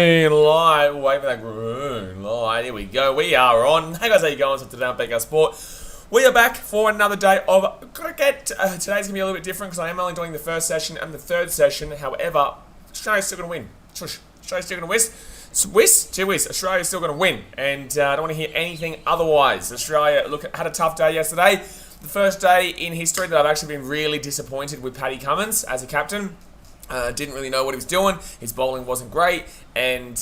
green light. Wait for that green light. Here we go. We are on. Hey guys, how you going? So today on BKR Sport, we are back for another day of cricket. Today's going to be a little bit different because I am only doing the first session and the third session. However, Australia's still going to win. Shush. Australia's still going to whiz. Gee whiz. Australia's still going to win. And I don't want to hear anything otherwise. Australia, look, had a tough day yesterday. The first day in history that I've actually been really disappointed with Paddy Cummins as a captain. Didn't really know what he was doing. His bowling wasn't great, and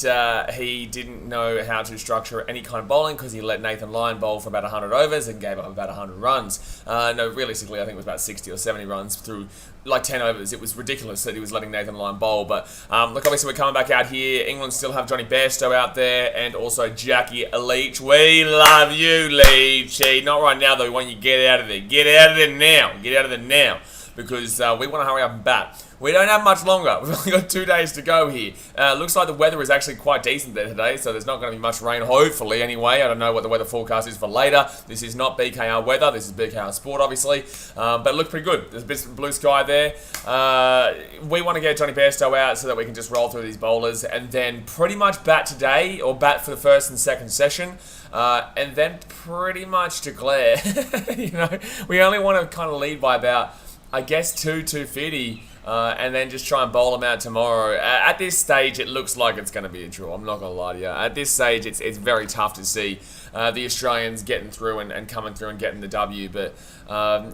he didn't know how to structure any kind of bowling because he let Nathan Lyon bowl for about 100 overs and gave up about 100 runs. No, realistically, I think it was about 60 or 70 runs through like 10 overs. It was ridiculous that he was letting Nathan Lyon bowl. But look, obviously we're coming back out here. England still have Johnny Bairstow out there and also Jackie Leach. We love you, Leachy. Not right now, though. We want you to get out of there. Get out of there now. Get out of there now. Because we want to hurry up and bat. We don't have much longer. We've only got 2 days to go here. Looks like the weather is actually quite decent there today, so there's not going to be much rain, hopefully, anyway. I don't know what the weather forecast is for later. This is not BKR weather. This is BKR Sport, obviously. But it looked pretty good. There's a bit of blue sky there. We want to get Johnny Bairstow out so that we can just roll through these bowlers and then pretty much bat today, or bat for the first and second session. And then pretty much declare. You know, we only want to kind of lead by about, I guess, 250, and then just try and bowl them out tomorrow. At this stage, it looks like it's going to be a draw. I'm not going to lie to you. At this stage, it's very tough to see the Australians getting through and coming through and getting the W. But,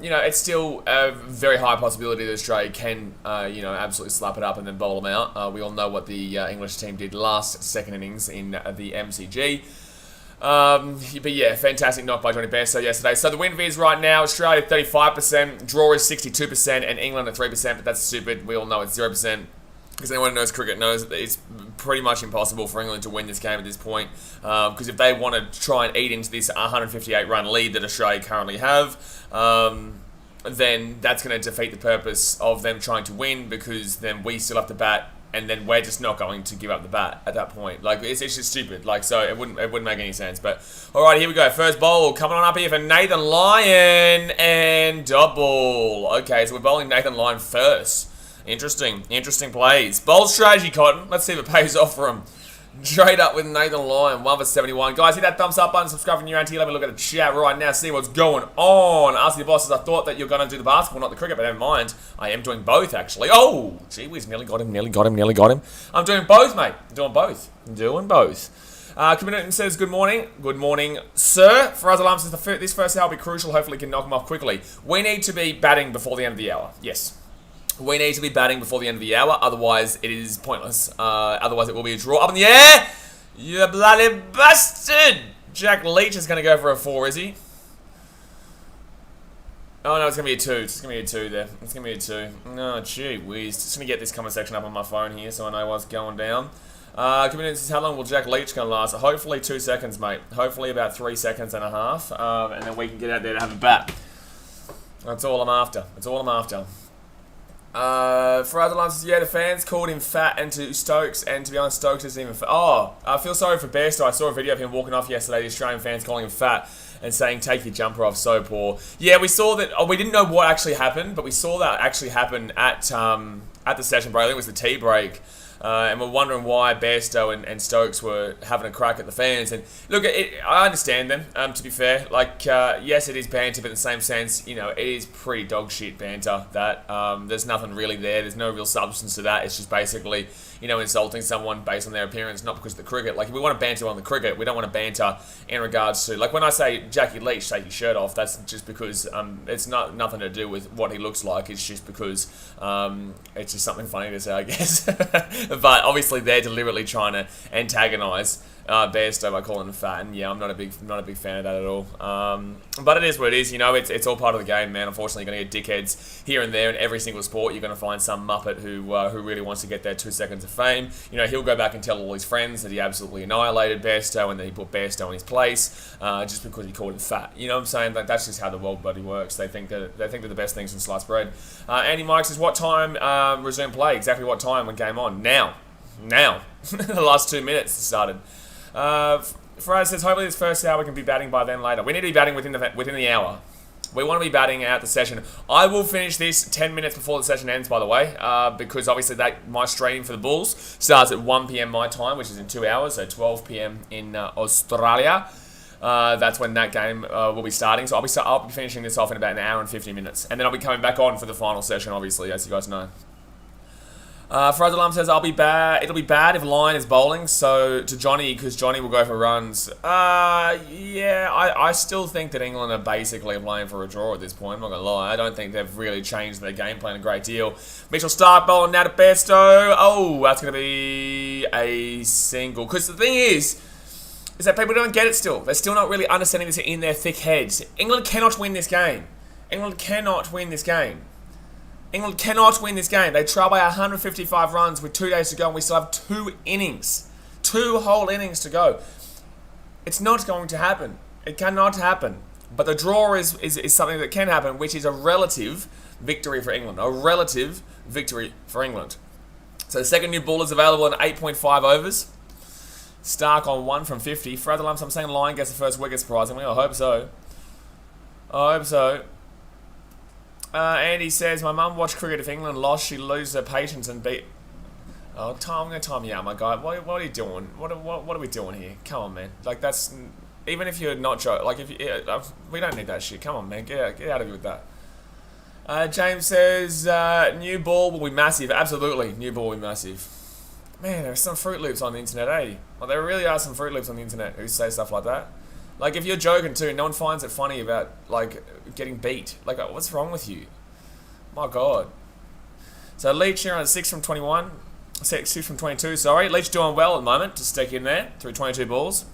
you know, it's still a very high possibility that Australia can, you know, absolutely slap it up and then bowl them out. We all know what the English team did last second innings in the MCG. But yeah, fantastic knock by Johnny Bairstow yesterday. So the win viz right now, Australia 35%, draw is 62%, and England at 3%, but that's stupid. We all know it's 0%. Because anyone who knows cricket knows that it's pretty much impossible for England to win this game at this point. Because if they want to try and eat into this 158-run lead that Australia currently have, then that's going to defeat the purpose of them trying to win, because then we still have to bat, and then we're just not going to give up the bat at that point. Like, it's just stupid. Like, so it wouldn't make any sense. But all right, here we go. First bowl coming on up here for Nathan Lyon and double. Okay, so we're bowling Nathan Lyon first. Interesting plays. Bold strategy, Cotton. Let's see if it pays off for him. Straight up with Nathan Lyon, 1 for 71. Guys, hit that thumbs up button, subscribe if you're new around here. Let me look at the chat right now, see what's going on. Ask the bosses, I thought that you're going to do the basketball, not the cricket, but never mind. I am doing both, actually. Oh, gee whiz, nearly got him. I'm doing both, mate. I'm doing both. Community says, good morning. Good morning, sir. For us alarms, this first hour will be crucial. Hopefully can knock him off quickly. We need to be batting before the end of the hour. Yes. We need to be batting before the end of the hour, otherwise it is pointless. Otherwise it will be a draw. Up in the air! You bloody bastard! Jack Leach is going to go for a 4, is he? Oh no, it's going to be a 2. It's going to be a 2 there. It's going to be a 2. Oh, gee whiz. Just going to get this comment section up on my phone here so I know what's going down. Community says, how long will Jack Leach going to last? Hopefully 2 seconds, mate. Hopefully about 3 seconds and a half. And then we can get out there to have a bat. That's all I'm after. For other lines, yeah, the fans called him fat and to Stokes, and to be honest, Stokes isn't even fat. Oh, I feel sorry for Bairstow. I saw a video of him walking off yesterday, the Australian fans calling him fat and saying, take your jumper off, so poor. Yeah, we saw that. Oh, we didn't know what actually happened, but we saw that actually happen at the session break. I think it was the tea break. And we're wondering why Bairstow and Stokes were having a crack at the fans. And look, I understand them, to be fair. Like, yes, it is banter, but in the same sense, you know, it is pretty dog shit banter. That there's nothing really there. There's no real substance to that. It's just basically, you know, insulting someone based on their appearance, not because of the cricket. Like, if we want to banter on the cricket, we don't want to banter in regards to, like, when I say Jackie Leach, take your shirt off, that's just because it's nothing to do with what he looks like. It's just because it's just something funny to say, I guess. But obviously they're deliberately trying to antagonise Bairstow by calling him fat, and yeah, I'm not a big fan of that at all. But it is what it is, you know. It's all part of the game, man. Unfortunately, you're going to get dickheads here and there in every single sport. You're going to find some muppet who really wants to get their 2 seconds of fame. You know, he'll go back and tell all his friends that he absolutely annihilated Bairstow and that he put Bairstow in his place just because he called him fat. You know what I'm saying? Like, that's just how the world bloody works. They think they're the best things in sliced bread. Andy Mike says, what time resume play? Exactly what time when game on? Now. The last 2 minutes started. Faraz says, hopefully this first hour we can be batting by then later. We need to be batting within the hour. We want to be batting out the session. I will finish this 10 minutes before the session ends, by the way, because obviously my stream for the Bulls starts at 1 p.m. my time, which is in 2 hours, so 12 p.m. in Australia. That's when that game will be starting. So I'll be finishing this off in about an hour and 50 minutes. And then I'll be coming back on for the final session, obviously, as you guys know. Frazalam says, I'll be bad. It'll be bad if Lyon is bowling, so to Johnny, because Johnny will go for runs. Yeah, I still think that England are basically playing for a draw at this point, I'm not going to lie. I don't think they've really changed their game plan a great deal. Mitchell Stark bowling now to Bairstow. Oh, that's going to be a single. Because the thing is that people don't get it still. They're still not really understanding this in their thick heads. England cannot win this game. England cannot win this game. England cannot win this game. They trail by 155 runs with 2 days to go, and we still have 2 innings. 2 whole innings to go. It's not going to happen. It cannot happen. But the draw is something that can happen, which is a relative victory for England. A relative victory for England. So the second new ball is available in 8.5 overs. Stark on 1 from 50. For other lumps, I'm saying Lyon gets the first wicket, surprisingly. I hope so. I hope so. Andy says, my mum watched cricket. If England lost, she'd lose her patience and beat... Oh, I'm going to time you out, my guy. What are you doing? What are we doing here? Come on, man. Like, that's... Even if you're not joking, like, if you... we don't need that shit. Come on, man. Get out of here with that. James says, new ball will be massive. Absolutely, new ball will be massive. Man, there are some Fruit Loops on the internet, eh? Well, there really are some Fruit Loops on the internet who say stuff like that. Like, if you're joking too, no one finds it funny about, like, getting beat. Like, what's wrong with you? My God. So, Leach here on 6 from 21. 6 from 22, sorry. Leach doing well at the moment to stick in there through 22 balls.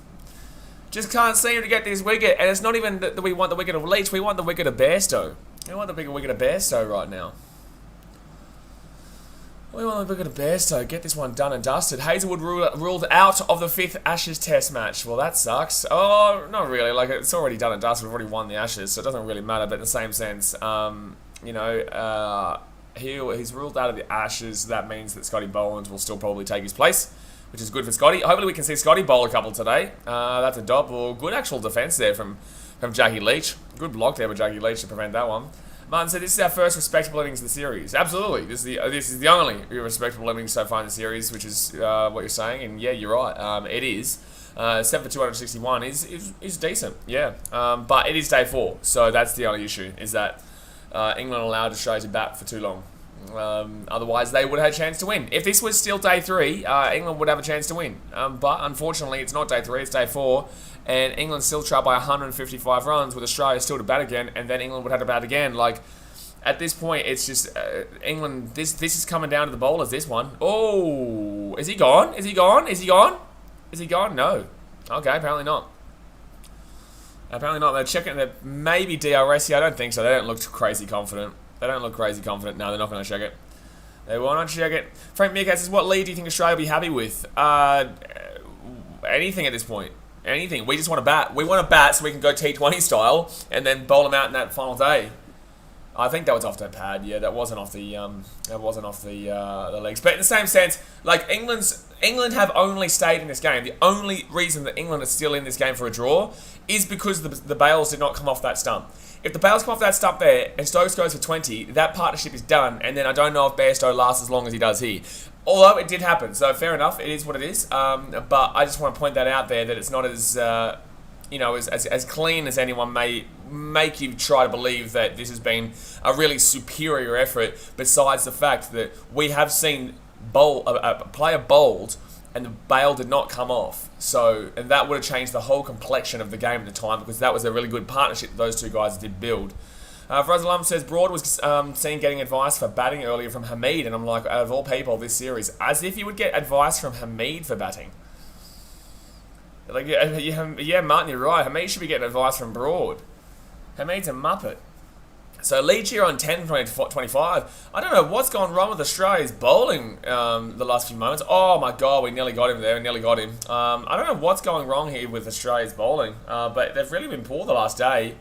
Just can't seem to get this wicket. And it's not even that we want the wicket of Leach. We want the wicket of Bairstow. We want the bigger wicket of Bairstow right now. We want to look at a Bairstow. Get this one done and dusted. Hazelwood ruled out of the 5th Ashes Test match. Well, that sucks. Oh, not really. Like, it's already done and dusted. We've already won the Ashes, so it doesn't really matter. But in the same sense, you know, he's ruled out of the Ashes. That means that Scotty Boland will still probably take his place, which is good for Scotty. Hopefully we can see Scotty bowl a couple today. That's a dot. Well, good actual defence there from Jackie Leach. Good block there with Jackie Leach to prevent that one. Martin said, this is our first respectable innings of the series. Absolutely. This is the only respectable innings so far in the series, which is what you're saying. And yeah, you're right. It is. 7 for 261 is decent. Yeah. But it is day 4. So that's the only issue, is that England allowed Australia to bat for too long. Otherwise, they would have had a chance to win. If this was still day 3, England would have a chance to win. But unfortunately, it's not day 3, it's day 4. And England still trailed by 155 runs with Australia still to bat again. And then England would have to bat again. Like, at this point, it's just England. This is coming down to the bowlers, this one. Oh, is he gone? Is he gone? Is he gone? Is he gone? No. Okay, apparently not. Apparently not. They're checking. They're maybe DRS here. I don't think so. They don't look crazy confident. They don't look crazy confident. No, they're not going to check it. They will not check it. Frank Meerkat says, what lead do you think Australia will be happy with? Anything at this point. Anything. We just want to bat. We want to bat so we can go T20 style and then bowl them out in that final day. I think that was off the pad. Yeah, that wasn't off the legs. But in the same sense, like England have only stayed in this game. The only reason that England is still in this game for a draw is because the bails did not come off that stump. If the bails come off that stump there and Stokes goes for 20, that partnership is done. And then I don't know if Bairstow lasts as long as he does here. Although it did happen, so fair enough. It is what it is. But I just want to point that out there, that it's not as you know, as clean as anyone may make you try to believe that this has been a really superior effort. Besides the fact that we have seen a player bowled and the bail did not come off. So, and that would have changed the whole complexion of the game at the time, because that was a really good partnership that those two guys did build. Frazalum says, Broad was seen getting advice for batting earlier from Hamid, and I'm like, out of all people this series, as if you would get advice from Hamid for batting. Like, yeah, Martin, you're right. Hamid should be getting advice from Broad. Hamid's a muppet. So Leach here on 10 from 25. I don't know what's gone wrong with Australia's bowling the last few moments. Oh my God, we nearly got him there. We nearly got him. I don't know what's going wrong here with Australia's bowling, but they've really been poor the last day.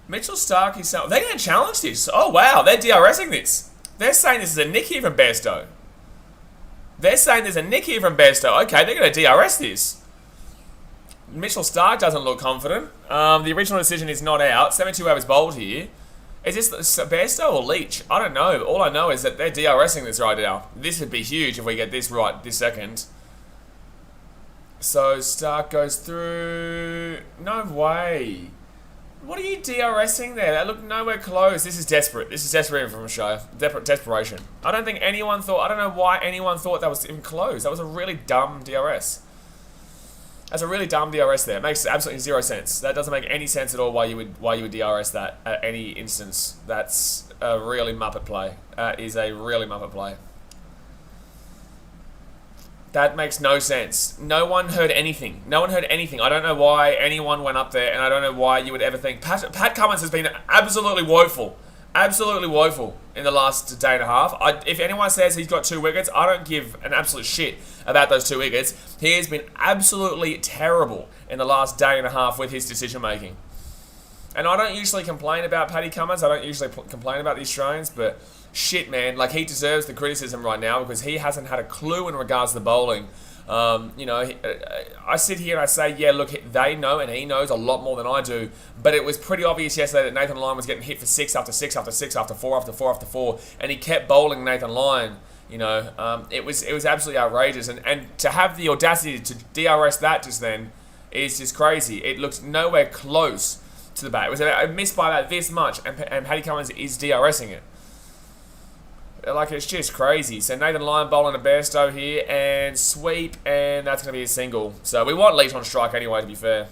Mitchell Stark is... They're going to challenge this. Oh, wow. They're DRSing this. They're saying this is a nick here from Bairstow. They're saying there's a nick here from Bairstow. Okay, they're going to DRS this. Mitchell Starc doesn't look confident. The original decision is not out. 72 overs bowled here. Is this Bairstow or Leach? I don't know. All I know is that they're DRSing this right now. This would be huge if we get this right this second. So Starc goes through. No way. What are you DRSing there? That looked nowhere close. This is desperate. This is desperate from a show. Desperation. I don't think anyone thought. I don't know why anyone thought that was even close. That was a really dumb DRS. That's a really dumb DRS there. It makes absolutely zero sense. That doesn't make any sense at all why you would DRS that at any instance. That's a really Muppet play. That is a really Muppet play. That makes no sense. No one heard anything. No one heard anything. I don't know why anyone went up there, and I don't know why you would ever think. Pat Cummins has been absolutely woeful. Absolutely woeful in the last day and a half. If anyone says he's got 2 wickets, I don't give an absolute shit about those 2 wickets. He has been absolutely terrible in the last day and a half with his decision making. And I don't usually complain about Paddy Cummins. I don't usually complain about the Australians, but shit, man, like, he deserves the criticism right now because he hasn't had a clue in regards to the bowling. You know, I sit here and I say, yeah, look, they know and he knows a lot more than I do, but it was pretty obvious yesterday that Nathan Lyon was getting hit for 6 after 6 after 6 after 4 after 4 after 4, and he kept bowling Nathan Lyon. You know, it was absolutely outrageous, and to have the audacity to DRS that just then is just crazy. It looked nowhere close to the bat. It was a miss by about this much, and Paddy Cummins is DRSing it. Like, it's just crazy. So Nathan Lyon bowling a Bairstow here and sweep, and that's going to be a single. So we want Leach on strike anyway, to be fair.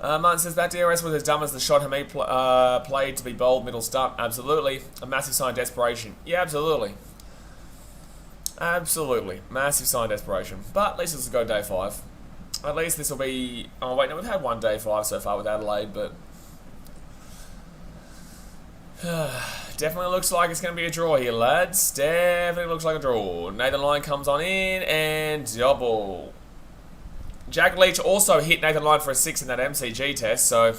Martin says that DRS was as dumb as the shot Hamid played to be bowled middle stump. Absolutely. A massive sign of desperation. Yeah, absolutely. Absolutely. Massive sign of desperation. But at least this will go day 5. At least this will be... Oh, wait, no, we've had one day 5 so far with Adelaide, but... Definitely looks like it's going to be a draw here, lads. Definitely looks like a draw. Nathan Lyon comes on in and double. Jack Leach also hit Nathan Lyon for a 6 in that MCG test, so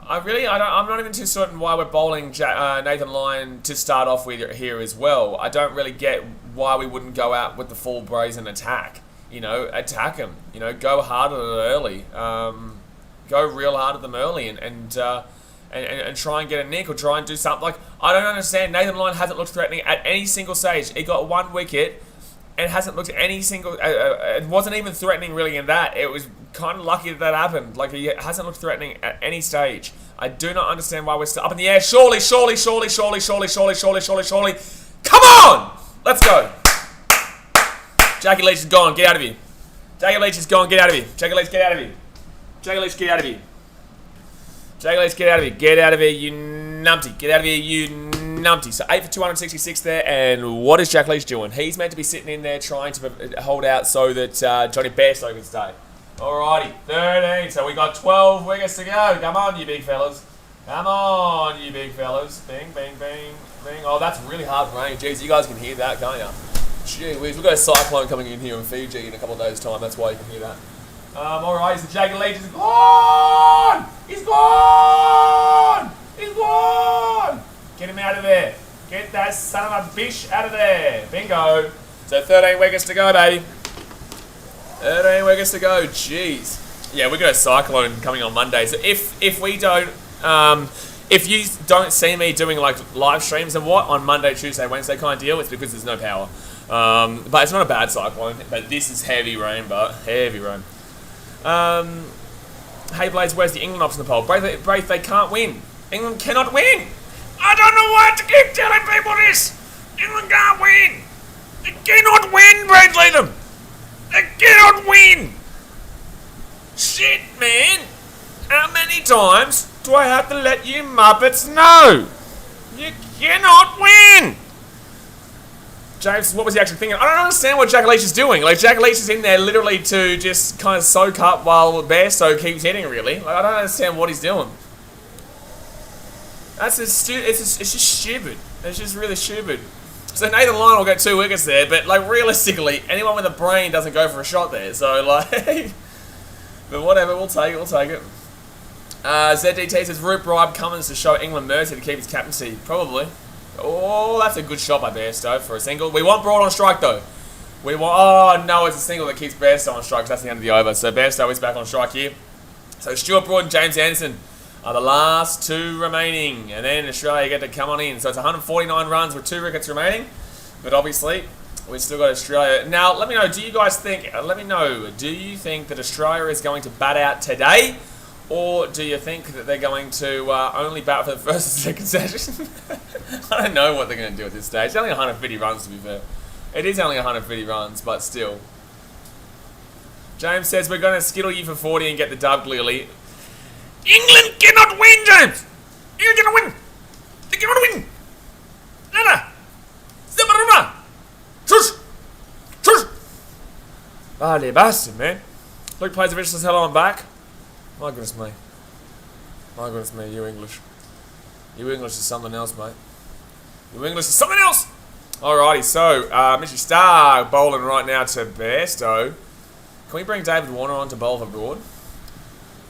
I'm not even too certain why we're bowling Nathan Lyon to start off with here as well. I don't really get why we wouldn't go out with the full brazen attack. You know, attack him. You know, go hard at it early. Go real hard at them early and try and get a nick or try and do something. Like, I don't understand. Nathan Lyon hasn't looked threatening at any single stage. He got 1 wicket and hasn't looked at any single... it wasn't even threatening really in that. It was kind of lucky that happened. Like, he hasn't looked threatening at any stage. I do not understand why we're still up in the air. Surely. Come on! Let's go. Jackie Leach is gone. Get out of here. Jackie Leach is gone. Get out of here. Jackie Leach, get out of here. Jackie Leach, get out of here. Jackie Leach, get out of here. Get out of here, you numpty. Get out of here, you numpty. So 8 for 266 there, and what is Jack Leach doing? He's meant to be sitting in there trying to hold out so that Johnny Bairstow can stay. Alrighty, 13. So we got 12 wickets to go. Come on, you big fellas. Come on, you big fellas. Bing, bing, bing, bing. Oh, that's really hard rain. Jeez, you guys can hear that, can't you? Gee whiz, we've got a cyclone coming in here in Fiji in a couple of days' time. That's why you can hear that. Alright, so Jackie Leach is gone! He's gone! He's gone! Get him out of there. Get that son of a bitch out of there. Bingo. So 13 wickets to go, baby. 13 wickets to go. Jeez. Yeah, we've got a cyclone coming on Monday. So if we don't... if you don't see me doing, like, live streams and what on Monday, Tuesday, Wednesday kind of deal, it's because there's no power. But it's not a bad cyclone. But this is heavy rain, but heavy rain. Hey Blaze, where's the England option in the poll? Braith, they can't win. England cannot win. I don't know why to keep telling people this. England can't win. They cannot win, Braith Latham. They cannot win. Shit, man. How many times do I have to let you Muppets know? You cannot win. James, what was he actually thinking? I don't understand what Jack Leach is doing. Like, Jack Leach is in there literally to just kind of soak up while Bairstow keeps hitting, really. Like, I don't understand what he's doing. That's just it's just stupid. It's just really stupid. So Nathan Lyon will get 2 wickets there, but, like, realistically, anyone with a brain doesn't go for a shot there. So, like... but whatever, we'll take it. ZDT says, Root bribe Cummins to show England mercy to keep his captaincy. Probably. Oh, that's a good shot by Bairstow for a single. We want Broad on strike, though. We want... Oh, no, it's a single that keeps Bairstow on strike. That's the end of the over. So Bairstow is back on strike here. So Stuart Broad and James Anderson are the last two remaining. And then Australia get to come on in. So it's 149 runs with 2 wickets remaining. But obviously, we've still got Australia. Now, let me know, do you guys think... do you think that Australia is going to bat out today? Or do you think that they're going to only bat for the first and second session? I don't know what they're going to do at this stage. It's only 150 runs, to be fair. It is only 150 runs, but still. James says, we're going to skittle you for 40 and get the dub clearly. England cannot win, James! You're going to win! They cannot win! Nada! Zibaruma! Shush! Shush! Ah, they're bastard, man. Luke plays a vicious hell on back. My goodness me. My goodness me, you English. You English is something else, mate. You English is something else! Alrighty, so, Mitchy Starr bowling right now to Bairstow. Can we bring David Warner on to bowl for Broad?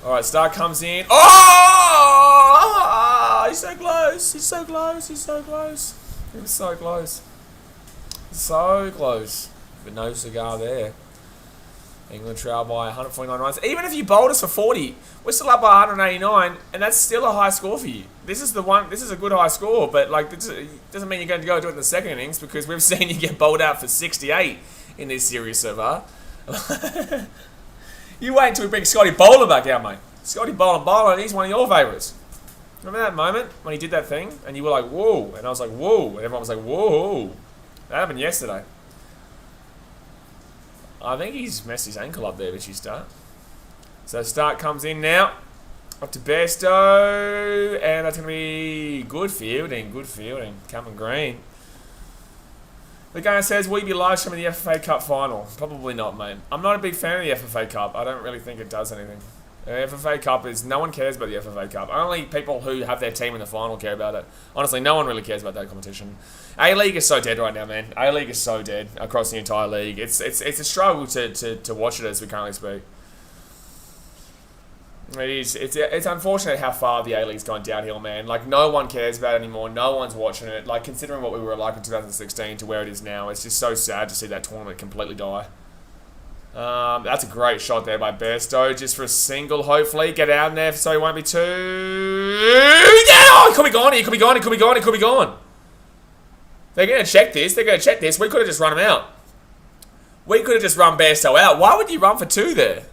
Alright, Starr comes in. Oh! He's so close. He's so close. He's so close. He was so close. So close. But no cigar there. England trail by 149 runs. Even if you bowled us for 40, we're still up by 189, and that's still a high score for you. This is a good high score, but like it doesn't mean you're going to go do it in the second innings, because we've seen you get bowled out for 68 in this series so far. You wait until we bring Scotty Bowler back out, mate. Scotty Bowler, he's one of your favourites. Remember that moment when he did that thing, and you were like, whoa, and I was like, whoa, and everyone was like, whoa. That happened yesterday. I think he's messed his ankle up there, Mitchy Starr. So Stark comes in now. Up to Bairstow. And that's going to be good fielding. Good fielding. Cameron Green. The guy says, will you be live streaming the FFA Cup final? Probably not, mate. I'm not a big fan of the FFA Cup. I don't really think it does anything. The FFA Cup is... No one cares about the FFA Cup. Only people who have their team in the final care about it. Honestly, no one really cares about that competition. A-League is so dead right now, man. A-League is so dead across the entire league. It's a struggle to watch it as we currently speak. It's unfortunate how far the A-League's gone downhill, man. Like, no one cares about it anymore. No one's watching it. Like, considering what we were like in 2016 to where it is now, it's just so sad to see that tournament completely die. That's a great shot there by Bairstow, just for a single, hopefully. Get out in there so he won't be too... Yeah! Oh, it could be gone. It could be gone. It could be gone. It could be gone. They're going to check this. They're going to check this. We could have just run him out. We could have just run Bairstow out. Why would you run for 2 there?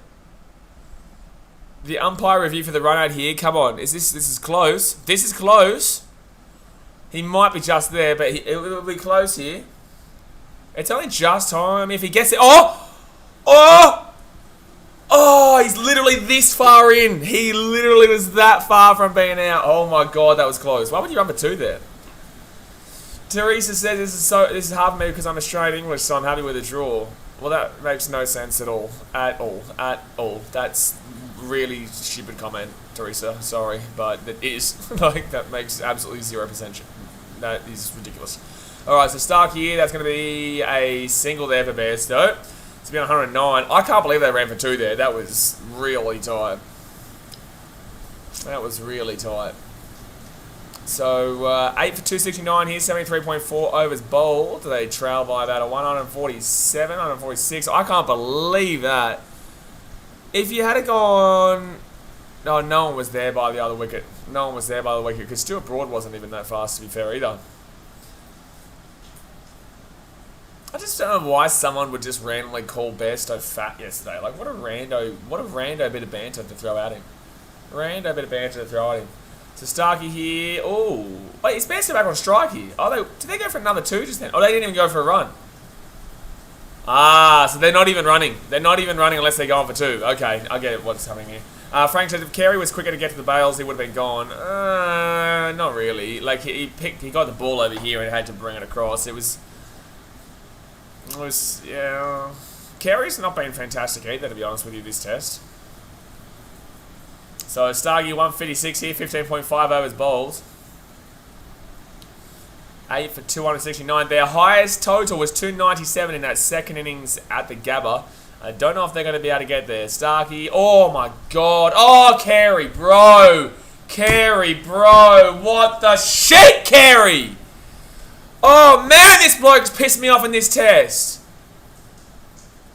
The umpire review for the run out here. Come on. This is close. This is close. He might be just there, but it will be close here. It's only just time. If he gets it... Oh! Oh! Oh, he's literally this far in. He literally was that far from being out. Oh my god, that was close. Why would you run for 2 there? Teresa says this is hard for me because I'm Australian English, so I'm happy with a draw. Well, that makes no sense at all. At all. That's really stupid comment, Teresa. Sorry, but it is. Like, that makes absolutely 0%. That is ridiculous. Alright, so Stark here. That's going to be a single there for Bairstow. It's been 109. I can't believe they ran for 2 there. That was really tight. That was really tight. So, 8 for 269 here, 73.4 overs bowled. They trail by about a 147, 146. I can't believe that. If you had gone... No, no one was there by the other wicket. No one was there by the wicket, because Stuart Broad wasn't even that fast, to be fair, either. I just don't know why someone would just randomly call Bairstow fat yesterday. Like, what a rando bit of banter to throw at him. Rando bit of banter to throw at him. So Starkey here. Oh, wait, is Bairstow back on strike here? Oh, did they go for another 2 just then? Oh, they didn't even go for a run. Ah, so they're not even running. They're not even running unless they're going for 2. Okay, I get what's happening here. Frank said if Carey was quicker to get to the bails, he would have been gone. Not really. Like, he got the ball over here and had to bring it across. It was, yeah. Carey's not been fantastic either, to be honest with you, this test. So Starkey 156 here, 15.5 overs bowled. 8 for 269. Their highest total was 297 in that second innings at the Gabba. I don't know if they're going to be able to get there. Starkey, oh my god. Oh, Carey, bro. Carey, bro. What the shit, Carey? Oh man, this bloke's pissed me off in this test.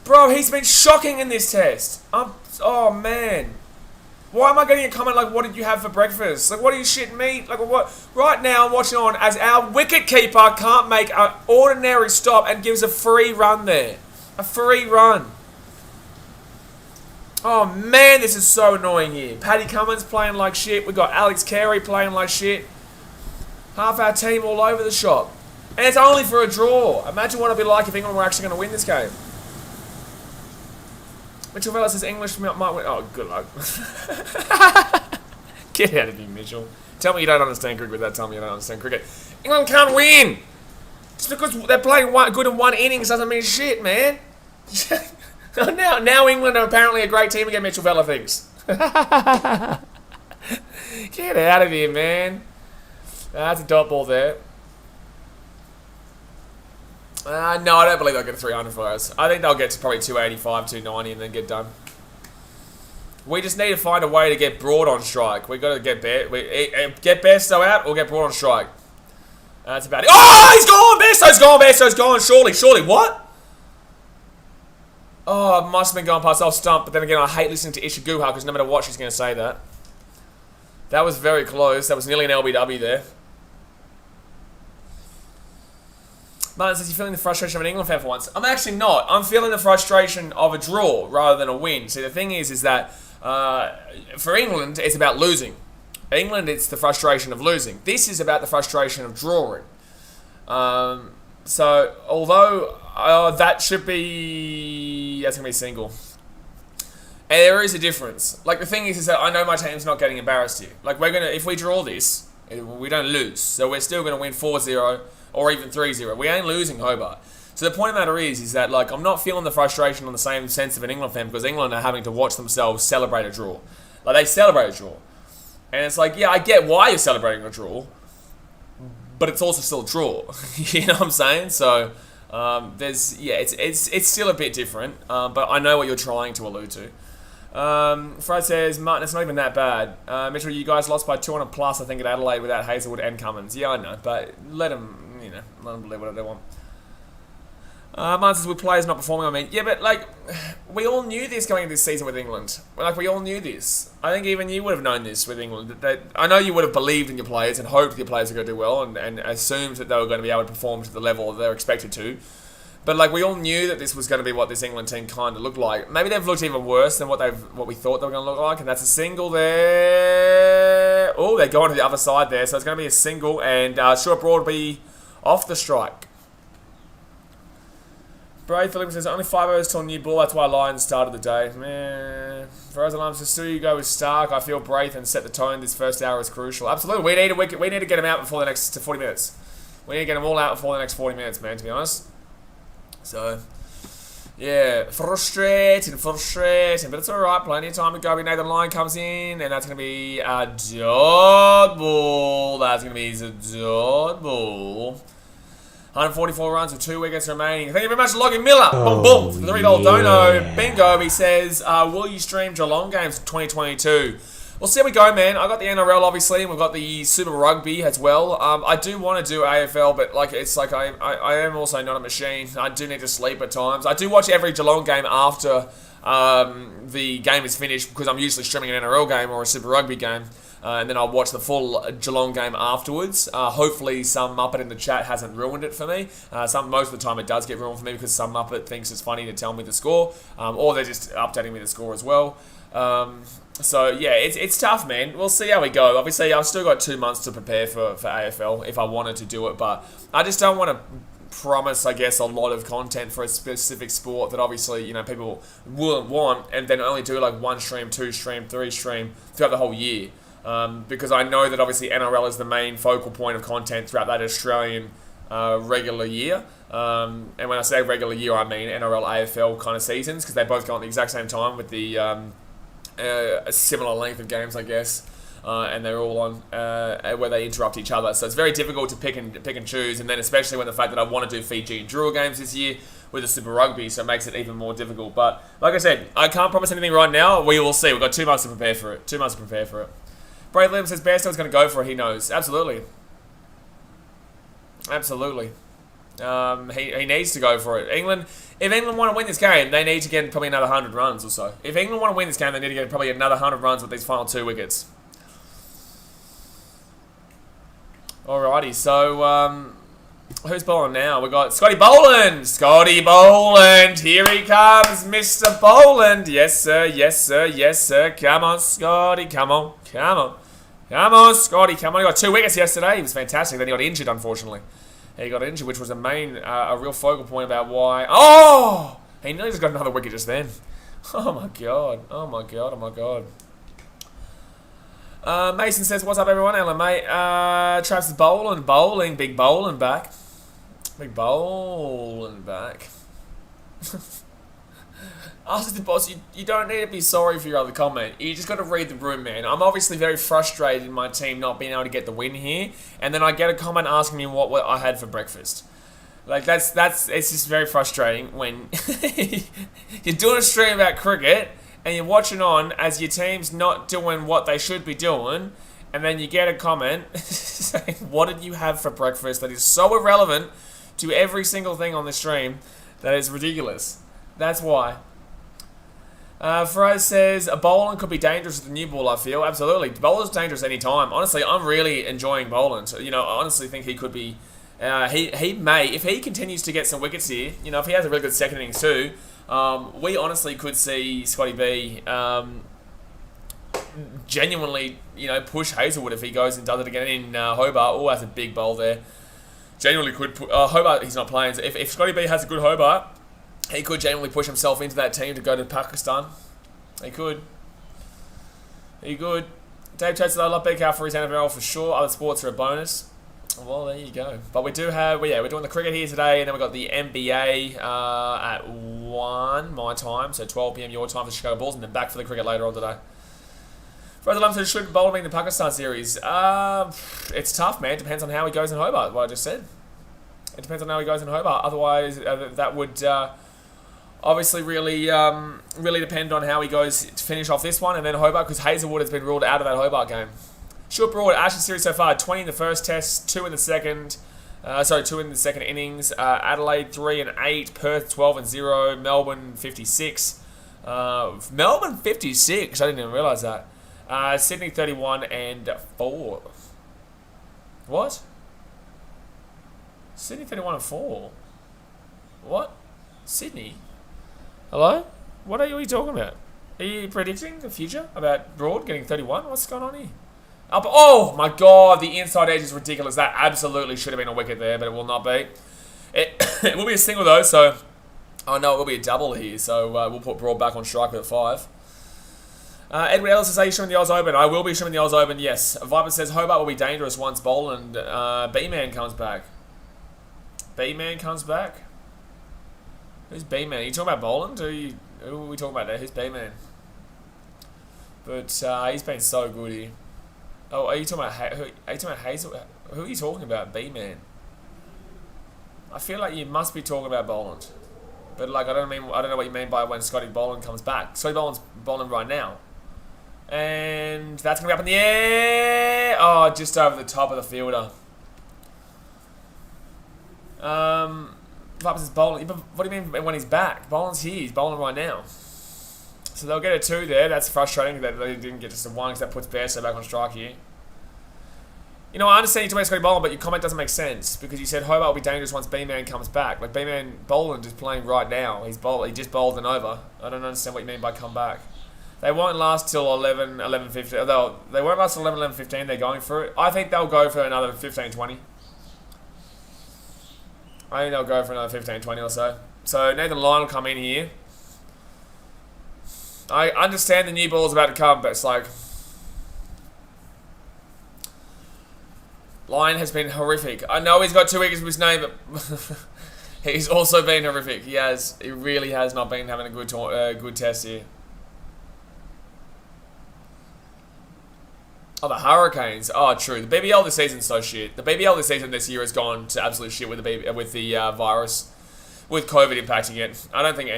Bro, he's been shocking in this test. Oh, man. Why am I getting a comment like, what did you have for breakfast? Like, what are you shitting me? Like, what? Right now, I'm watching on as our wicket keeper can't make an ordinary stop and gives a free run there. A free run. Oh, man, this is so annoying here. Paddy Cummins playing like shit. We got Alex Carey playing like shit. Half our team all over the shop. And it's only for a draw. Imagine what it'd be like if England were actually going to win this game. Mitchell Vella says English might win. Oh, good luck. Get out of here, Mitchell. Tell me you don't understand cricket without telling me you don't understand cricket. England can't win. Just because they're playing good in one innings doesn't mean shit, man. now England are apparently a great team again, Mitchell Vella thinks. Get out of here, man. That's a dot ball there. No, I don't believe they'll get 300 for us. I think they'll get to probably 285, 290 and then get done. We just need to find a way to get Broad on strike. We've got to get Bairstow out or get Broad on strike. That's about it. Oh, he's gone! Bairstow's gone! Bairstow's gone! Surely. What? Oh, it must have been going past off stump. But then again, I hate listening to Ishaguha because no matter what, she's going to say that. That was very close. That was nearly an LBW there. Martin says, you're feeling the frustration of an England fan for once. I'm actually not. I'm feeling the frustration of a draw rather than a win. See, the thing is that for England, it's about losing. England, it's the frustration of losing. This is about the frustration of drawing. So, although that's going to be single. And there is a difference. Like, the thing is that I know my team's not getting embarrassed here. Like, if we draw this, we don't lose. So we're still going to win 4-0 or even 3-0. We ain't losing Hobart. So the point of the matter is that, like, I'm not feeling the frustration on the same sense of an England fan because England are having to watch themselves celebrate a draw. Like, they celebrate a draw. And it's like, yeah, I get why you're celebrating a draw, but it's also still a draw. You know what I'm saying? So, it's still a bit different, but I know what you're trying to allude to. Fred says, Martin, it's not even that bad. Mitchell, you guys lost by 200 plus, I think, at Adelaide without Hazelwood and Cummins. Yeah, I know, but let them believe whatever they want. Martin says, with players not performing, I mean, yeah, but, like, we all knew this going into this season with England. Like, we all knew this. I think even you would have known this with England. I know you would have believed in your players and hoped your players were going to do well and assumed that they were going to be able to perform to the level that they're expected to. But, like, we all knew that this was going to be what this England team kind of looked like. Maybe they've looked even worse than what we thought they were going to look like, and that's a single there. Oh, they're going to the other side there, so it's going to be a single, and Short Broad will be off the strike. Brave Phillips says, only 5 overs till new ball, that's why Lions started the day. Man. Faraz Alarm says, still you go with Stark. I feel Braith and set the tone. This first hour is crucial. Absolutely, we need a wicket. We need to get him out before the next 40 minutes. We need to get them all out before the next 40 minutes, man, to be honest. So, yeah, frustrating, but it's alright, plenty of time to go. Nathan Lyon comes in, and that's going to be a dot ball. That's going to be a dot ball. 144 runs with 2 wickets remaining. Thank you very much, Logan Miller. Boom, boom, for the $3 dono. Bingo, he says, will you stream Geelong games for 2022? We'll see how we go, man. I got the NRL, obviously, and we've got the Super Rugby as well. I do want to do AFL, but like it's like I am also not a machine. I do need to sleep at times. I do watch every Geelong game after the game is finished because I'm usually streaming an NRL game or a Super Rugby game. And then I'll watch the full Geelong game afterwards. Hopefully some Muppet in the chat hasn't ruined it for me. Most of the time it does get ruined for me because some Muppet thinks it's funny to tell me the score. Or they're just updating me the score as well. So yeah, it's tough, man. We'll see how we go. Obviously, I've still got 2 months to prepare for AFL if I wanted to do it. But I just don't want to promise, I guess, a lot of content for a specific sport that obviously, you know, people wouldn't want. And then only do like 1 stream, 2 stream, 3 stream throughout the whole year. Because I know that obviously NRL is the main focal point of content throughout that Australian regular year. And when I say regular year, I mean NRL, AFL kind of seasons because they both go on at the exact same time with the a similar length of games, I guess. And they're all on where they interrupt each other. So it's very difficult to pick and choose. And then especially when the fact that I want to do Fiji and Drua games this year with the Super Rugby, so it makes it even more difficult. But like I said, I can't promise anything right now. We will see. We've got 2 months to prepare for it. 2 months to prepare for it. Brave Liam says Bairstow's going to go for it. He knows. Absolutely. Absolutely. He needs to go for it. If England want to win this game, they need to get probably another 100 runs or so. If England want to win this game, they need to get probably another 100 runs with these final 2 wickets. Alrighty, so who's bowling now? We got Scotty Boland. Scotty Boland. Here he comes, Mr. Boland. Yes, sir. Yes, sir. Yes, sir. Come on, Scotty. Come on. Come on. Come on, Scotty. Come on. He got 2 wickets yesterday. He was fantastic. Then he got injured, unfortunately. He got injured, which was a real focal point about why. Oh! He nearly just got another wicket just then. Oh my god. Oh my god. Oh my god. Mason says, what's up, everyone? Hello, mate. Travis is bowling. Big bowling back. Big bowling back. Ask the boss, you don't need to be sorry for your other comment. You just got to read the room, man. I'm obviously very frustrated in my team not being able to get the win here. And then I get a comment asking me what I had for breakfast. Like, it's just very frustrating when you're doing a stream about cricket and you're watching on as your team's not doing what they should be doing. And then you get a comment saying, what did you have for breakfast? That is so irrelevant to every single thing on the stream that is ridiculous. That's why. Faraz says, a bowling could be dangerous with the new ball, I feel. Absolutely. Bowler's dangerous any time. Honestly, I'm really enjoying bowling. So, I honestly think he could be... he may, if he continues to get some wickets here, if he has a really good second innings too, we honestly could see Scotty B genuinely, push Hazelwood if he goes and does it again in Hobart. Oh, that's a big bowl there. Genuinely could... Hobart, he's not playing. So if Scotty B has a good Hobart... He could genuinely push himself into that team to go to Pakistan. He could. He could. Dave Tate said, I love BKR for his NFL for sure. Other sports are a bonus. Well, there you go. But we do have, we're doing the cricket here today, and then we've got the NBA at 1 my time, so 12 p.m. your time for the Chicago Bulls, and then back for the cricket later on today. Fraser Lum said, should bowling in the Pakistan series? It's tough, man. Depends on how he goes in Hobart, what I just said. It depends on how he goes in Hobart. Otherwise, that would... obviously, really depend on how he goes to finish off this one and then Hobart, because Hazelwood has been ruled out of that Hobart game. Short Broad, Ashes series so far, 20 in the first test, 2 in the second. 2 in the second innings. Adelaide 3 and 8, Perth 12 and 0, Melbourne 56. Melbourne 56. I didn't even realise that. Sydney 31 and 4. What? Sydney 31 and 4. What? Sydney? Hello? What are you talking about? Are you predicting the future about Broad getting 31? What's going on here? Oh my god, the inside edge is ridiculous. That absolutely should have been a wicket there, but it will not be. It will be a single though, so... Oh no, it will be a double here, so we'll put Broad back on strike with a 5. Edward Ellis says, are you streaming the Oz Open? I will be streaming the Oz Open, yes. Viper says, Hobart will be dangerous once Boland B-Man comes back. B-Man comes back? Who's B-Man? Are you talking about Boland? Who are we talking about there? Who's B-Man? But he's been so good here. Oh, are you talking about Hazel? Who are you talking about? B-Man. I feel like you must be talking about Boland. But like I don't know what you mean by when Scotty Boland comes back. Scotty Boland's bowling right now. And that's gonna be up in the air. Oh, just over the top of the fielder. Viper says bowling. What do you mean when he's back? Bowling's here. He's bowling right now. So they'll get a 2 there. That's frustrating that they didn't get just a 1 because that puts Bairstow back on strike here. You know, I understand you talking about Scotty Boland, but your comment doesn't make sense because you said Hobart will be dangerous once B-Man comes back. Like B-Man Boland is playing right now. He just bowled and over. I don't understand what you mean by come back. They won't last till 11:15. They won't last till 11:15. They're going for it. I think they'll go for another 15-20. I think they'll go for another 15-20 or so. So Nathan Lyon will come in here. I understand the new ball's about to come, but it's like... Lyon has been horrific. I know he's got 2 wickets with his name, but... he's also been horrific. He has. He really has not been having a good test here. Oh, the Hurricanes. Oh, true. The BBL this season's so shit. The BBL this season this year has gone to absolute shit with the virus, with COVID impacting it. I don't think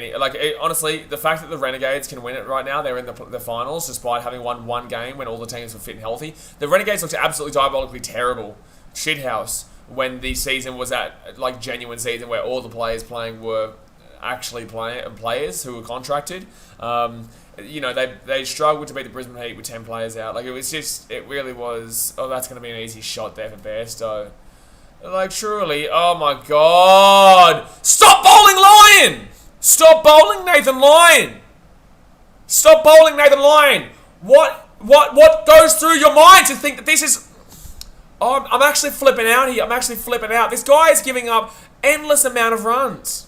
honestly, the fact that the Renegades can win it right now, they're in the finals despite having won 1 game when all the teams were fit and healthy. The Renegades looked absolutely diabolically terrible. Shithouse. when the season was at, like, genuine season where all the players playing were actually players who were contracted. You know, they struggled to beat the Brisbane Heat with 10 players out. Like, it really was, oh, that's going to be an easy shot there for Bairstow. Like, truly, oh my God. Stop bowling Lyon! Stop bowling Nathan Lyon! Stop bowling Nathan Lyon! What goes through your mind to think that this is... Oh, I'm actually flipping out here. I'm actually flipping out. This guy is giving up endless amount of runs.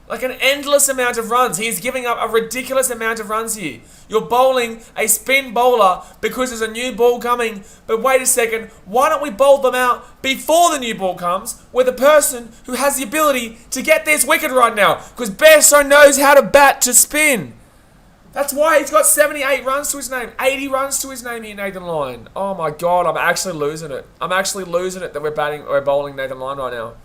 Like an endless amount of runs. He is giving up a ridiculous amount of runs here. You're bowling a spin bowler because there's a new ball coming. But wait a second. Why don't we bowl them out before the new ball comes with a person who has the ability to get this wicket right now? Because Bairstow knows how to bat to spin. That's why he's got 78 runs to his name. 80 runs to his name here, Nathan Lyon. Oh my God, I'm actually losing it. I'm actually losing it that we're bowling Nathan Lyon right now.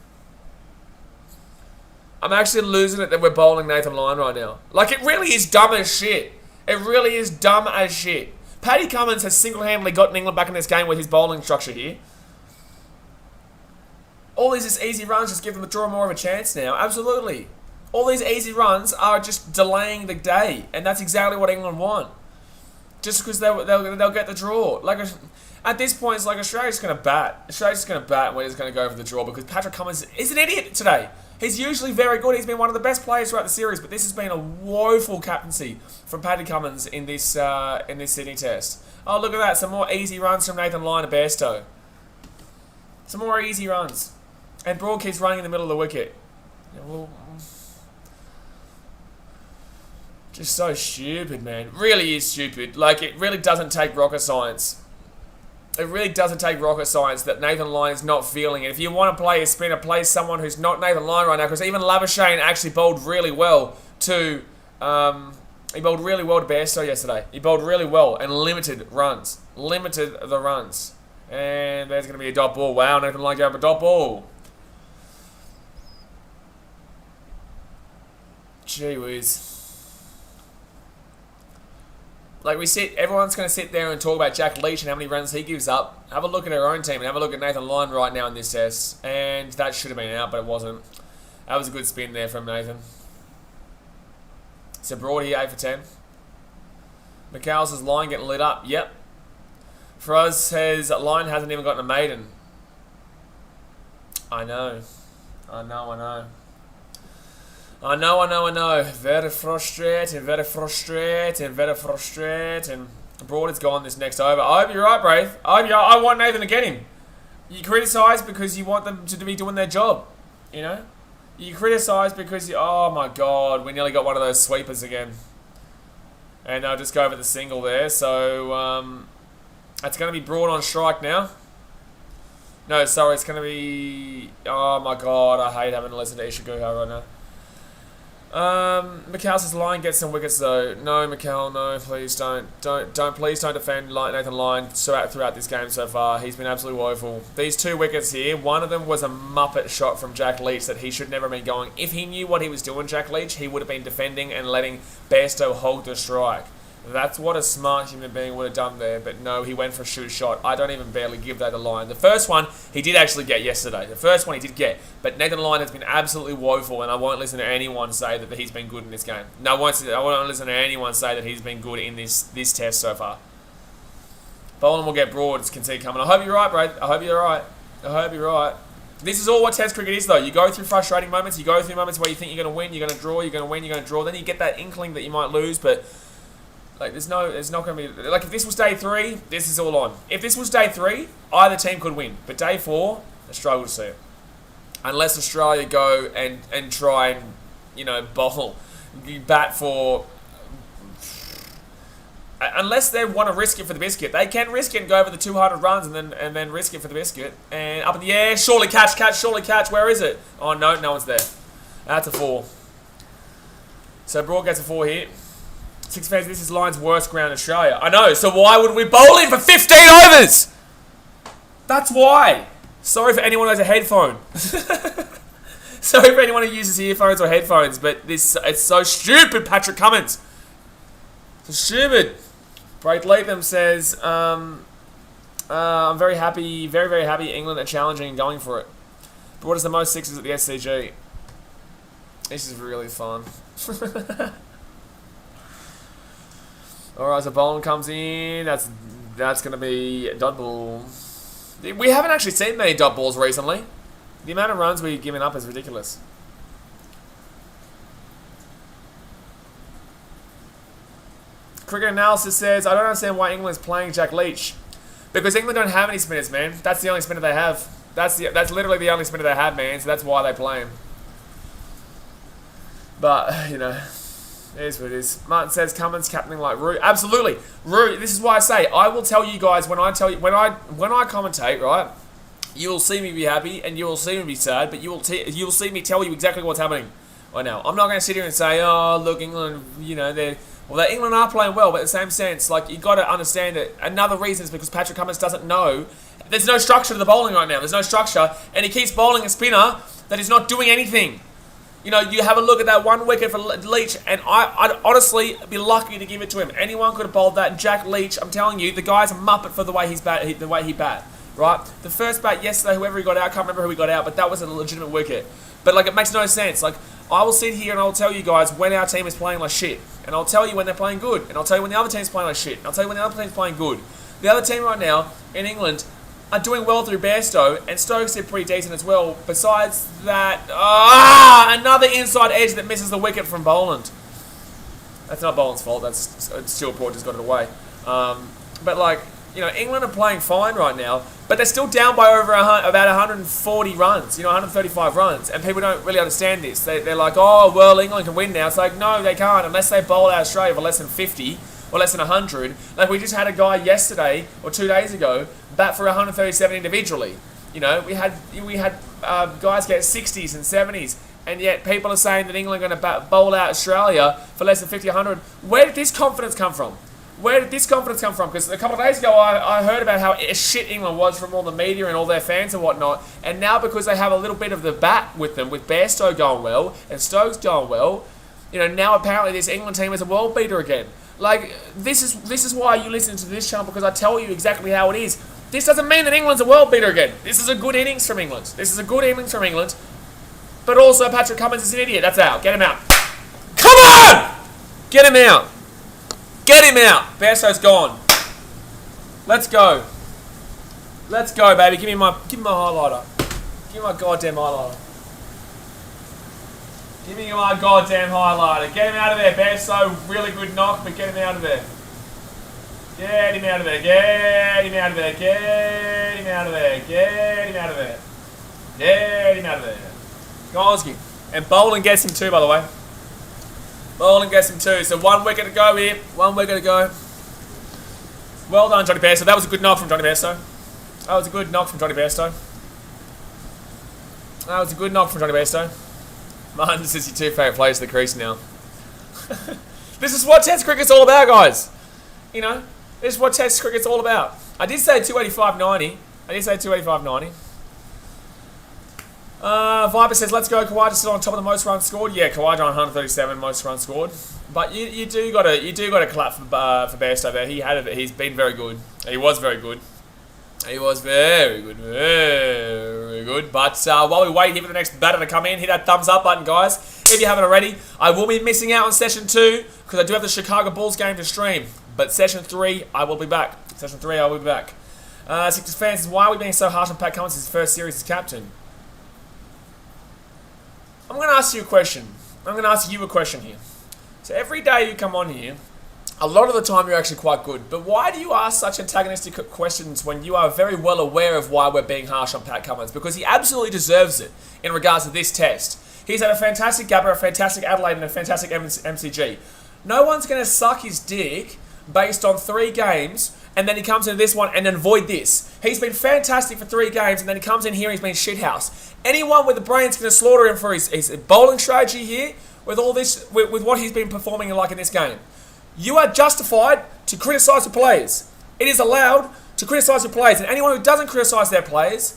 I'm actually losing it that we're bowling Nathan Lyon right now. Like, it really is dumb as shit. It really is dumb as shit. Paddy Cummins has single-handedly gotten England back in this game with his bowling structure here. All these easy runs just give them the draw more of a chance now. Absolutely. All these easy runs are just delaying the day. And that's exactly what England want. Just because they'll get the draw. Like, at this point, it's like Australia's going to bat. Australia's just going to bat and we're just going to go for the draw because Patrick Cummins is an idiot today. He's usually very good. He's been one of the best players throughout the series, but this has been a woeful captaincy from Paddy Cummins in this Sydney Test. Oh, look at that. Some more easy runs from Nathan Lyon to Bairstow. Some more easy runs. And Broad keeps running in the middle of the wicket. Yeah, well, just so stupid, man. Really is stupid. Like, it really doesn't take rocket science. It really doesn't take rocket science that Nathan Lyon is not feeling it. If you want to play a spinner, play someone who's not Nathan Lyon right now, because even Labuschagne actually bowled really well to Bairstow yesterday. He bowled really well and limited runs. Limited the runs. And there's going to be a dot ball. Wow, Nathan Lyon gave up a dot ball. Gee whiz. Like, everyone's going to sit there and talk about Jack Leach and how many runs he gives up. Have a look at our own team and have a look at Nathan Lyon right now in this test. And that should have been out, but it wasn't. That was a good spin there from Nathan. So Broad here, 8 for 10. McAllister's line getting lit up. Yep. Froz says Lyon hasn't even gotten a maiden. I know. I know. Very frustrating. Broad is gone this next over. I hope you're right, Brave. I want Nathan to get him. You criticise because you want them to be doing their job. You know? You criticise because oh my God, we nearly got one of those sweepers again. And they'll just go over the single there. So, it's going to be Broad on strike now. No, sorry, it's going to be... Oh my God, I hate having to listen to Ishaguha right now. McAllister's line gets some wickets though. No, McAll, no, please don't defend Nathan Lyon throughout this game so far. He's been absolutely woeful. These 2 wickets here, one of them was a muppet shot from Jack Leach that he should never have been going. If he knew what he was doing, Jack Leach, he would have been defending and letting Bairstow hold the strike. That's what a smart human being would have done there, but no, he went for a shoot shot. I don't even barely give that a line. The first one, he did actually get yesterday. The first one he did get, but Nathan Lyon has been absolutely woeful, and I won't listen to anyone say that he's been good in this game. No, I won't listen to anyone say that he's been good in this test so far. Boland will get Broad, can see coming. I hope you're right, bro. I hope you're right. This is all what Test cricket is, though. You go through frustrating moments. You go through moments where you think you're going to win, you're going to draw, you're going to win, you're going to draw. Then you get that inkling that you might lose, but... Like, there's not going to be... Like, if this was day 3, this is all on. If this was day 3, either team could win. But day 4, I struggle to see it. Unless Australia go and try and, you know, bat for... Unless they want to risk it for the biscuit. They can risk it and go over the 200 runs and then risk it for the biscuit. And up in the air, surely catch. Where is it? Oh, no one's there. That's a 4. So Broad gets a 4 here. 6 fans, this is Lyon's worst ground in Australia. I know, so why would we bowl him for 15 overs? That's why. Sorry for anyone who has a headphone. Sorry for anyone who uses earphones or headphones, but it's so stupid, Patrick Cummins. So stupid. Braith Latham says, I'm very happy, very, very happy England are challenging and going for it. But what is the most sixes at the SCG? This is really fun. Alright, so bowling comes in. That's going to be dot ball. We haven't actually seen many dot balls recently. The amount of runs we've given up is ridiculous. Cricket Analysis says, I don't understand why England is playing Jack Leach. Because England don't have any spinners, man. That's the only spinner they have. That's literally the only spinner they have, man. So that's why they play him. But, you know, it is what it is. Martin says, Cummins captaining like Root. Absolutely. Root, this is why I say, I will tell you guys when I commentate, right? You will see me be happy and you will see me be sad, but you will see me tell you exactly what's happening right now. I'm not going to sit here and say, oh, look, England, you know, England are playing well, but in the same sense, like, you got to understand that another reason is because Patrick Cummins doesn't know. There's no structure to the bowling right now. There's no structure, and he keeps bowling a spinner that is not doing anything. You know, you have a look at that one wicket for Leach, and I'd honestly be lucky to give it to him. Anyone could have bowled that. Jack Leach, I'm telling you, the guy's a muppet for the way he bat, right? The first bat yesterday, whoever he got out, I can't remember who he got out, but that was a legitimate wicket. But, like, it makes no sense. Like, I will sit here and I'll tell you guys when our team is playing like shit. And I'll tell you when they're playing good. And I'll tell you when the other team's playing like shit. And I'll tell you when the other team's playing good. The other team right now, in England, are doing well through Bairstow. And Stokes did pretty decent as well. Besides that, another inside edge that misses the wicket from Boland. That's not Boland's fault. That's Steelport just got it away. But, like, you know, England are playing fine right now, but they're still down by over about 140 runs, you know, 135 runs, and people don't really understand this. They're like, oh, well, England can win now. It's like, no, they can't, unless they bowl out Australia for less than 50 or less than 100. Like, we just had a guy yesterday, or 2 days ago, bat for 137 individually. You know, we had guys get 60s and 70s, and yet people are saying that England are going to bowl out Australia for less than 50, 100. Where did this confidence come from? Where did this confidence come from? Because a couple of days ago, I heard about how shit England was from all the media and all their fans and whatnot. And now because they have a little bit of the bat with them, with Bairstow going well and Stokes going well, you know, now apparently this England team is a world beater again. Like, this is why you listen to this channel, because I tell you exactly how it is. This doesn't mean that England's a world beater again. This is a good innings from England. But also Patrick Cummins is an idiot. That's out. Get him out. Come on! Get him out. Get him out! Bairstow's gone. Let's go. Let's go, baby. Give me my highlighter. Give me my goddamn highlighter. Give me my goddamn highlighter. Get him out of there, Bairstow. Really good knock, but get him out of there. Get him out of there. Get him out of there. Get him out of there. Get him out of there. Get him out of there. Gonski. And Boland gets him too, by the way. Boland gets him too. So 1 wicket to go here. 1 wicket to go. Well done, Johnny Bairstow. That was a good knock from Johnny Bairstow. That was a good knock from Johnny Bairstow. That was a good knock from Johnny Bairstow. Martin says your 2 favourite players to the crease now. This is what Test cricket's all about, guys. You know, this is what Test cricket's all about. I did say 285.90. I did say 285.90. Viper says, let's go. Khawaja still on top of the most runs scored. Yeah, Khawaja on 137 most runs scored. But you do gotta clap for Bairstow there. He had it. He's been very good. He was very good. He was very good, very good. But while we wait here for the next batter to come in, hit that thumbs up button, guys. If you haven't already, I will be missing out on session 2 because I do have the Chicago Bulls game to stream. But session 3, I will be back. Session 3, I will be back. Sixers fans says, why are we being so harsh on Pat Cummins his first series as captain? I'm going to ask you a question. I'm going to ask you a question here. So every day you come on here, a lot of the time you're actually quite good. But why do you ask such antagonistic questions when you are very well aware of why we're being harsh on Pat Cummins? Because he absolutely deserves it in regards to this test. He's had a fantastic Gabba, a fantastic Adelaide, and a fantastic MCG. No one's going to suck his dick based on 3 games, and then he comes into this one and then avoid this. He's been fantastic for 3 games, and then he comes in here and he's been shithouse. Anyone with a brain's going to slaughter him for his bowling strategy here, with all this, with what he's been performing like in this game. You are justified to criticise the players. It is allowed to criticise your players, and anyone who doesn't criticise their players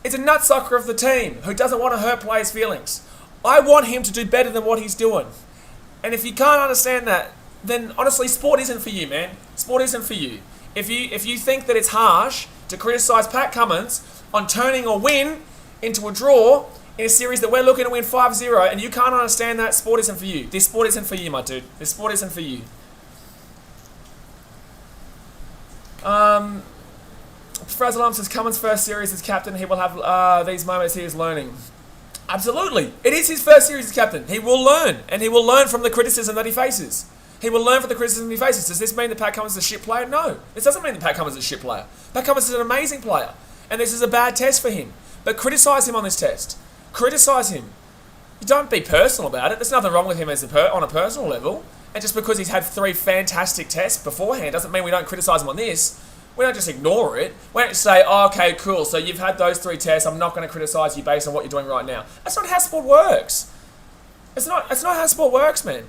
is a nutsucker of the team who doesn't want to hurt players' feelings. I want him to do better than what he's doing. And if you can't understand that, then honestly, sport isn't for you, man. Sport isn't for you. If you think that it's harsh to criticise Pat Cummins on turning a win into a draw in a series that we're looking to win 5-0, and you can't understand that, sport isn't for you. This sport isn't for you, my dude. This sport isn't for you. Frazalam says Cummins' first series as captain, he will have these moments he is learning. Absolutely. It is his first series as captain. He will learn, and he will learn from the criticism that he faces. He will learn from the criticism he faces. Does this mean that Pat Cummins is a shit player? No. This doesn't mean that Pat Cummins is a shit player. Pat Cummins is an amazing player, and this is a bad test for him. But criticise him on this test. Criticise him. You don't be personal about it. There's nothing wrong with him on a personal level. And just because he's had 3 fantastic tests beforehand doesn't mean we don't criticise him on this. We don't just ignore it. We don't just say, oh, okay, cool, so you've had those 3 tests, I'm not going to criticise you based on what you're doing right now. That's not how sport works. It's not how sport works, man.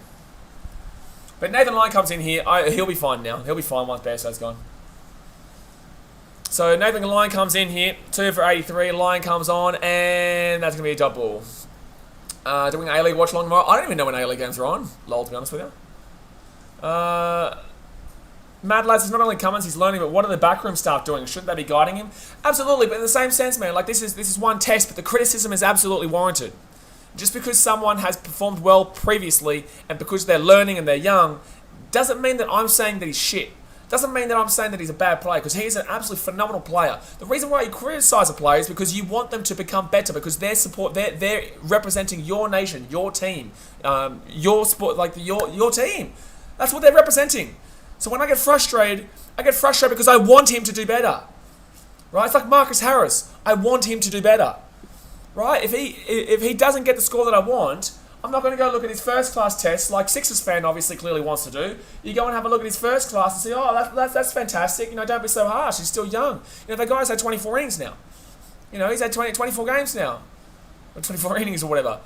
But Nathan Lyon comes in here. He'll be fine now. He'll be fine once Bairstow's gone. So Nathan Lyon comes in here. 2 for 83. Lyon comes on, and that's going to be a dot ball. Doing A-League watch along tomorrow. I don't even know when A-League games are on. Lol, to be honest with you. Mad Lads is not only Cummins, he's learning, but what are the backroom staff doing? Shouldn't they be guiding him? Absolutely, but in the same sense, man, like this is one test, but the criticism is absolutely warranted. Just because someone has performed well previously and because they're learning and they're young, doesn't mean that I'm saying that he's shit. Doesn't mean that I'm saying that he's a bad player, because he's an absolutely phenomenal player. The reason why you criticize a player is because you want them to become better, because they're representing your nation, your team, your sport, like your team. That's what they're representing. So when I get frustrated because I want him to do better. Right? It's like Marcus Harris. I want him to do better. Right? If he doesn't get the score that I want, I'm not going to go look at his first class tests like Sixers fan obviously clearly wants to do. You go and have a look at his first class and say, oh, that's fantastic. You know, don't be so harsh. He's still young. You know, the guy's had 24 innings now. You know, he's had 24 games now. Or 24 innings or whatever.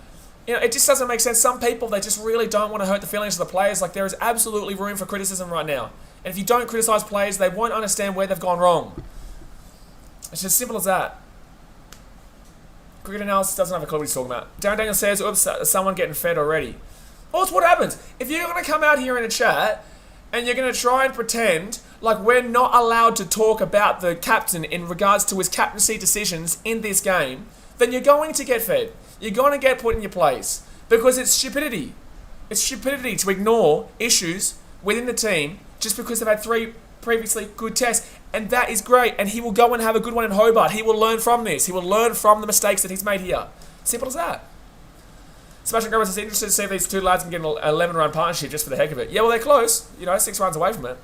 You know, it just doesn't make sense. Some people, they just really don't want to hurt the feelings of the players. Like, there is absolutely room for criticism right now. And if you don't criticise players, they won't understand where they've gone wrong. It's as simple as that. Cricket analysis doesn't have a clue what he's talking about. Darren Daniel says, oops, someone getting fed already. Well, it's what happens. If you're going to come out here in a chat and you're going to try and pretend like we're not allowed to talk about the captain in regards to his captaincy decisions in this game, then you're going to get fed. You're going to get put in your place. Because it's stupidity. It's stupidity to ignore issues within the team just because they've had 3 previously good tests. And that is great. And he will go and have a good one in Hobart. He will learn from this. He will learn from the mistakes that he's made here. Simple as that. Sebastian Gomez is interested to see if these 2 lads can get an 11-run partnership just for the heck of it. Yeah, well, they're close. You know, 6 runs away from it.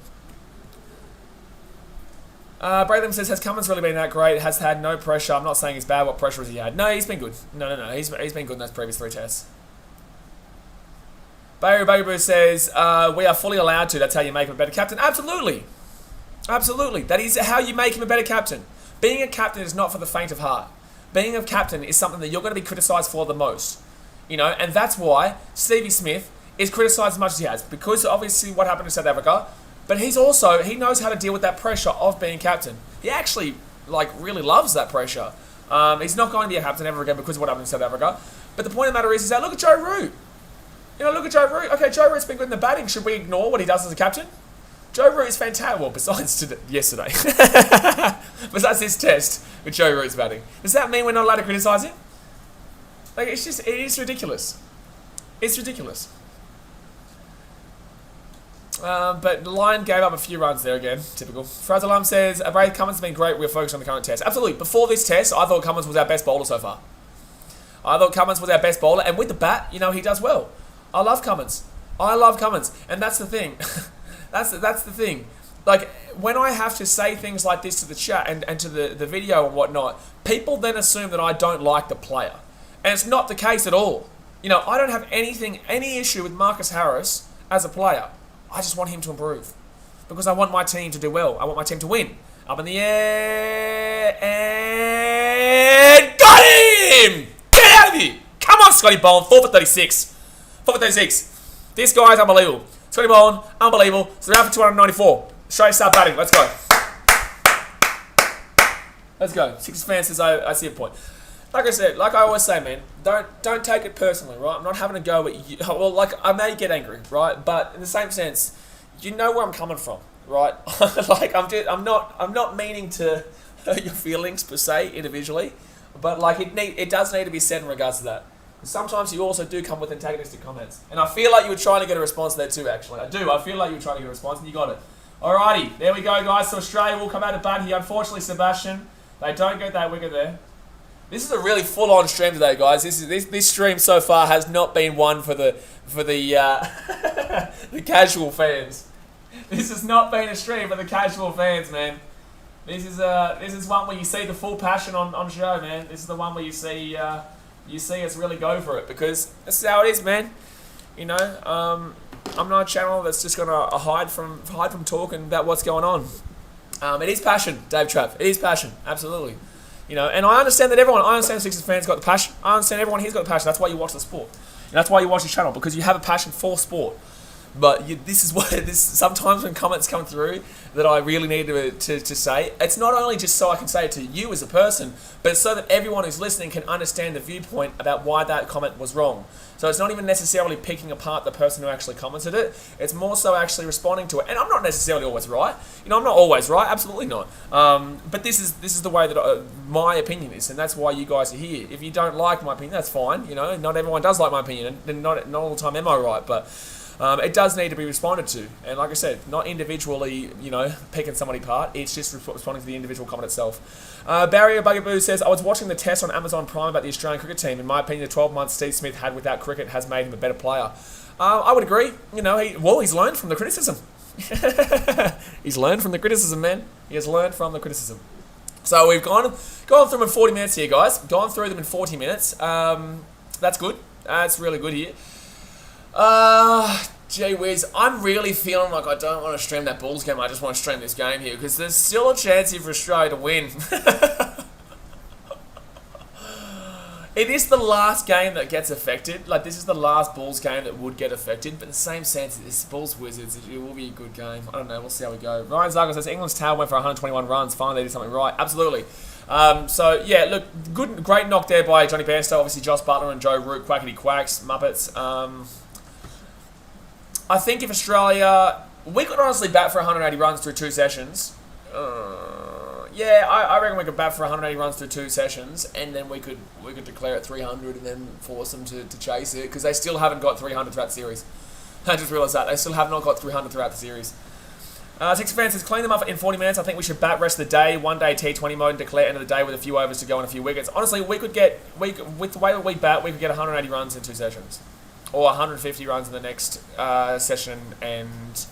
Braitham says, has Cummins really been that great? Has had no pressure. I'm not saying he's bad. What pressure has he had? No, he's been good. No. He's been good in those previous 3 tests. Bairstow says, we are fully allowed to. That's how you make him a better captain. Absolutely. Absolutely. That is how you make him a better captain. Being a captain is not for the faint of heart. Being a captain is something that you're going to be criticised for the most. You know, and that's why Stevie Smith is criticised as much as he has. Because obviously what happened in South Africa. But he knows how to deal with that pressure of being captain. He actually, like, really loves that pressure. He's not going to be a captain ever again because of what happened in South Africa. But the point of the matter is that look at Joe Root. You know, look at Joe Root. Okay, Joe Root's been good in the batting. Should we ignore what he does as a captain? Joe Root is fantastic. Well, besides yesterday. Besides this test with Joe Root's batting. Does that mean we're not allowed to criticise him? Like, it is ridiculous. It's ridiculous. But Lyon gave up a few runs there again. Typical. Frazalam says, Braith Cummins has been great. We're focused on the current test. Absolutely. Before this test, I thought Cummins was our best bowler so far. And with the bat, you know, he does well. I love Cummins. And that's the thing. that's the thing. Like, when I have to say things like this to the chat and to the video and whatnot, people then assume that I don't like the player. And it's not the case at all. You know, I don't have any issue with Marcus Harris as a player. I just want him to improve. Because I want my team to do well. I want my team to win. Up in the air. And got him! Get out of here! Come on, Scotty Bowen. 4 for 36. 4 for 36. This guy's unbelievable. Scotty Bowen, unbelievable. So they're out for 294. Straight start batting. Let's go. Let's go. Sixers fan says I see a point. Like I said, like I always say, man, don't take it personally, right? I'm not having a go at you. Well, like, I may get angry, right? But in the same sense, you know where I'm coming from. right? Like I'm not meaning to hurt your feelings per se individually, but like it does need to be said in regards to that. Sometimes you also do come with antagonistic comments, and I feel like you were trying to get a response there too. Actually, I do. I feel like you were trying to get a response, and you got it. Alrighty, there we go, guys. So Australia will come out of bat here. Unfortunately, Sebastian, they don't get that wicket there. This is a really full-on stream today, guys. This stream so far has not been one for the the casual fans. This has not been a stream for the casual fans, man. This is one where you see the full passion on show, man. This is the one where you see us really go for it, because this is how it is, man. You know, I'm not a channel that's just gonna hide from talking about what's going on. It is passion, Dave Trapp. It is passion, absolutely. You know, and I understand that I understand Sixers fans got the passion. I understand everyone here's got the passion. That's why you watch the sport. And that's why you watch this channel, because you have a passion for sport. But this is what sometimes when comments come through that I really need to say, it's not only just so I can say it to you as a person, but it's so that everyone who's listening can understand the viewpoint about why that comment was wrong. So it's not even necessarily picking apart the person who actually commented it. It's more so actually responding to it. And I'm not necessarily always right. You know, I'm not always right. Absolutely not. But this is the way that my opinion is, and that's why you guys are here. If you don't like my opinion, that's fine. You know, not everyone does like my opinion, and not all the time am I right, but it does need to be responded to. And like I said, not individually, you know, picking somebody apart. It's just responding to the individual comment itself. Barrier Bugaboo says, I was watching the test on Amazon Prime about the Australian cricket team. In my opinion, the 12 months Steve Smith had without cricket has made him a better player. I would agree. You know, he's learned from the criticism. He's learned from the criticism, man. He has learned from the criticism. So we've gone through them in 40 minutes here, guys. Gone through them in 40 minutes. That's good. That's really good here. Gee whiz, I'm really feeling like I don't want to stream that Bulls game. I just want to stream this game here, because there's still a chance here for Australia to win. It is the last game that gets affected. Like, this is the last Bulls game that would get affected, but in the same sense, it's Bulls Wizards. It will be a good game. I don't know. We'll see how we go. Ryan Zargo says, England's tail went for 121 runs. Finally, they did something right. Absolutely. So, yeah, look, great knock there by Johnny Bairstow. Obviously, Josh Butler and Joe Root, quackity quacks, Muppets. I think if Australia... We could honestly bat for 180 runs through 2 sessions. Yeah, I reckon we could bat for 180 runs through 2 sessions, and then we could declare it 300 and then force them to chase it, because they still haven't got 300 throughout the series. I just realised that. They still have not got 300 throughout the series. Six fans says, clean them up in 40 minutes. I think we should bat rest of the day, 1 day T20 mode, and declare end of the day with a few overs to go and a few wickets. Honestly, with the way that we bat, we could get 180 runs in 2 sessions. Or 150 runs in the next session and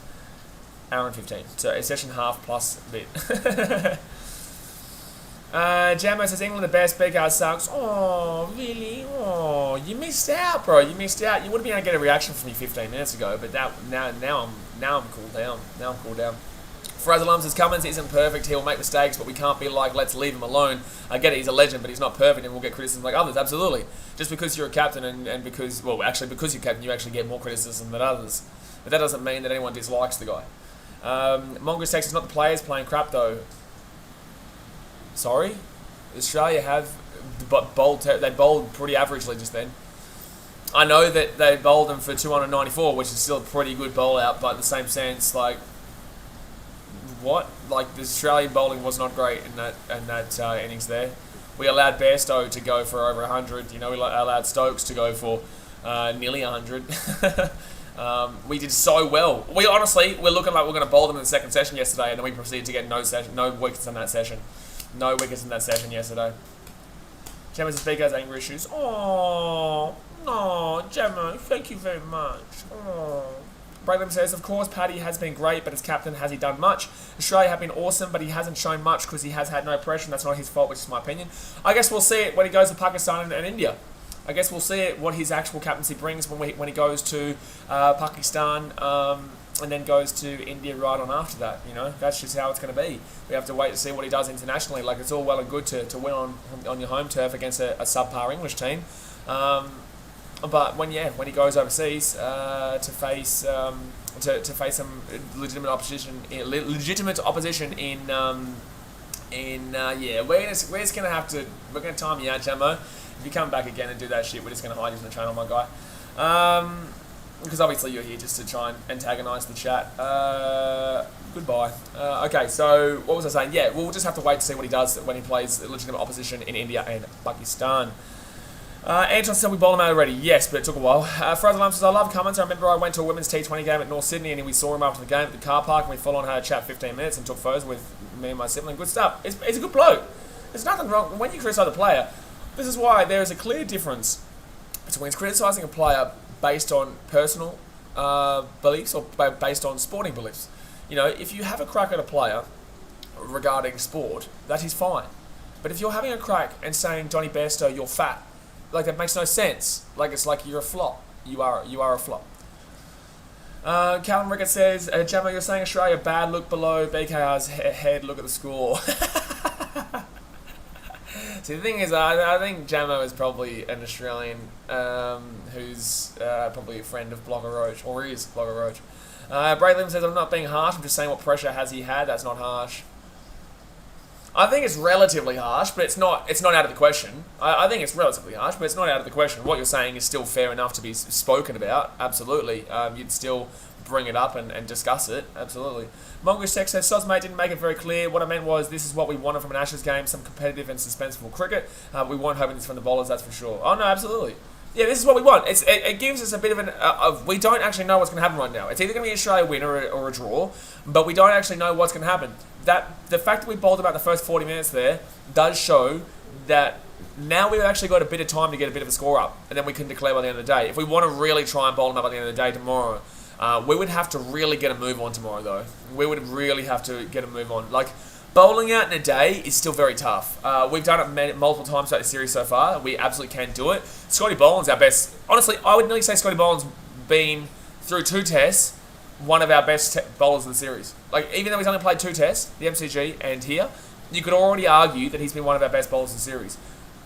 hour and 15. So a session half plus a bit. Jammo says, England the best, BKR sucks. Oh, really? Oh, you missed out, bro. You missed out. You would have been able to get a reaction from me 15 minutes ago, but now I'm cooled down. Now I'm cooled down. Fraser Lum says, Cummins isn't perfect. He'll make mistakes, but we can't be like, let's leave him alone. I get it, he's a legend, but he's not perfect, and we'll get criticism like others. Absolutely. Just because you're a captain and because, well, actually, because you're captain, you actually get more criticism than others. But that doesn't mean that anyone dislikes the guy. Mongoose Tex is not the players playing crap, though. Sorry? Australia have they bowled pretty averagely just then. I know that they bowled them for 294, which is still a pretty good bowl out, but in the same sense, like, what? Like, the Australian bowling was not great in that innings there. We allowed Bairstow to go for over 100. You know, we allowed Stokes to go for nearly 100. We did so well. We're looking like we're going to bowl them in the second session yesterday, and then we proceeded to get no wickets in that session. No wickets in that session yesterday. Gemma says, BK has anger issues. Oh, no, Gemma, thank you very much. Oh. Braylon says, of course, Paddy has been great, but as captain, has he done much? Australia have been awesome, but he hasn't shown much because he has had no pressure, and that's not his fault, which is my opinion. I guess we'll see it when he goes to Pakistan and India. I guess we'll see it, what his actual captaincy brings when he goes to Pakistan and then goes to India right on after that. You know, that's just how it's going to be. We have to wait to see what he does internationally. Like, it's all well and good to win on your home turf against a subpar English team. But when he goes overseas to face some legitimate opposition in we're just gonna have to time you out, Jambo. If you come back again and do that shit, we're just gonna hide you from the channel, my guy. because obviously you're here just to try and antagonise the chat. Goodbye. Okay, so what was I saying? Yeah, we'll just have to wait to see what he does when he plays legitimate opposition in India and Pakistan. Anton said we bowled him out already. Yes, but it took a while. Fraser Lam says, I love comments. I remember I went to a women's T20 game at North Sydney and we saw him after the game at the car park and we full on had a chat 15 minutes and took photos with me and my sibling. Good stuff. He's a good bloke. There's nothing wrong. When you criticise a player, this is why there is a clear difference between criticising a player based on personal beliefs or based on sporting beliefs. You know, if you have a crack at a player regarding sport, that is fine. But if you're having a crack and saying, Johnny Bairstow, you're fat, like, that makes no sense. Like, it's like you're a flop. You are a flop. Callum Rickett says, Jamo, you're saying Australia bad, look below BKR's head, look at the score. See, the thing is, I think Jamo is probably an Australian who's probably a friend of Blogger Roach, or is Blogger Roach. Braylon says, I'm not being harsh, I'm just saying what pressure has he had, that's not harsh. I think it's relatively harsh, but it's not out of the question. I think it's relatively harsh, but it's not out of the question. What you're saying is still fair enough to be spoken about, absolutely. You'd still bring it up and discuss it, absolutely. Mongoose Tech says, Soz mate didn't make it very clear. What I meant was this is what we wanted from an Ashes game, some competitive and suspenseful cricket. We weren't hoping this from the bowlers, that's for sure. Oh, no, absolutely. Yeah, this is what we want. It gives us a bit of an... we don't actually know what's going to happen right now. It's either going to be Australia win or a draw, but we don't actually know what's going to happen. The fact that we bowled about the first 40 minutes there does show that now we've actually got a bit of time to get a bit of a score up, and then we can declare by the end of the day. If we want to really try and bowl them up at the end of the day tomorrow, we would have to really get a move on tomorrow, though. We would really have to get a move on. Like, bowling out in a day is still very tough. We've done it multiple times throughout the series so far. We absolutely can do it. Scotty Boland's our best. Honestly, I would nearly say Scotty Boland's been, through 2 tests, one of our best bowlers of the series. Like, even though he's only played 2 tests, the MCG and here, you could already argue that he's been one of our best bowlers of the series.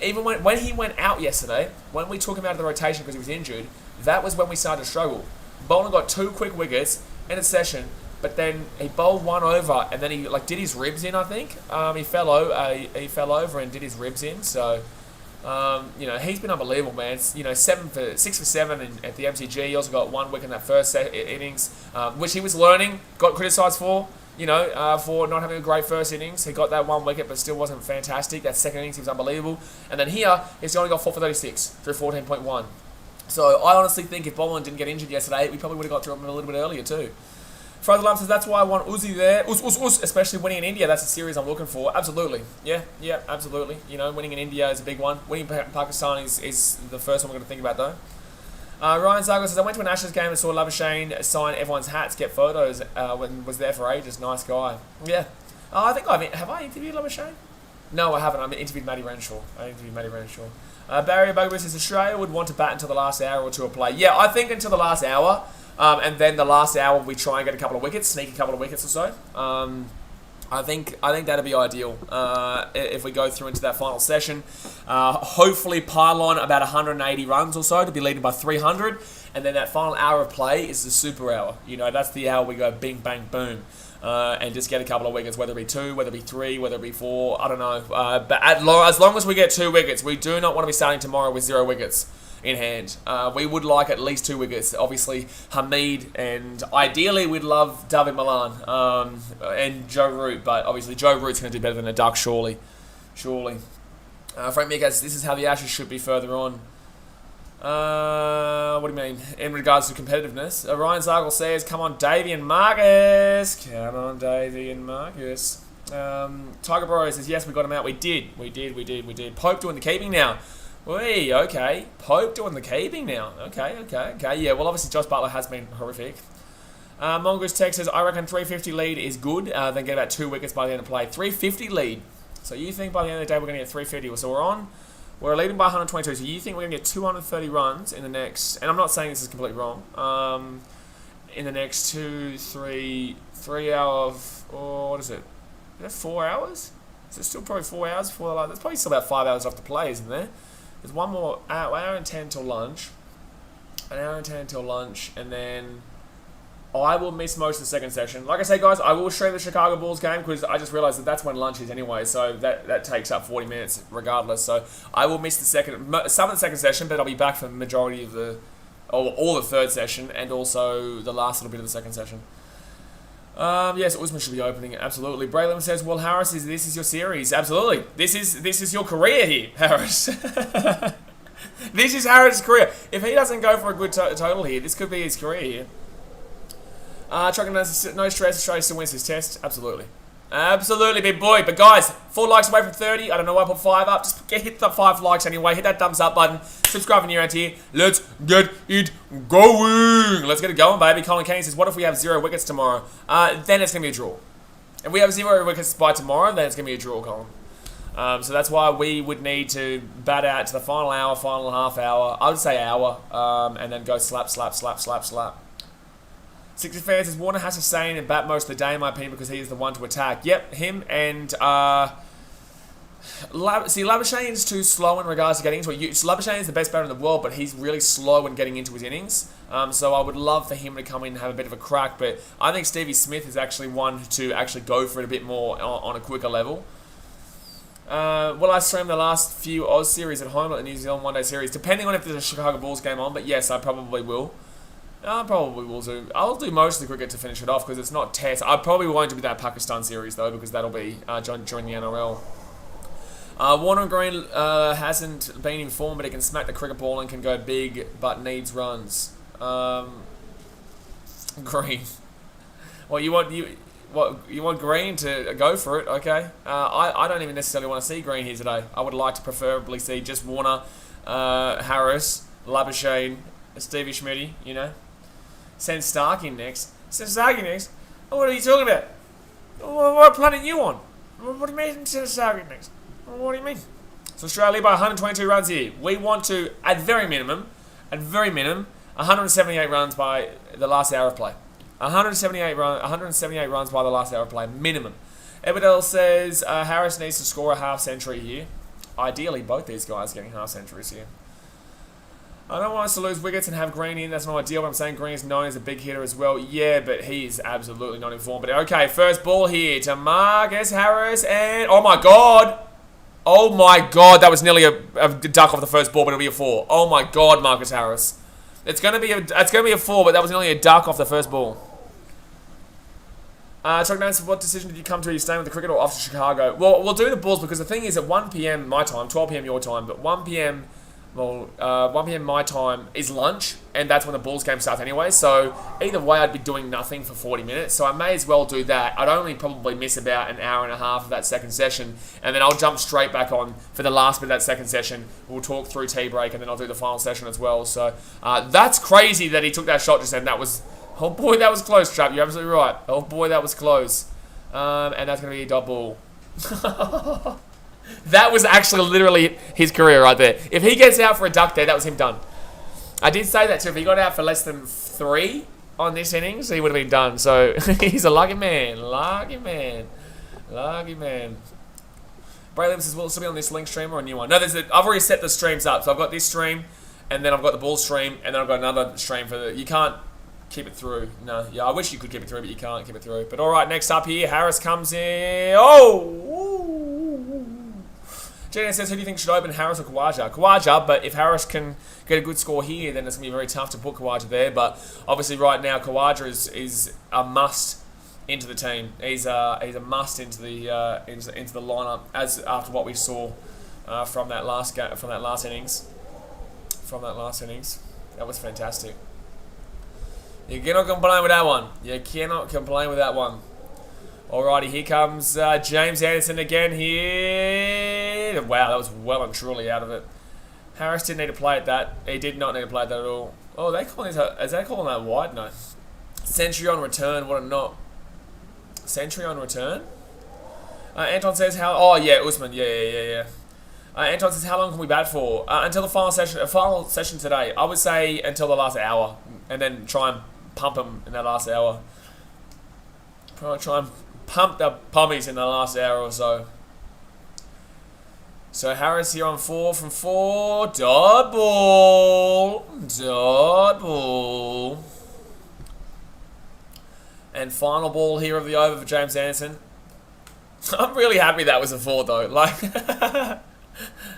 Even when he went out yesterday, when we took him out of the rotation because he was injured, that was when we started to struggle. Boland got 2 quick wickets in a session, but then he bowled 1 over, and then he did his ribs in, I think. He fell over and did his ribs in, so... he's been unbelievable, man. 6 for 7 at the MCG. He also got 1 wicket in that first innings, which he was learning. Got criticised for not having a great first innings. He got that 1 wicket, but still wasn't fantastic. That second innings, he was unbelievable. And then here, he's only got 4 for 36 through 14.1. So I honestly think if Boland didn't get injured yesterday, we probably would have got through him a little bit earlier too. Fraser Lam says, that's why I want Uzi there. Especially winning in India. That's a series I'm looking for. Absolutely. Yeah, absolutely. Winning in India is a big one. Winning Pakistan is the first one we're going to think about, though. Ryan Zago says, I went to an Ashes game and saw Labuschagne sign everyone's hats, get photos, was there for ages. Nice guy. Yeah. I think have I interviewed Labuschagne? No, I haven't. I interviewed Matty Renshaw. Barry Bugbear says, Australia would want to bat until the last hour or two of play. Yeah, I think until the last hour. And then the last hour we try and get a couple of wickets, sneak a couple of wickets or so. I think that'd be ideal if we go through into that final session. Hopefully pile on about 180 runs or so to be leading by 300, and then that final hour of play is the super hour. That's the hour we go bing bang boom, and just get a couple of wickets, whether it be 2, whether it be 3, whether it be 4. I don't know. But as long as we get 2 wickets, we do not want to be starting tomorrow with 0 wickets in hand. We would like at least 2 wickets. Obviously, Hamid, and ideally we'd love David Malan and Joe Root, but obviously Joe Root's going to do better than a duck, surely. Frank Mick says, this is how the Ashes should be further on. What do you mean? In regards to competitiveness, Ryan Zargle says, come on, Davey and Marcus. Tiger Bro says, yes, we got him out. We did. Pope doing the keeping now. Okay. Pope doing the keeping now. Okay. Yeah, well, obviously, Josh Butler has been horrific. Mongoose Tech says, I reckon 350 lead is good. Then get about 2 wickets by the end of play. 350 lead. So you think by the end of the day we're going to get 350. So we're leading by 122. So you think we're going to get 230 runs in the next... And I'm not saying this is completely wrong. In the next 3 hours... Or what is it? Is that 4 hours? Is it still probably 4 hours before the line? There's probably still about 5 hours off the play, isn't there? There's one more hour and 10 till lunch. An hour and 10 till lunch, and then I will miss most of the second session. Like I say, guys, I will stream the Chicago Bulls game because I just realised that that's when lunch is anyway, so that takes up 40 minutes regardless. So I will miss some of the second session, but I'll be back for the majority of the all the third session, and also the last little bit of the second session. Yes, Usman should be opening it, absolutely. Braylon says, well, Harris, this is your series. Absolutely. This is your career here, Harris. This is Harris' career. If he doesn't go for a good total here, this could be his career here. Trucking no stress, Australia still wins his test. Absolutely. Absolutely, big boy. But guys, 4 likes away from 30. I don't know why I put 5 up. Just hit the 5 likes anyway. Hit that thumbs up button. Subscribe if you're around here. Let's get it going. Let's get it going, baby. Colin Kane says, what if we have 0 wickets tomorrow? Then it's going to be a draw. If we have 0 wickets by tomorrow, then it's going to be a draw, Colin. So that's why we would need to bat out to the final hour, final half hour. I would say hour. And then go slap, slap, slap, slap, slap. 60 fans says Warner has to stay in and bat most of the day, in my opinion, because he is the one to attack. Yep, him and Labuschagne is too slow in regards to getting into it. Labuschagne is the best batter in the world, but he's really slow in getting into his innings. So I would love for him to come in and have a bit of a crack. But I think Stevie Smith is actually one to actually go for it a bit more on a quicker level. Will I stream the last few Oz series at home, like the New Zealand one-day series? Depending on if there's a Chicago Bulls game on, but yes, I probably will. I probably will do. I'll do most of the cricket to finish it off because it's not test. I probably won't do that Pakistan series though because that'll be during the NRL. Warner Green hasn't been informed, but he can smack the cricket ball and can go big, but needs runs. Green. Well, you want Green to go for it? Okay. I don't even necessarily want to see Green here today. I would like to preferably see just Warner, Harris, Labuschagne, Stevie Schmitty, you know. Send Stark in next. Send Stark in next? What are you talking about? What planet are you on? What do you mean send Stark in next? What do you mean? So Australia by 122 runs here. We want to, at very minimum, 178 runs by the last hour of play. 178 runs by the last hour of play, minimum. Eberdell says Harris needs to score a half century here. Ideally, both these guys getting half centuries here. I don't want us to lose wickets and have Green in. That's not ideal, but I'm saying Green is known as a big hitter as well. Yeah, but he is absolutely not informed. But okay, first ball here to Marcus Harris, and oh my god! Oh my god, that was nearly a duck off the first ball, but it'll be a 4. Oh my god, Marcus Harris. It's gonna be a 4, but that was nearly a duck off the first ball. Chuck Nance, what decision did you come to? Are you staying with the cricket or off to Chicago? Well, we'll do the Bulls because the thing is at 1 PM my time, 12 PM your time, but 1 PM... Well, 1 PM my time is lunch, and that's when the Bulls game starts anyway, so either way I'd be doing nothing for 40 minutes, so I may as well do that. I'd only probably miss about an hour and a half of that second session, and then I'll jump straight back on for the last bit of that second session. We'll talk through tea break, and then I'll do the final session as well. So that's crazy that he took that shot just then. That was, oh boy, that was close, Trap. You're absolutely right. Oh boy, that was close. And that's going to be a dot ball. That was actually literally his career right there. If he gets out for a duck there, that was him done. I did say that too. If he got out for less than 3 on this innings, he would have been done. So he's a lucky man. Lucky man. Lucky man. Braylon says, will it still be on this link stream or a new one? No, I've already set the streams up. So I've got this stream, and then I've got the Bull stream, and then I've got another stream for the... You can't keep it through. No, yeah, I wish you could keep it through, but you can't keep it through. But all right, next up here, Harris comes in. Oh! Jane says, who do you think should open, Harris or Khawaja? Khawaja, but if Harris can get a good score here, then it's going to be very tough to put Khawaja there. But obviously right now, Khawaja is a must into the team. He's a must into the lineup as after what we saw from that last innings. That was fantastic. You cannot complain with that one. You cannot complain with that one. Alrighty, here comes James Anderson again here. Wow, that was well and truly out of it. Harris didn't need to play at that. He did not need to play at that at all. Oh, is they calling that wide? No. Century on return, what a not. Century on return? Anton says how... Oh, yeah, Usman. Yeah. Anton says, how long can we bat for? Until the final session today. I would say until the last hour. And then try and pump him in that last hour. Probably try and pump the pommies in the last hour or so. So Harris here on 4 from 4. Dot ball. And final ball here of the over for James Anderson. I'm really happy that was a 4 though. Like,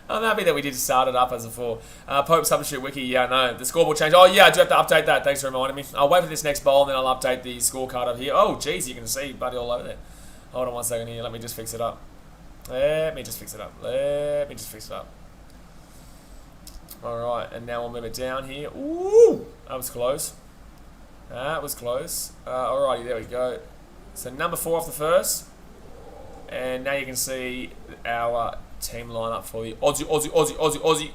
I'm happy that we did start it up as a 4. Pope substitute wiki, yeah, no. The scoreboard changed. Oh, yeah, I do have to update that. Thanks for reminding me. I'll wait for this next bowl and then I'll update the scorecard up here. Oh, geez, you can see buddy all over there. Hold on 1 second here. Let me just fix it up. Alright, and now we'll move it down here. Ooh, that was close. Alrighty, there we go. So number 4 off the first. And now you can see our team lineup for the Aussie.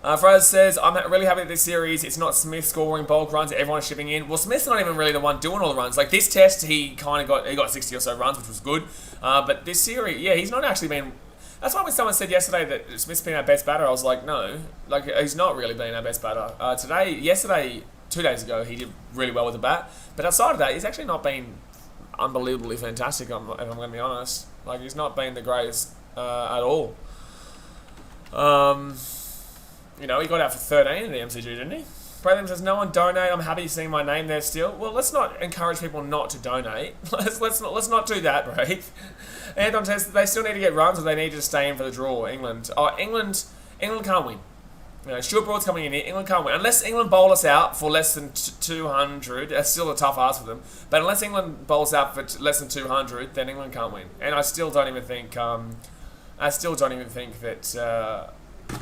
Fraser says, I'm really happy with this series. It's not Smith scoring bulk runs. Everyone's shipping in. Well, Smith's not even really the one doing all the runs. Like this test, he got 60 or so runs, which was good. But this series, yeah, he's not actually been. That's why when someone said yesterday that Smith's been our best batter, I was like, no, like he's not really been our best batter. Yesterday, 2 days ago, he did really well with the bat. But outside of that, he's actually not been unbelievably fantastic. If I'm going to be honest, like he's not been the greatest at all. You know, he got out for 13 in the MCG, didn't he? Bradley says, no one donate. I'm happy seeing my name there still. Well, let's not encourage people not to donate. let's not do that, Brave. Anton says they still need to get runs or they need to stay in for the draw. England can't win. You know, Stuart Broad's coming in here. England can't win. Unless England bowl us out for less than 200, that's still a tough ask for them. But unless England bowls out for less than 200, then England can't win. And I still don't even think that,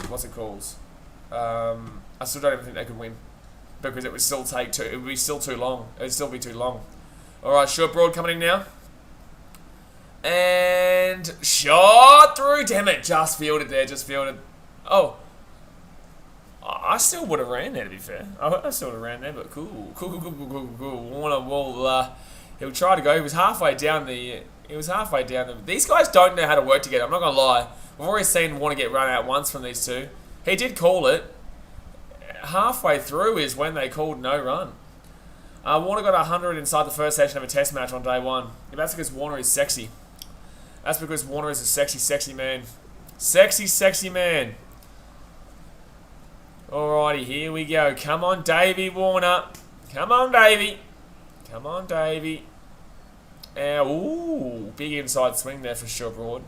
what's it called? I still don't even think they could win. Because it would still it would be still too long. It would still be too long. Alright, Stuart Broad coming in now. And shot through. Damn it, just fielded there, Oh. I still would have ran there, to be fair. I still would have ran there, but cool. Warner he'll try to go. He was halfway down the. These guys don't know how to work together. I'm not gonna lie. We've already seen Warner get run out once from these two. He did call it. Halfway through is when they called no run. Warner got 100 inside the first session of a test match on day 1. Yeah, that's because Warner is sexy. That's because Warner is a sexy, sexy man. Sexy, sexy man. Alrighty, here we go. Come on, Davey Warner. Come on, Davey. Ooh, big inside swing there for sure, Broad.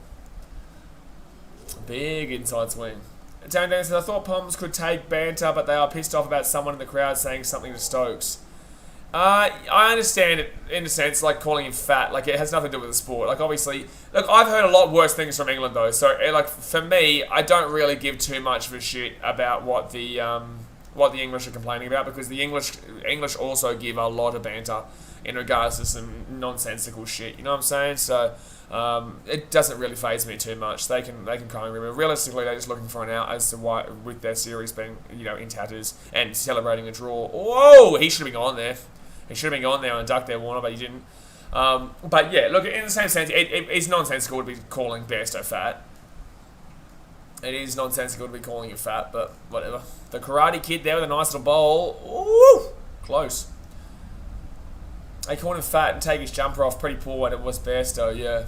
Big inside swing. Dan says, I thought Poms could take banter, but they are pissed off about someone in the crowd saying something to Stokes. I understand it in a sense, like calling him fat. Like it has nothing to do with the sport. Like obviously, look, I've heard a lot worse things from England though. So like for me, I don't really give too much of a shit about what the English are complaining about because the English also give a lot of banter in regards to some nonsensical shit. You know what I'm saying? So. It doesn't really faze me too much. They can cry and river. Realistically, they're just looking for an out as to why, with their series being in tatters and celebrating a draw. Whoa, he should have been gone there. He should have been gone there and ducked their Warner, but he didn't. But yeah, look, in the same sense, it's nonsensical to be calling Bairstow fat. It is nonsensical to be calling you fat, but whatever. The Karate Kid there with a nice little bowl. Ooh, close. They called him fat and take his jumper off pretty poor when it was Bairstow, yeah.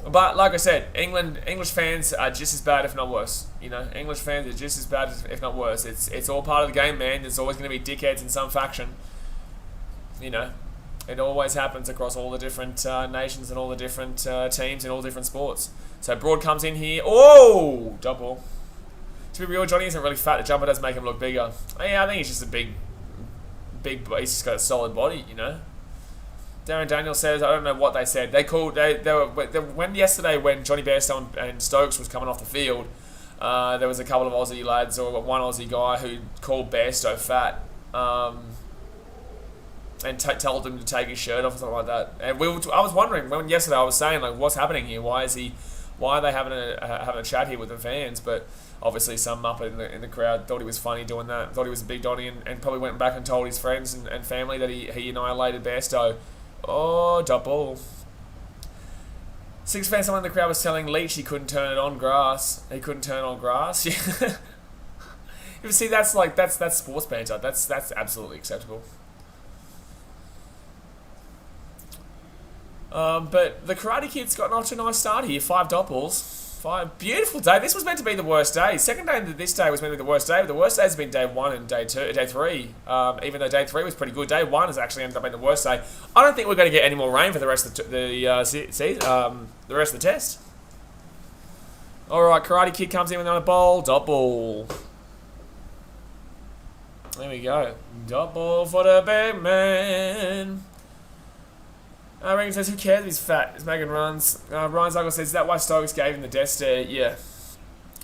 But like I said, English fans are just as bad, if not worse. English fans are just as bad, if not worse. It's all part of the game, man. There's always going to be dickheads in some faction. It always happens across all the different nations and all the different teams in all different sports. So Broad comes in here. Oh, double. To be real, Johnny isn't really fat. The jumper does make him look bigger. Yeah, I think he's just a big. He's just got a solid body, Darren Daniel says, I don't know what they said. Yesterday when Johnny Bairstow and Stokes was coming off the field, there was a couple of Aussie lads or one Aussie guy who called Bairstow fat and told him to take his shirt off or something like that. And I was wondering when yesterday I was saying like, what's happening here? Why are they having a chat here with the fans? But obviously some muppet in the crowd thought he was funny doing that. Thought he was a big Donny and probably went back and told his friends and family that he annihilated Bairstow. Oh, double. Six fans, someone in the crowd was telling Leach he couldn't turn it on grass. He couldn't turn on grass. Yeah. You see, that's sports banter. That's absolutely acceptable. But the Karate Kid's got off to a nice start here. 5 doppels. 5. Beautiful day. This was meant to be the worst day. Second day of this day was meant to be the worst day. But the worst days have been day 1 and day 3. Even though day 3 was pretty good, day 1 has actually ended up being the worst day. I don't think we're going to get any more rain for the rest of the rest of the test. Alright, Karate Kid comes in with another ball. Dot ball. There we go. Dot ball for the big man. Regan says, who cares if he's fat? He's making runs. Ryan's uncle says, is that why Stokes gave him the death stare? Yeah.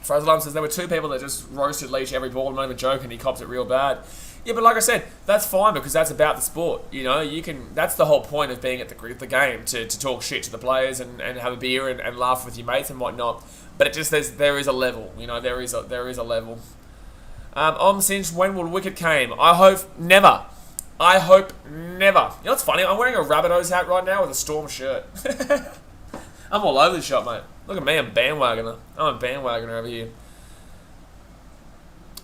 Frazzlum says, there were two people that just roasted Leach every ball, not even a joke, and he copped it real bad. Yeah, but like I said, that's fine because that's about the sport. You know, you can. That's the whole point of being at the game, to talk shit to the players and have a beer and laugh with your mates and whatnot. But it just, there is a level. You know, there is a level. Since when will wicket came? I hope never. I hope never. You know what's funny? I'm wearing a Rabbitohs hat right now with a Storm shirt. I'm all over the shop, mate. Look at me, I'm a bandwagoner. I'm a bandwagoner over here.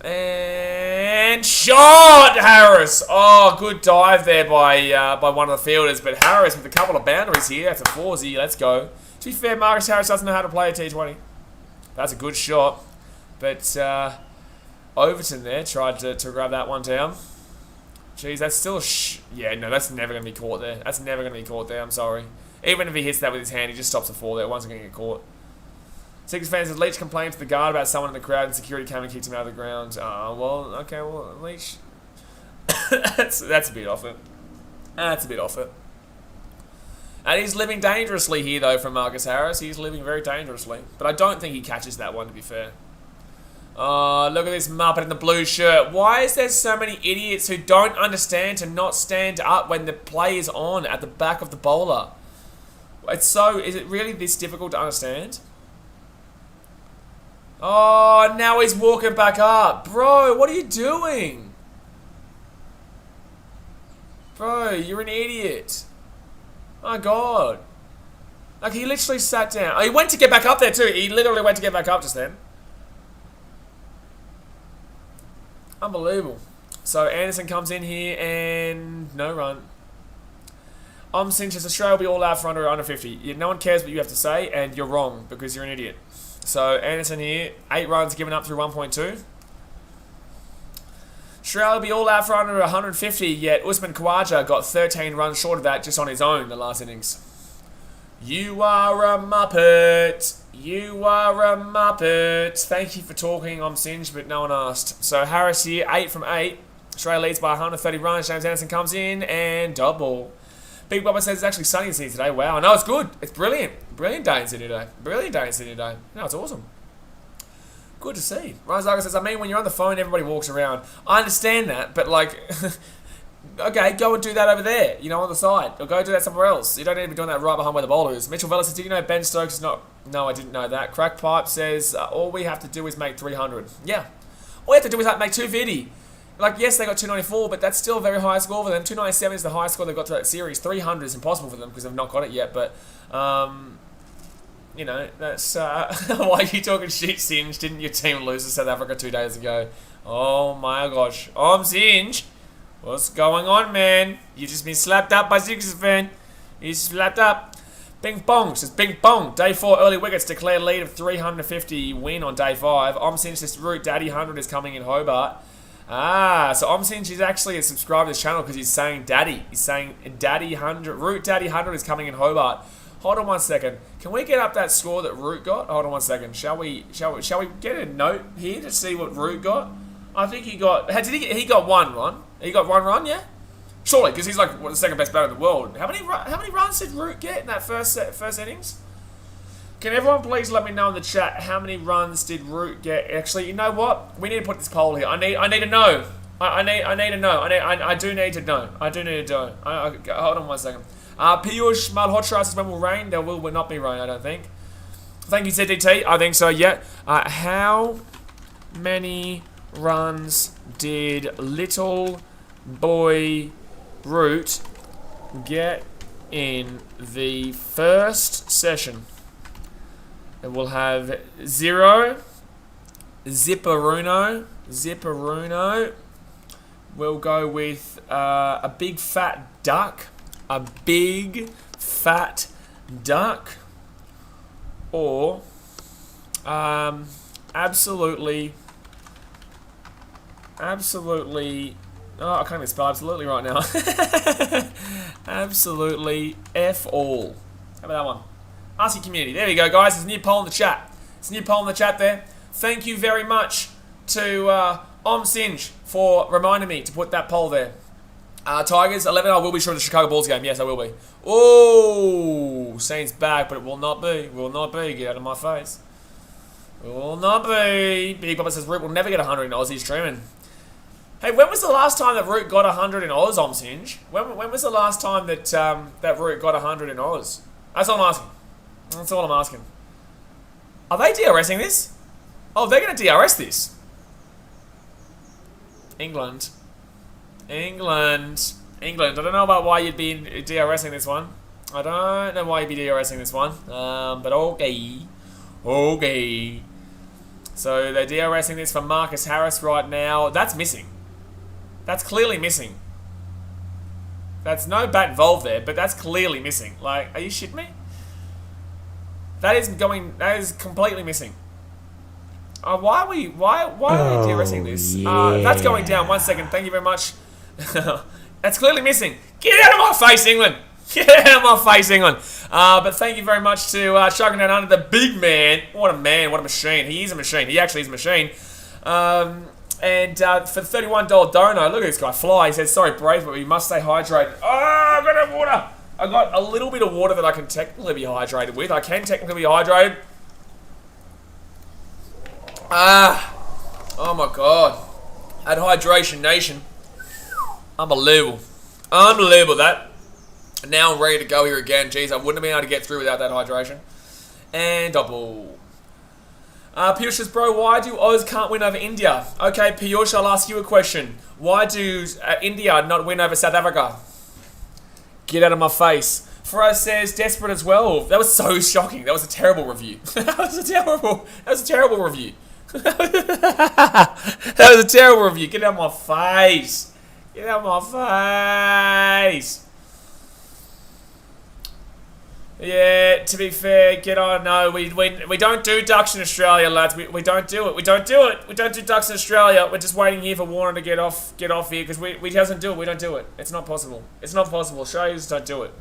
And shot, Harris. Oh, good dive there by one of the fielders. But Harris with a couple of boundaries here. That's a 4-0. Let's go. To be fair, Marcus Harris doesn't know how to play a T20. That's a good shot. But Overton there tried to grab that one down. Jeez, that's still yeah, no, that's never going to be caught there. That's never going to be caught there, I'm sorry. Even if he hits that with his hand, he just stops the fall there. One's going to get caught. Six fans says, Leach complained to the guard about someone in the crowd and security came and kicked him out of the ground. Well, okay, well, Leach... that's a bit off it. That's a bit off it. And he's living dangerously here, though, from Marcus Harris. He's living very dangerously. But I don't think he catches that one, to be fair. Oh, look at this Muppet in the blue shirt. Why is there so many idiots who don't understand to not stand up when the play is on at the back of the bowler? Is it really this difficult to understand? Oh, now he's walking back up. Bro, what are you doing? Bro, you're an idiot. My God. Like, he literally sat down. Oh, he went to get back up there too. He literally went to get back up just then. Unbelievable. So Anderson comes in here and no run. Since Australia will be all out for under 50. No one cares what you have to say, and you're wrong because you're an idiot. So Anderson here, 8 runs given up through 1.2. Australia will be all out for under 150, yet Usman Khawaja got 13 runs short of that just on his own the last innings. You are a Muppet. You are a Muppet. Thank you for talking, I'm singed, but no one asked. So Harris here, 8 from 8. Australia leads by 130 runs. James Anderson comes in and double. Big Bubba says it's actually sunny in Sydney today. Wow, no, it's good. It's brilliant. Brilliant day in Sydney today. Brilliant day in Sydney today. No, it's awesome. Good to see. Ryan Zaga says, I mean, when you're on the phone, everybody walks around. I understand that, but like, okay, go and do that over there, you know, on the side. Or go do that somewhere else. You don't need to be doing that right behind where the bowler is. Mitchell Vella says, did you know Ben Stokes is not... No, I didn't know that. Crack Pipe says, all we have to do is make 300. Yeah. All we have to do is make 250. Like, yes, they got 294, but that's still a very high score for them. 297 is the highest score they've got to that series. 300 is impossible for them because they've not got it yet, but... you know, that's why are you talking shit, Singe? Didn't your team lose to South Africa 2 days ago? Oh my gosh. I'm Singe. What's going on, man? You've just been slapped up by Sixers fan. He's slapped up. Bing bong says Bing bong. Day 4 early wickets declare lead of 350 win on day 5. Singe says Root Daddy 100 is coming in Hobart. So Singe is actually a subscriber to this channel because he's saying Daddy. He's saying Daddy 100. Root Daddy 100 is coming in Hobart. Hold on one second. Can we get up that score that Root got? Hold on one second. Shall we get a note here to see what Root got? I think he got... He got 1 run. He got 1 run, yeah? Surely, because he's like the second best batter in the world. How many runs did Root get in that first innings? Can everyone please let me know in the chat how many runs did Root get? Actually, you know what? We need to put this poll here. I need to know. I need to know. I do need to know. Hold on one second. Piyush Malhotra says when will rain? There will not be rain, I don't think. Thank you, ZDT. I think so, yeah. How many runs did little boy Root get in the first session? And we'll have 0. Zipperuno. We'll go with a big fat duck. A big fat duck. Or absolutely. Oh, I can't even spell absolutely right now. Absolutely F all. How about that one? Ask your community. There we go, guys. There's a new poll in the chat. It's a new poll in the chat there. Thank you very much to Singe for reminding me to put that poll there. Tigers, 11. I will be sure of the Chicago Bulls game. Yes, I will be. Oh, Saints back, but it will not be. Will not be. Get out of my face. Will not be. Big Papa says Root will never get 100 in Aussies streaming. Hey, when was the last time that Root got 100 in Oz, Singe? When was the last time that that Root got 100 in Oz? That's all I'm asking. That's all I'm asking. Are they DRSing this? Oh, they're going to DRS this. England. I don't know about why you'd be DRSing this one. I don't know why you'd be DRSing this one. But okay. Okay. So they're DRSing this for Marcus Harris right now. That's missing. That's clearly missing. That's no bat involved there, but that's clearly missing. Like, are you shitting me? That is completely missing. Why are we DRSing this? Yeah. That's going down. 1 second. Thank you very much. That's clearly missing. Get out of my face, England. Get out of my face, England. But thank you very much to Chugging Down Under, the big man. What a man. What a machine. He is a machine. He actually is a machine. And for the $31 dono, look at this guy fly. He says, sorry, Brave, but we must stay hydrated. Oh, I've got no water. I've got a little bit of water that I can technically be hydrated with. I can technically be hydrated. Oh my God. At Hydration Nation. Unbelievable. Unbelievable, that. And now I'm ready to go here again. Jeez, I wouldn't have been able to get through without that hydration. And double. Piyush says, bro, why do Oz can't win over India? Okay, Piyush, I'll ask you a question. Why do India not win over South Africa? Get out of my face. Faraz says, desperate as well. That was so shocking. That was a terrible review. That was a terrible review. That was a terrible review. Get out of my face. Get out of my face. Yeah, to be fair, get on. No, we don't do ducks in Australia, lads. We don't do it. We don't do it. We don't do ducks in Australia. We're just waiting here for Warner to get off here because we doesn't do it. We don't do it. It's not possible. It's not possible. Australians don't do it.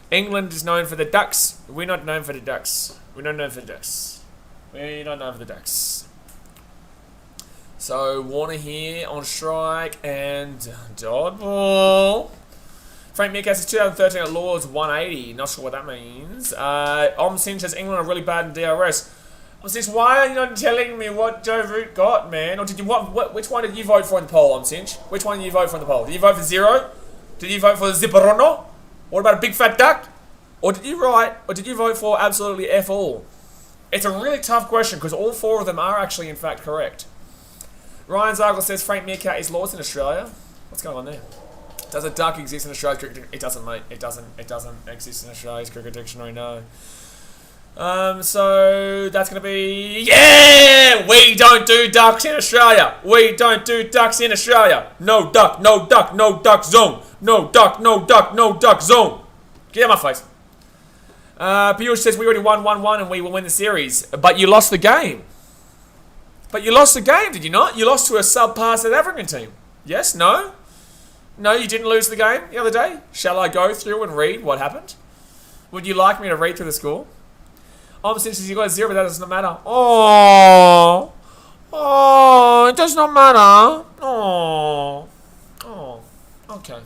England is known for the ducks. We're not known for the ducks. We're not known for the ducks. We're not known for the ducks. So Warner here on strike and dot ball. Frank Meerkat says 2013 at Lords 180. Not sure what that means. Singe says England are really bad in DRS. Singe, why are you not telling me what Joe Root got, man? Or did you which one did you vote for in the poll, Singe? Which one did you vote for in the poll? Did you vote for zero? Did you vote for Zipperono? What about a big fat duck? Or did you vote for absolutely F all? It's a really tough question because all four of them are actually in fact correct. Ryan Zargle says Frank Meerkat is Lords in Australia. What's going on there? Does a duck exist in Australia's cricket? It doesn't, mate. It doesn't exist in Australia's cricket dictionary, no. So that's gonna be we don't do ducks in Australia. We don't do ducks in Australia. No duck, no duck, no duck zone. No duck, no duck, no duck zone. Get out of my face. Piyush says we already won 1-1 and we will win the series, but you lost the game. But you lost the game, did you not? You lost to a subpar South African team. Yes? No? No, you didn't lose the game the other day? Shall I go through and read what happened? Would you like me to read through the score? Since you got a 0, but that does not matter. Oh, it does not matter. Okay.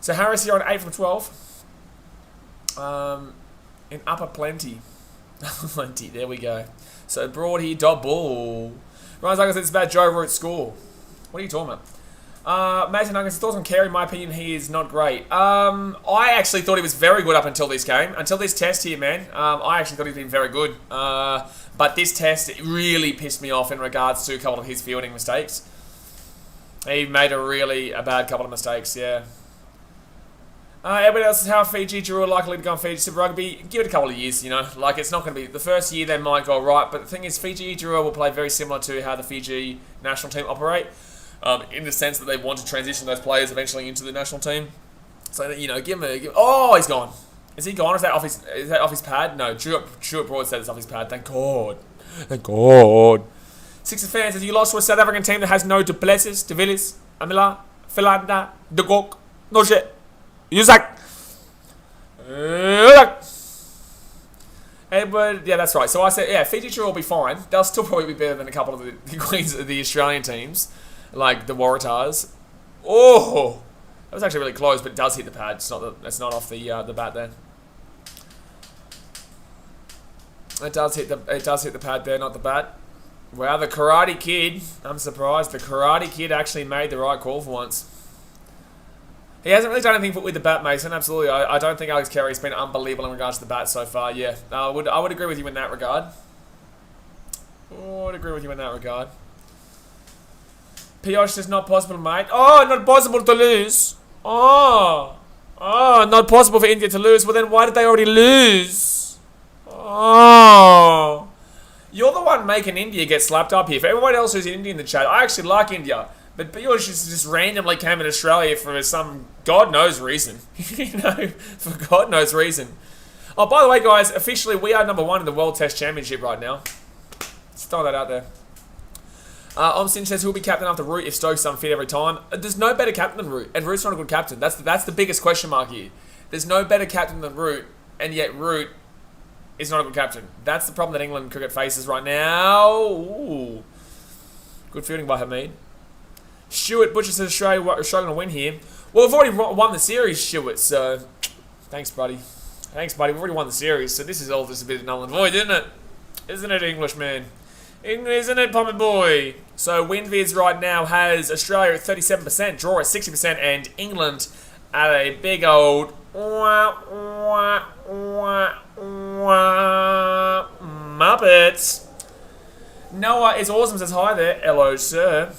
So Harris here on 8 from 12. In upper plenty. Plenty, there we go. So Broad here, dot ball. Ryan Zucker says it's about Joe Root's score. What are you talking about? Mason Nuggets thoughts on Carey. In my opinion, he is not great. I actually thought he was very good up until this game. Until this test here, man. I actually thought he'd been very good. But this test, it really pissed me off in regards to a couple of his fielding mistakes. He made a bad couple of mistakes, yeah. Everybody else is how Fiji Drew are likely to go on Fiji Super Rugby. Give it a couple of years, you know. Like, it's not going to be... The first year they might go right, but the thing is, Fiji Drew will play very similar to how the Fiji national team operate. In the sense that they want to transition those players eventually into the national team. So, you know, give him... Oh, he's gone. Is he gone? Is that off his pad? No, Stuart Broad said it's off his pad. Thank God. Thank God. Six of fans says you lost to a South African team that has no De Plessis, De Villiers, Amila, Philanda, De Gok, no shit. Yusak. Edward, yeah, that's right. So I said, yeah, Fiji sure will be fine. They'll still probably be better than a couple of the queens of the Australian teams, like the Waratahs. Oh, that was actually really close, but it does hit the pad. It's not off the bat there. It does hit the pad there, not the bat. Wow, the Karate Kid. I'm surprised. The Karate Kid actually made the right call for once. He hasn't really done anything with the bat, Mason. Absolutely. I don't think Alex Carey's been unbelievable in regards to the bat so far. Yeah, I would agree with you in that regard. Pioche is not possible, mate. Oh, not possible to lose. Oh, not possible for India to lose. Well, then why did they already lose? Oh. You're the one making India get slapped up here. For everyone else who's India in the chat, I actually like India. But Pioche just randomly came in Australia for some God knows reason. For God knows reason. Oh, by the way, guys, officially we are #1 in the World Test Championship right now. Let's throw that out there. Omsin says he'll be captain after Root if Stokes is unfit every time. There's no better captain than Root, and Root's not a good captain. That's the biggest question mark here. There's no better captain than Root, and yet Root is not a good captain. That's the problem that England cricket faces right now. Ooh. Good fielding by Hamid. Stewart Butcher says Australia are struggling to win here. Well, we've already won the series, Stewart, so thanks, buddy. We've already won the series, so this is all just a bit of null and void, isn't it? Isn't it, Englishman? Isn't it, Poppy boy? So WinViz right now has Australia at 37%, draw at 60%, and England at a big old Muppets. Noah is awesome, says hi there. Hello, sir.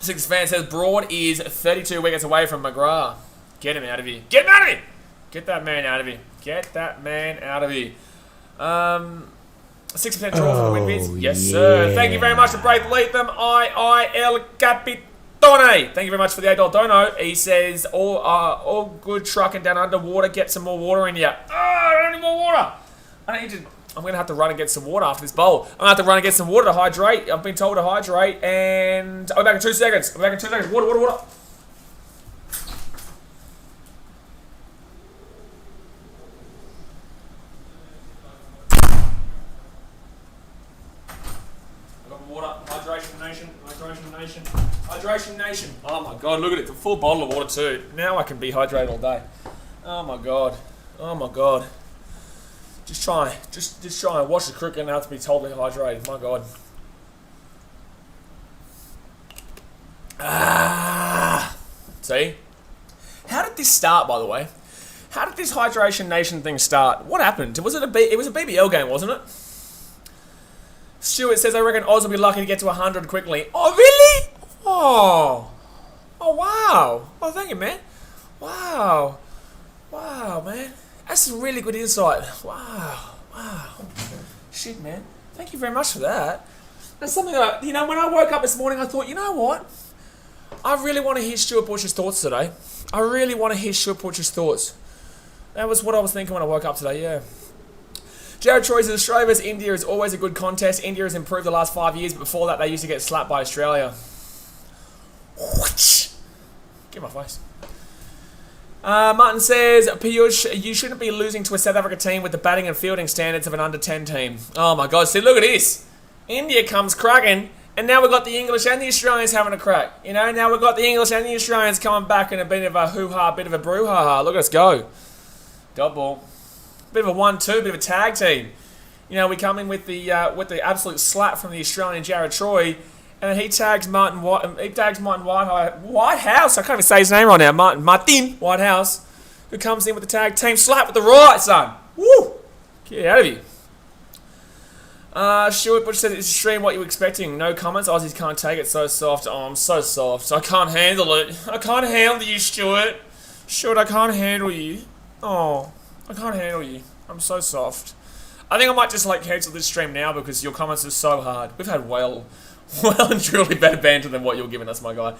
Six fan says Broad is 32 wickets away from McGrath. Get him out of here. Get him out of here. Get that man out of here. Get that man out of here. 6% draw for the WinViz. Yes, sir. Thank you very much to Brave Latham. IIL Capitone. Thank you very much for the $8 dono. He says, all good trucking down underwater. Get some more water in here. I don't need more water. I'm going to have to run and get some water after this bowl. I'm going to have to run and get some water to hydrate. I've been told to hydrate. And I'll be back in 2 seconds. Water. Hydration nation. Oh my god, look at it. The full bottle of water too. Now I can be hydrated all day. Oh my god. Just try and watch the cricket and have to be totally hydrated. My god. See? How did this start, by the way? How did this Hydration Nation thing start? What happened? It was a BBL game, wasn't it? Stuart says, I reckon Oz will be lucky to get to 100 quickly. Oh, really? Oh, wow. Oh, thank you, man. Wow, man. That's some really good insight. Wow. Shit, man. Thank you very much for that. That's something that, when I woke up this morning, I thought, you know what? I really want to hear Stuart Butcher's thoughts today. I really want to hear Stuart Butcher's thoughts. That was what I was thinking when I woke up today, yeah. Jared Troy says, Australia vs India is always a good contest. India has improved the last 5 years, but before that, they used to get slapped by Australia. Get my face. Martin says, Piyush, you shouldn't be losing to a South Africa team with the batting and fielding standards of an under-10 team. Oh my god, see, look at this. India comes cracking, and now we've got the English and the Australians having a crack. Now we've got the English and the Australians coming back in a bit of a hoo-ha, bit of a brouhaha. Look at us go. Dot ball. Bit of a 1-2, bit of a tag team. We come in with the absolute slap from the Australian Jared Troy, and he tags Martin Whitehouse. I can't even say his name right now. Martin Whitehouse, who comes in with the tag team slap with the right, son. Woo! Get out of here. Stuart Butch said, it's extreme what you were expecting. No comments. Aussies can't take it. So soft. Oh, I'm so soft. I can't handle it. I can't handle you, Stuart. Stuart, I can't handle you. Oh. I can't handle you. I'm so soft. I think I might just cancel this stream now because your comments are so hard. We've had well and truly better banter than what you're giving us, my guy.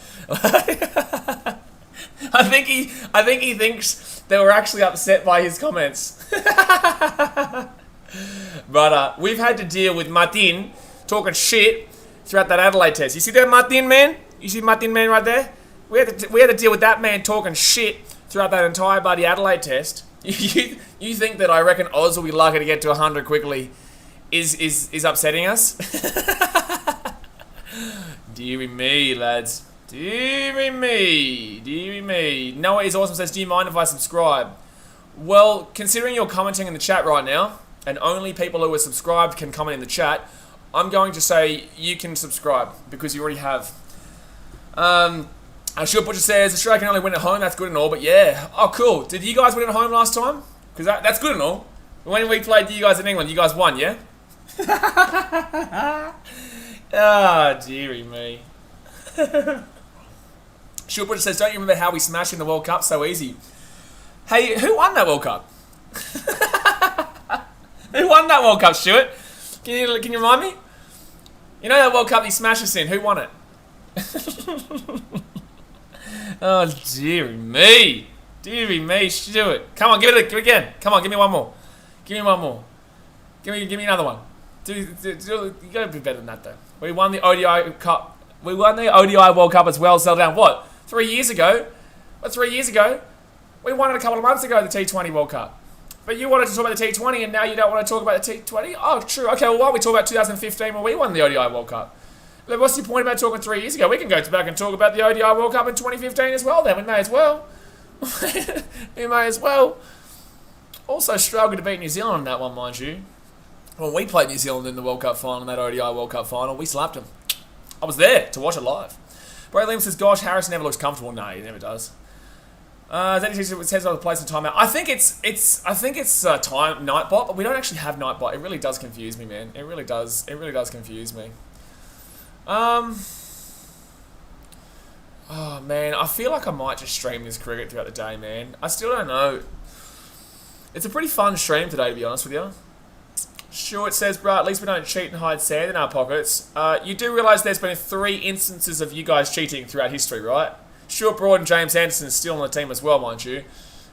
I think he thinks that we're actually upset by his comments. But we've had to deal with Martin talking shit throughout that Adelaide test. You see that Martin man? You see Martin man right there? We had to deal with that man talking shit throughout that entire bloody Adelaide test. You think that I reckon Oz will be lucky to get to 100 quickly is upsetting us? Deary me, lads. Deary me. Deary me. Noah is awesome says, do you mind if I subscribe? Well, considering you're commenting in the chat right now, and only people who are subscribed can comment in the chat, I'm going to say you can subscribe, because you already have. Sure Butcher says, Australia can only win at home, that's good and all, but yeah. Oh, cool. Did you guys win at home last time? Because that's good and all. When we played you guys in England, you guys won, yeah? Ah, dearie me. Sure Butcher says, don't you remember how we smashed in the World Cup so easy? Hey, who won that World Cup? Who won that World Cup, Stuart? Can you remind me? You know that World Cup you smashed us in, who won it? Oh, dearie me. Dearie me, Stuart. Come on, give it again. Come on, give me one more. Give me one more. Give me another one. You gotta be better than that, though. We won the ODI Cup. We won the ODI World Cup as well, settled down, what? 3 years ago? What, 3 years ago? We won it a couple of months ago, the T20 World Cup. But you wanted to talk about the T20, and now you don't want to talk about the T20? Oh, true. Okay, well, why don't we talk about 2015 when we won the ODI World Cup? What's your point about talking 3 years ago? We can go back and talk about the ODI World Cup in 2015 as well, then. We may as well. We may as well. Also struggled to beat New Zealand in that one, mind you. When we played New Zealand in the World Cup final, in that ODI World Cup final, we slapped them. I was there to watch it live. Brad Liam says, gosh, Harris never looks comfortable. No, he never does. It says on the place and timeout. I think it's time Nightbot, but we don't actually have Nightbot. It really does confuse me, man. It really does. It really does confuse me. Oh man, I feel like I might just stream this cricket throughout the day, man. I still don't know. It's a pretty fun stream today, to be honest with you. Sure, it says, bruh, at least we don't cheat and hide sand in our pockets. You do realise there's been 3 instances of you guys cheating throughout history, right? Stuart Broad and James Anderson is still on the team as well, mind you.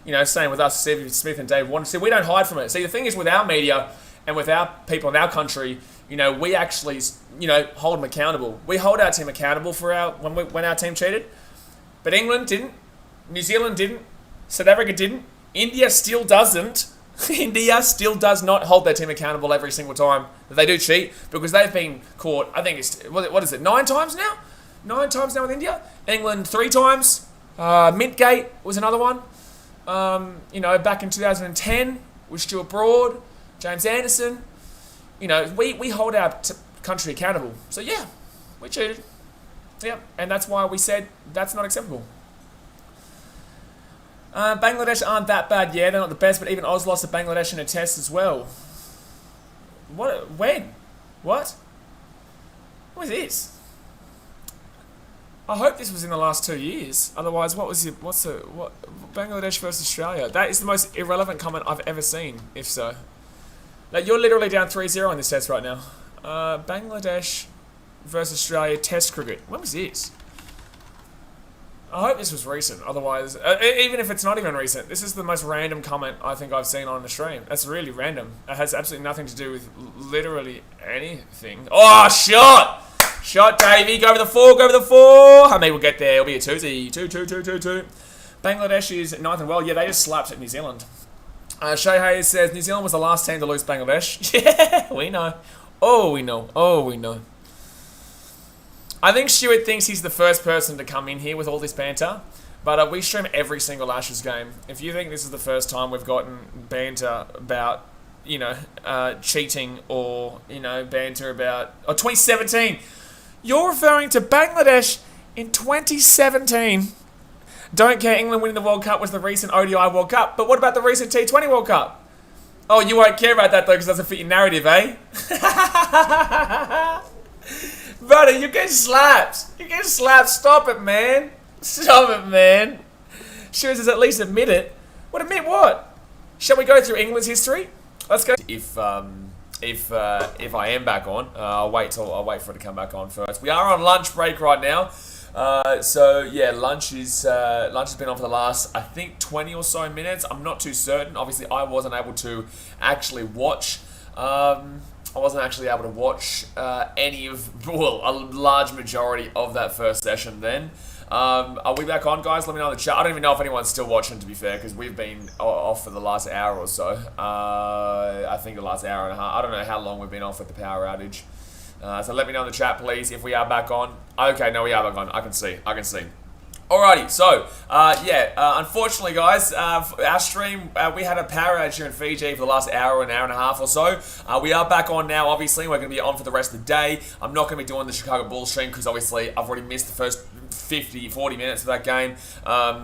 You know, same with us, Steve Smith and Dave Warner. See, we don't hide from it. See, the thing is with our media and with our people in our country, you know, we actually, you know, hold them accountable. We hold our team accountable for when our team cheated. But England didn't. New Zealand didn't. South Africa didn't. India still doesn't. India still does not hold their team accountable every single time that they do cheat, because they've been caught, I think it's, what is it, 9 times now? 9 times now with India. England 3 times. Mintgate was another one. You know, back in 2010 with Stuart Broad, James Anderson. You know, we hold our country accountable. So yeah, we cheated. Yeah, and that's why we said that's not acceptable. Bangladesh aren't that bad. Yeah, they're not the best, but even Oz lost to Bangladesh in a test as well. What? When? What? What is this? I hope this was in the last 2 years. Otherwise, what Bangladesh versus Australia? That is the most irrelevant comment I've ever seen, if so. Like, you're literally down 3-0 in this test right now. Bangladesh versus Australia test cricket. When was this? I hope this was recent. Otherwise, even if it's not even recent, this is the most random comment I think I've seen on the stream. That's really random. It has absolutely nothing to do with literally anything. Oh, shot! Shot, Davey. Go over the 4. Go over the 4. I mean, we'll get there. It'll be a 2-2. 2-2. Bangladesh is 9th and well. Yeah, they just slapped at New Zealand. Shay Hayes says, New Zealand was the last team to lose Bangladesh. Yeah, we know. Oh, we know. Oh, we know. I think Stuart thinks he's the first person to come in here with all this banter. But we stream every single Ashes game. If you think this is the first time we've gotten banter about, you know, cheating or, you know, banter about... Oh, 2017. You're referring to Bangladesh in 2017. Don't care, England winning the World Cup was the recent ODI World Cup. But what about the recent T20 World Cup? Oh, you won't care about that, though, because it doesn't fit your narrative, eh? Brother, you get slapped. You get slapped. Stop it, man. Stop it, man. Sure says at least admit it. What, admit what? Shall we go through England's history? Let's go. If I am back on, I'll wait for it to come back on first. We are on lunch break right now. So yeah, lunch has been on for the last, I think, 20 or so minutes. I'm not too certain. Obviously, I wasn't able to actually watch. Any of, well, a large majority of that first session then. Are we back on, guys? Let me know in the chat. I don't even know if anyone's still watching, to be fair, because we've been off for the last hour or so. I think the last hour and a half. I don't know how long we've been off with the power outage. So let me know in the chat, please, if we are back on. Okay, no, we are back on. I can see. Alrighty, so, unfortunately, guys, our stream, we had a power outage here in Fiji for the last hour and a half or so. We are back on now, obviously. We're going to be on for the rest of the day. I'm not going to be doing the Chicago Bulls stream because, obviously, I've already missed the first 40 minutes of that game.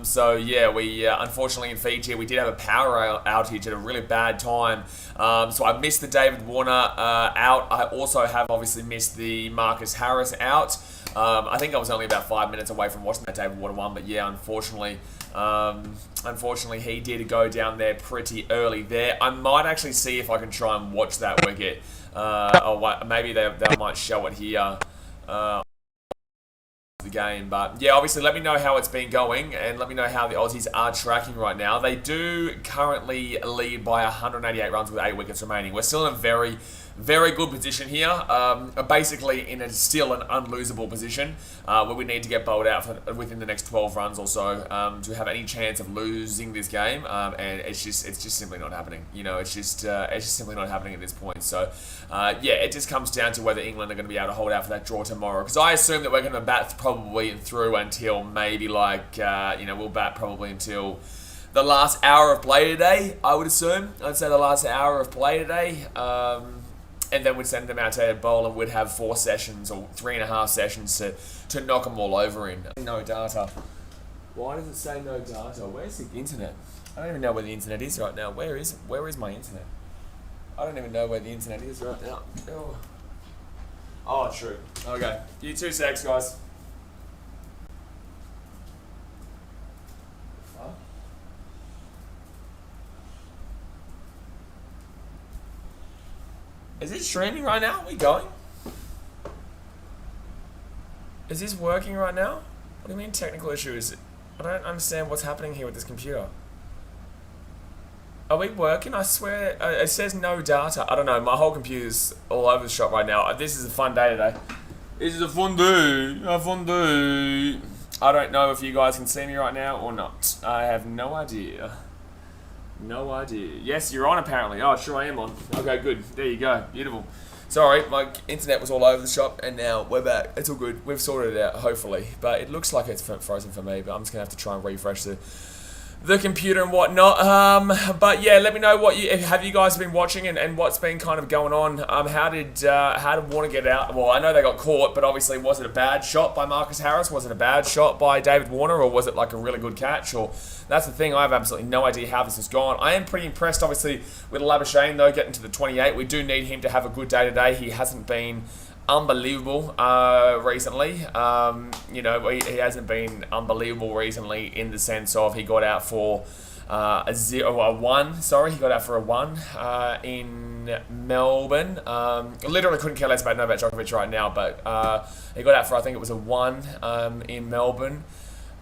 So, yeah, we, unfortunately, in Fiji, we did have a power outage at a really bad time. So, I missed the David Warner out. I also have, obviously, missed the Marcus Harris out. I think I was only about 5 minutes away from watching that David Warner one, but yeah, unfortunately, he did go down there pretty early there. I might actually see if I can try and watch that wicket, or maybe they might show it here. The game, but yeah, obviously let me know how it's been going and let me know how the Aussies are tracking right now. They do currently lead by 188 runs with 8 wickets remaining. We're still in a very, very good position here, basically in still an unlosable position where we need to get bowled out within the next 12 runs or so to have any chance of losing this game, and it's just simply not happening. You know, it's just simply not happening at this point. So yeah, it just comes down to whether England are going to be able to hold out for that draw tomorrow, because I assume that we're going to bat probably through until maybe like we'll bat probably until the last hour of play today. I'd say the last hour of play today. And then we'd send them out to bowl and we'd have 4 sessions or 3.5 sessions to knock them all over in. No data. Why does it say no data? Where's the internet? I don't even know where the internet is right now. Where is my internet? I don't even know where the internet is right now. Oh, true. Okay. You 2 secs, guys. Is it streaming right now? Are we going? Is this working right now? What do you mean technical issues? I don't understand what's happening here with this computer. Are we working? I swear, it says no data. I don't know, my whole computer's all over the shop right now. This is a fun day today. This is a fun day. I don't know if you guys can see me right now or not. I have no idea. No idea. Yes, you're on apparently. Oh, sure I am on. Okay, good. There you go. Beautiful. Sorry, my internet was all over the shop and now we're back. It's all good. We've sorted it out, hopefully. But it looks like it's frozen for me, but I'm just going to have to try and refresh the computer and whatnot. But yeah, let me know what have you guys been watching and what's been kind of going on. How did Warner get out? Well, I know they got caught, but obviously was it a bad shot by Marcus Harris? Was it a bad shot by David Warner, or was it like a really good catch? Or that's the thing, I have absolutely no idea how this has gone. I am pretty impressed, obviously, with Labuschagne, though, getting to the 28. We do need him to have a good day today. He hasn't been unbelievable recently. He hasn't been unbelievable recently in the sense of he got out for he got out for a 1 in Melbourne. Literally couldn't care less about Novak Djokovic right now, but he got out for, I think it was a 1 in Melbourne.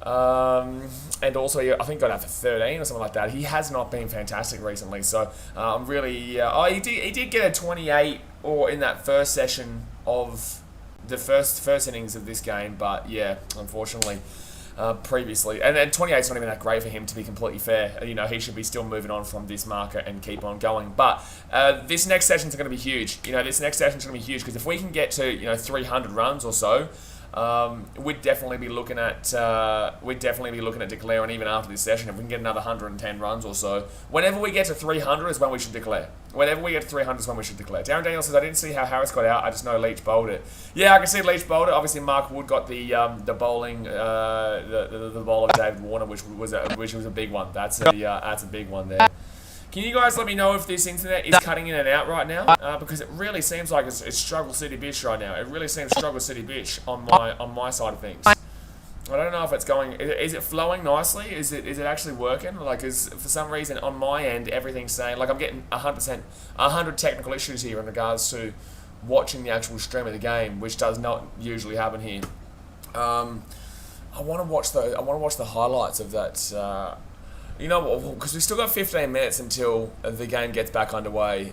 And also, I think got out for 13 or something like that. He has not been fantastic recently, so I'm really... he did get a 28 or in that first session of the first innings of this game, but yeah, unfortunately, previously, and 28's not even that great for him, to be completely fair. You know, he should be still moving on from this marker and keep on going. But this next session's going to be huge. You know, this next session's going to be huge because if we can get to 300 runs or so, we'd definitely be looking at declaring even after this session. If we can get another 110 runs or so, whenever we get to 300 is when we should declare. Whenever we get to 300 is when we should declare. Darren Daniel says, I didn't see how Harris got out. I just know Leach bowled it. Yeah, I can see Leach bowled it. Obviously, Mark Wood got the bowling, the bowl of David Warner, which was a big one. That's a big one there. Can you guys let me know if this internet is cutting in and out right now? Because it really seems like it's struggle city bitch right now. It really seems struggle city bitch on my side of things. I don't know if it's going. Is it flowing nicely? Is it actually working? Like, for some reason on my end everything's saying, like, I'm getting 100 technical issues here in regards to watching the actual stream of the game, which does not usually happen here. I want to watch the highlights of that. You know, because we've still got 15 minutes until the game gets back underway.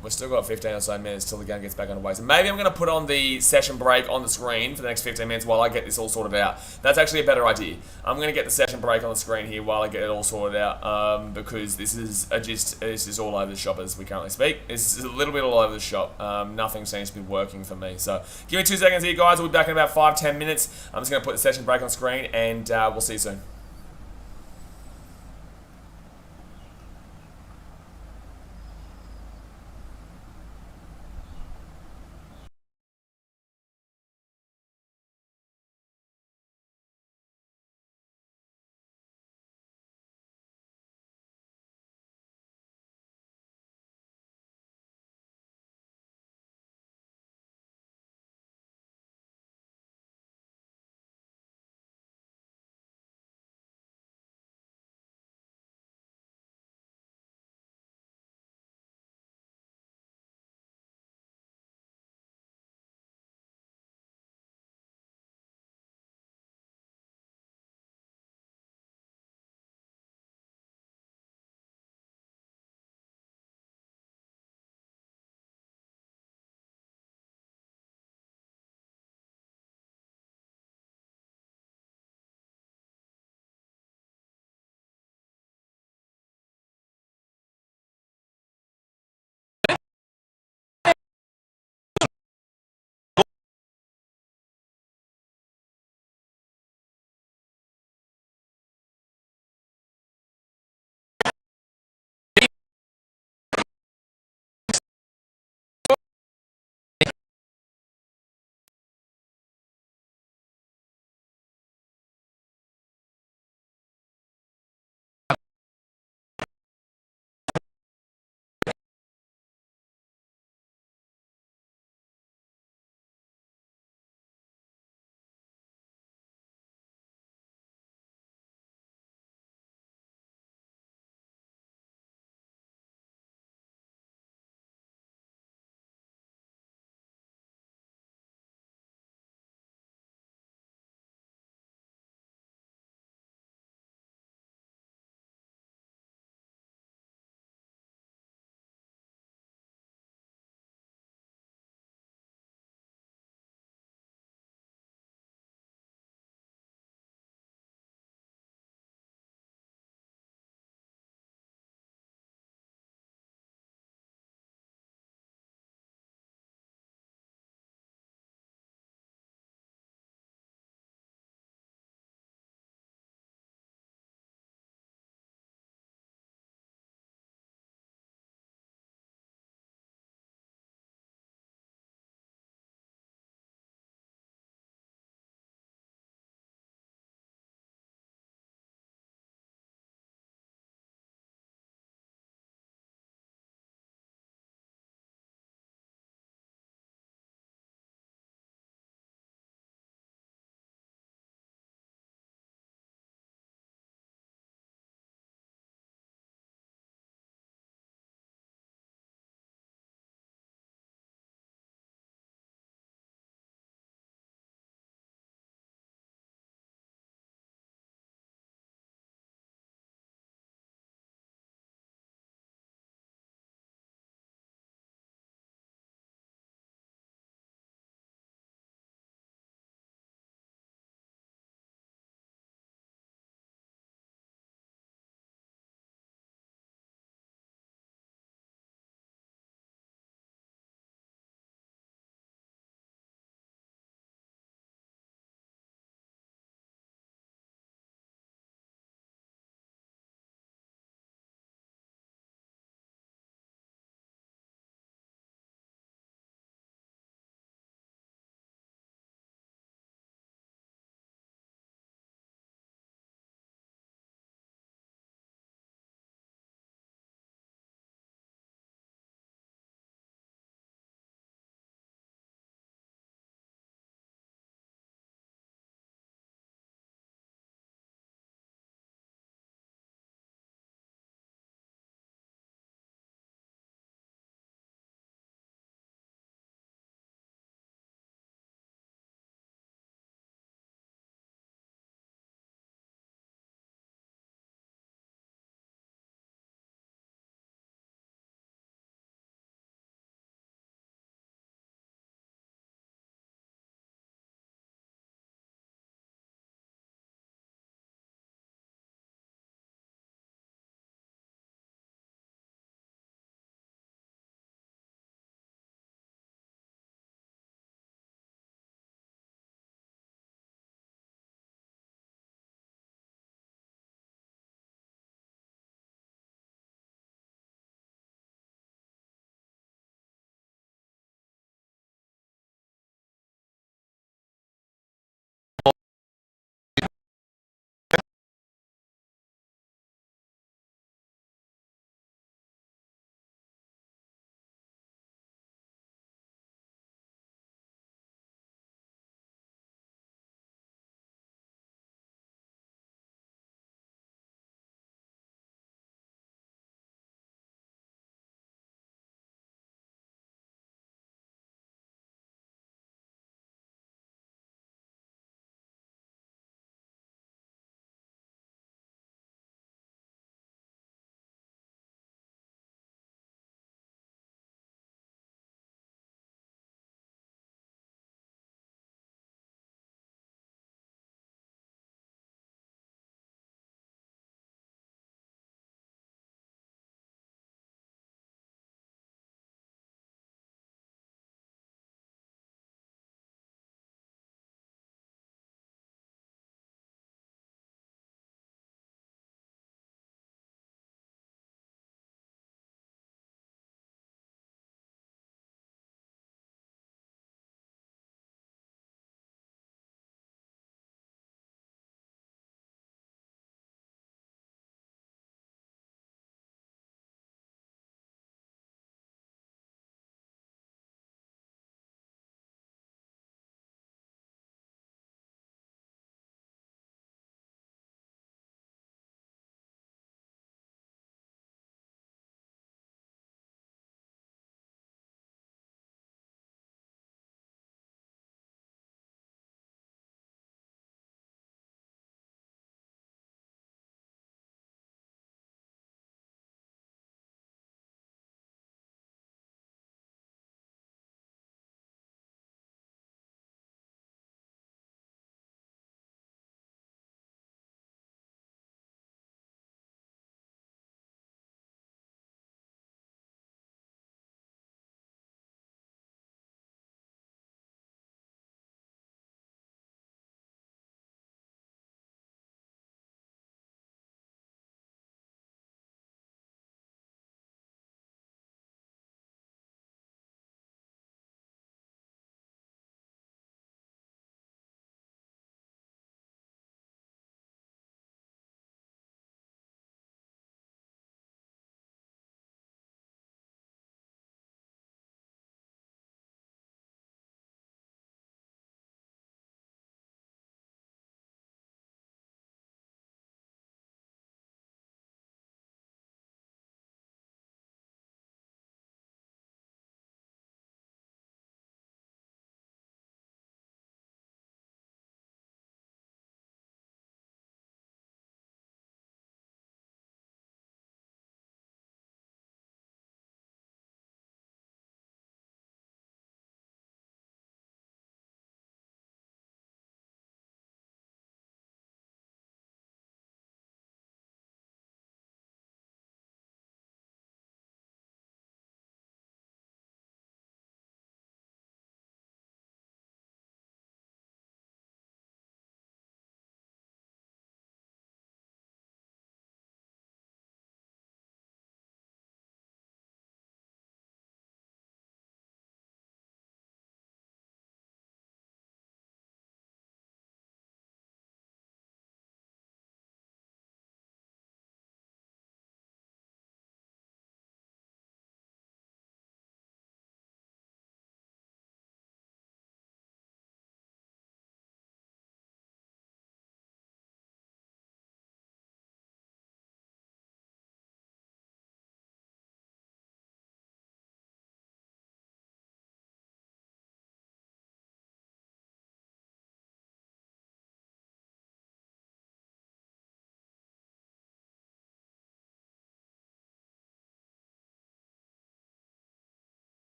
We've still got 15 or so minutes till the game gets back underway. So maybe I'm going to put on the session break on the screen for the next 15 minutes while I get this all sorted out. That's actually a better idea. I'm going to get the session break on the screen here while I get it all sorted out, because this is all over the shop as we currently speak. This is a little bit all over the shop. Nothing seems to be working for me. So give me 2 seconds here, guys. We'll be back in about 5-10 minutes. I'm just going to put the session break on screen, and we'll see you soon.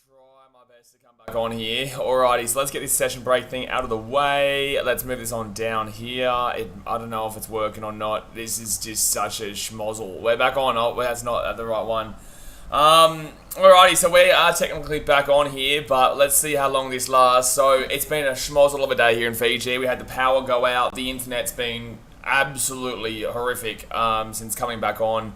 try my best to come back on here. Alrighty, so let's get this session break thing out of the way. Let's move this on down here. I don't know if it's working or not. This is just such a schmozzle. We're back on. Oh, that's not the right one. Alrighty, so we are technically back on here, but let's see how long this lasts. So it's been a schmozzle of a day here in Fiji. We had the power go out. The internet's been absolutely horrific since coming back on.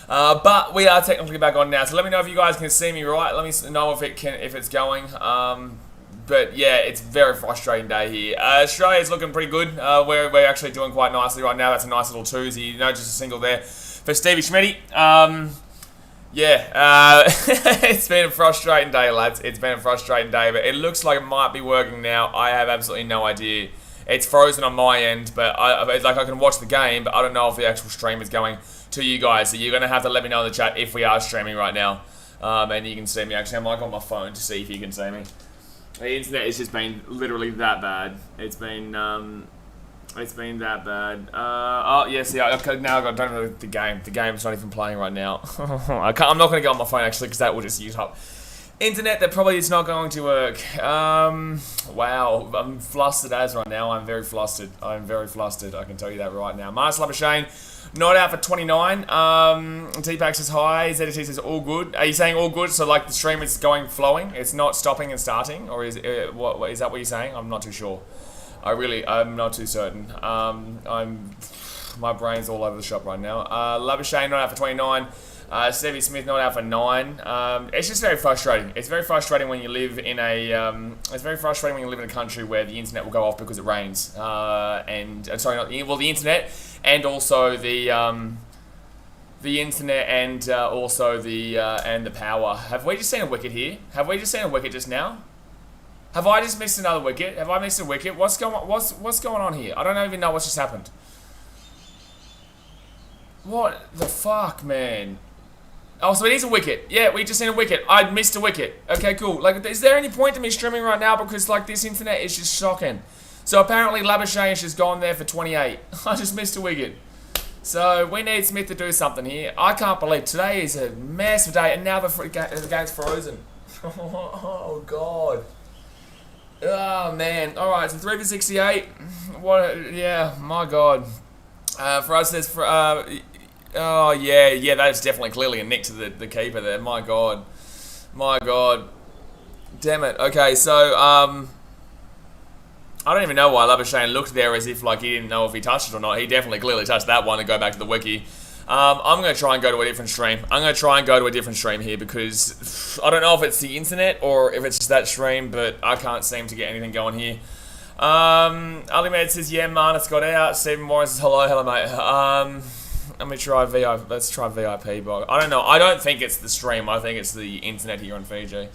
But we are technically back on now, so let me know if you guys can see me right. Let me know if it's going. But yeah, it's a very frustrating day here. Australia's looking pretty good. We're actually doing quite nicely right now. That's a nice little twosy. No, just a single there for Stevie Schmitty. Yeah, it's been a frustrating day, lads. It's been a frustrating day, but it looks like it might be working now. I have absolutely no idea. It's frozen on my end, but it's like I can watch the game, but I don't know if the actual stream is going to you guys. So you're going to have to let me know in the chat if we are streaming right now. And you can see me. Actually, I might go on my phone to see if you can see me. The internet has just been literally that bad. It's been that bad. Oh, yeah, see, now I've got don't know the game. The game's not even playing right now. I'm not going to go on my phone, actually, because that will just use up internet. That probably is not going to work. Wow, I'm flustered as right now. I'm very flustered. I can tell you that right now. Labuschagne, not out for 29. T-Pack says hi. ZT says all good. Are you saying all good? So like the stream is flowing? It's not stopping and starting? Or is that what you're saying? I'm not too sure. I'm not too certain. My brain's all over the shop right now. Labuschagne not out for 29. Stevie Smith not out for 9. It's just very frustrating. It's very frustrating when you live in a. It's very frustrating when you live in a country where the internet will go off because it rains. The internet and also the internet and also the power. Have we just seen a wicket here? Have we just seen a wicket just now? Have I just missed another wicket? Have I missed a wicket? What's going on here? I don't even know what's just happened. What the fuck, man? Oh, so it is a wicket. Yeah, we just seen a wicket. I missed a wicket. Okay, cool. Like, is there any point to me streaming right now? Because, like, this internet is just shocking. So, apparently, Labuschagne has just gone there for 28. I just missed a wicket. So, we need Smith to do something here. I can't believe today is a massive day, and now the game's frozen. Oh, God. Oh, man. Alright, so 3 for 68. What? Yeah, my God. For us, there's... oh, yeah, that's definitely clearly a nick to the keeper there. My God. Damn it. Okay, so, I don't even know why Labuschagne looked there as if, like, he didn't know if he touched it or not. He definitely clearly touched that one and go back to the wiki. I'm going to try and go to a different stream. Here because I don't know if it's the internet or if it's just that stream, but I can't seem to get anything going here. Ali Med says, yeah, man, it's got out. Stephen Morris says, hello, mate. Let me try VIP. Let's try VIP. But I don't know. I don't think it's the stream. I think it's the internet here in Fiji.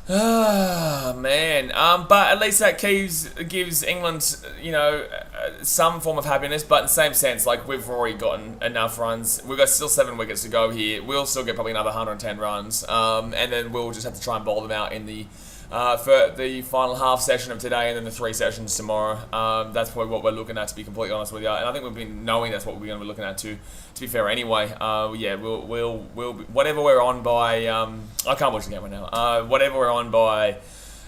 Ah, man. But at least that gives England, you know, some form of happiness. But in the same sense, like, we've already gotten enough runs. We've got still 7 wickets to go here. We'll still get probably another 110 runs. And then we'll just have to try and bowl them out in the for the final half session of today and then the 3 sessions tomorrow. That's probably what we're looking at, to be completely honest with you. And I think we've been knowing that's what we're going to be looking at to be fair anyway. Yeah, we'll whatever we're on by, I can't watch the game right now. Whatever we're on by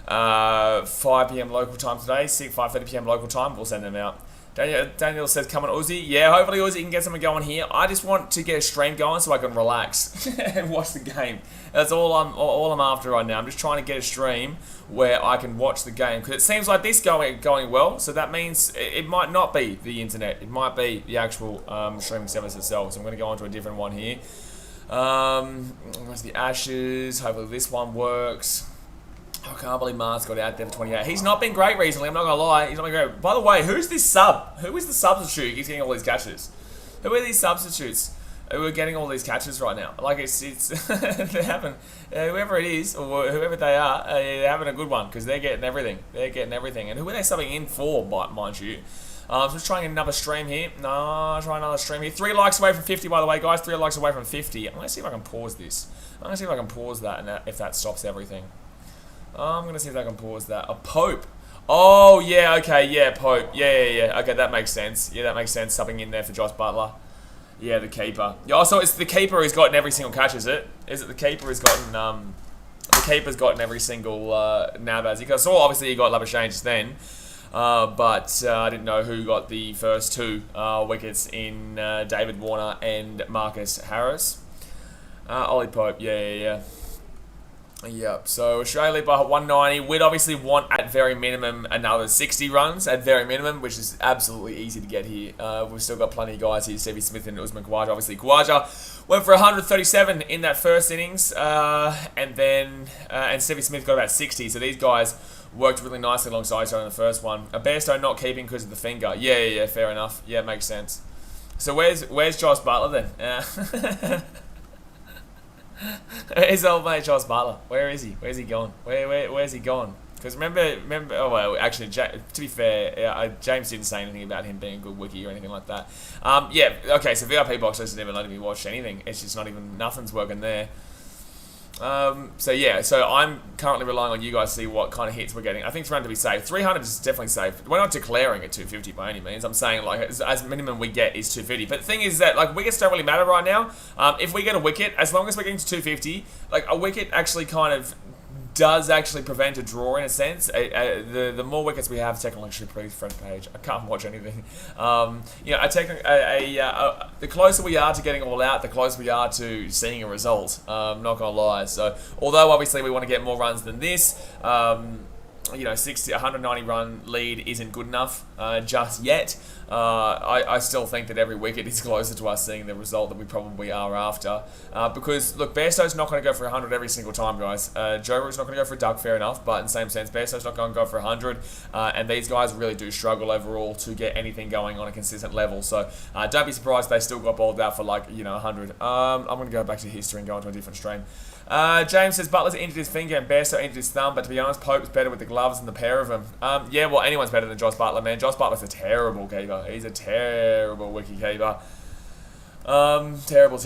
5 PM local time today, 5:30 PM local time, we'll send them out. Daniel says, come on, Uzi. Yeah, hopefully Uzi can get something going here. I just want to get a stream going so I can relax and watch the game. That's all I'm after right now. I'm just trying to get a stream where I can watch the game. Because it seems like this going well, so that means it might not be the internet. It might be the actual streaming service itself. So I'm going to go on to a different one here. Where's the Ashes? Hopefully this one works. I can't believe Mark's got out there for 28. He's not been great recently, I'm not going to lie. He's not been great. By the way, who's this sub? Who is the substitute who's getting all these catches? Who are these substitutes who are getting all these catches right now? Like, it's they're having, whoever it is, or whoever they are, they're having a good one, because they're getting everything. And who are they subbing in for, mind you? So just trying another stream here. No, try another stream here. 3 likes away from 50, by the way, guys. 3 likes away from 50. I'm going to see if I can pause this. I'm going to see if I can pause that, and if that stops everything. I'm going to see if I can pause that. A Pope. Oh, yeah, okay, yeah, Pope. Yeah. Okay, that makes sense. Yeah, that makes sense. Subbing in there for Josh Butler. Yeah, the keeper. Yeah, so it's the keeper who's gotten every single catch, is it? Is it the keeper who's gotten the keeper's gotten every single nab as he got. So obviously he got Labuschagne just then. But I didn't know who got the first 2 wickets in David Warner and Marcus Harris. Ollie Pope, yeah. Yep, so Australia lead by 190. We'd obviously want, at very minimum, another 60 runs, at very minimum, which is absolutely easy to get here. We've still got plenty of guys here, Stevie Smith and Usman Khawaja. Obviously, Khawaja went for 137 in that first innings, and Stevie Smith got about 60, so these guys worked really nicely alongside each other in the first one. Bairstow not keeping because of the finger. Yeah, fair enough. Yeah, makes sense. So where's Josh Butler then? Where's old mate Josh Butler? Where is he? Where's he gone? Where's he gone? Because remember. Oh well, actually, to be fair, James didn't say anything about him being a good wiki or anything like that. Yeah. Okay. So VIP box doesn't even let me watch anything. It's just not even nothing's working there. So yeah, so I'm currently relying on you guys to see what kind of hits we're getting. I think it's around to be safe. 300 is definitely safe. We're not declaring at 250 by any means. I'm saying like as minimum we get is 250. But the thing is that like wickets don't really matter right now. If we get a wicket, as long as we're getting to 250, like a wicket actually kind of does actually prevent a draw in a sense. The more wickets we have, technically please front page. I can't watch anything. The closer we are to getting all out, the closer we are to seeing a result. Not gonna lie. So although obviously we want to get more runs than this, 190 run lead isn't good enough just yet. I still think that every wicket is closer to us seeing the result that we probably are after. Because, look, Bairstow's not going to go for 100 every single time, guys. Joe Root's not going to go for a duck, fair enough, but in the same sense, Bairstow's not going to go for 100, and these guys really do struggle overall to get anything going on a consistent level. So don't be surprised if they still got bowled out for 100. I'm going to go back to history and go into a different stream. James says Butler's injured his finger and Bairstow injured his thumb, but to be honest, Pope's better with the gloves than the pair of them. Yeah, well, anyone's better than Josh Butler, man. Josh Butler's a terrible keeper. He's a terrible wicket keeper. Terrible.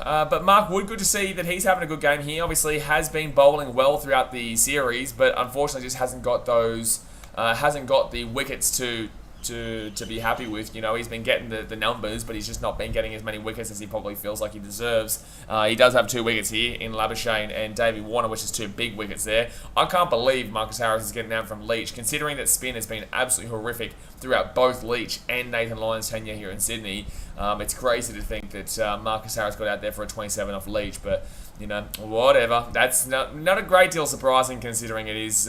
But Mark Wood, good to see that he's having a good game here. Obviously, has been bowling well throughout the series, but unfortunately just hasn't got those, hasn't got the wickets to be happy with. You know, he's been getting the numbers, but he's just not been getting as many wickets as he probably feels like he deserves. He does have 2 wickets here in Labuschagne and Davey Warner, which is 2 big wickets there. I can't believe Marcus Harris is getting out from Leach, considering that spin has been absolutely horrific throughout both Leach and Nathan Lyon's tenure here in Sydney. It's crazy to think that Marcus Harris got out there for a 27 off Leach, but you know, whatever. That's not a great deal surprising considering it is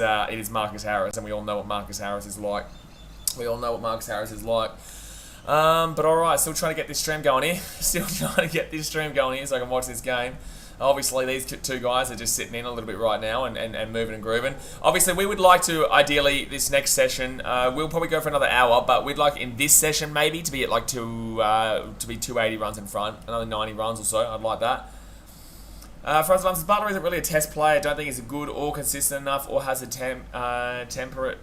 Marcus Harris, and we all know what Marcus Harris is like. But alright, still trying to get this stream going here. So I can watch this game. Obviously, these 2 guys are just sitting in a little bit right now and moving and grooving. Obviously, we would like to, ideally, this next session, we'll probably go for another hour, but we'd like in this session maybe to be at to be 280 runs in front, another 90 runs or so. I'd like that. Franz Lumps, Butler isn't really a test player. I don't think he's good or consistent enough or has a temperament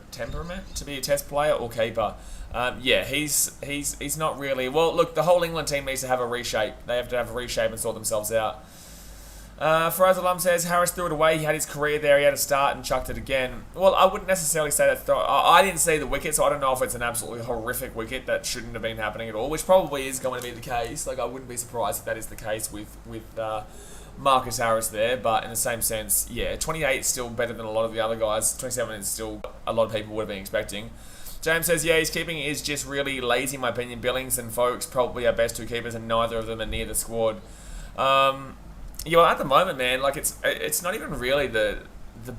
to be a test player or keeper. Yeah, he's not really. Well, look, the whole England team needs to have a reshape. They have to have a reshape and sort themselves out. Faraz Alam says, Harris threw it away. He had his career there. He had a start and chucked it again. Well, I wouldn't necessarily say that. I didn't see the wicket, so I don't know if it's an absolutely horrific wicket that shouldn't have been happening at all, which probably is going to be the case. Like, I wouldn't be surprised if that is the case with Marcus Harris there, but in the same sense, yeah, 28 is still better than a lot of the other guys. 27 is still a lot of people would have been expecting. James says, yeah, his keeping is just really lazy, in my opinion. Billings and Folks probably our best 2 keepers, and neither of them are near the squad. Yeah, well, at the moment, man, like it's not even really the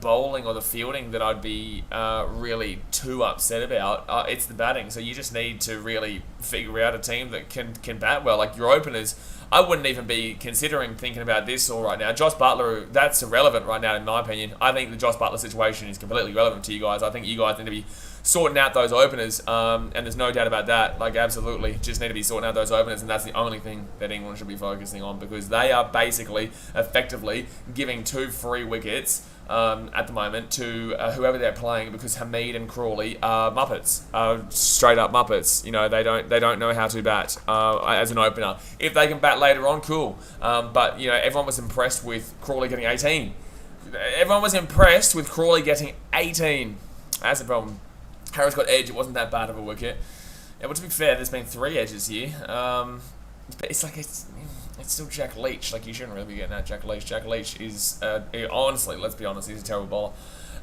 bowling or the fielding that I'd be really too upset about. It's the batting. So you just need to really figure out a team that can bat well. Like your openers, I wouldn't even be considering thinking about this all right now. Josh Butler, that's irrelevant right now in my opinion. I think the Josh Butler situation is completely relevant to you guys. I think you guys need to be sorting out those openers, and there's no doubt about that. Like, absolutely, just need to be sorting out those openers, and that's the only thing that England should be focusing on, because they are basically, effectively, giving 2 free wickets at the moment to whoever they're playing, because Hamid and Crawley are Muppets, straight up Muppets. You know, they don't know how to bat as an opener. If they can bat later on, cool. But you know, everyone was impressed with Crawley getting 18. Everyone was impressed with Crawley getting 18. That's the problem. Harris got edge. It wasn't that bad of a wicket. Yeah, but to be fair, there's been 3 edges here. But it's like It's still Jack Leach. Like, you shouldn't really be getting that Jack Leach. Jack Leach is, honestly, let's be honest, he's a terrible bowler.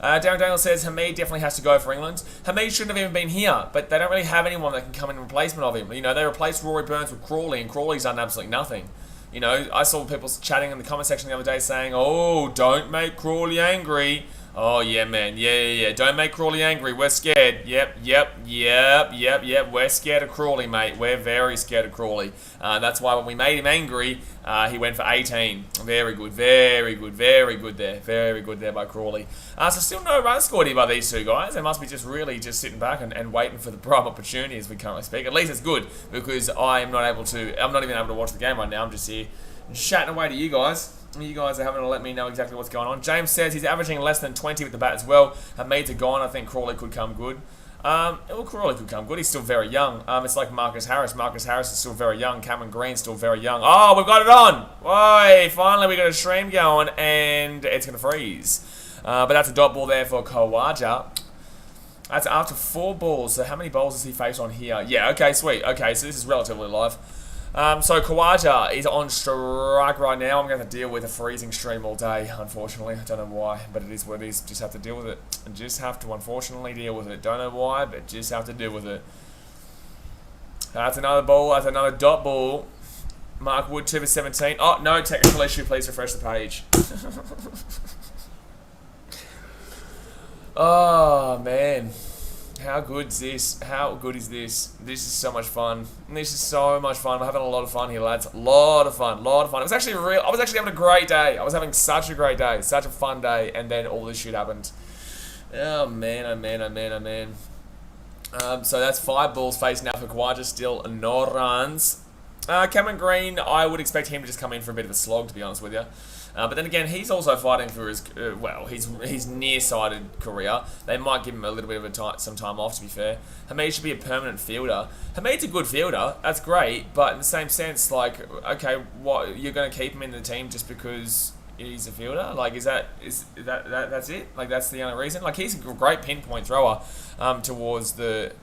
Darren Daniel says, Hamid definitely has to go for England. Hamid shouldn't have even been here, but they don't really have anyone that can come in replacement of him. You know, they replaced Rory Burns with Crawley, and Crawley's done absolutely nothing. You know, I saw people chatting in the comment section the other day saying, oh, don't make Crawley angry. Oh, yeah, man. Yeah. Don't make Crawley angry. We're scared. Yep. We're scared of Crawley, mate. We're very scared of Crawley. That's why when we made him angry, he went for 18. Very good there. Very good there by Crawley. So still no runs scored here by these two guys. They must be just really just sitting back and waiting for the prime opportunity as we currently speak. At least it's good because I'm not even able to watch the game right now. I'm just here chatting away to you guys. You guys are having to let me know exactly what's going on. James says he's averaging less than 20 with the bat as well. Hamid's are gone. I think Crawley could come good. Crawley could come good. He's still very young. It's like Marcus Harris. Marcus Harris is still very young. Cameron Green's still very young. Oh, we've got it on. Why? Finally, we got a stream going, and it's going to freeze. But that's a dot ball there for Khawaja. That's after 4 balls. So how many balls does he face on here? Yeah, okay, sweet. Okay, so this is relatively live. So Khawaja is on strike right now. I'm going to deal with a freezing stream all day, unfortunately. I don't know why, but it is what it is. Just have to deal with it. And just have to, unfortunately, deal with it. Don't know why, but just have to deal with it. That's another ball. That's another dot ball. Mark Wood, 2 for 17. Oh, no technical issue. Please refresh the page. Oh, man. How good is this? How good is this? This is so much fun. This is so much fun. I'm having a lot of fun here, lads. A lot of fun. It was actually I was actually having a great day. I was having such a great day. Such a fun day. And then all this shit happened. Oh, man. So that's 5 balls facing now for Khawaja. Still no runs. Cameron Green, I would expect him to just come in for a bit of a slog, to be honest with you. But then again, he's also fighting for his, his near-sighted career. They might give him a little bit of some time off, to be fair. Hamid should be a permanent fielder. Hamid's a good fielder. That's great. But in the same sense, like, okay, what, you're going to keep him in the team just because he's a fielder? Like, that's it? Like, that's the only reason? Like, he's a great pinpoint thrower towards the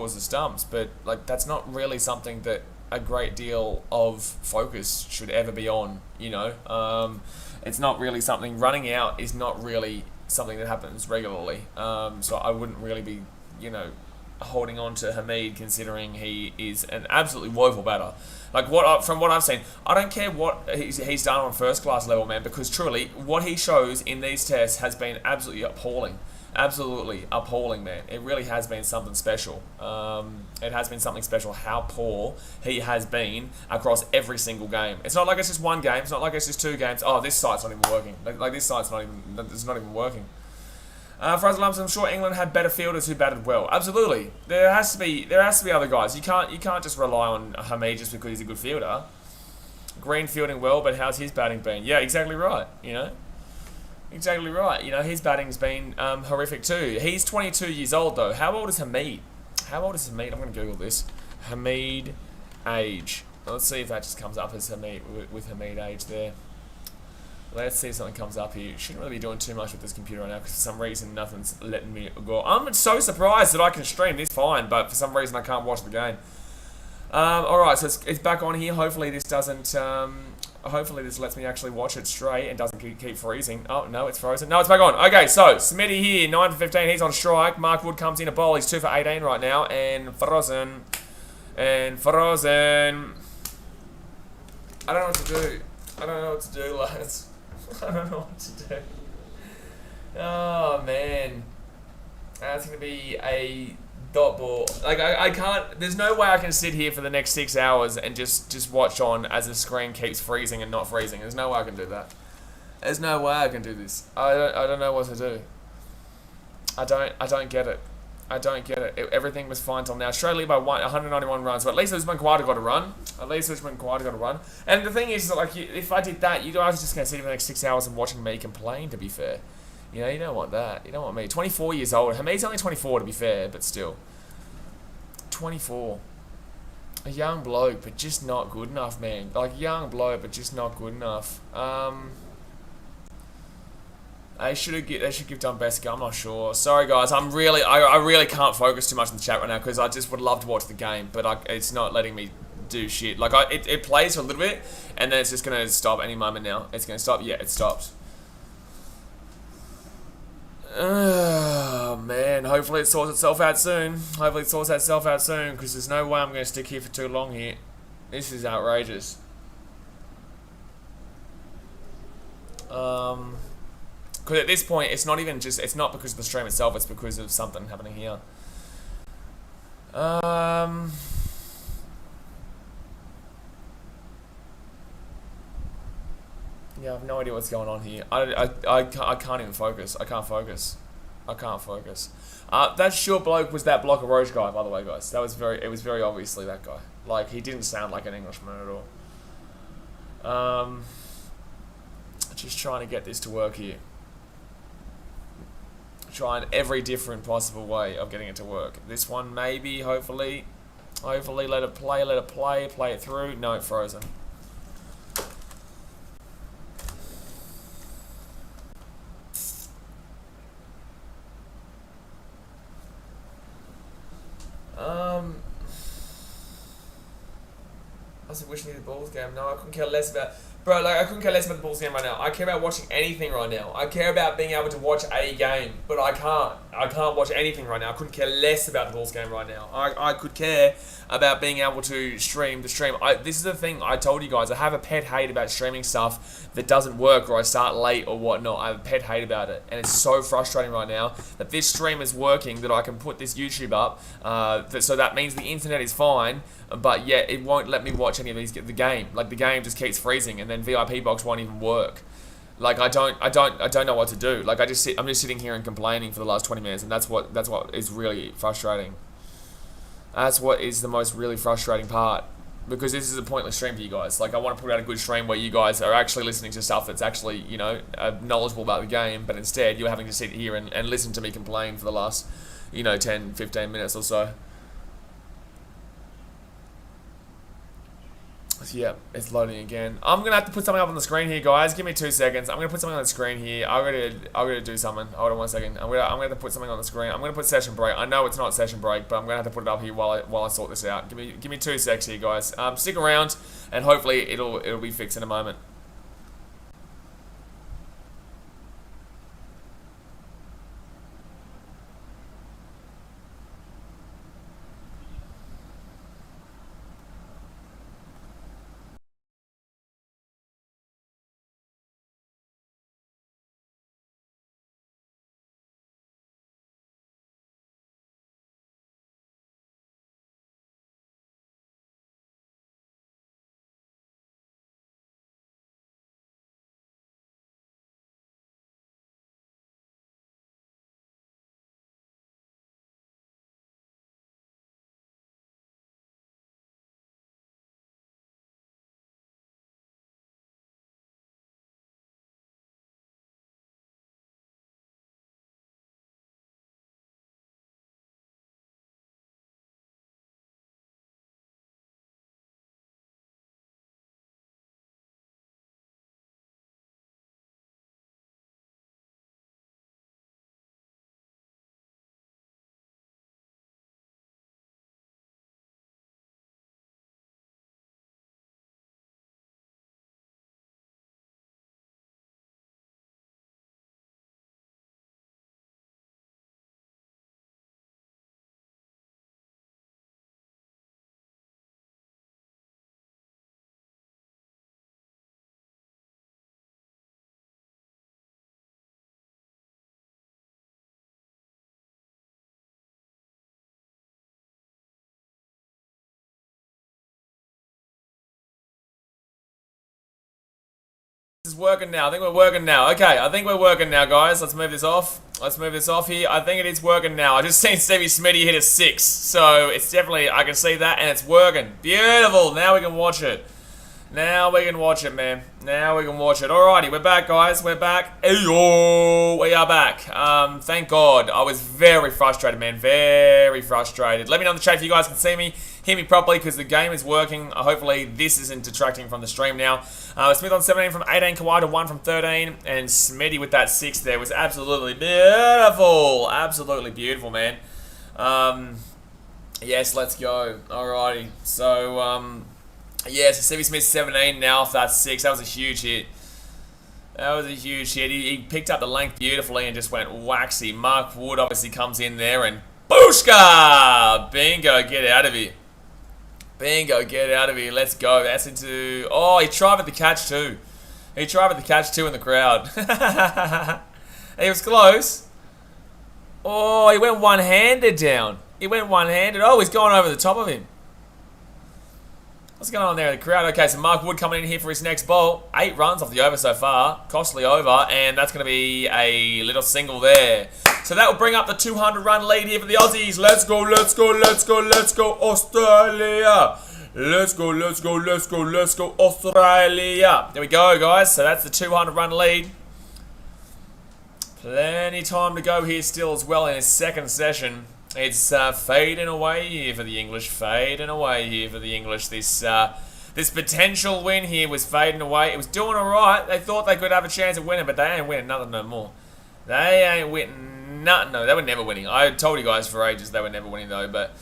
stumps. But, like, that's not really something that a great deal of focus should ever be on, you know. It's not really something, running out is not really something that happens regularly. So I wouldn't really be, you know, holding on to Hamid considering he is an absolutely woeful batter. Like, from what I've seen, I don't care what he's done on first class level, man, because truly what he shows in these tests has been absolutely appalling. Absolutely appalling, man. It really has been something special. It has been something special how poor he has been across every single game. It's not like it's just one game. It's not like it's just 2 games. Oh, this site's not even working. Like this site's not even working. For us lumps, I'm sure England had better fielders who batted well. Absolutely. There has to be other guys. You can't just rely on Hamid just because he's a good fielder. Green fielding well, but how's his batting been? Yeah, exactly right, you know. Exactly right. You know, his batting's been horrific too. He's 22 years old though. How old is Hamid? I'm going to Google this. Hamid age. Let's see if that just comes up as Hamid with Hamid age there. Let's see if something comes up here. Shouldn't really be doing too much with this computer right now because for some reason nothing's letting me go. I'm so surprised that I can stream this fine, but for some reason I can't watch the game. Alright, so it's back on here. Hopefully this doesn't... Hopefully this lets me actually watch it straight and doesn't keep freezing. Oh, no, it's frozen. No, it's back on. Okay, so, Smitty here, 9 for 15. He's on strike. Mark Wood comes in a bowl. He's 2 for 18 right now. And frozen. I don't know what to do. Lads. I don't know what to do. Oh, man. That's going to be a dot ball. Like, I can't... There's no way I can sit here for the next 6 hours and just watch on as the screen keeps freezing and not freezing. There's no way I can do that. There's no way I can do this. I don't know what to do. I don't get it. I don't get it. Everything was fine till now. Australia by 191 runs. But at least Labuschagne got a run. And the thing is, like, if I did that, you guys are just going to sit here for the next 6 hours and watching me complain, to be fair. You know, you don't want that. You don't want me. 24 years old. Hamid's only 24, to be fair, but still. 24. A young bloke, but just not good enough, man. Like, young bloke, but just not good enough. They should give Bairstow. I'm not sure. Sorry, guys. I really can't focus too much on the chat right now because I just would love to watch the game, but it's not letting me do shit. Like, it plays for a little bit, and then it's just going to stop any moment now. It's going to stop. Yeah, it stopped. Oh, man. Hopefully it sorts itself out soon. Hopefully it sorts itself out soon, because there's no way I'm going to stick here for too long here. This is outrageous. Because at this point, it's not even just, it's not because of the stream itself, it's because of something happening here. Yeah, I have no idea what's going on here. I can't even focus. I can't focus. I can't focus. That short bloke was that Block of Roche guy, by the way, guys. That was it was very obviously that guy. Like, he didn't sound like an Englishman at all. Just trying to get this to work here. Trying every different possible way of getting it to work. This one, maybe, hopefully, let it play it through. No, frozen. I was wishing me the Bulls game. No, I couldn't care less about... Bro, like, I couldn't care less about the Bulls game right now. I care about watching anything right now. I care about being able to watch a game, but I can't. I can't watch anything right now. I couldn't care less about the Bulls game right now. I could care about being able to stream the stream. This is the thing I told you guys. I have a pet hate about streaming stuff that doesn't work, or I start late or whatnot. I have a pet hate about it, and it's so frustrating right now that this stream is working, that I can put this YouTube up. So that means the internet is fine, but yet it won't let me watch any of these. The game, like, the game just keeps freezing, and then VIP box won't even work. Like, I don't know what to do. Like, I'm just sitting here and complaining for the last 20 minutes, and that's what is really frustrating. That's what is the most really frustrating part, because this is a pointless stream for you guys. Like, I want to put out a good stream where you guys are actually listening to stuff that's actually, you know, knowledgeable about the game, but instead you're having to sit here and listen to me complain for the last, you know, 10, 15 minutes or so. Yeah, it's loading again. I'm gonna have to put something up on the screen here, guys. Give me 2 seconds. I'm gonna put something on the screen here. I'm gonna do something. Hold on 1 second. I'm gonna have to put something on the screen. I'm gonna put session break. I know it's not session break, but I'm gonna have to put it up here while I sort this out. Give me 2 secs here, guys. Stick around, and hopefully it'll be fixed in a moment. This is working now. I think we're working now. Okay, I think we're working now, guys. Let's move this off. Let's move this off here. I think it is working now. I just seen Stevie Smitty hit a 6. So it's definitely, I can see that, and it's working. Beautiful. Now we can watch it. Now we can watch it, man. Now we can watch it. Alrighty, we're back, guys. We're back. Ayo, we are back. Thank God. I was very frustrated, man. Very frustrated. Let me know in the chat if you guys can see me, hear me properly, because the game is working. Hopefully, this isn't detracting from the stream now. Smith on 17 from 18, Khawaja 1 from 13, and Smitty with that 6 there was absolutely beautiful. Absolutely beautiful, man. Yes, let's go. Alrighty. So, Yeah, so Stevie Smith 17 now off that 6. That was a huge hit. That was a huge hit. He picked up the length beautifully and just went waxy. Mark Wood obviously comes in there and booshka! Bingo, get out of here. Bingo, get out of here. Let's go. That's into... Oh, he tried at the catch too. He tried at the catch too in the crowd. He was close. Oh, he went one-handed down. He went one-handed. Oh, he's going over the top of him. What's going on there in the crowd? Okay, so Mark Wood coming in here for his next bowl. 8 runs off the over so far. Costly over, and that's going to be a little single there. So that will bring up the 200-run lead here for the Aussies. Let's go, let's go, let's go, let's go, Australia. Let's go, let's go, let's go, let's go, Australia. There we go, guys. So that's the 200-run lead. Plenty time to go here still as well in his second session. It's fading away here for the English. Fading away here for the English. This potential win here was fading away. It was doing alright. They thought they could have a chance of winning, but they ain't winning nothing no more. They ain't winning nothing. No, they were never winning. I told you guys for ages they were never winning though, but...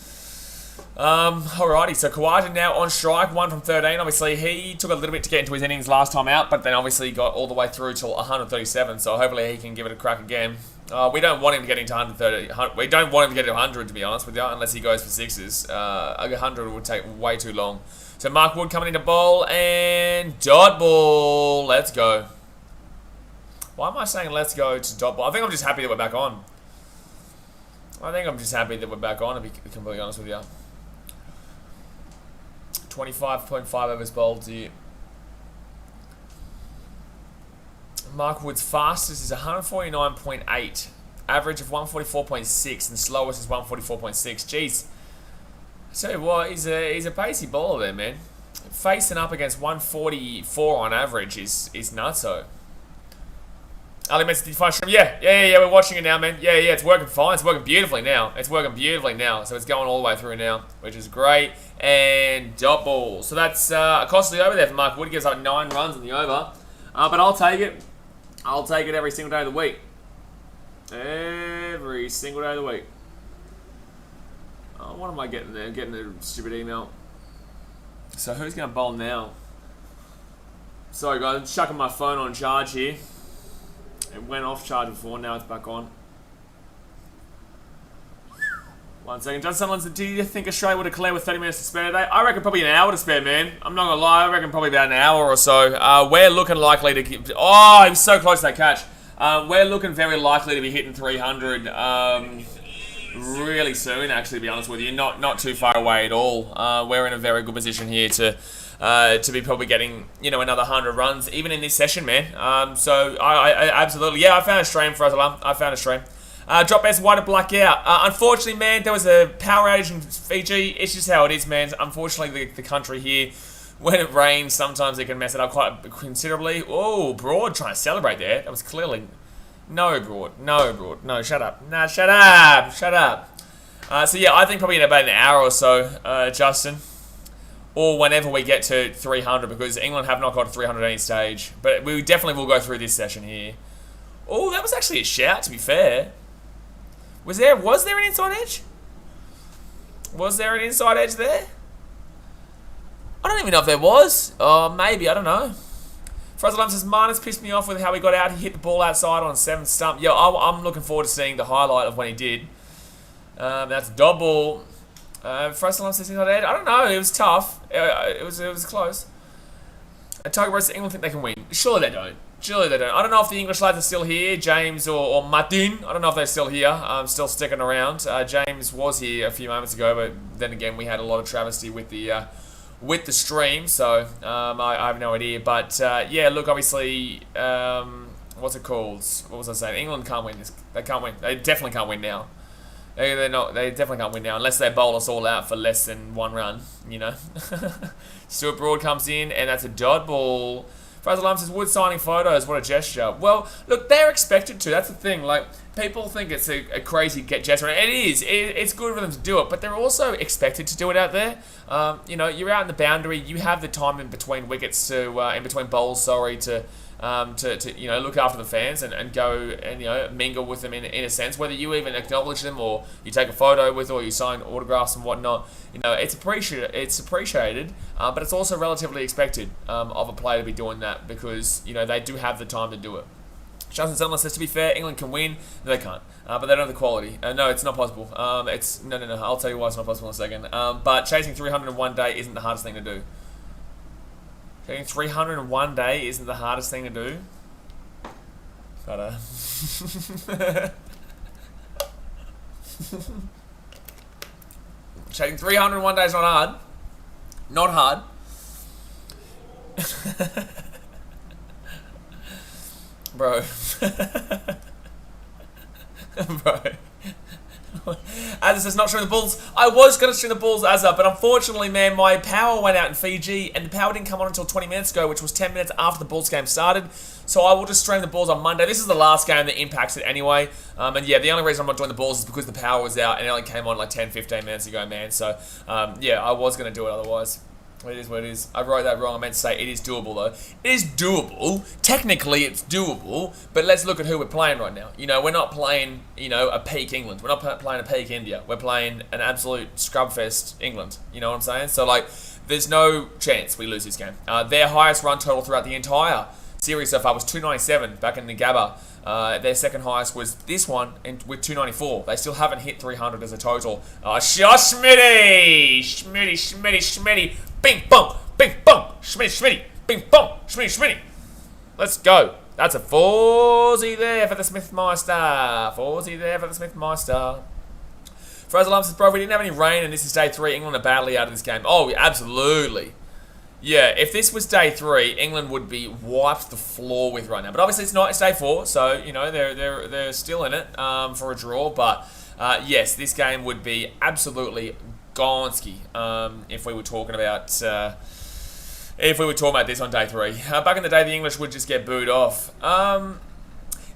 alrighty, so Khawaja now on strike, 1 from 13. Obviously, he took a little bit to get into his innings last time out, but then obviously got all the way through till 137, so hopefully he can give it a crack again. We don't want him to get into 130. We don't want him to get to 100, to be honest with you, unless he goes for 6s. 100 would take way too long. So Mark Wood coming into bowl, and dot ball. Let's go. Why am I saying let's go to dot ball? I think I'm just happy that we're back on. I think I'm just happy that we're back on, to be completely honest with you. 25.5 overs bowled here. Mark Wood's fastest is 149.8. Average of 144.6 and slowest is 144.6. Jeez. I tell you what, he's a pacey bowler there, man. Facing up against 144 on average is nutso. Ali Messi, did you find stream? Yeah, we're watching it now, man. Yeah, it's working fine. It's working beautifully now. It's working beautifully now. So it's going all the way through now, which is great. And dot ball. So that's a costly over there for Mark Wood. He gives up 9 runs in the over. But I'll take it. I'll take it every single day of the week. Every single day of the week. Oh, what am I getting there? I'm getting a stupid email. So who's going to bowl now? Sorry guys, I'm chucking my phone on charge here. It went off charge before, now it's back on. 1 second. John Sutherland said, do you think Australia would declare with 30 minutes to spare today? I reckon probably an hour to spare, man. I'm not going to lie. I reckon probably about an hour or so. We're looking likely to keep... Oh, he was so close to that catch. We're looking very likely to be hitting 300 really soon, actually, to be honest with you. Not too far away at all. We're in a very good position here to be probably getting, another 100 runs, even in this session, man. So, I absolutely... Yeah, I found a stream for us. I found a stream. Drop S white to black out. Unfortunately, man, there was a power outage in Fiji. It's just how it is, man. Unfortunately, the country here, when it rains, sometimes it can mess it up quite considerably. Oh, Broad trying to celebrate there. That was clearly... No, Broad. No, Broad. No, shut up. Nah, shut up. Shut up. So, yeah, I think probably in about an hour or so, Justin. Or whenever we get to 300, because England have not got to 300 at any stage. But we definitely will go through this session here. Oh, that was actually a shout, to be fair. Was there an inside edge? Was there an inside edge there? I don't even know if there was. Maybe, I don't know. Frazzle says, Marnus pissed me off with how he got out. He hit the ball outside on 7th stump. Yeah, I'm looking forward to seeing the highlight of when he did. That's double. Frazzle says, inside edge. I don't know, it was tough. It was close. Tiger Rose, England think they can win. Surely they don't. Surely they don't. I don't know if the English lads are still here, James or Martin. I don't know if they're still here, still sticking around. James was here a few moments ago, but then again, we had a lot of travesty with the stream, so I have no idea. But yeah, look, obviously, what's it called? What was I saying? England can't win this. They can't win. They definitely can't win now. They're not. They definitely can't win now unless they bowl us all out for less than 1 run. Stuart Broad comes in, and that's a dot ball. Fraser Lum says, Wood signing photos, what a gesture. Well, look, they're expected to. That's the thing. Like, people think it's a crazy gesture. And it is. It's good for them to do it, but they're also expected to do it out there. You're out in the boundary. You have the time in between wickets in between bowls, to to you know, look after the fans and go and, you know, mingle with them in a sense, whether you even acknowledge them or you take a photo with or you sign autographs and whatnot. You know, it's appreciated, but it's also relatively expected of a player to be doing that, because, you know, they do have the time to do it. Justin Sutherland says, to be fair, England can win. No, they can't. But they don't have the quality. No, it's not possible. No. I'll tell you why it's not possible in a second. But chasing 300 in one day isn't the hardest thing to do. Chasing 300 in one day isn't the hardest thing to do. But, chasing 300 in one day is not hard. Not hard. Bro. Bro. As it says, not showing the balls. I was going to stream the balls as up, but unfortunately, man, my power went out in Fiji, and the power didn't come on until 20 minutes ago, which was 10 minutes after the Bulls game started. So I will just stream the balls on Monday. This is the last game that impacts it anyway. And yeah, the only reason I'm not doing the balls is because the power was out, and it only came on like 10-15 minutes ago, man. So, yeah, I was going to do it otherwise. It is what it is. I wrote that wrong. I meant to say it is doable, though. It is doable. Technically, it's doable. But let's look at who we're playing right now. You know, we're not playing, you know, a peak England. We're not playing a peak India. We're playing an absolute scrubfest England. You know what I'm saying? So, like, there's no chance we lose this game. Their highest run total throughout the entire series so far was 297 back in the Gabba. Their second highest was this one with 294. They still haven't hit 300 as a total. Schmitty. Bing, bong, Schmitty, bing, bong, Schmitty. Let's go. That's a Forsey there for the Smithmeister. Fraser Lump says, bro, we didn't have any rain and this is day 3. England are badly out of this game. Oh, absolutely. Yeah, if this was day 3, England would be wiped the floor with right now. But obviously it's not. It's day 4, so, you know, they're still in it for a draw. But, yes, this game would be absolutely Gonski, if we were talking about this on day 3. Back in the day, the English would just get booed off.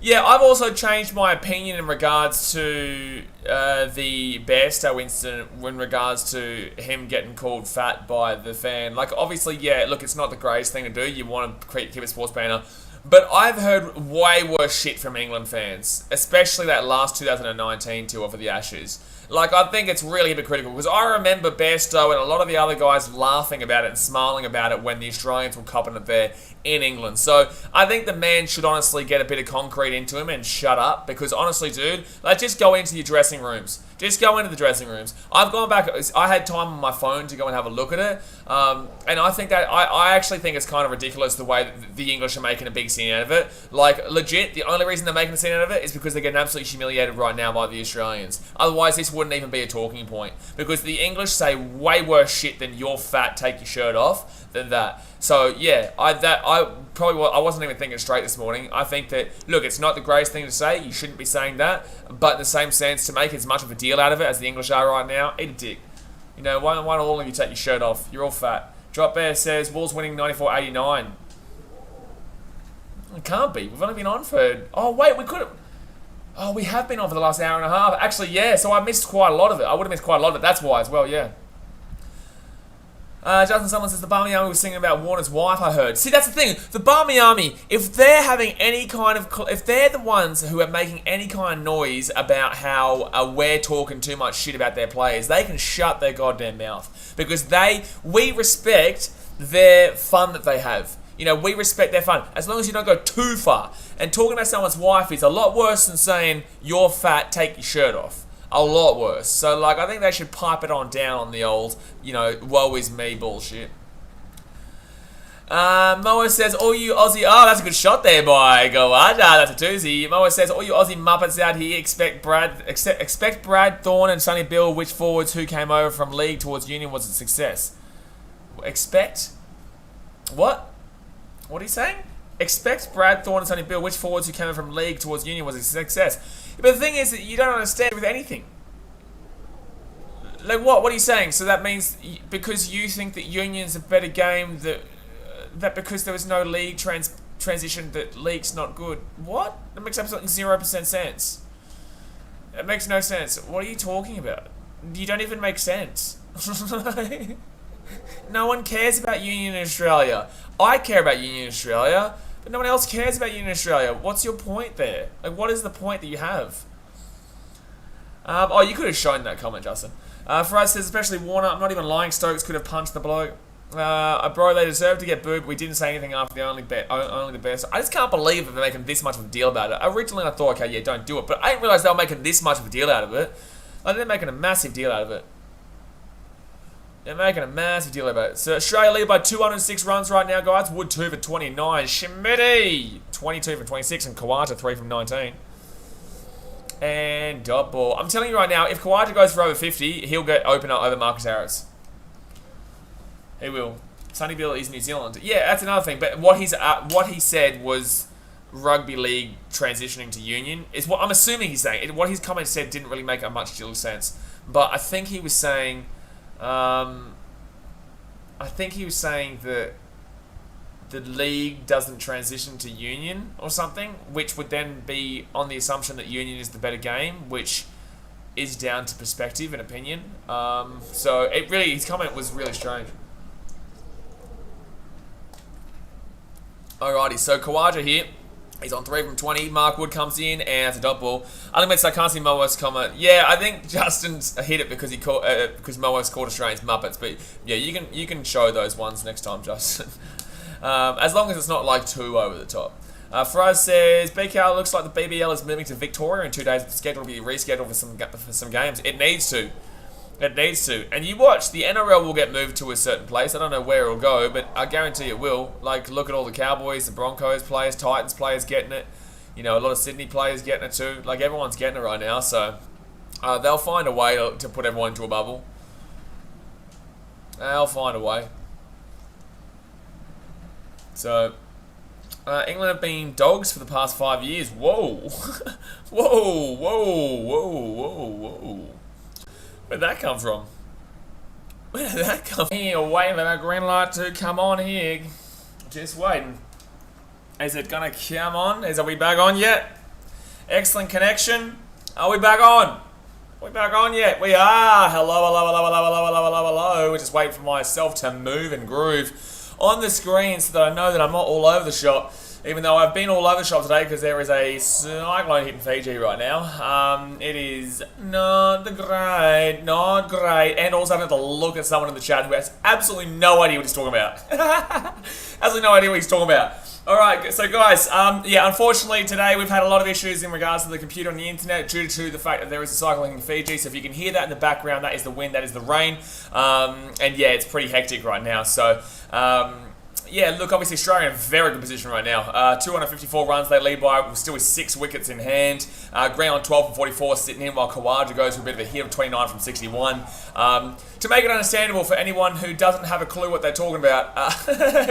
Yeah, I've also changed my opinion in regards to the Bairstow incident, in regards to him getting called fat by the fan. Like, obviously, yeah, look, it's not the greatest thing to do. You want to keep a sports banner. But I've heard way worse shit from England fans, especially that last 2019 tour for the Ashes. Like, I think it's really hypocritical, because I remember Bairstow and a lot of the other guys laughing about it and smiling about it when the Australians were copping it there in England. So, I think the man should honestly get a bit of concrete into him and shut up, because honestly, dude, like, just go into your dressing rooms. Just go into the dressing rooms. I've gone back, I had time on my phone to go and have a look at it, and I think that, I actually think it's kind of ridiculous the way that the English are making a big scene out of it. Like, legit, the only reason they're making a scene out of it is because they're getting absolutely humiliated right now by the Australians. Otherwise, this wouldn't even be a talking point, because the English say way worse shit than "you're fat, take your shirt off" than that. So yeah, I wasn't even thinking straight this morning. I think that, look, it's not the greatest thing to say. You shouldn't be saying that, but in the same sense, to make as much of a deal out of it as the English are right now, eat a dick. You know, why don't all of you take your shirt off? You're all fat. Drop Bear says Wolves winning 94-89. It can't be. We've only been on for. Oh wait, we could have. Oh, we have been on for the last hour and a half. Actually, yeah, so I missed quite a lot of it. I would have missed quite a lot of it. That's why as well, yeah. Justin Sutherland says the Barmy Army was singing about Warner's wife, I heard. See, that's the thing. The Barmy Army, if they're having any kind of... If they're the ones who are making any kind of noise about how we're talking too much shit about their players, they can shut their goddamn mouth. Because we respect their fun that they have. You know, we respect their fun, as long as you don't go too far. And talking about someone's wife is a lot worse than saying, "You're fat, take your shirt off." A lot worse. So, like, I think they should pipe it on down on the old, you know, woe is me bullshit. Moa says, all you Aussie... Oh, that's a good shot there by Khawaja. That's a doozy. Moa says, all you Aussie Muppets out here expect Brad Thorne and Sonny Bill, which forwards who came over from league towards union was a success. Expect? What? What are you saying? Expect Brad Thorne and Sonny Bill, which forwards who came from league towards union was a success. But the thing is that you don't understand with anything. Like what? What are you saying? So that means because you think that union's a better game, that because there was no league transition, that league's not good. What? That makes absolutely 0% sense. It makes no sense. What are you talking about? You don't even make sense. No one cares about union in Australia. I care about union in Australia, But no one else cares about you in Australia. What's your point there? Like, what is the point that you have? Oh, you could have shown that comment, Justin. Faraz says, especially Warner, I'm not even lying, Stokes could have punched the bloke. Bro, they deserve to get booed, but we didn't say anything after the only the best. I just can't believe that they're making this much of a deal about it. Originally, I thought, okay, yeah, don't do it. But I didn't realise they were making this much of a deal out of it. Like, they're making a massive deal out of it. They're making a massive deal about it. So Australia lead by 206 runs right now, guys. Wood 2 for 29. Schmitty 22 for 26, and Khawaja 3 from 19. And dot ball. I'm telling you right now, if Khawaja goes for over 50, he'll get opener over Marcus Harris. He will. Sunnyville is New Zealand. Yeah, that's another thing. But what he said was rugby league transitioning to union is what I'm assuming he's saying. What his comment said didn't really make much deal sense. But I think he was saying, that the league doesn't transition to union or something, which would then be on the assumption that union is the better game, which is down to perspective and opinion. So it really, his comment was really strange. Alrighty, so Khawaja here. He's on 3 from 20. Mark Wood comes in, and it's a dot ball. I can't see Mo's comment. Yeah, I think Justin's hit it because because Mo's called Australians Muppets. But yeah, you can show those ones next time, Justin. As long as it's not like too over the top. Faraz says, BKR looks like the BBL is moving to Victoria in 2 days. The schedule will be rescheduled for some games. It needs to. It needs to. And you watch, the NRL will get moved to a certain place. I don't know where it'll go, but I guarantee it will. Like, look at all the Cowboys, the Broncos players, Titans players getting it. You know, a lot of Sydney players getting it too. Like, everyone's getting it right now, so they'll find a way to put everyone into a bubble. They'll find a way. So, England have been dogs for the past 5 years. Whoa. Whoa, whoa, whoa, whoa, whoa. Where'd that come from? Where did that come from? Here, waiting for that green light to come on here. Just waiting. Is it gonna come on? Are we back on yet? Excellent connection. Are we back on? Are we back on yet? We are. Hello, hello, hello, hello, hello, hello, hello, hello. We're just waiting for myself to move and groove on the screen so that I know that I'm not all over the shop. Even though I've been all over the shop today because there is a cyclone hitting Fiji right now. It is not great, not great. And also I have to look at someone in the chat who has absolutely no idea what he's talking about. Absolutely no idea what he's talking about. Alright, so guys, yeah, unfortunately today we've had a lot of issues in regards to the computer and the internet due to the fact that there is a cyclone in Fiji. So if you can hear that in the background, that is the wind, that is the rain. And yeah, it's pretty hectic right now. So, yeah, look, obviously Australia in a very good position right now. 254 runs they lead by, still with 6 wickets in hand. Green on 12 from 44 sitting in, while Khawaja goes for a bit of a hit of 29 from 61. To make it understandable for anyone who doesn't have a clue what they're talking about,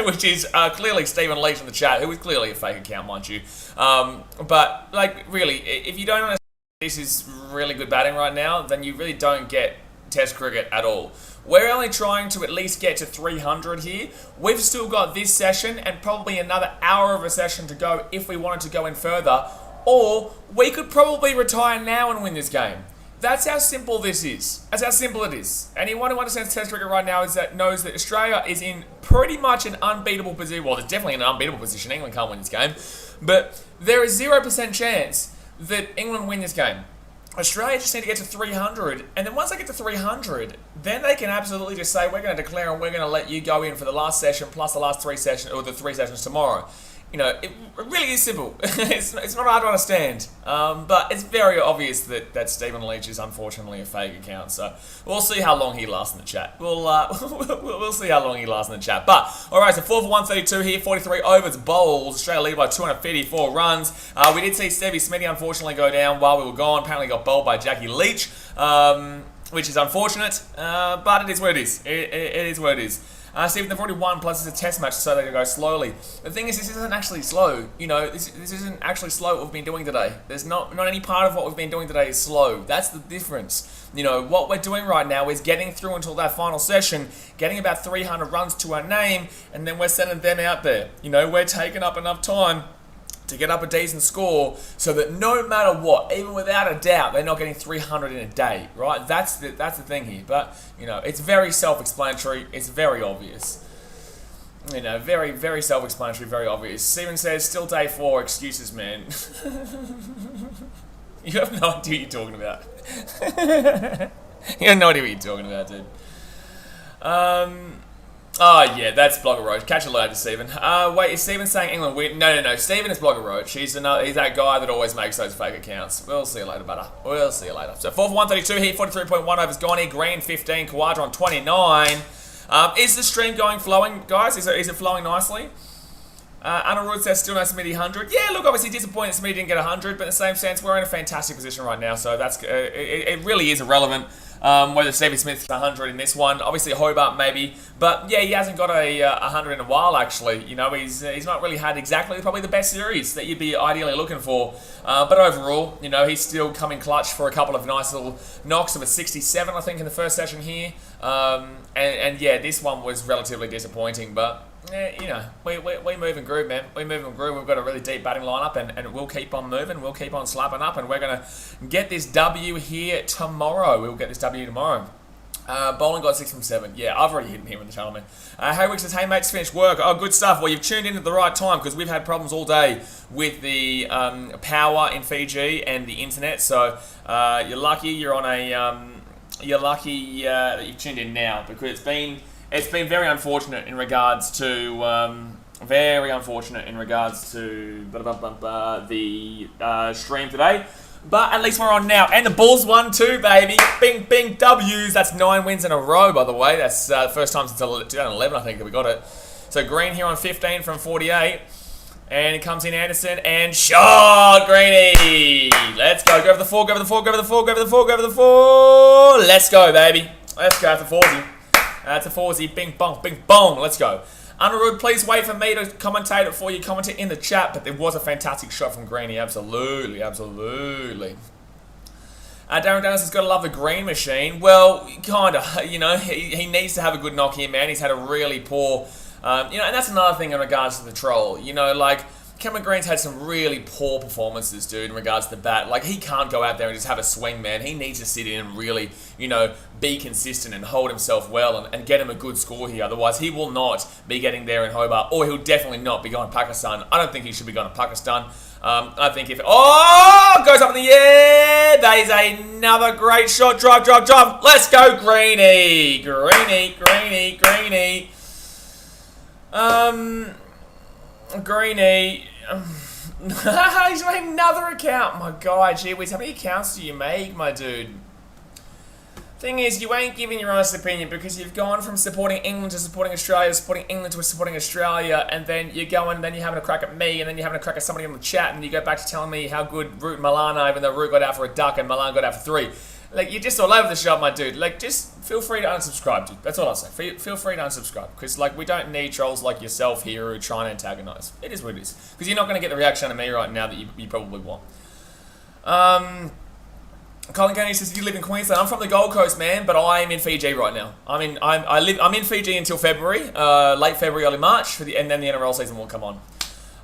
which is clearly Stephen Leach in the chat, who is clearly a fake account, mind you. But, like, really, if you don't understand this is really good batting right now, then you really don't get Test cricket at all. We're only trying to at least get to 300 here. We've still got this session and probably another hour of a session to go if we wanted to go in further. Or we could probably retire now and win this game. That's how simple this is. That's how simple it is. Anyone who understands Test cricket right now knows that Australia is in pretty much an unbeatable position. Well, there's definitely an unbeatable position. England can't win this game. But there is 0% chance that England win this game. Australia just need to get to 300, and then once they get to 300, then they can absolutely just say, we're going to declare and we're going to let you go in for the last session plus the last 3 sessions, or the 3 sessions tomorrow. You know, it really is simple. It's not hard to understand, but it's very obvious that Stephen Leach is unfortunately a fake account. So we'll see how long he lasts in the chat. We'll see how long he lasts in the chat. But all right, so 4 for 132 here, 43 overs bowls. Australia lead by 254 runs. We did see Stevie Smitty unfortunately go down while we were gone. Apparently got bowled by Jackie Leach, which is unfortunate, but it is what it is. It is what it is. Stephen, they've already won, plus it's a test match, so they go slowly. The thing is, this isn't actually slow. You know, this isn't actually slow what we've been doing today. There's not any part of what we've been doing today is slow. That's the difference. You know, what we're doing right now is getting through until that final session, getting about 300 runs to our name, and then we're sending them out there. You know, we're taking up enough time to get up a decent score so that no matter what, even without a doubt, they're not getting 300 in a day, right? That's the thing here. But, you know, it's very self-explanatory. It's very obvious. You know, very, very self-explanatory, very obvious. Steven says, still day 4, excuses, man. You have no idea what you're talking about. You have no idea what you're talking about, dude. Oh, yeah, that's Blogger Roach. Catch a load, Stephen. Wait, is Stephen saying England win? No. Stephen is Blogger Roach. He's that guy that always makes those fake accounts. We'll see you later, butter. We'll see you later. So, 4 for 132 here, 43.1 overs gone here. Green 15, Khawaja on 29. Is the stream flowing, guys? Is it flowing nicely? Anarud says still no Smitty 100. Yeah, look, obviously disappointed Smitty didn't get 100, but in the same sense, we're in a fantastic position right now, so that's it really is irrelevant whether Stevie Smith's 100 in this one. Obviously Hobart maybe, but yeah, he hasn't got a 100 in a while actually. You know, he's not really had exactly probably the best series that you'd be ideally looking for. But overall, you know, he's still coming clutch for a couple of nice little knocks of a 67, I think, in the first session here. And yeah, this one was relatively disappointing, but you know, we move and groove, man. We move and groove. We've got a really deep batting lineup, and we'll keep on moving. We'll keep on slapping up, and we're going to get this W here tomorrow. We'll get this W tomorrow. Bowling got 6 from 7. Yeah, I've already hit him here with the channel, man. Haywick says, hey, mates, finished work. Oh, good stuff. Well, you've tuned in at the right time because we've had problems all day with the power in Fiji and the internet. So you're lucky you're on a... you're lucky that you've tuned in now because it's been very unfortunate in regards to the stream today. But at least we're on now. And the Bulls won too, baby. Bing, bing, W's. That's 9 wins in a row, by the way. That's the first time since 2011, I think, that we got it. So Green here on 15 from 48. And it comes in Anderson and shot, Greenie. Let's go. Go over the 4, go over the 4, go over the 4, go over the 4, go over the 4. Let's go, baby. Let's go. That's a 4-zy. That's a 4-zy. Bing, bong, bing, bong. Let's go. Underwood, please wait for me to commentate it before you comment it in the chat. But there was a fantastic shot from Greenie. Absolutely, absolutely. Darren Dennis has got to love the green machine. Well, kind of. You know, he needs to have a good knock here, man. He's had a really poor... you know, and that's another thing in regards to the troll. You know, like, Cameron Green's had some really poor performances, dude, in regards to the bat. Like, he can't go out there and just have a swing, man. He needs to sit in and really, you know, be consistent and hold himself well and get him a good score here. Otherwise, he will not be getting there in Hobart, or he'll definitely not be going to Pakistan. I don't think he should be going to Pakistan. I think if... Oh! Goes up in the air! That is another great shot. Drive, drive, drive. Let's go, Greenie! Greenie, Greenie, Greenie. Greenie. He's made another account. My God, gee whiz. How many accounts do you make, my dude? Thing is, you ain't giving your honest opinion because you've gone from supporting England to supporting Australia, supporting England to supporting Australia, and then you're going, then you're having a crack at me, and then you're having a crack at somebody on the chat, and you go back to telling me how good Root and Milan are, even though Root got out for a duck and Milan got out for 3. Like, you're just all over the shop, my dude. Like, just feel free to unsubscribe, dude. That's all I'll say. Feel free to unsubscribe. Because, like, we don't need trolls like yourself here who are trying to antagonize. It is what it is. Because you're not going to get the reaction of me right now that you probably want. Colin Kennedy says, you live in Queensland. I'm from the Gold Coast, man, but I'm in Fiji right now. I'm in Fiji until February, late February, early March, and then the NRL season will come on.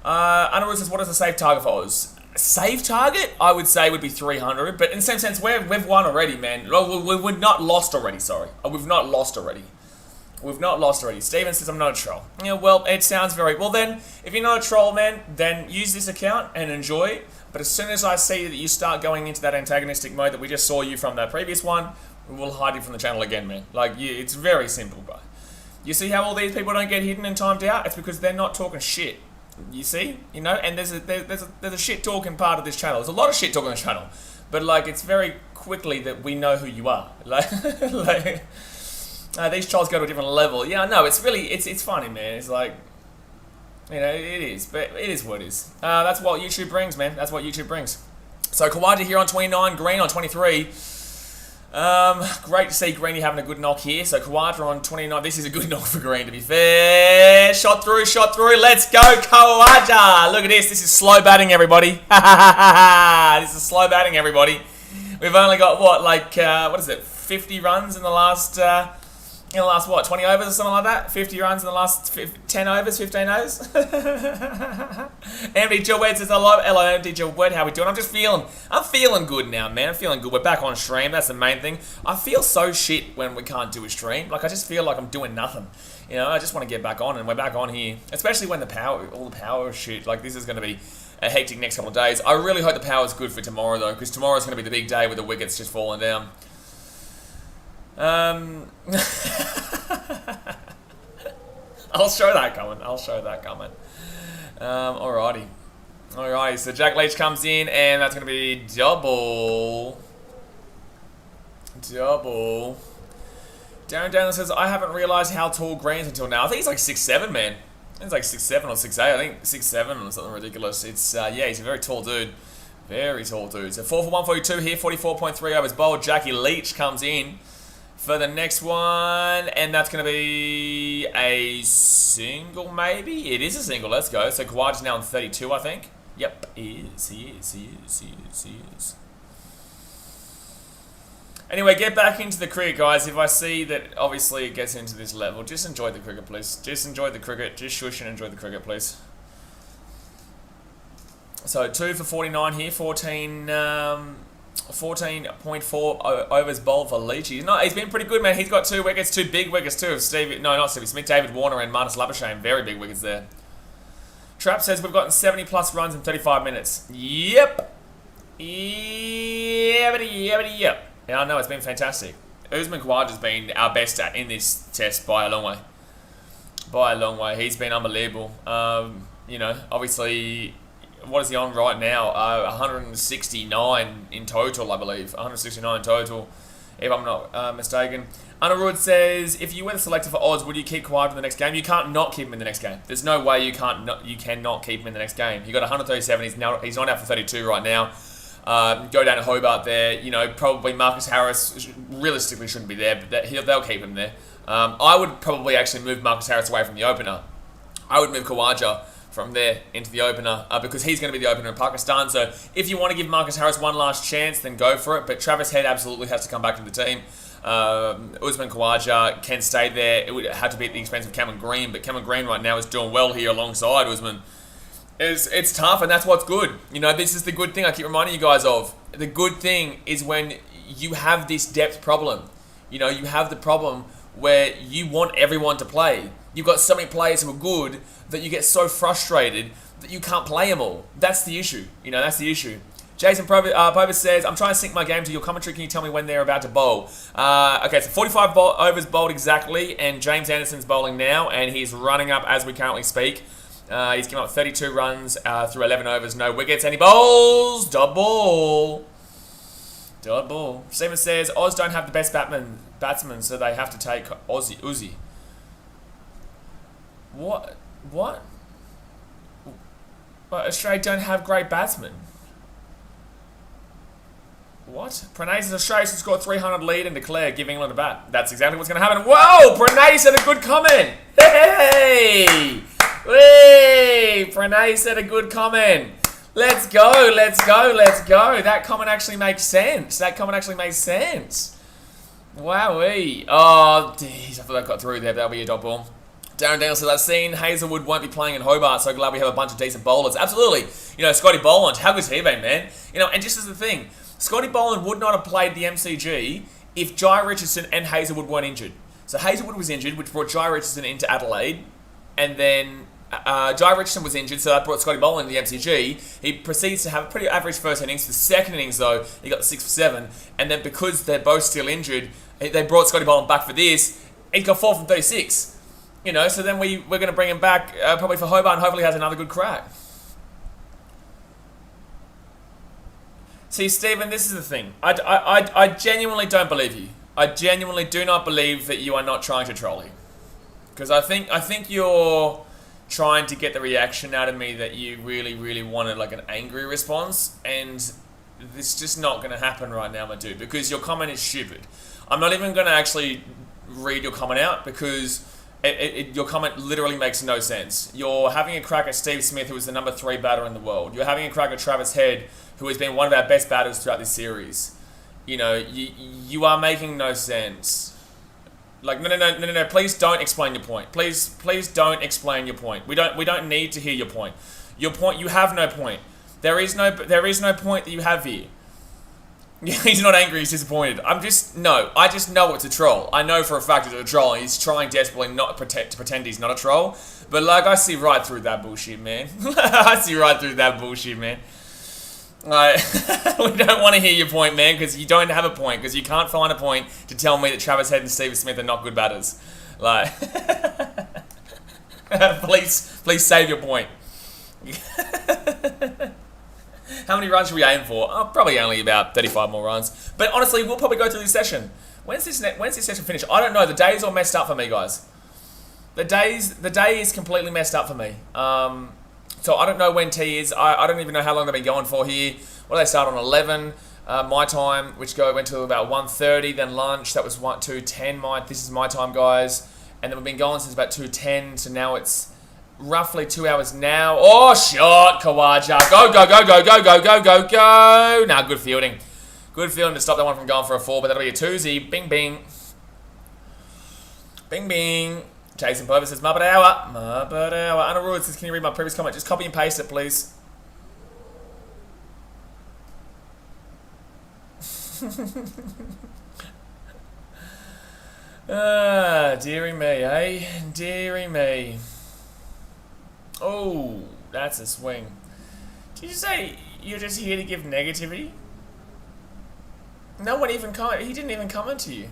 Anna says, what is the safe target for Oz? Safe target, I would say, would be 300, but in the same sense, we've won already, man. We're not lost already, sorry. We've not lost already. We've not lost already. Steven says, I'm not a troll. Yeah, well, it sounds very... Well, then, if you're not a troll, man, then use this account and enjoy it. But as soon as I see that you start going into that antagonistic mode that we just saw you from that previous one, we'll hide you from the channel again, man. Like, it's very simple, bro. You see how all these people don't get hidden and timed out? It's because they're not talking shit. You see? You know? And there's a shit talking part of this channel. There's a lot of shit talking on this channel. But, like, it's very quickly that we know who you are. Like, these trolls go to a different level. Yeah, no, it's really, it's funny, man. It's like, you know, it is. But it is what it is. That's what YouTube brings, man. That's what YouTube brings. So, Khawaja here on 29, Green on 23. Great to see Greenie having a good knock here. So Khawaja on 29. This is a good knock for Green, to be fair. Shot through, shot through. Let's go, Khawaja. Look at this. This is slow batting, everybody. This is slow batting, everybody. We've only got, what, like, what is it, 50 runs in the last In the last, what, 20 overs or something like that? 50 runs in the last 10 overs, 15 overs? Empty Jawed says hello. Hello, Empty Jawed. How we doing? I'm feeling good now, man. I'm feeling good. We're back on stream. That's the main thing. I feel so shit when we can't do a stream. Like, I just feel like I'm doing nothing. You know, I just want to get back on, and we're back on here. Especially when all the power shit, like, this is going to be a hectic next couple of days. I really hope the power's good for tomorrow, though, because tomorrow's going to be the big day with the wickets just falling down. I'll show that coming. Alrighty, so Jack Leach comes in, and that's going to be double. Darren Daniel says, I haven't realised how tall Green's until now. I think he's like 6'7", man. It's like 6'7" or 6'8". I think 6'7" or something ridiculous. It's, yeah, he's a very tall dude. Very tall dude. So 4 for 142 here, 44.3 overs bowled. Jackie Leach comes in for the next one, and that's going to be a single, maybe? It is a single, let's go. So Khawaja's now on 32, I think. Yep, he is. Anyway, get back into the cricket, guys. If I see that, obviously, it gets into this level, just enjoy the cricket, please. Just enjoy the cricket. Just shush and enjoy the cricket, please. So 2 for 49 here, 14.4 overs bowled for Leachy. No, he's been pretty good, man. He's got 2 wickets, 2 big wickets too. Not Stevie Smith, David Warner and Marnus Labuschagne. Very big wickets there. Trap says we've gotten 70 plus runs in 35 minutes. Yep. Yeah, I know, it's been fantastic. Usman Khawaja's been our best in this test by a long way. He's been unbelievable. You know, obviously, what is he on right now? 169 in total, I believe. 169 in total, if I'm not mistaken. Anarud says, if you were the selector for odds, would you keep Khawaja in the next game? You can't not keep him in the next game. There's no way you cannot keep him in the next game. He got 137. He's not out for 32 right now. Go down to Hobart there. You know, probably Marcus Harris realistically shouldn't be there, but they'll keep him there. I would probably actually move Marcus Harris away from the opener. I would move Khawaja from there into the opener because he's going to be the opener in Pakistan. So if you want to give Marcus Harris one last chance, then go for it. But Travis Head absolutely has to come back to the team. Usman Khawaja can stay there. It would have to be at the expense of Cameron Green, but Cameron Green right now is doing well here alongside Usman. It's tough, and that's what's good. You know, this is the good thing I keep reminding you guys of. The good thing is when you have this depth problem. You know, you have the problem where you want everyone to play. You've got so many players who are good that you get so frustrated that you can't play them all. That's the issue. You know, that's the issue. Jason Provis says, I'm trying to sync my game to your commentary. Can you tell me when they're about to bowl? Okay, so 45 overs bowled exactly, and James Anderson's bowling now, and he's running up as we currently speak. He's given up 32 runs through 11 overs, no wickets, and he bowls double. Stephen says, Oz don't have the best batsmen, so they have to take Uzi. What? But Australia don't have great batsmen. What? Pranay says Australia should score 300 lead and declare, give England a bat. That's exactly what's going to happen. Whoa! Pranay said a good comment. Hey! Pranay said a good comment. Let's go. That comment actually makes sense. Wowee. Oh, jeez, I thought that got through there. That'll be a dot ball. Darren Daniel says, I've seen Hazelwood won't be playing in Hobart, so glad we have a bunch of decent bowlers. Absolutely. You know, Scotty Boland, how good's he been, man? You know, and just as the thing, Scotty Boland would not have played the MCG if Jai Richardson and Hazelwood weren't injured. So Hazelwood was injured, which brought Jai Richardson into Adelaide, and then Jai Richardson was injured, so that brought Scotty Boland into the MCG. He proceeds to have a pretty average first innings. The second innings, though, he got 6 for 7, and then because they're both still injured, they brought Scotty Boland back for this. He's got 4 from 36. You know, so then we're going to bring him back probably for Hobart, and hopefully has another good crack. See, Stephen, this is the thing. I genuinely don't believe you. I genuinely do not believe that you are not trying to troll him. Because I think you're trying to get the reaction out of me that you really, really wanted, like an angry response, and this is just not going to happen right now, my dude, because your comment is stupid. I'm not even going to actually read your comment out because your comment literally makes no sense. You're having a crack at Steve Smith, who is the number 3 batter in the world. You're having a crack at Travis Head, who has been one of our best batters throughout this series. You know, you are making no sense. Like, no. Please don't explain your point. Please don't explain your point. We don't need to hear your point. Your point, you have no point. There is no point that you have here. He's not angry, he's disappointed. I just know it's a troll. I know for a fact it's a troll, and he's trying desperately not to pretend he's not a troll. But, like, I see right through that bullshit, man. I see right through that bullshit, man. Like, we don't want to hear your point, man, because you don't have a point, because you can't find a point to tell me that Travis Head and Steve Smith are not good batters. Like, please save your point. How many runs should we aim for? Oh, probably only about 35 more runs. But honestly, we'll probably go through this session. When's this session finish? I don't know. The day is all messed up for me, guys. The day is completely messed up for me. So I don't know when tea is. I don't even know how long they've been going for here. Well, they start on 11 my time, which went to about 1:30. Then lunch. That was 2:10. This is my time, guys. And then we've been going since about 2:10. So now it's roughly 2 hours now. Oh, shot, Khawaja. Go. Nah, good fielding. Good fielding to stop that one from going for a 4, but that'll be a 2-zy. Bing, bing. Bing, bing. Jason Purvis says, Muppet Hour. Anna Ruud says, can you read my previous comment? Just copy and paste it, please. Dearie me, eh? Dearie me. Oh, that's a swing. Did you say you're just here to give negativity? No one even commented. He didn't even comment to you.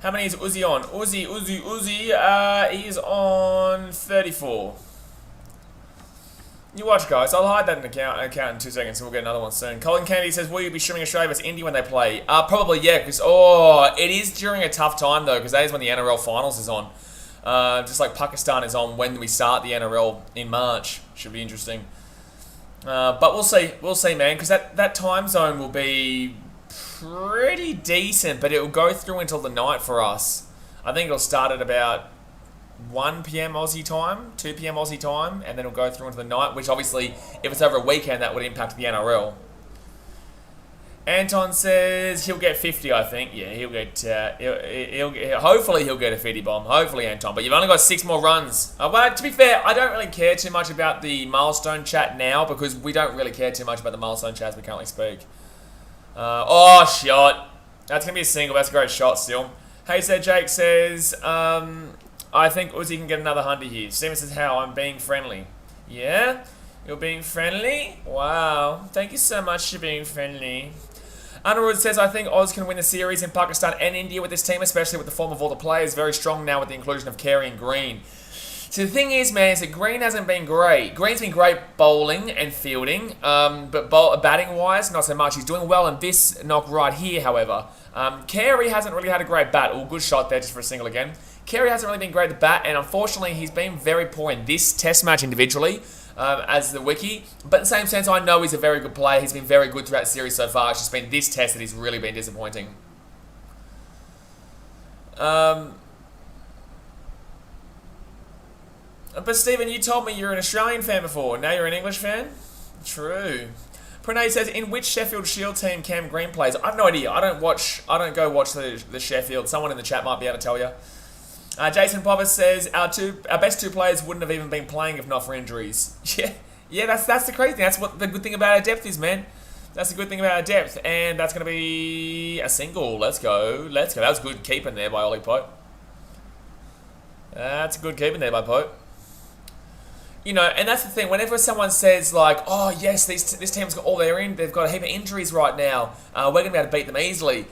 How many is Uzi on? Uzi. He is on 34. You watch, guys. I'll hide that in account in 2 seconds, and we'll get another one soon. Colin Kennedy says, will you be streaming Australia vs India when they play? Probably, yeah, because, it is during a tough time, though, because that is when the NRL finals is on. Just like Pakistan is on when we start the NRL in March. Should be interesting. But we'll see, man, because that time zone will be pretty decent, but it will go through until the night for us. I think it'll start at about 1 p.m. Aussie time, 2 p.m. Aussie time, and then it'll go through into the night, which obviously, if it's over a weekend, that would impact the NRL. Anton says he'll get 50, I think. Yeah, he'll get, hopefully he'll get a 50 bomb. Hopefully, Anton. But you've only got 6 more runs. But to be fair, I don't really care too much about the milestone chat now, because we don't really care too much about the milestone chat as we currently speak. Oh, shot. That's going to be a single. That's a great shot still. Hey, said Jake says, I think Uzi can get another 100 here. Steven says, how? I'm being friendly. Yeah? You're being friendly? Wow. Thank you so much for being friendly. Underwood says, I think Oz can win the series in Pakistan and India with this team, especially with the form of all the players. Very strong now with the inclusion of Carey and Green. So the thing is, man, is that Green hasn't been great. Green's been great bowling and fielding, but batting-wise, not so much. He's doing well in this knock right here, however. Carey hasn't really had a great bat. Oh, good shot there just for a single again. Carey hasn't really been great at the bat, and unfortunately, he's been very poor in this test match individually. As the wiki, but in the same sense, I know he's a very good player. He's been very good throughout the series so far. It's just been this test that he's really been disappointing. But Stephen, you told me you're an Australian fan before. Now you're an English fan? True. Pranay says, in which Sheffield Shield team Cam Green plays? I have no idea. I don't go watch the Sheffield. Someone in the chat might be able to tell you. Jason Povis says, our best 2 players wouldn't have even been playing if not for injuries. Yeah, that's the crazy thing. That's what the good thing about our depth is, man. That's the good thing about our depth. And that's going to be a single. Let's go. That was good keeping there by Ollie Pope. That's a good keeping there by Pope. You know, and that's the thing. Whenever someone says, like, oh, yes, this team's got all they're in. They've got a heap of injuries right now. We're going to be able to beat them easily.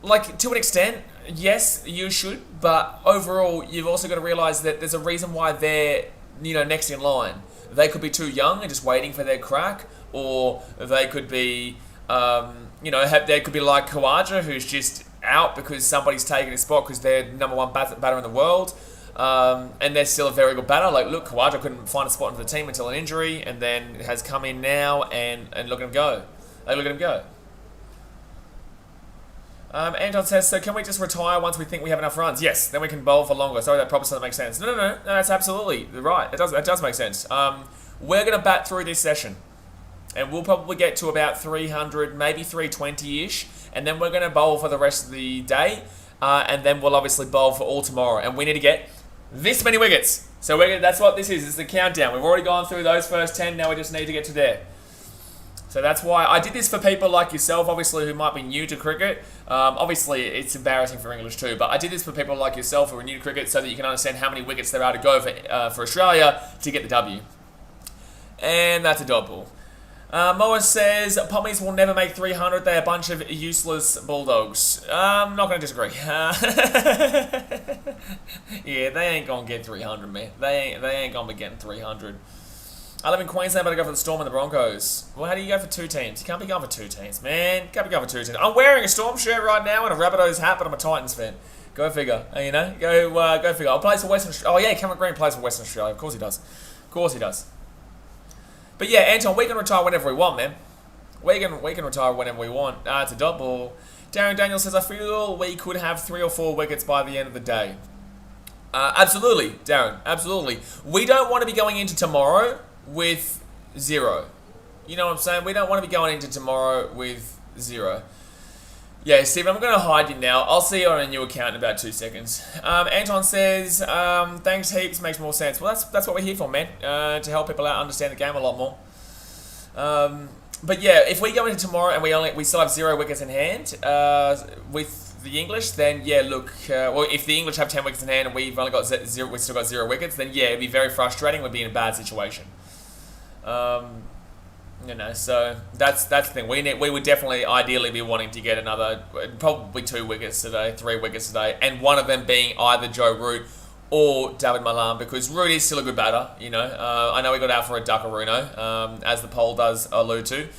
Like, to an extent, yes, you should, but overall, you've also got to realise that there's a reason why they're, next in line. They could be too young and just waiting for their crack, or they could be, they could be like Khawaja, who's just out because somebody's taken his spot because they're #1 batter in the world, and they're still a very good batter. Like, look, Khawaja couldn't find a spot into the team until an injury, and then has come in now, and look at him go. Look at him go. Anton says, so can we just retire once we think we have enough runs? Yes, then we can bowl for longer. Sorry, that probably doesn't make sense. No, that's absolutely right. That does make sense. We're going to bat through this session, and we'll probably get to about 300, maybe 320-ish, and then we're going to bowl for the rest of the day, and then we'll obviously bowl for all tomorrow, and we need to get this many wickets. So that's what this is. It's the countdown. We've already gone through those first 10. Now we just need to get to there. So that's why I did this for people like yourself, obviously, who might be new to cricket. Obviously, it's embarrassing for English too, but I did this for people like yourself who are new to cricket so that you can understand how many wickets there are to go for Australia to get the W. And that's a dot ball. Moa says, Pommies will never make 300. They're a bunch of useless bulldogs. I'm not going to disagree. Yeah, they ain't going to get 300, man. They ain't going to be getting 300. I live in Queensland, but I go for the Storm and the Broncos. Well, how do you go for 2 teams? You can't be going for 2 teams, man. Can't be going for 2 teams. I'm wearing a Storm shirt right now and a Rabbitohs hat, but I'm a Titans fan. Go figure. You know, go figure. I'll play for Western Australia. Oh yeah, Cameron Green plays for Western Australia. Of course he does. Of course he does. But yeah, Anton, we can retire whenever we want, man. We can retire whenever we want. It's a dot ball. Darren Daniel says, I feel we could have 3 or 4 wickets by the end of the day. Absolutely, Darren. Absolutely. We don't want to be going into tomorrow with 0. You know what I'm saying? We don't want to be going into tomorrow with 0. Yeah, Steve, I'm going to hide you now. I'll see you on a new account in about 2 seconds. Anton says, thanks heaps, makes more sense. Well, that's what we're here for, man. To help people out understand the game a lot more. But yeah, if we go into tomorrow and we still have 0 wickets in hand with the English, then yeah, look, well, if the English have 10 wickets in hand and we've only got 0, we've still got 0 wickets, then yeah, it'd be very frustrating. We'd be in a bad situation. You know, so that's the thing. We would definitely, ideally, be wanting to get another, probably 2 wickets today, 3 wickets today, and one of them being either Joe Root or David Malan, because Root is still a good batter. You know, I know he got out for a duckaroono, as the poll does allude to,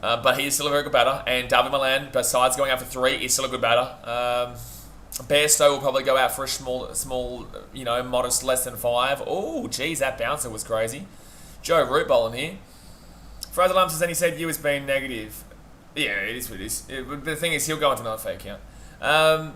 but he is still a very good batter. And David Malan, besides going out for 3, is still a good batter. Bairstow will probably go out for a small, you know, modest less than 5. Oh, geez, that bouncer was crazy. Joe Root bowling here. Fraser Lumps says, and he said you as being negative. Yeah, it is what it is. The thing is, he'll go into another fake account.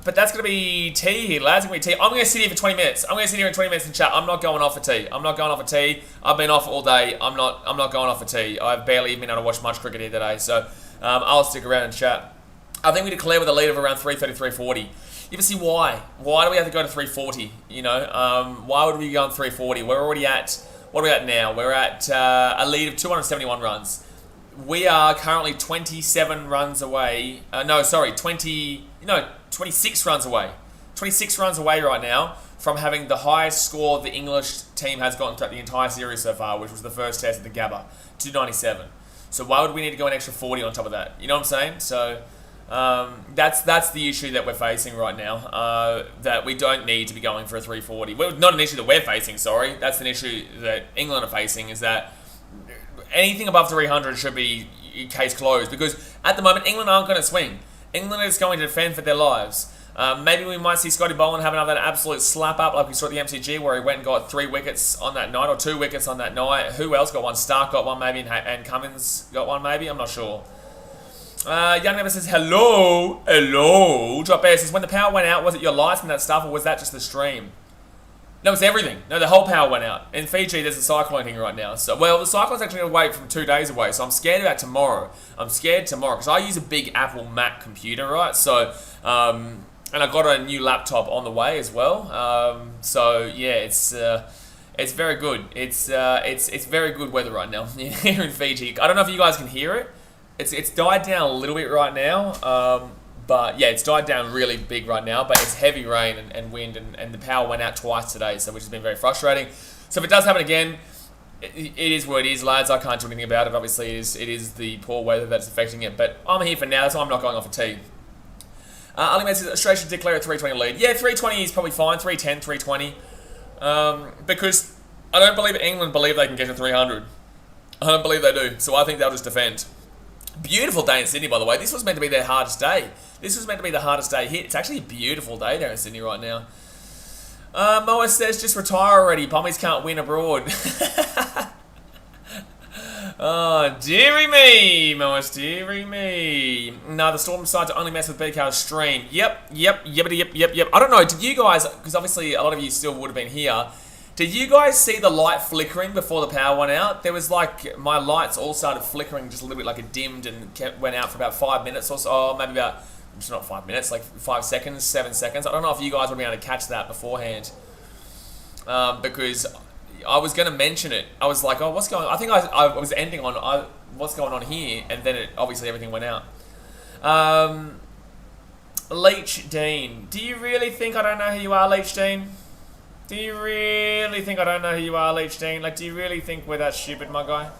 But that's going to be tea here, lads. It's going to be tea. I'm going to sit here for 20 minutes. I'm going to sit here in 20 minutes and chat. I'm not going off for tea. I'm not going off for tea. I've been off all day. I'm not going off for tea. I've barely even been able to watch much cricket here today. So I'll stick around and chat. I think we declare with a lead of around 330, 340. You ever see why? Why do we have to go to 340? You know, why would we go on 340? We're already at... What are we at now? We're at a lead of 271 runs. We are currently 27 runs away. 26 runs away. 26 runs away right now from having the highest score the English team has gotten throughout the entire series so far, which was the first test at the Gabba, 297. So why would we need to go an extra 40 on top of that? You know what I'm saying? So that's the issue that we're facing right now, that we don't need to be going for a 340. Well, not an issue that we're facing, sorry. That's an issue that England are facing, is that anything above 300 should be case closed, because at the moment England aren't going to swing. England is going to defend for their lives. Maybe we might see Scotty Boland have another absolute slap up like we saw at the MCG, where he went and got 3 wickets on that night, or 2 wickets on that night. Who else got one? Stark got one maybe, and Cummins got one maybe, I'm not sure. Young Never says, hello. Drop Bear says, when the power went out, was it your lights and that stuff, or was that just the stream? No, it's everything. No, the whole power went out. In Fiji, there's a cyclone thing right now. So, well, the cyclone's actually going to wait from 2 days away, so I'm scared about tomorrow. I'm scared tomorrow, because I use a big Apple Mac computer, right? So, and I got a new laptop on the way as well. So, yeah, it's very good. It's very good weather right now here in Fiji. I don't know if you guys can hear it. It's died down a little bit right now, but yeah, it's died down really big right now, but it's heavy rain and wind, and the power went out twice today, so which has been very frustrating. So if it does happen again, it is what it is, lads. I can't do anything about it. Obviously, it is the poor weather that's affecting it, but I'm here for now, so I'm not going off a tea. Ali Med says, Australia should declare a 320 lead. Yeah, 320 is probably fine, 310, 320, because I don't believe England believe they can get to 300. I don't believe they do, so I think they'll just defend. Beautiful day in Sydney, by the way. This was meant to be their hardest day. This was meant to be the hardest day hit. It's actually a beautiful day there in Sydney right now. Moa says, just retire already. Pommies can't win abroad. Oh, dearie me, Moa, dearie me. No, the Storm decided to only mess with BK's stream. Yep. I don't know, did you guys, because obviously a lot of you still would have been here, Did you guys see the light flickering before the power went out? There was like, my lights all started flickering just a little bit, like it dimmed and went out for about 5 minutes or so. Oh, maybe about, it's not 5 minutes, like 5 seconds, 7 seconds. I don't know if you guys would be able to catch that beforehand. Because I was going to mention it. I was like, oh, what's going on? I think I was ending on what's going on here, and then obviously everything went out. Leech Dean. Do you really think I don't know who you are, Leech Dean? Do you really think I don't know who you are, Leech Dean? Like, do you really think we're that stupid, my guy?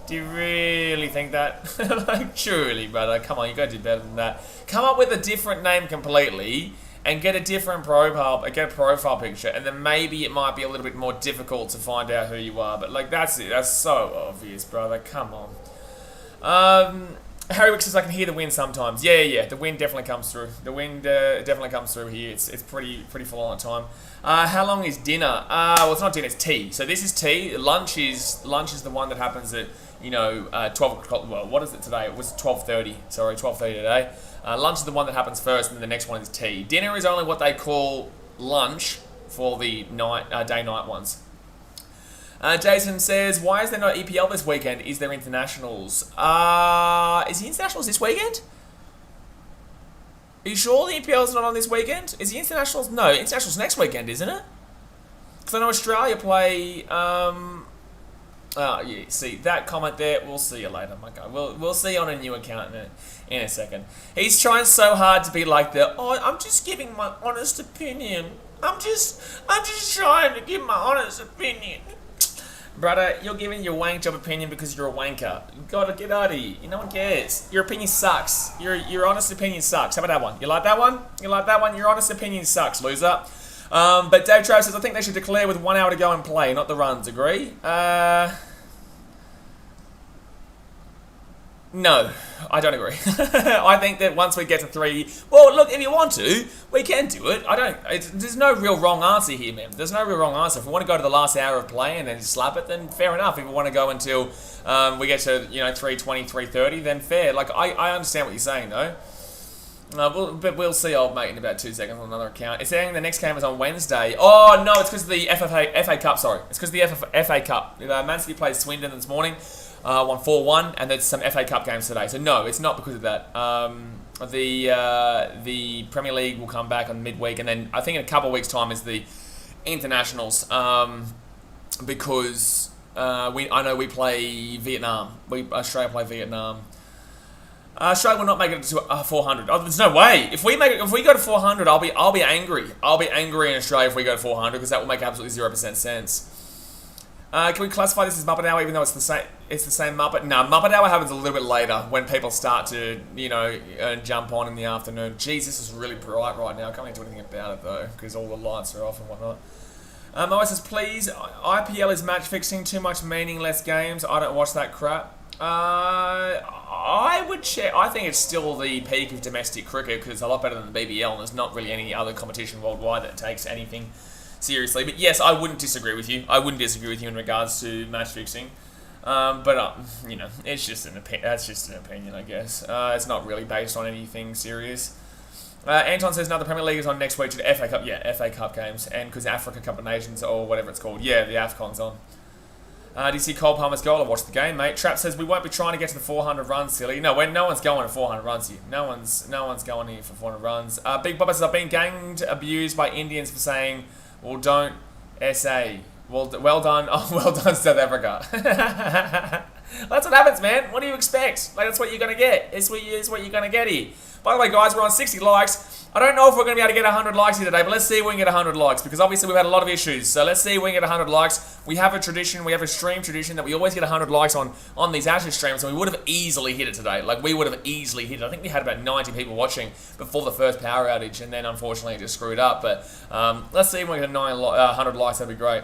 Do you really think that? Like, truly, brother. Come on, you gotta do better than that. Come up with a different name completely and get a different profile, get a profile picture, and then maybe it might be a little bit more difficult to find out who you are. But, like, that's it. That's so obvious, brother. Come on. Harry Wick says, I can hear the wind sometimes. Yeah. The wind definitely comes through. The wind definitely comes through here. It's pretty full on time. How long is dinner? Well, it's not dinner. It's tea. So this is tea. Lunch is the one that happens at 12 o'clock. Well, what is it today? It was 12:30. Sorry, 12:30 today. Lunch is the one that happens first, and then the next one is tea. Dinner is only what they call lunch for the day-night ones. Jason says, why is there no EPL this weekend? Is there internationals? Is the internationals this weekend? Are you sure the EPL's not on this weekend? Is the internationals? No, internationals next weekend, isn't it? Because I know Australia play. Yeah. See that comment there. We'll see you later, my guy. We'll see you on a new account in a second. He's trying so hard to be like I'm just giving my honest opinion. I'm just trying to give my honest opinion. Brother, you're giving your wank job opinion because you're a wanker. You gotta get out of here. No one cares. Your opinion sucks. Your honest opinion sucks. How about that one? You like that one? You like that one? Your honest opinion sucks, loser. But Dave Travis says, I think they should declare with 1 hour to go and play, not the runs. Agree? No, I don't agree. I think that once we get to 3... Well, look, if you want to, we can do it. There's no real wrong answer here, man. There's no real wrong answer. If we want to go to the last hour of play and then slap it, then fair enough. If we want to go until we get to, 3:20, 3:30, then fair. Like, I understand what you're saying, though. But we'll see, old mate, in about 2 seconds on another account. It's saying the next game is on Wednesday. Oh, no, it's because of the FA Cup, sorry. It's because of the FA Cup. Man City played Swindon this morning. Won 4-1, and there's some FA Cup games today. So no, it's not because of that. The Premier League will come back on midweek, and then I think in a couple of weeks' time is the internationals. Because I know we play Vietnam. Australia play Vietnam. Australia will not make it to 400. Oh, there's no way. If we go to 400, I'll be angry. I'll be angry in Australia if we go to 400 because that will make absolutely 0% sense. Can we classify this as Muppet Hour even though it's the same Muppet? No, Muppet Hour happens a little bit later when people start to, jump on in the afternoon. Jeez, this is really bright right now. I can't really do anything about it though because all the lights are off and whatnot. Moa says, please, IPL is match fixing, too much meaningless games. I don't watch that crap. I would check. I think it's still the peak of domestic cricket because it's a lot better than the BBL and there's not really any other competition worldwide that takes anything seriously. But yes, I wouldn't disagree with you. I wouldn't disagree with you in regards to match fixing. But it's just that's just an opinion, I guess. It's not really based on anything serious. Anton says, no, the Premier League is on next week to the FA Cup. Yeah, FA Cup games. And because Africa Cup of Nations or whatever it's called. Yeah, the AFCON's on. Do you see Cole Palmer's goal? I watched the game, mate. Trap says, we won't be trying to get to the 400 runs, silly. No, no one's going to 400 runs here. No one's going here for 400 runs. Big Bubba says, I've been ganged, abused by Indians for saying, well, don't SA. Well done. Oh, well done, South Africa. That's what happens, man. What do you expect? Like, that's what you're going to get. It's what you're going to get here. By the way, guys, we're on 60 likes. I don't know if we're going to be able to get 100 likes here today, but let's see if we can get 100 likes, because obviously we've had a lot of issues. So let's see if we can get 100 likes. We have a tradition, we have a stream tradition that we always get 100 likes on these outage streams, and we would have easily hit it today. Like, we would have easily hit it. I think we had about 90 people watching before the first power outage, and then unfortunately it just screwed up. But let's see if we can get 100 likes. That'd be great.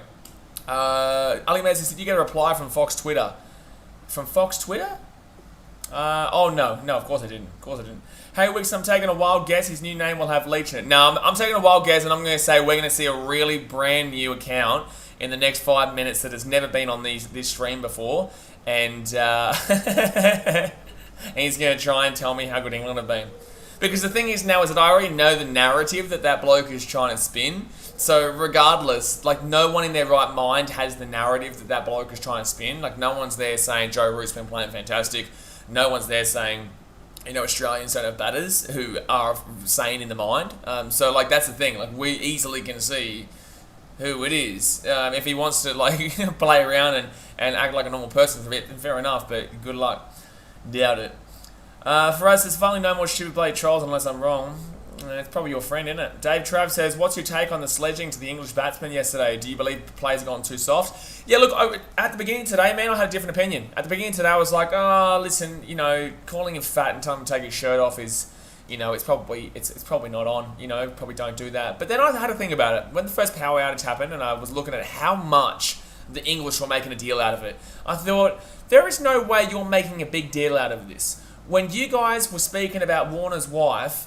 Ali Mez says, did you get a reply from Fox Twitter? From Fox Twitter? Oh, no, of course I didn't. Hey, Wicks, I'm taking a wild guess. His new name will have Leech in it. No, I'm taking a wild guess, and I'm going to say we're going to see a really brand new account in the next 5 minutes that has never been on this stream before. And he's going to try and tell me how good England have been. Because the thing is now is that I already know the narrative that bloke is trying to spin. So regardless, like, no one in their right mind has the narrative that that bloke is trying to spin. Like, no one's there saying Joe Root's been playing fantastic. No one's there saying, Australians don't have batters who are sane in the mind. So, like, that's the thing. Like, we easily can see who it is. If he wants to, like, play around and act like a normal person for a bit, then fair enough, but good luck. Doubt it. For us, there's finally no more stupid bloody trolls unless I'm wrong. It's probably your friend, isn't it? Dave Trav says, what's your take on the sledging to the English batsmen yesterday? Do you believe the players have gone too soft? Yeah, look, at the beginning today, man, I had a different opinion. At the beginning today, I was like, oh, listen, calling him fat and telling him to take his shirt off is, it's probably not on, probably don't do that. But then I had to think about it. When the first power outage happened and I was looking at how much the English were making a deal out of it, I thought, there is no way you're making a big deal out of this. When you guys were speaking about Warner's wife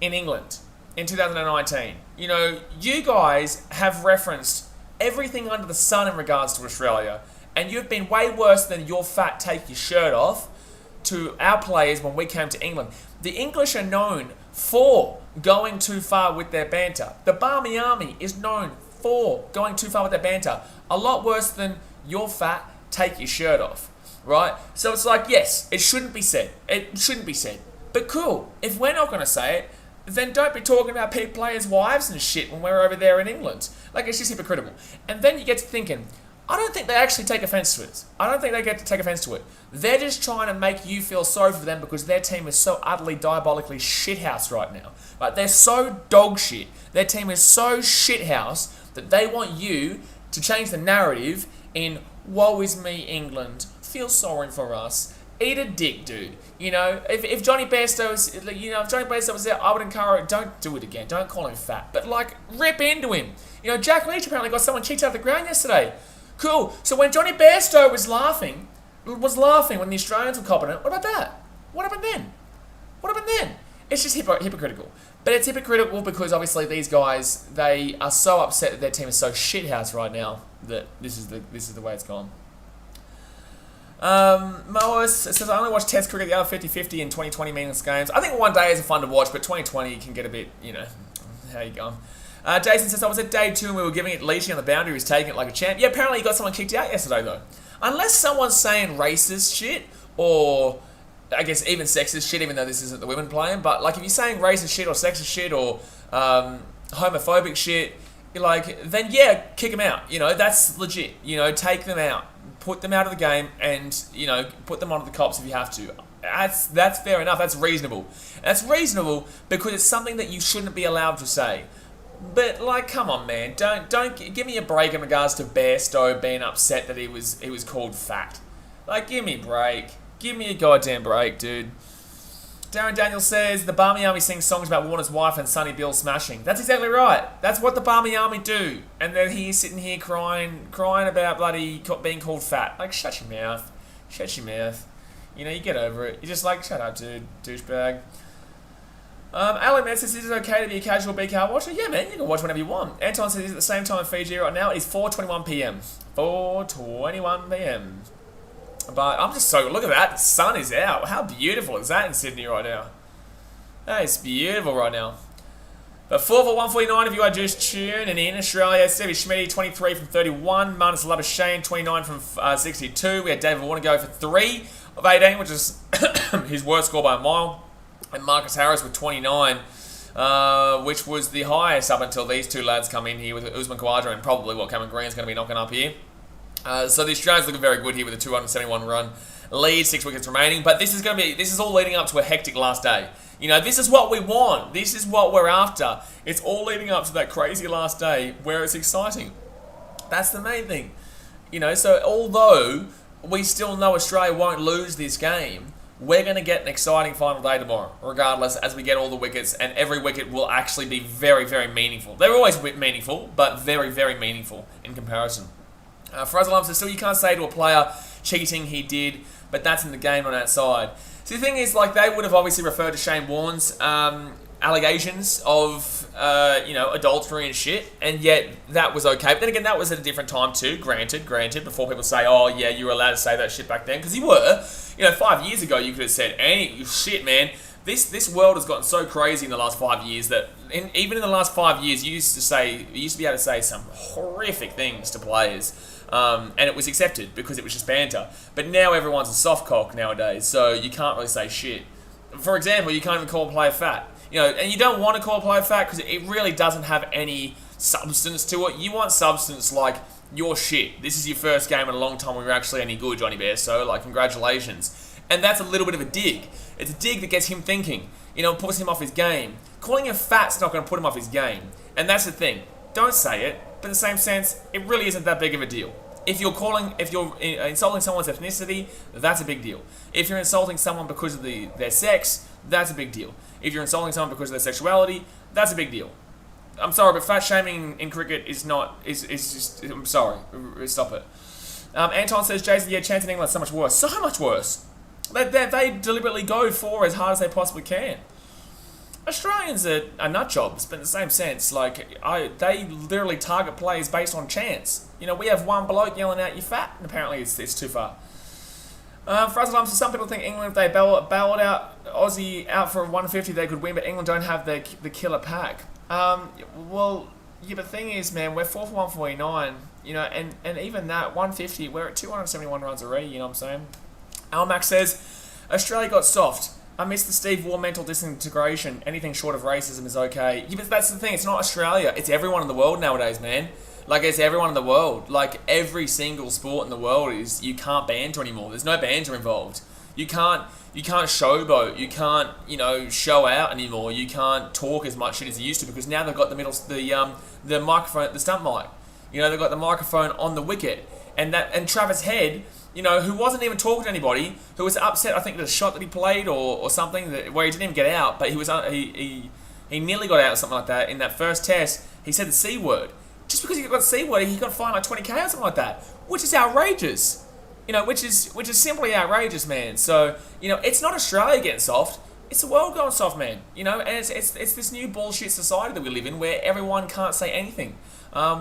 in England in 2019, you guys have referenced everything under the sun in regards to Australia, and you've been way worse than your fat take your shirt off to our players when we came to England. The English are known for going too far with their banter. The BKRmy is known for going too far with their banter. A lot worse than your fat take your shirt off, right? So it's like, yes, it shouldn't be said. It shouldn't be said. But cool, if we're not going to say it, then don't be talking about players' wives and shit when we're over there in England. Like, it's just hypocritical. And then you get to thinking, I don't think they actually take offence to it. I don't think they get to take offence to it. They're just trying to make you feel sorry for them because their team is so utterly diabolically shithouse right now. Like, they're so dog shit. Their team is so shithouse that they want you to change the narrative in, woe is me, England, feel sorry for us. Eat a dick, dude. If Johnny Bairstow was there, I would encourage, don't do it again. Don't call him fat. But, like, rip into him. Jack Leach apparently got someone kicked out of the ground yesterday. Cool. So when Johnny Bairstow was laughing when the Australians were copping it, what about that? What happened then? It's just hypocritical. But it's hypocritical because obviously these guys, they are so upset that their team is so shithouse right now that this is the way it's gone. Moas says, I only watched Test cricket the other 50-50 in 2020 meaningless games. I think one day is fun to watch, but 2020 can get a bit, how you going? Jason says, I was at day 2 and we were giving it Leachy on the boundary. He was taking it like a champ. Yeah, apparently he got someone kicked out yesterday, though. Unless someone's saying racist shit, or I guess even sexist shit, even though this isn't the women playing, but like if you're saying racist shit or sexist shit or homophobic shit, then yeah, kick them out. That's legit. Take them out. Put them out of the game and, put them onto the cops if you have to. That's fair enough. That's reasonable. That's reasonable because it's something that you shouldn't be allowed to say. But, like, come on, man. Don't give me a break in regards to Bairstow being upset that he was called fat. Like, give me a break. Give me a goddamn break, dude. Darren Daniels says, the BKRmy sings songs about Warner's wife and Sonny Bill smashing. That's exactly right. That's what the BKRmy do. And then he's sitting here crying about bloody being called fat. Like, shut your mouth. Shut your mouth. You get over it. You're just like, shut up, dude. Douchebag. Alan Man says, is it okay to be a casual BKR watcher? Yeah, man, you can watch whenever you want. Anton says, at the same time in Fiji right now, it's 4:21 p.m. 4:21 p.m. But I'm just so, look at that, the sun is out. How beautiful is that in Sydney right now? That is beautiful right now. But 4 for 149 if you are just tuning in. Australia, Stevie Schmidt, 23 from 31. Marnus Labuschagne, 29 from 62. We had David Warner go for 3 of 18, which is his worst score by a mile. And Marcus Harris with 29, which was the highest up until these two lads come in here with Usman Khawaja and probably what Cameron Green's going to be knocking up here. So the Australians looking very good here with a 271 run lead, 6 wickets remaining. But this is all leading up to a hectic last day. This is what we want. This is what we're after. It's all leading up to that crazy last day where it's exciting. That's the main thing. So although we still know Australia won't lose this game, we're going to get an exciting final day tomorrow, regardless, as we get all the wickets, and every wicket will actually be very, very meaningful. They're always meaningful, but very, very meaningful in comparison. Faraz Alam says, still you can't say to a player cheating, he did, but that's in the game on that side. So the thing is, like, they would have obviously referred to Shane Warne's allegations of, adultery and shit, and yet that was okay. But then again, that was at a different time too, granted, before people say, oh, yeah, you were allowed to say that shit back then, because you were. 5 years ago, you could have said, any shit, man, This world has gotten so crazy in the last 5 years that even in the last 5 years, you used to be able to say some horrific things to players, and it was accepted because it was just banter. But now everyone's a soft cock nowadays, so you can't really say shit. For example, you can't even call a player fat. And you don't want to call a player fat because it really doesn't have any substance to it. You want substance like you're shit. This is your first game in a long time when you're actually any good, Johnny Bairstow. Like, congratulations. And that's a little bit of a dig. It's a dig that gets him thinking. Puts him off his game. Calling him fat's not going to put him off his game. And that's the thing. Don't say it, but in the same sense, it really isn't that big of a deal. If you're insulting someone's ethnicity, that's a big deal. If you're insulting someone because of their sex, that's a big deal. If you're insulting someone because of their sexuality, that's a big deal. I'm sorry, but fat shaming in cricket is just. I'm sorry. Stop it. Anton says, Jason, yeah, chance in England is so much worse. So much worse. They deliberately go for as hard as they possibly can. Australians are nut jobs, but in the same sense, they literally target players based on chance. We have one bloke yelling out, "You fat," and apparently it's too far. Frazzle, so some people think England, if they bailed out Aussie out for 150, they could win, but England don't have the killer pack. Well, yeah, but the thing is, man, we're 4 for 149, and even that 150, we're at 271 runs already. You know what I'm saying? Almac says, Australia got soft. I miss the Steve Waugh mental disintegration. Anything short of racism is okay. Yeah, but that's the thing. It's not Australia. It's everyone in the world nowadays, man. It's everyone in the world. Every single sport in the world you can't banter anymore. There's no banter involved. You can't showboat. You can't, show out anymore. You can't talk as much shit as you used to because now they've got the microphone, the stump mic. They've got the microphone on the wicket. And Travis Head, who wasn't even talking to anybody, who was upset, I think, the shot that he played or something where he didn't even get out, but he nearly got out or something like that in that first test. He said the C word. Just because he got the C word, he got fined like 20k or something like that, which is outrageous. Which is simply outrageous, man. So, it's not Australia getting soft. It's the world going soft, man. And it's this new bullshit society that we live in where everyone can't say anything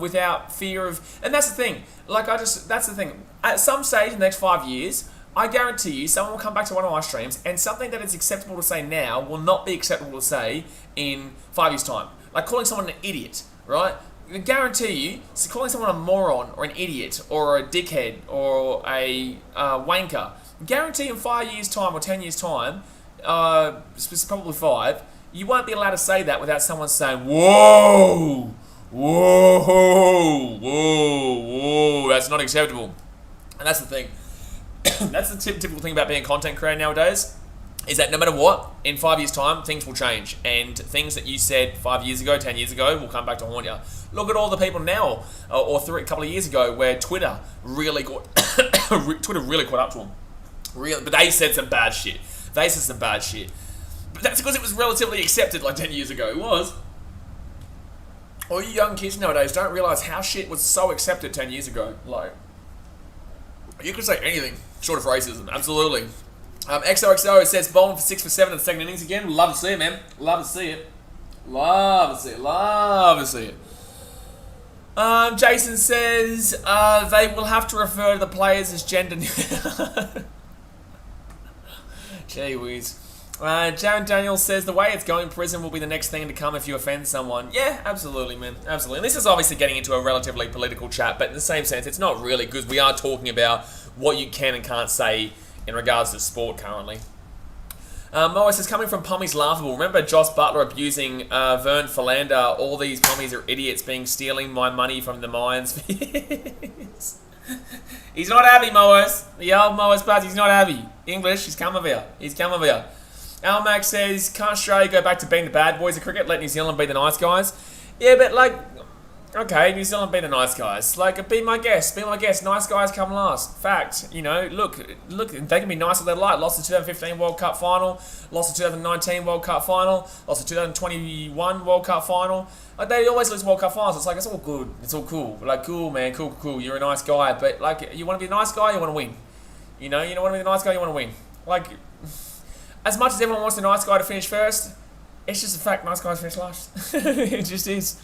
without fear of. And that's the thing. That's the thing. At some stage in the next 5 years, I guarantee you, someone will come back to one of my streams, and something that is acceptable to say now will not be acceptable to say in 5 years' time. Like calling someone an idiot, right? I guarantee you, calling someone a moron or an idiot or a dickhead or a wanker, guarantee in 5 years' time or 10 years' time, probably 5, you won't be allowed to say that without someone saying, whoa, whoa, whoa, whoa, that's not acceptable. And that's the thing. That's the typical thing about being a content creator nowadays, is that no matter what, in 5 years' time, things will change. And things that you said 5 years ago, 10 years ago, will come back to haunt you. Look at all the people now, or a couple of years ago, where Twitter really caught up to them. But they said some bad shit. But that's because it was relatively accepted like 10 years ago. It was. All you young kids nowadays don't realise how shit was so accepted 10 years ago. You could say anything short of racism, absolutely. XOXO says bowling for 6 for 7 in the second innings again. Love to see it, man. Love to see it. Jason says they will have to refer to the players as gender. Gee whiz. Jaron Daniel says the way it's going, prison will be the next thing to come if you offend someone. Yeah, absolutely, man. Absolutely. And this is obviously getting into a relatively political chat, but in the same sense, it's not really, because we are talking about what you can and can't say in regards to sport currently. Moa says, coming from Pommies laughable. Remember Joss Butler abusing Vern Philander? All these Pommies are idiots stealing my money from the mines. He's not happy, Moas. The old Moas Buzz, he's not happy. English, he's come over here. Almac says, can't Australia go back to being the bad boys of cricket? Let New Zealand be the nice guys? Yeah, but okay, New Zealand be the nice guys. Be my guest. Nice guys come last. Fact, look, they can be nice if they like. Lost the 2015 World Cup final, lost the 2019 World Cup final, lost the 2021 World Cup final. They always lose World Cup finals. It's all good. It's all cool. Cool, man, cool. You're a nice guy, but you want to be a nice guy, you want to win. You don't want to be the nice guy, you want to win. As much as everyone wants the nice guy to finish first, it's just a fact, nice guys finish last. It just is.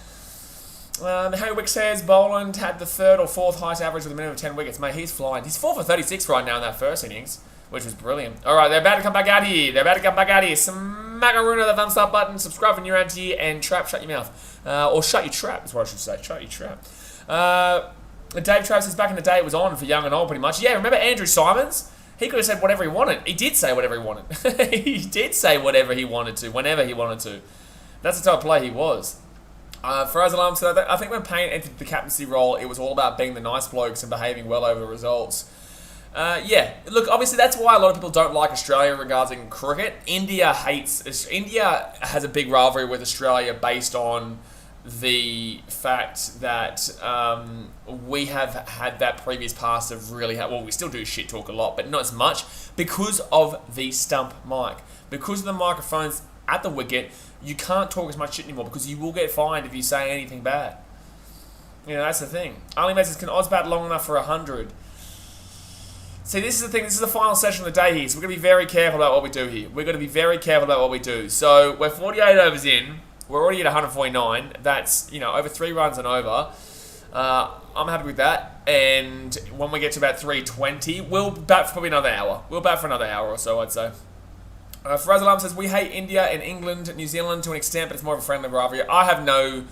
Harry Wick says Boland had the 3rd or 4th highest average with a minimum of 10 wickets. Mate, he's flying. He's 4 for 36 right now in that first innings. which was brilliant. All right, they're about to come back out here. Smack a rune of the thumbs up button, subscribe when you're around here, and trap, shut your mouth. Or shut your trap, is what I should say. Shut your trap. Dave Travis says back in the day it was on for young and old pretty much. Yeah, remember Andrew Simons? He could have said whatever he wanted. He did say whatever he wanted. He did say whatever he wanted to, whenever he wanted to. That's the type of player he was. Faraz Alam said, I think when Payne entered the captaincy role, it was all about being the nice blokes and behaving well over results. Yeah, look, obviously that's why a lot of people don't like Australia regarding cricket. India has a big rivalry with Australia based on the fact that we have had that previous past of really, well, we still do shit talk a lot, but not as much because of the stump mic. Because of the microphones at the wicket, you can't talk as much shit anymore because you will get fined if you say anything bad. You know, that's the thing. Ali Mays says, can Oz bat long enough for 100? See, this is the thing. This is the final session of the day here, so we're going to be very careful about what we do here. We're going to be very careful about what we do. So, we're 48 overs in. We're already at 149. That's, you know, over 3 runs and over. I'm happy with that. And when we get to about 320, we'll bat for probably another hour. We'll bat for another hour or so, I'd say. Faraz Alam says, we hate India and England, New Zealand to an extent, but it's more of a friendly rivalry. I have no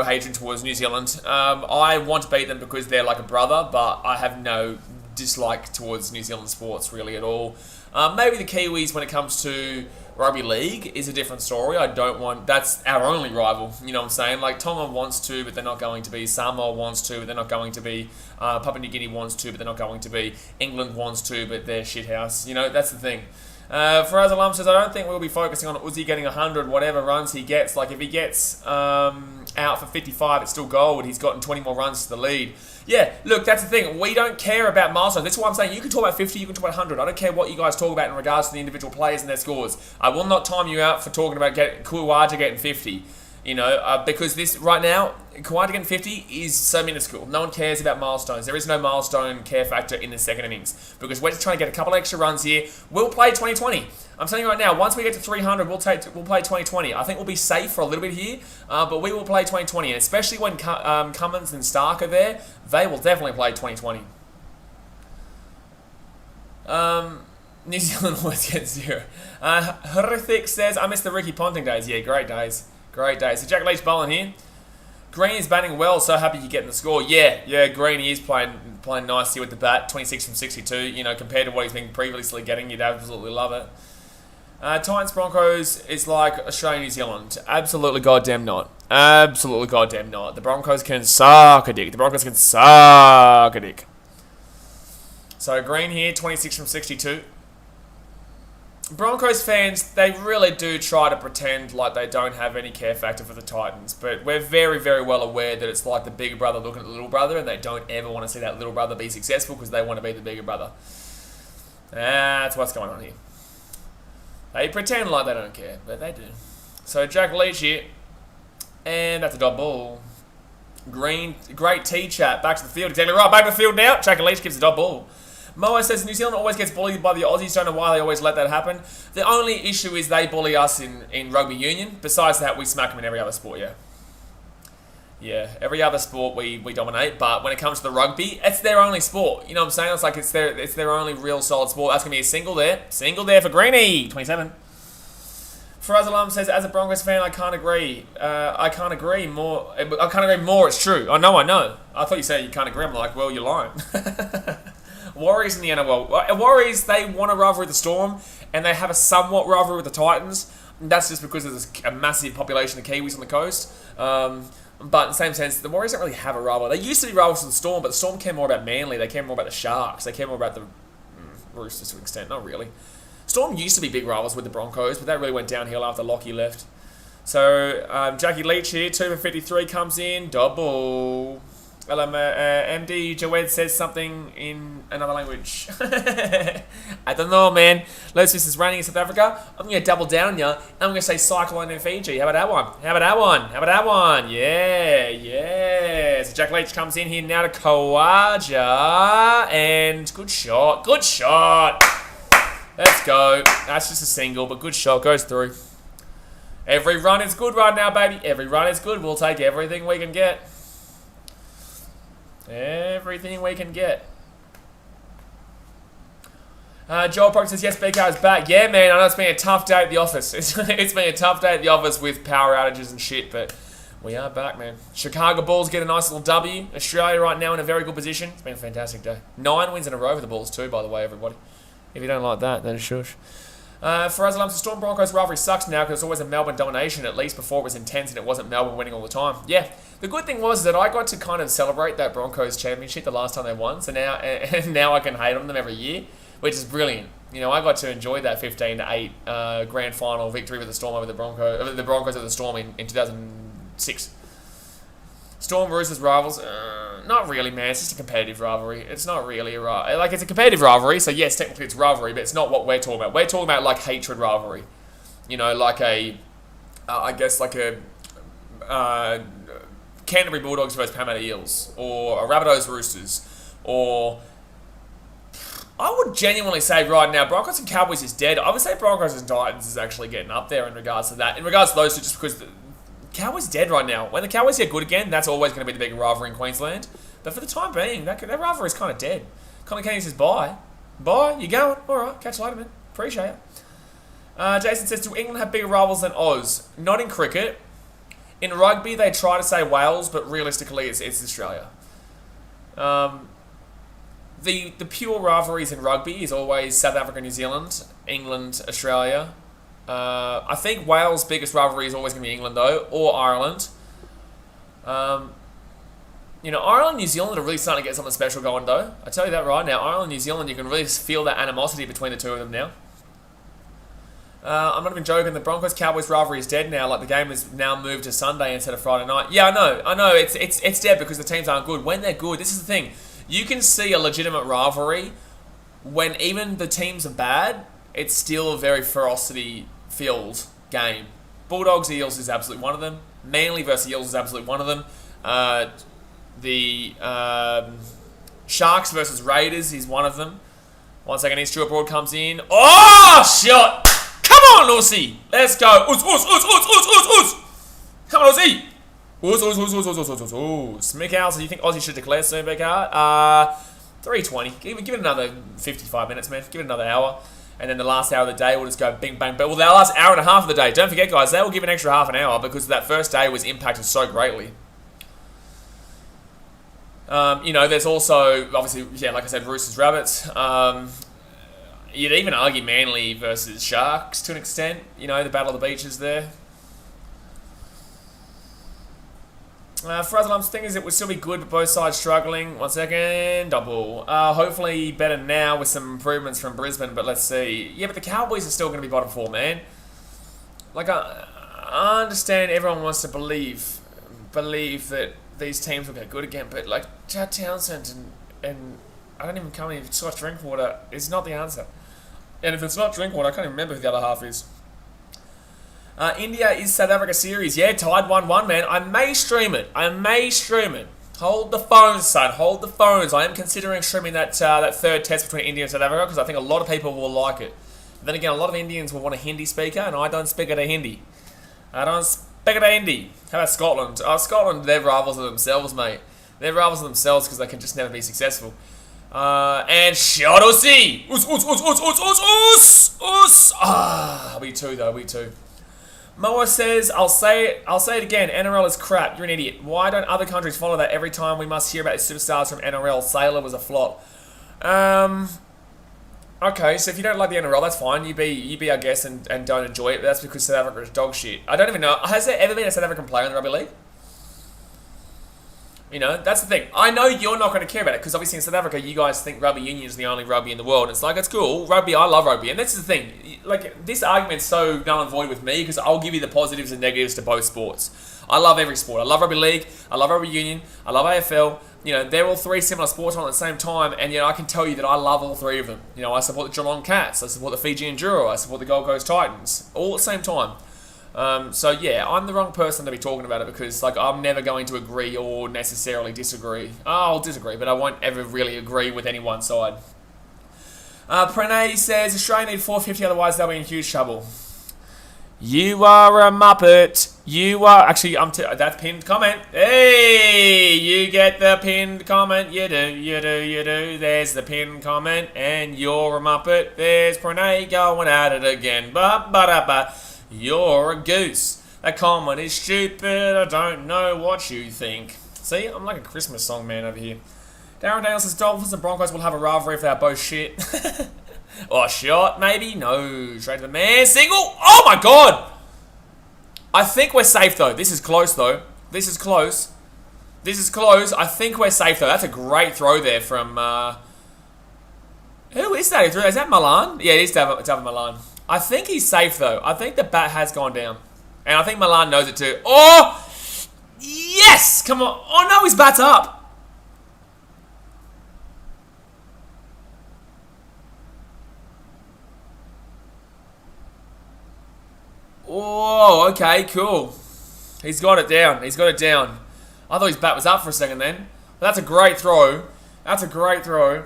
hatred towards New Zealand. I want to beat them because they're like a brother, but I have no dislike towards New Zealand sports really at all. Maybe the Kiwis when it comes to rugby league is a different story. That's our only rival, you know what I'm saying? Like Tonga wants to, but they're not going to be. Samoa wants to, but they're not going to be. Papua New Guinea wants to, but they're not going to be. England wants to, but they're shithouse. You know, that's the thing. Faraz Alam says, I don't think we'll be focusing on Uzi getting 100, whatever runs he gets. Like, if he gets out for 55, it's still gold. He's gotten 20 more runs to the lead. Yeah, look, that's the thing. We don't care about milestones. That's why I'm saying you can talk about 50, you can talk about 100. I don't care what you guys talk about in regards to the individual players and their scores. I will not time you out for talking about Khawaja getting 50. You know, because this, right now, Khawaja getting 50 is so minuscule. No one cares about milestones. There is no milestone care factor in the second innings. Because we're just trying to get a couple extra runs here. We'll play 2020. I'm telling you right now, once we get to 300, we'll play 2020. I think we'll be safe for a little bit here, but we will play 2020. And especially when Cummins and Stark are there, they will definitely play 2020. New Zealand always gets 0. Hrithik says, I miss the Ricky Ponting days. Yeah, great days. Great days. So Jack Leach bowling here. Green is batting well, so happy you're getting the score. Yeah, Green, he is playing nicely with the bat. 26 from 62, you know, compared to what he's been previously getting, you'd absolutely love it. Titans Broncos is like Australia New Zealand. Absolutely goddamn not. Absolutely goddamn not. The Broncos can suck a dick. So Green here, 26 from 62. Broncos fans, they really do try to pretend like they don't have any care factor for the Titans, but we're very, very well aware that it's like the bigger brother looking at the little brother, and they don't ever want to see that little brother be successful because they want to be the bigger brother. That's what's going on here. They pretend like they don't care, but they do. So Jack Leach here, and that's a dot ball. Green, great tee chat, back to the field, exactly right, back to the field now. Jack Leach gives a dot ball. Moa says, New Zealand always gets bullied by the Aussies. Don't know why they always let that happen. The only issue is they bully us in rugby union. Besides that, we smack them in every other sport, yeah. Yeah, every other sport we dominate. But when it comes to the rugby, it's their only sport. You know what I'm saying? It's like it's their only real solid sport. That's going to be a single there. Single there for Greenie. 27. Faraz Alam says, as a Broncos fan, I can't agree. I can't agree more. It's true. I know. I thought you said you can't agree. I'm like, well, you're lying. Warriors in the NRL. Warriors, they want a rivalry with the Storm, and they have a somewhat rivalry with the Titans. And that's just because there's a massive population of Kiwis on the coast. But in the same sense, the Warriors don't really have a rival. They used to be rivals with the Storm, but the Storm care more about Manly. They care more about the Sharks. They care more about the Roosters to an extent. Not really. Storm used to be big rivals with the Broncos, but that really went downhill after Lockie left. So, Jackie Leach here, 2 for 53 comes in. Double. MD Jawed says something in another language. I don't know, man. Let's just, it's raining in South Africa. I'm going to double down on you. I'm going to say cyclone in Fiji. How about that one? Yeah. So Jack Leach comes in here now to Khawaja. And good shot. Let's go. That's just a single, but good shot. Goes through. Every run is good right now, baby. Every run is good. We'll take everything we can get. Everything we can get. Joel Proctor says, yes, BK is back. Yeah, man, I know it's been a tough day at the office. It's been a tough day at the office with power outages and shit, but we are back, man. Chicago Bulls get a nice little W. Australia right now in a very good position. It's been a fantastic day. 9 wins in a row for the Bulls too, by the way, everybody. If you don't like that, then shush. For us, the Storm Broncos rivalry sucks now because it's always a Melbourne domination, at least before it was intense and it wasn't Melbourne winning all the time. Yeah, the good thing was that I got to kind of celebrate that Broncos championship the last time they won, so now I can hate on them every year, which is brilliant. You know, I got to enjoy that 15-8 grand final victory with the Storm over the Broncos of the Storm in 2006. Storm Roosters rivals, not really, man. It's just a competitive rivalry. It's not really a rivalry. Like, it's a competitive rivalry, so yes, technically it's rivalry, but it's not what we're talking about. We're talking about, like, hatred rivalry. You know, like I guess, like a Canterbury Bulldogs versus Parramatta Eels, or a Rabbitohs Roosters, or I would genuinely say right now, Broncos and Cowboys is dead. I would say Broncos and Titans is actually getting up there in regards to that. In regards to those two, just because Cowboys dead right now. When the Cowboys get good again, that's always going to be the big rivalry in Queensland. But for the time being, that rivalry is kind of dead. Colin Kenny says, bye. Bye, you going? Alright, catch you later, man. Appreciate it. Jason says, do England have bigger rivals than Oz? Not in cricket. In rugby, they try to say Wales, but realistically, it's Australia. The pure rivalries in rugby is always South Africa, New Zealand, England, Australia. I think Wales' biggest rivalry is always going to be England, though, or Ireland. You know, Ireland and New Zealand are really starting to get something special going, though. I tell you that right now. Ireland and New Zealand, you can really feel that animosity between the two of them now. I'm not even joking. The Broncos-Cowboys rivalry is dead now. Like, the game is now moved to Sunday instead of Friday night. Yeah, I know. It's dead because the teams aren't good. When they're good, this is the thing. You can see a legitimate rivalry when even the teams are bad. It's still a very ferocity-filled game. Bulldogs-Eels is absolutely one of them. Manly versus Eels is absolutely one of them. The Sharks versus Raiders is one of them. 1 second, Stuart Broad comes in. Oh, shot! Come on, Aussie! Let's go! Us! Come on, Aussie! Smick out. So you think Aussie should declare soon, BKR? 3:20. Give it another 55 minutes, man. Give it another hour. And then the last hour of the day will just go bing, bang, bang. Well, the last hour and a half of the day. Don't forget, guys, they will give an extra half an hour because that first day was impacted so greatly. You know, there's also, obviously, yeah, like I said, Roosters, Rabbits. You'd even argue Manly versus Sharks to an extent. You know, the Battle of the Beaches there. Frazzleum's thing is it would still be good, but both sides struggling. 1 second, double. Hopefully better now with some improvements from Brisbane, but let's see. Yeah, but the Cowboys are still going to be bottom 4, man. Like, I understand everyone wants to believe that these teams will get good again, but like Chad Townsend and I don't even come in Scotch drink water is not the answer. And if it's not drink water, I can't even remember who the other half is. India is South Africa series. Yeah, tied 1-1, man. I may stream it. Hold the phones, son. Hold the phones. I am considering streaming that third test between India and South Africa because I think a lot of people will like it. But then again, a lot of Indians will want a Hindi speaker, and I don't speak a Hindi. How about Scotland? Scotland, they're rivals of themselves, mate. They're rivals of themselves because they can just never be successful. And shot Aussie. We two though. Moa says, I'll say it again, NRL is crap, you're an idiot. Why don't other countries follow that every time we must hear about the superstars from NRL? Sailor was a flop. Okay, so if you don't like the NRL, that's fine. You be our guest and don't enjoy it, but that's because South Africa is dog shit. I don't even know, has there ever been a South African player in the Rugby League? You know, that's the thing. I know you're not going to care about it because obviously in South Africa, you guys think rugby union is the only rugby in the world. It's like, it's cool. Rugby, I love rugby. And that's the thing. Like, this argument's so null and void with me because I'll give you the positives and negatives to both sports. I love every sport. I love rugby league. I love rugby union. I love AFL. You know, they're all three similar sports on at the same time. And, you know, I can tell you that I love all three of them. You know, I support the Geelong Cats. I support the Fiji Enduro. I support the Gold Coast Titans. All at the same time. So yeah, I'm the wrong person to be talking about it because like I'm never going to agree or necessarily disagree. I'll disagree, but I won't ever really agree with any one side. Pranay says Australia need 450, otherwise they'll be in huge trouble. You are a muppet. You are... Actually, that's pinned comment. Hey, you get the pinned comment. You do, you do, you do. There's the pinned comment. And you're a muppet. There's Pranay going at it again. Ba-ba-da-ba. You're a goose. That comment is stupid. I don't know what you think. See, I'm like a Christmas song man over here. Darren Daniels says Dolphins and Broncos will have a rivalry if they're both shit. Or shot, maybe? No. Straight to the man. Single. Oh my god! I think we're safe though. This is close though. This is close. This is close. I think we're safe though. That's a great throw there from... Who is that? Is that Milan? Yeah, it is David Milan. I think he's safe though. I think the bat has gone down. And I think Milan knows it too. Oh! Yes! Come on. Oh no, his bat's up. Oh, okay, cool. He's got it down. He's got it down. I thought his bat was up for a second then. But that's a great throw. That's a great throw.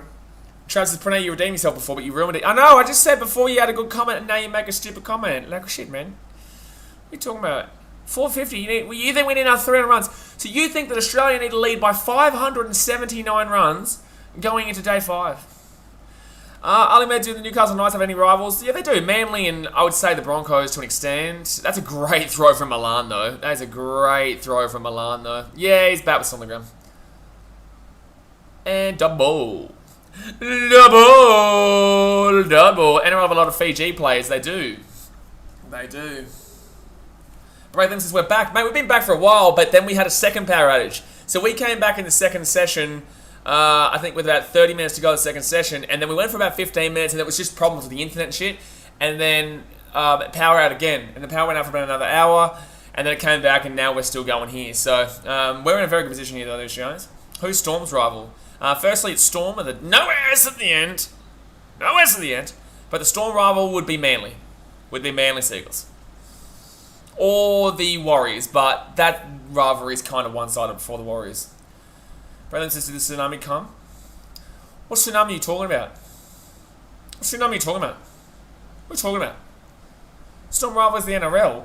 Travis says, Pranay, you redeemed yourself before, but you ruined it. I know, I just said before you had a good comment and now you make a stupid comment. Like, shit, man. What are you talking about? 450. You think we need another 300 runs. So you think that Australia need to lead by 579 runs going into day 5? Ali Med, do the Newcastle Knights have any rivals? Yeah, they do. Manly and I would say the Broncos to an extent. That's a great throw from Milan, though. That is a great throw from Milan, though. Yeah, his bat was on the ground. And double. Double. Double. And I have a lot of Fiji players. They do. They do. Braitham says, we're back. Mate, we've been back for a while, but then we had a second power outage. So we came back in the second session... I think with about 30 minutes to go the second session, and then we went for about 15 minutes, and there was just problems with the internet and shit, and then power out again, and the power went out for about another hour, and then it came back, and now we're still going here. So we're in a very good position here, though, these guys. Who's Storm's rival? Firstly, it's Storm with no S at the end, no S at the end, but the Storm rival would be Manly, Seagulls, or the Warriors, but that rivalry is kind of one-sided for the Warriors. Brendan says, did the tsunami come? What tsunami are you talking about? What tsunami are you talking about? What are you talking about? Storm rival is the NRL.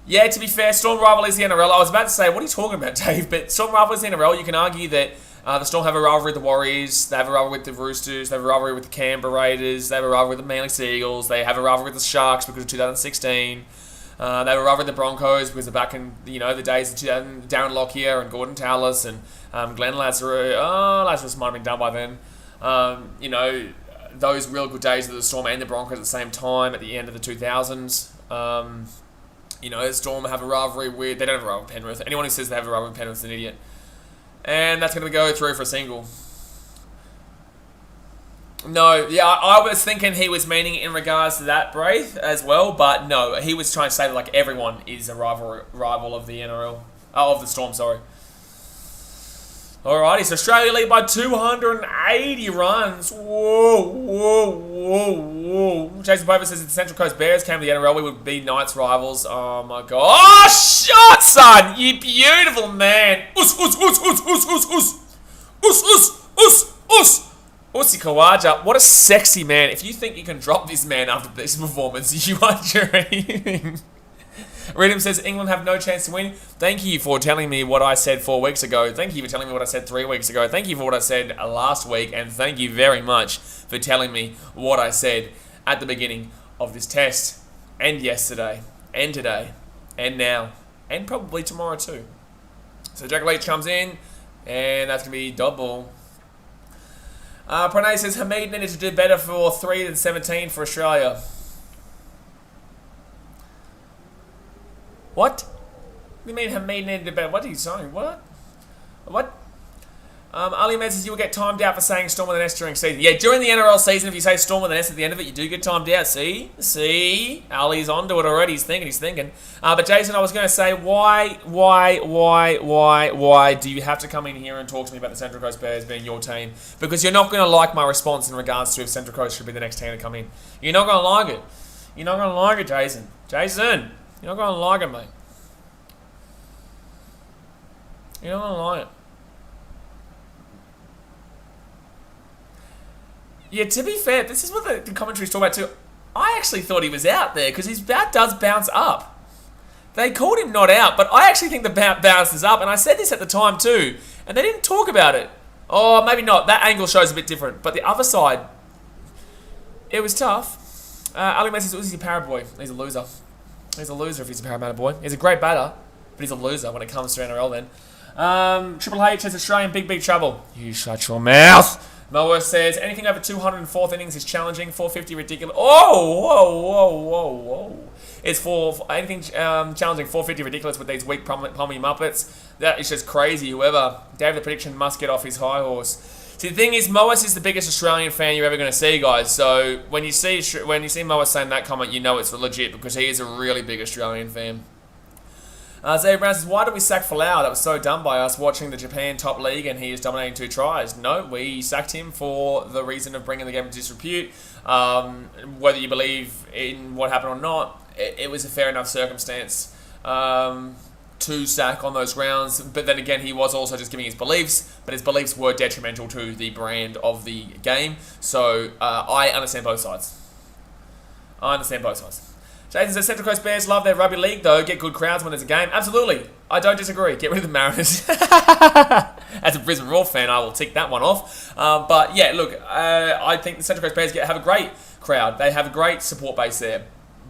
Yeah, to be fair, Storm rival is the NRL. I was about to say, what are you talking about, Dave? But Storm rival is the NRL. You can argue that the Storm have a rivalry with the Warriors. They have a rivalry with the Roosters. They have a rivalry with the Canberra Raiders. They have a rivalry with the Manly Seagulls. They have a rivalry with the Sharks because of 2016. They have a rivalry with the Broncos because they're back in the days of Darren Lockyer and Gordon Tallis and Glenn Lazarus. Oh, Lazarus might have been done by then. Those real good days of the Storm and the Broncos at the same time at the end of the 2000s. The Storm have a rivalry with... They don't have a rivalry with Penrith. Anyone who says they have a rivalry with Penrith is an idiot. And that's going to go through for a single. No, yeah, I was thinking he was meaning in regards to that, Braith, as well, but no, he was trying to say that, like, everyone is a rival of the NRL. Oh, of the Storm, sorry. Alrighty, so Australia lead by 280 runs. Whoa, whoa, whoa, whoa. Jason Pover says if the Central Coast Bears came to the NRL, we would be Knights rivals. Oh, my God. Oh, shot, son! You beautiful man. Us, us, us, us, us, us, us. Us, us, us, us. Usi Khawaja, what a sexy man. If you think you can drop this man after this performance, you are dreaming. Rhythm says England have no chance to win. Thank you for telling me what I said 4 weeks ago. Thank you for telling me what I said 3 weeks ago. Thank you for what I said last week. And thank you very much for telling me what I said at the beginning of this test. And yesterday. And today. And now. And probably tomorrow too. So Jack Leach comes in. And that's going to be double. Pranay says Hamid needed to do better for 3 than 17 for Australia. What? What do you mean Hamid needed to do better? What are you saying? What? What? Ali Med says you will get timed out for saying Storm with an S during season. Yeah, during the NRL season, if you say Storm with an S at the end of it, you do get timed out. See? See? Ali's onto it already. He's thinking. But Jason, I was going to say, why do you have to come in here and talk to me about the Central Coast Bears being your team? Because you're not going to like my response in regards to if Central Coast should be the next team to come in. You're not going to like it. You're not going to like it, Jason. Jason, you're not going to like it, mate. You're not going to like it. Yeah, to be fair, this is what the commentary's talking about too. I actually thought he was out there because his bat does bounce up. They called him not out, but I actually think the bat bounces up, and I said this at the time too, and they didn't talk about it. Oh, maybe not. That angle shows a bit different, but the other side, it was tough. Ali May says, "Uzi's a para boy. He's a loser. He's a loser if he's a Parramatta boy. He's a great batter, but he's a loser when it comes to NRL then." Triple H says, "Australian big trouble." You shut your mouth. Moa says, "Anything over 204th innings is challenging. 450 ridiculous." Oh, whoa. It's for anything challenging 450 ridiculous with these weak Pommy Muppets. That is just crazy. Whoever David the prediction must get off his high horse. See, the thing is, Moas is the biggest Australian fan you're ever going to see, guys. So when you see Moas saying that comment, you know it's legit because he is a really big Australian fan. Zay Brown says, "Why did we sack Folau? That was so dumb by us watching the Japan top league and he is dominating 2 tries. No, we sacked him for the reason of bringing the game to disrepute. Whether you believe in what happened or not, it was a fair enough circumstance to sack on those grounds. But then again, he was also just giving his beliefs, but his beliefs were detrimental to the brand of the game. So I understand both sides. Jason says, "Central Coast Bears love their rugby league, though. Get good crowds when there's a game." Absolutely. I don't disagree. Get rid of the Mariners. As a Brisbane Roar fan, I will tick that one off. But yeah, look, I think the Central Coast Bears have a great crowd. They have a great support base there.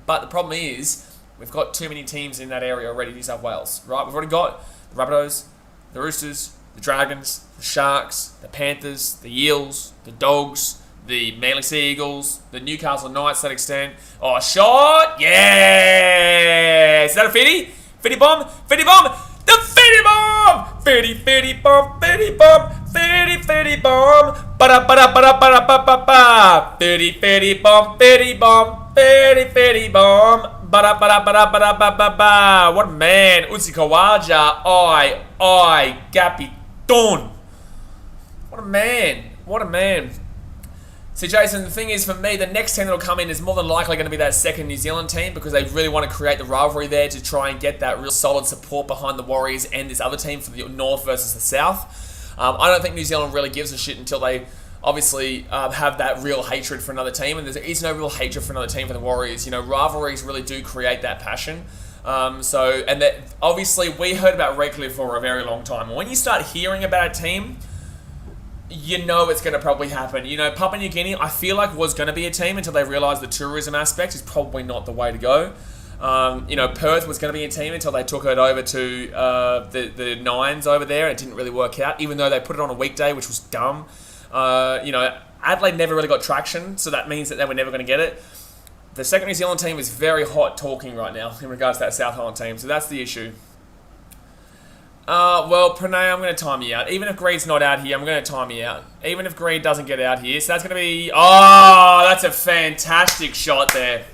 But the problem is, we've got too many teams in that area already, New South Wales, right? We've already got the Rabbitohs, the Roosters, the Dragons, the Sharks, the Panthers, the Eels, the Dogs, the Manly Sea Eagles, the Newcastle Knights to that extent. Oh, shot! Yeah! Is that a fitty? Fitty bomb? Fitty bomb! The fitty bomb! Fitty bomb! Fitty bomb! Fitty bomb! Ba-da-ba-da-ba-da-ba-da-ba-ba! Fitty bomb! Fitty bomb! Fitty bomb! Ba-da-ba-da-ba-da-ba-ba-ba! What a man! Uzi Khawaja! Oi! Gapiton! What a man! What a man! See, Jason, the thing is, for me, the next team that will come in is more than likely going to be that second New Zealand team because they really want to create the rivalry there to try and get that real solid support behind the Warriors and this other team for the North versus the South. I don't think New Zealand really gives a shit until they obviously have that real hatred for another team, and there is no real hatred for another team for the Warriors. You know, rivalries really do create that passion. Obviously, we heard about Redcliffe for a very long time. And when you start hearing about a team, you know it's going to probably happen. You know, Papua New Guinea, I feel like was going to be a team until they realised the tourism aspect is probably not the way to go. You know, Perth was going to be a team until they took it over to the Nines over there. It didn't really work out, even though they put it on a weekday, which was dumb. You know, Adelaide never really got traction, so that means that they were never going to get it. The second New Zealand team is very hot talking right now in regards to that South Island team, so that's the issue. Well, Pranay, I'm going to time you out. Even if Greed's not out here, I'm going to time you out. Even if Greed doesn't get out here. So that's going to be... Oh, that's a fantastic shot there.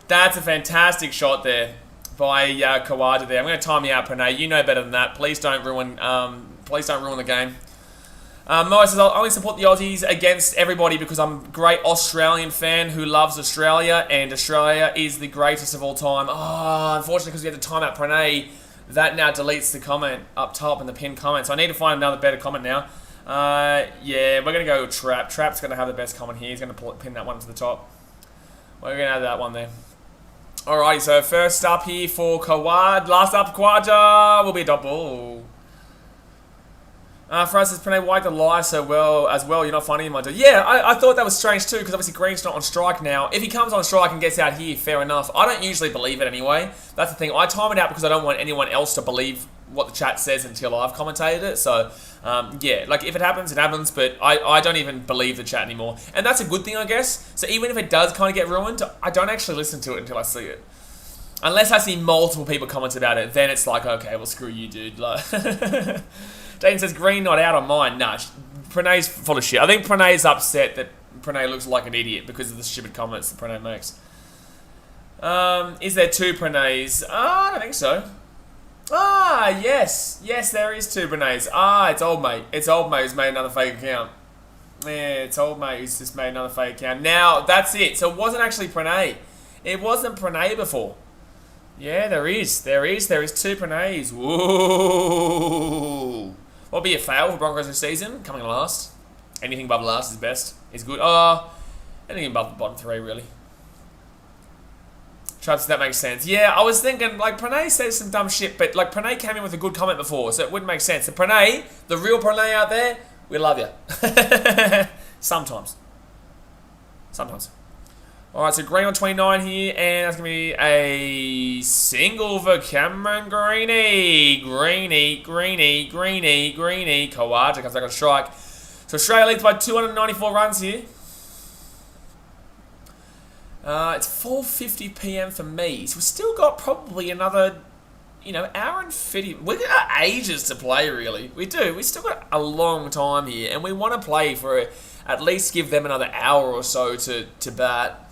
That's a fantastic shot there by Khawaja there. I'm going to time you out, Pranay. You know better than that. Please don't ruin the game. Moa says, "I'll only support the Aussies against everybody because I'm a great Australian fan who loves Australia, and Australia is the greatest of all time." Oh, unfortunately, because we had to time out Pranay, that now deletes the comment up top in the pinned comment. So I need to find another better comment now. Yeah, we're going to go with Trap. Trap's going to have the best comment here. He's going to pin that one to the top. We're going to add that one there. Alrighty, so first up here for Khawaja. Last up, Khawaja will be a double. Francis Pranay, why the lie so well as well? You're not finding him, I do. Yeah, I thought that was strange too, because obviously Green's not on strike now. If he comes on strike and gets out here, fair enough. I don't usually believe it anyway. That's the thing. I time it out because I don't want anyone else to believe what the chat says until I've commentated it. So, yeah, like if it happens, it happens, but I don't even believe the chat anymore. And that's a good thing, I guess. So even if it does kind of get ruined, I don't actually listen to it until I see it. Unless I see multiple people comment about it, then it's like, okay, well, screw you, dude. Like, Dayton says, Green not out on mine. Nah, Pranay's full of shit. I think Pranay's upset that Pranay looks like an idiot because of the stupid comments that Pranay makes. Is there two Pranays? I don't think so. Yes. Yes, there is two Pranays. It's old mate. It's old mate who's made another fake account. Yeah, it's old mate who's just made another fake account. Now, that's it. So it wasn't actually Pranay. It wasn't Pranay before. Yeah, there is. There is two Pranays. Whoa. What'll be a fail for Broncos this season? Coming last. Anything above last is best. Is good. Anything above the bottom three, really. Travis, that makes sense. Yeah, I was thinking, like, Pranay says some dumb shit, but, like, Pranay came in with a good comment before, so it wouldn't make sense. The Pranay, the real Pranay out there, we love you. Sometimes. Sometimes. Alright, so green on 29 here, and that's going to be a single for Cameron Greeny. Greeny. Khawaja comes back on strike. So Australia leads by 294 runs here. It's 4:50 PM for me, so we've still got probably another, hour and 50. We've got ages to play, really. We do. We've still got a long time here, and we want to play for at least give them another hour or so to bat.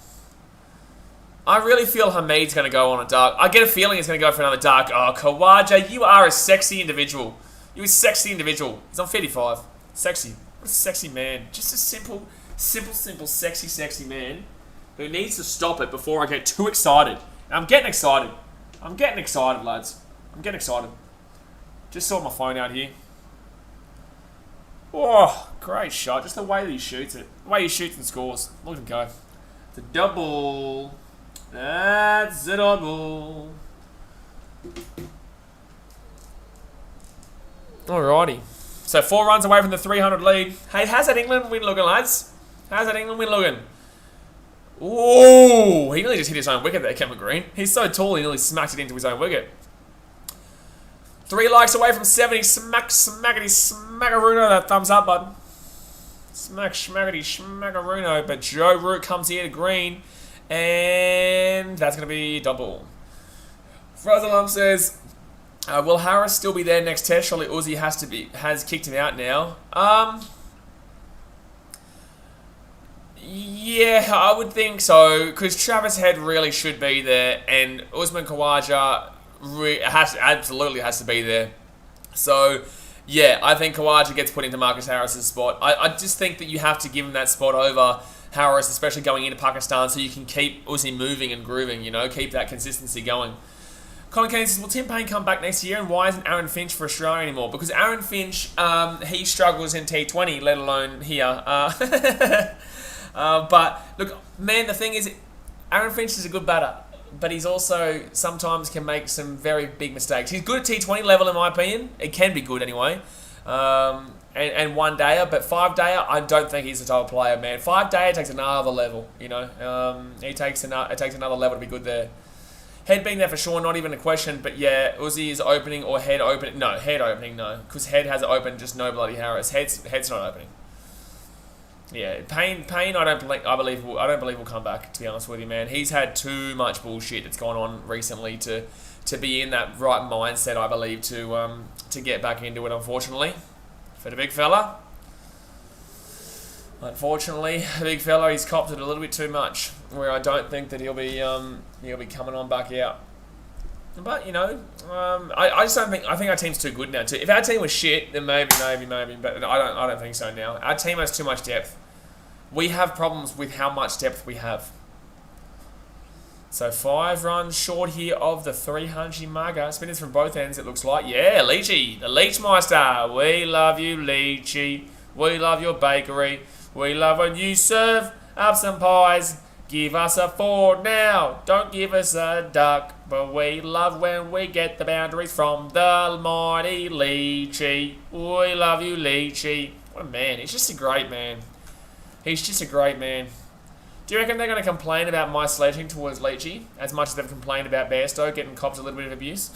I really feel Hamid's going to go on a dark. I get a feeling he's going to go for another dark. Oh, Khawaja, you are a sexy individual. You're a sexy individual. He's on 55. Sexy. What a sexy man. Just a simple, sexy man who needs to stop it before I get too excited. And I'm getting excited. Lads. I'm getting excited. Just sort my phone out here. Oh, great shot. Just the way that he shoots it. The way he shoots and scores. Look at him go. It's a double. That's a double. Alrighty. So 4 runs away from the 300 lead. Hey, how's that England win looking, lads? How's that England win looking? Ooh, he nearly just hit his own wicket there, Cameron Green. He's so tall, he nearly smacked it into his own wicket. 3 likes away from 70. Smackaruno, that thumbs up button. Smackaruno. But Joe Root comes here to Green. And that's going to be double. Frozelum says, will Harris still be there next test? Surely Uzi has kicked him out now. Yeah, I would think so, because Travis Head really should be there, and Usman Khawaja absolutely has to be there. So, yeah, I think Khawaja gets put into Marcus Harris's spot. I just think that you have to give him that spot over Harris, especially going into Pakistan, so you can keep Uzi moving and grooving, keep that consistency going. Colin Kane says, will Tim Payne come back next year, and why isn't Aaron Finch for Australia anymore? Because Aaron Finch, he struggles in T20, let alone here. But, look, man, the thing is, Aaron Finch is a good batter, but he's also sometimes can make some very big mistakes. He's good at T20 level, in my opinion. It can be good anyway. And 1-dayer, but 5-dayer, I don't think he's the type of player, man. 5-dayer takes another level, it takes another level to be good there. Head being there for sure, not even a question, but yeah, Uzi is opening or Head opening. No, Head opening, no. Because Head has it open, just no bloody Harris. Head's not opening. Yeah, Payne. I don't believe will come back. To be honest with you, man, he's had too much bullshit that's gone on recently to be in that right mindset. I believe to get back into it. Unfortunately, for the big fella. Unfortunately, the big fella, he's copped it a little bit too much. Where I don't think that he'll be coming on back out. But I just don't think. I think our team's too good now. Too. If our team was shit, then maybe. But I don't think so now. Our team has too much depth. We have problems with how much depth we have. So 5 runs short here of the 300 marker. Spinners from both ends. It looks like. Yeah, Leachy, the Leachmeister. We love you, Leachy. We love your bakery. We love when you serve up some pies. Give us a 4 now, don't give us a duck. But we love when we get the boundaries from the mighty Leachy. We love you, Leachy. What a man, he's just a great man. He's just a great man. Do you reckon they're going to complain about my sledging towards Leachy as much as they've complained about Bairstow getting copped a little bit of abuse?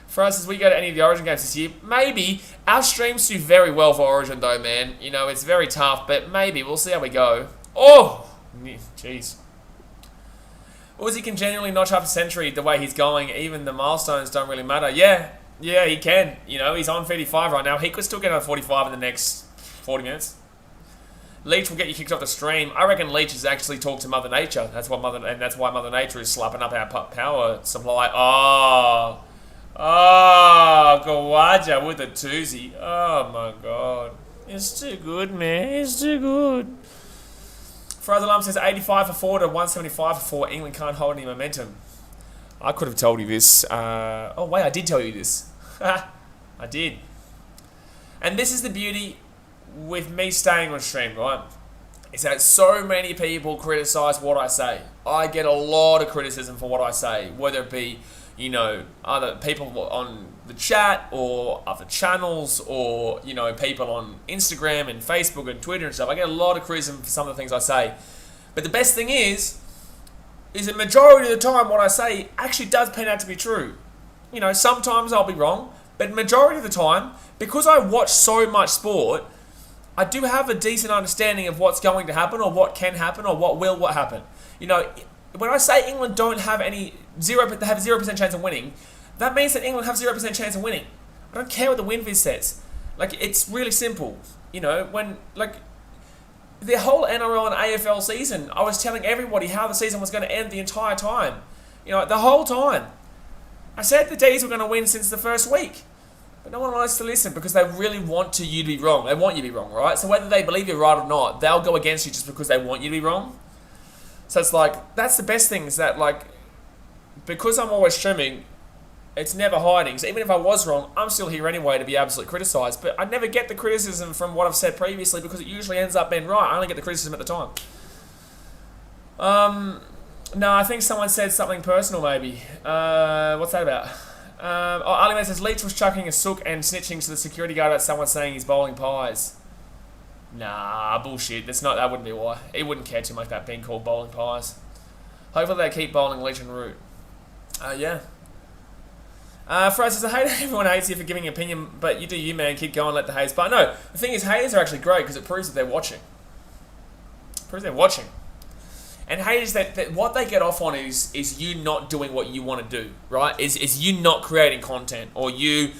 For us, as we go to any of the Origin games this year, maybe. Our streams do very well for Origin though, man. It's very tough, but maybe. We'll see how we go. Oh! Jeez. Uzi can genuinely notch up a century the way he's going. Even the milestones don't really matter. Yeah, he can. He's on 35 right now. He could still get on 45 in the next 40 minutes. Leach will get you kicked off the stream. I reckon Leach has actually talked to Mother Nature. That's why Mother Nature is slapping up our power supply. Oh, Khawaja with a twosie. Oh my god. It's too good, man. It's too good. Frozelum says 85 for 4 to 175 for 4. England can't hold any momentum. I could have told you this. Oh, wait, I did tell you this. I did. And this is the beauty with me staying on stream, right? is that so many people criticize what I say. I get a lot of criticism for what I say, whether it be, you know, other people on the chat or other channels or, you know, people on Instagram and Facebook and Twitter and stuff. I get a lot of criticism for some of the things I say. But the best thing is the majority of the time what I say actually does pan out to be true. You know, sometimes I'll be wrong, but majority of the time, because I watch so much sport, I do have a decent understanding of what's going to happen or what can happen or what happen. You know, when I say England don't have they have 0% chance of winning, that means that England have 0% chance of winning. I don't care what the win viz says. Like, it's really simple. You know, when, like, the whole NRL and AFL season, I was telling everybody how the season was going to end the entire time. You know, the whole time. I said the D's were going to win since the first week. But no one likes to listen because they really want you to be wrong. They want you to be wrong, right? So whether they believe you're right or not, they'll go against you just because they want you to be wrong. So it's like, that's the best thing is that, like, because I'm always streaming, it's never hiding. So even if I was wrong, I'm still here anyway to be absolutely criticised. But I never get the criticism from what I've said previously because it usually ends up being right. I only get the criticism at the time. No, I think someone said something personal maybe. What's that about? Ali Man says, Leach was chucking a sook and snitching to the security guard about someone saying he's bowling pies. Nah, bullshit. That wouldn't be why. He wouldn't care too much about being called bowling pies. Hopefully they keep bowling Leach and Root. Yeah. Fred says, I hate everyone hates you for giving an opinion, but you do you, man. Keep going, let the haters. But no, the thing is, haters are actually great because it proves that they're watching. And haters, that what they get off on is you not doing what you want to do, right? Is you not creating content or you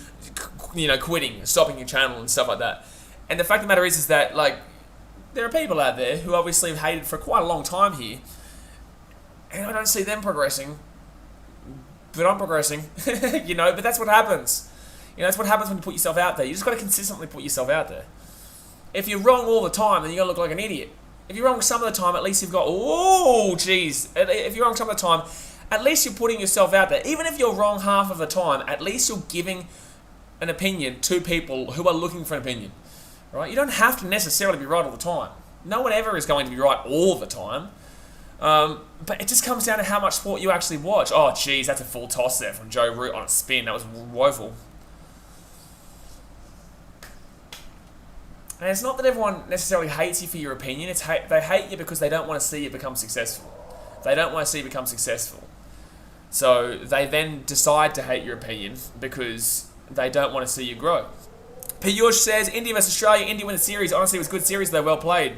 know, quitting, stopping your channel and stuff like that. And the fact of the matter is that, like, there are people out there who obviously have hated for quite a long time here, and I don't see them progressing. But I'm progressing, you know, but that's what happens. You know, that's what happens when you put yourself out there. You just got to consistently put yourself out there. If you're wrong all the time, then you're going to look like an idiot. If you're wrong some of the time, at least you've got, oh, jeez. If you're wrong some of the time, at least you're putting yourself out there. Even if you're wrong half of the time, at least you're giving an opinion to people who are looking for an opinion, right? You don't have to necessarily be right all the time. No one ever is going to be right all the time. But it just comes down to how much sport you actually watch. Oh, jeez, that's a full toss there from Joe Root on a spin. That was woeful. And it's not that everyone necessarily hates you for your opinion. They hate you because they don't want to see you become successful. They don't want to see you become successful. So they then decide to hate your opinion because they don't want to see you grow. Piyush says, India vs Australia. India win the series. Honestly, it was a good series, though. Well played.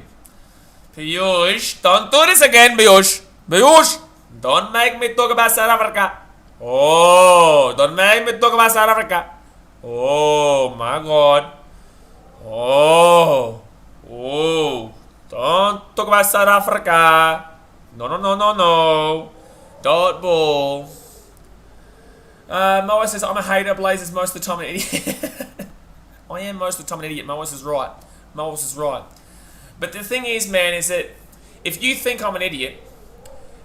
Piyush, don't do this again, Piyush. Piyush, don't make me talk about South Africa. Oh, don't make me talk about South Africa. Oh, my God. Oh, don't talk about South Africa. No. Don't bull. Moa says, I'm a hater. Blazers most of the time an idiot. I am most of the time an idiot. Moa is right. But the thing is, man, is that if you think I'm an idiot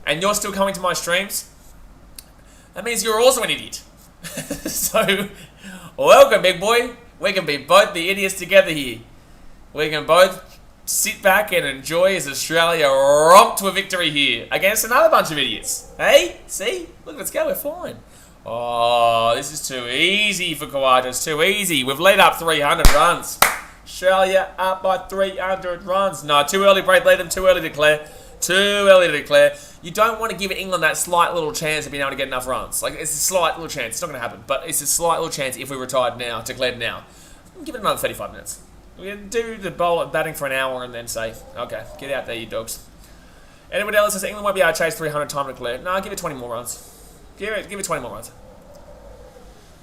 and you're still coming to my streams, that means you're also an idiot. So, welcome, big boy. We can be both the idiots together here. We can both sit back and enjoy as Australia romp to a victory here against another bunch of idiots. Hey, see? Look, let's go. We're fine. Oh, this is too easy for Khawaja. It's too easy. We've led up 300 runs. Australia up by 300 runs. No, too early, Braith Leadham. Too early to declare. You don't want to give England that slight little chance of being able to get enough runs. Like, it's a slight little chance. It's not going to happen. But it's a slight little chance if we retired now, declared now. Give it another 35 minutes. We can do the batting for an hour and then say, okay, get out there, you dogs. Anybody else says England won't be able to chase 300 time declared. No, give it 20 more runs. Give it 20 more runs.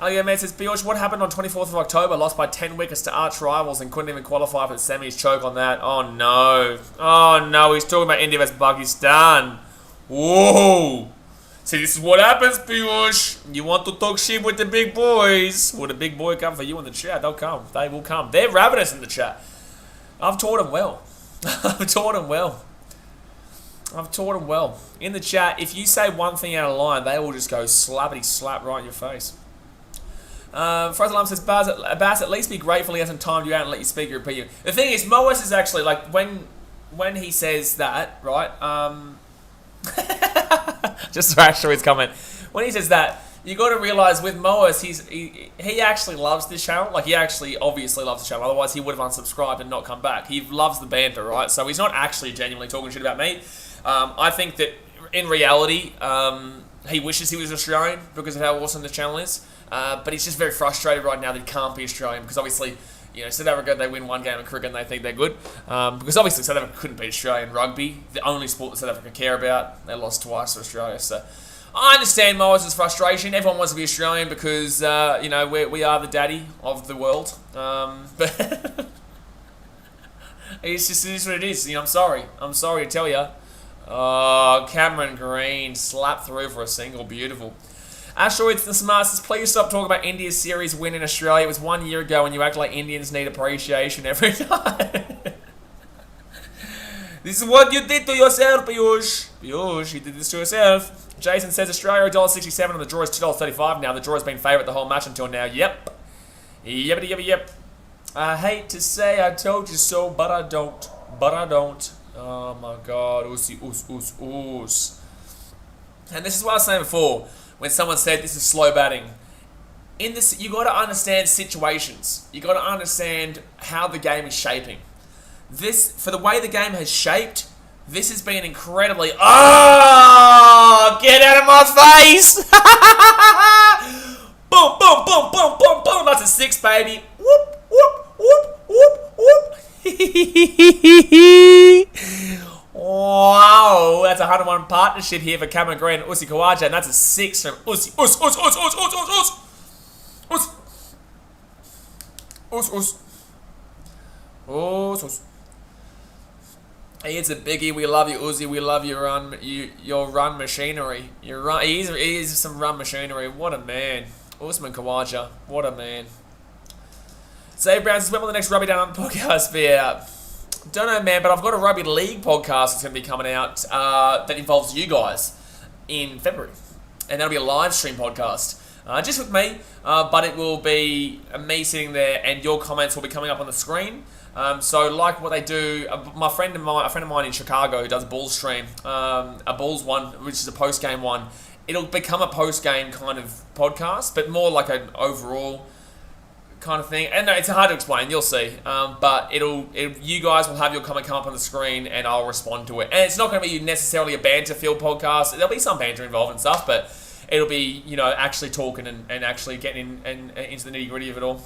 Man says, Piyush, what happened on 24th of October? Lost by 10 wickets to arch rivals and couldn't even qualify for the semis. Choke on that. Oh, no. He's talking about India vs Pakistan. Whoa. See, this is what happens, Piyush. You want to talk shit with the big boys. Will the big boy come for you in the chat? They'll come. They will come. They're ravenous in the chat. I've taught them well. In the chat, if you say one thing out of line, they will just go slappity slap right in your face. Fraser Lam says, Bass, at least be grateful he hasn't timed you out and let you speak your opinion. The thing is, Moas is actually, like, when when he says that, right? Just to actually his comment. When he says that, you got to realize with Moas, he actually loves this channel. Like, he actually obviously loves the channel. Otherwise, he would have unsubscribed and not come back. He loves the banter, right? So he's not actually genuinely talking shit about me. I think that in reality, he wishes he was Australian because of how awesome this channel is. But he's just very frustrated right now that he can't be Australian because obviously, you know, South Africa, they win one game of cricket and they think they're good. Because obviously South Africa couldn't beat Australia in rugby, the only sport that South Africa care about. They lost twice to Australia. So I understand Moas' frustration. Everyone wants to be Australian because, you know, we are the daddy of the world. But it's just, it is what it is. You know, I'm sorry to tell you. Oh, Cameron Green slapped through for a single. Beautiful. Asteroids and Smarts, please stop talking about India's series win in Australia. It was 1 year ago and you act like Indians need appreciation every time. This is what you did to yourself, Piyush. Piyush, you did this to yourself. Jason says Australia $1.67 and the draw is $2.35 now. The draw has been favourite the whole match until now. Yep. Yep. I hate to say I told you so, but I don't. Oh my god. Us. And this is what I was saying before. When someone said this is slow batting, in this you got to understand situations. You got to understand how the game is shaping. This, for the way the game has shaped, this has been incredibly. Oh, get out of my face! Boom, boom, boom, boom, boom, boom. That's a 6, baby. Whoop, whoop, whoop, whoop, whoop. Wow, that's a 101 partnership here for Cameron Green and Usi Khawaja, and that's a 6 from Usi. Us. It's a biggie. We love you, Uzi. We love your run machinery. He is some run machinery. What a man. Usman Khawaja. What a man. Save Brown says, when will the next Rugby Down on the podcast be out? Don't know, man, but I've got a Rugby League podcast that's going to be coming out that involves you guys in February. And that'll be a live stream podcast. Just with me, but it will be me sitting there and your comments will be coming up on the screen. So like what they do, a friend of mine in Chicago who does a Bulls stream, a Bulls one, which is a post-game one, it'll become a post-game kind of podcast, but more like an overall kind of thing. And it's hard to explain, you'll see. But you guys will have your comment come up on the screen and I'll respond to it. And it's not going to be necessarily a banter field podcast. There'll be some banter involved and stuff, but it'll be, you know, actually talking and actually getting into the nitty-gritty of it all.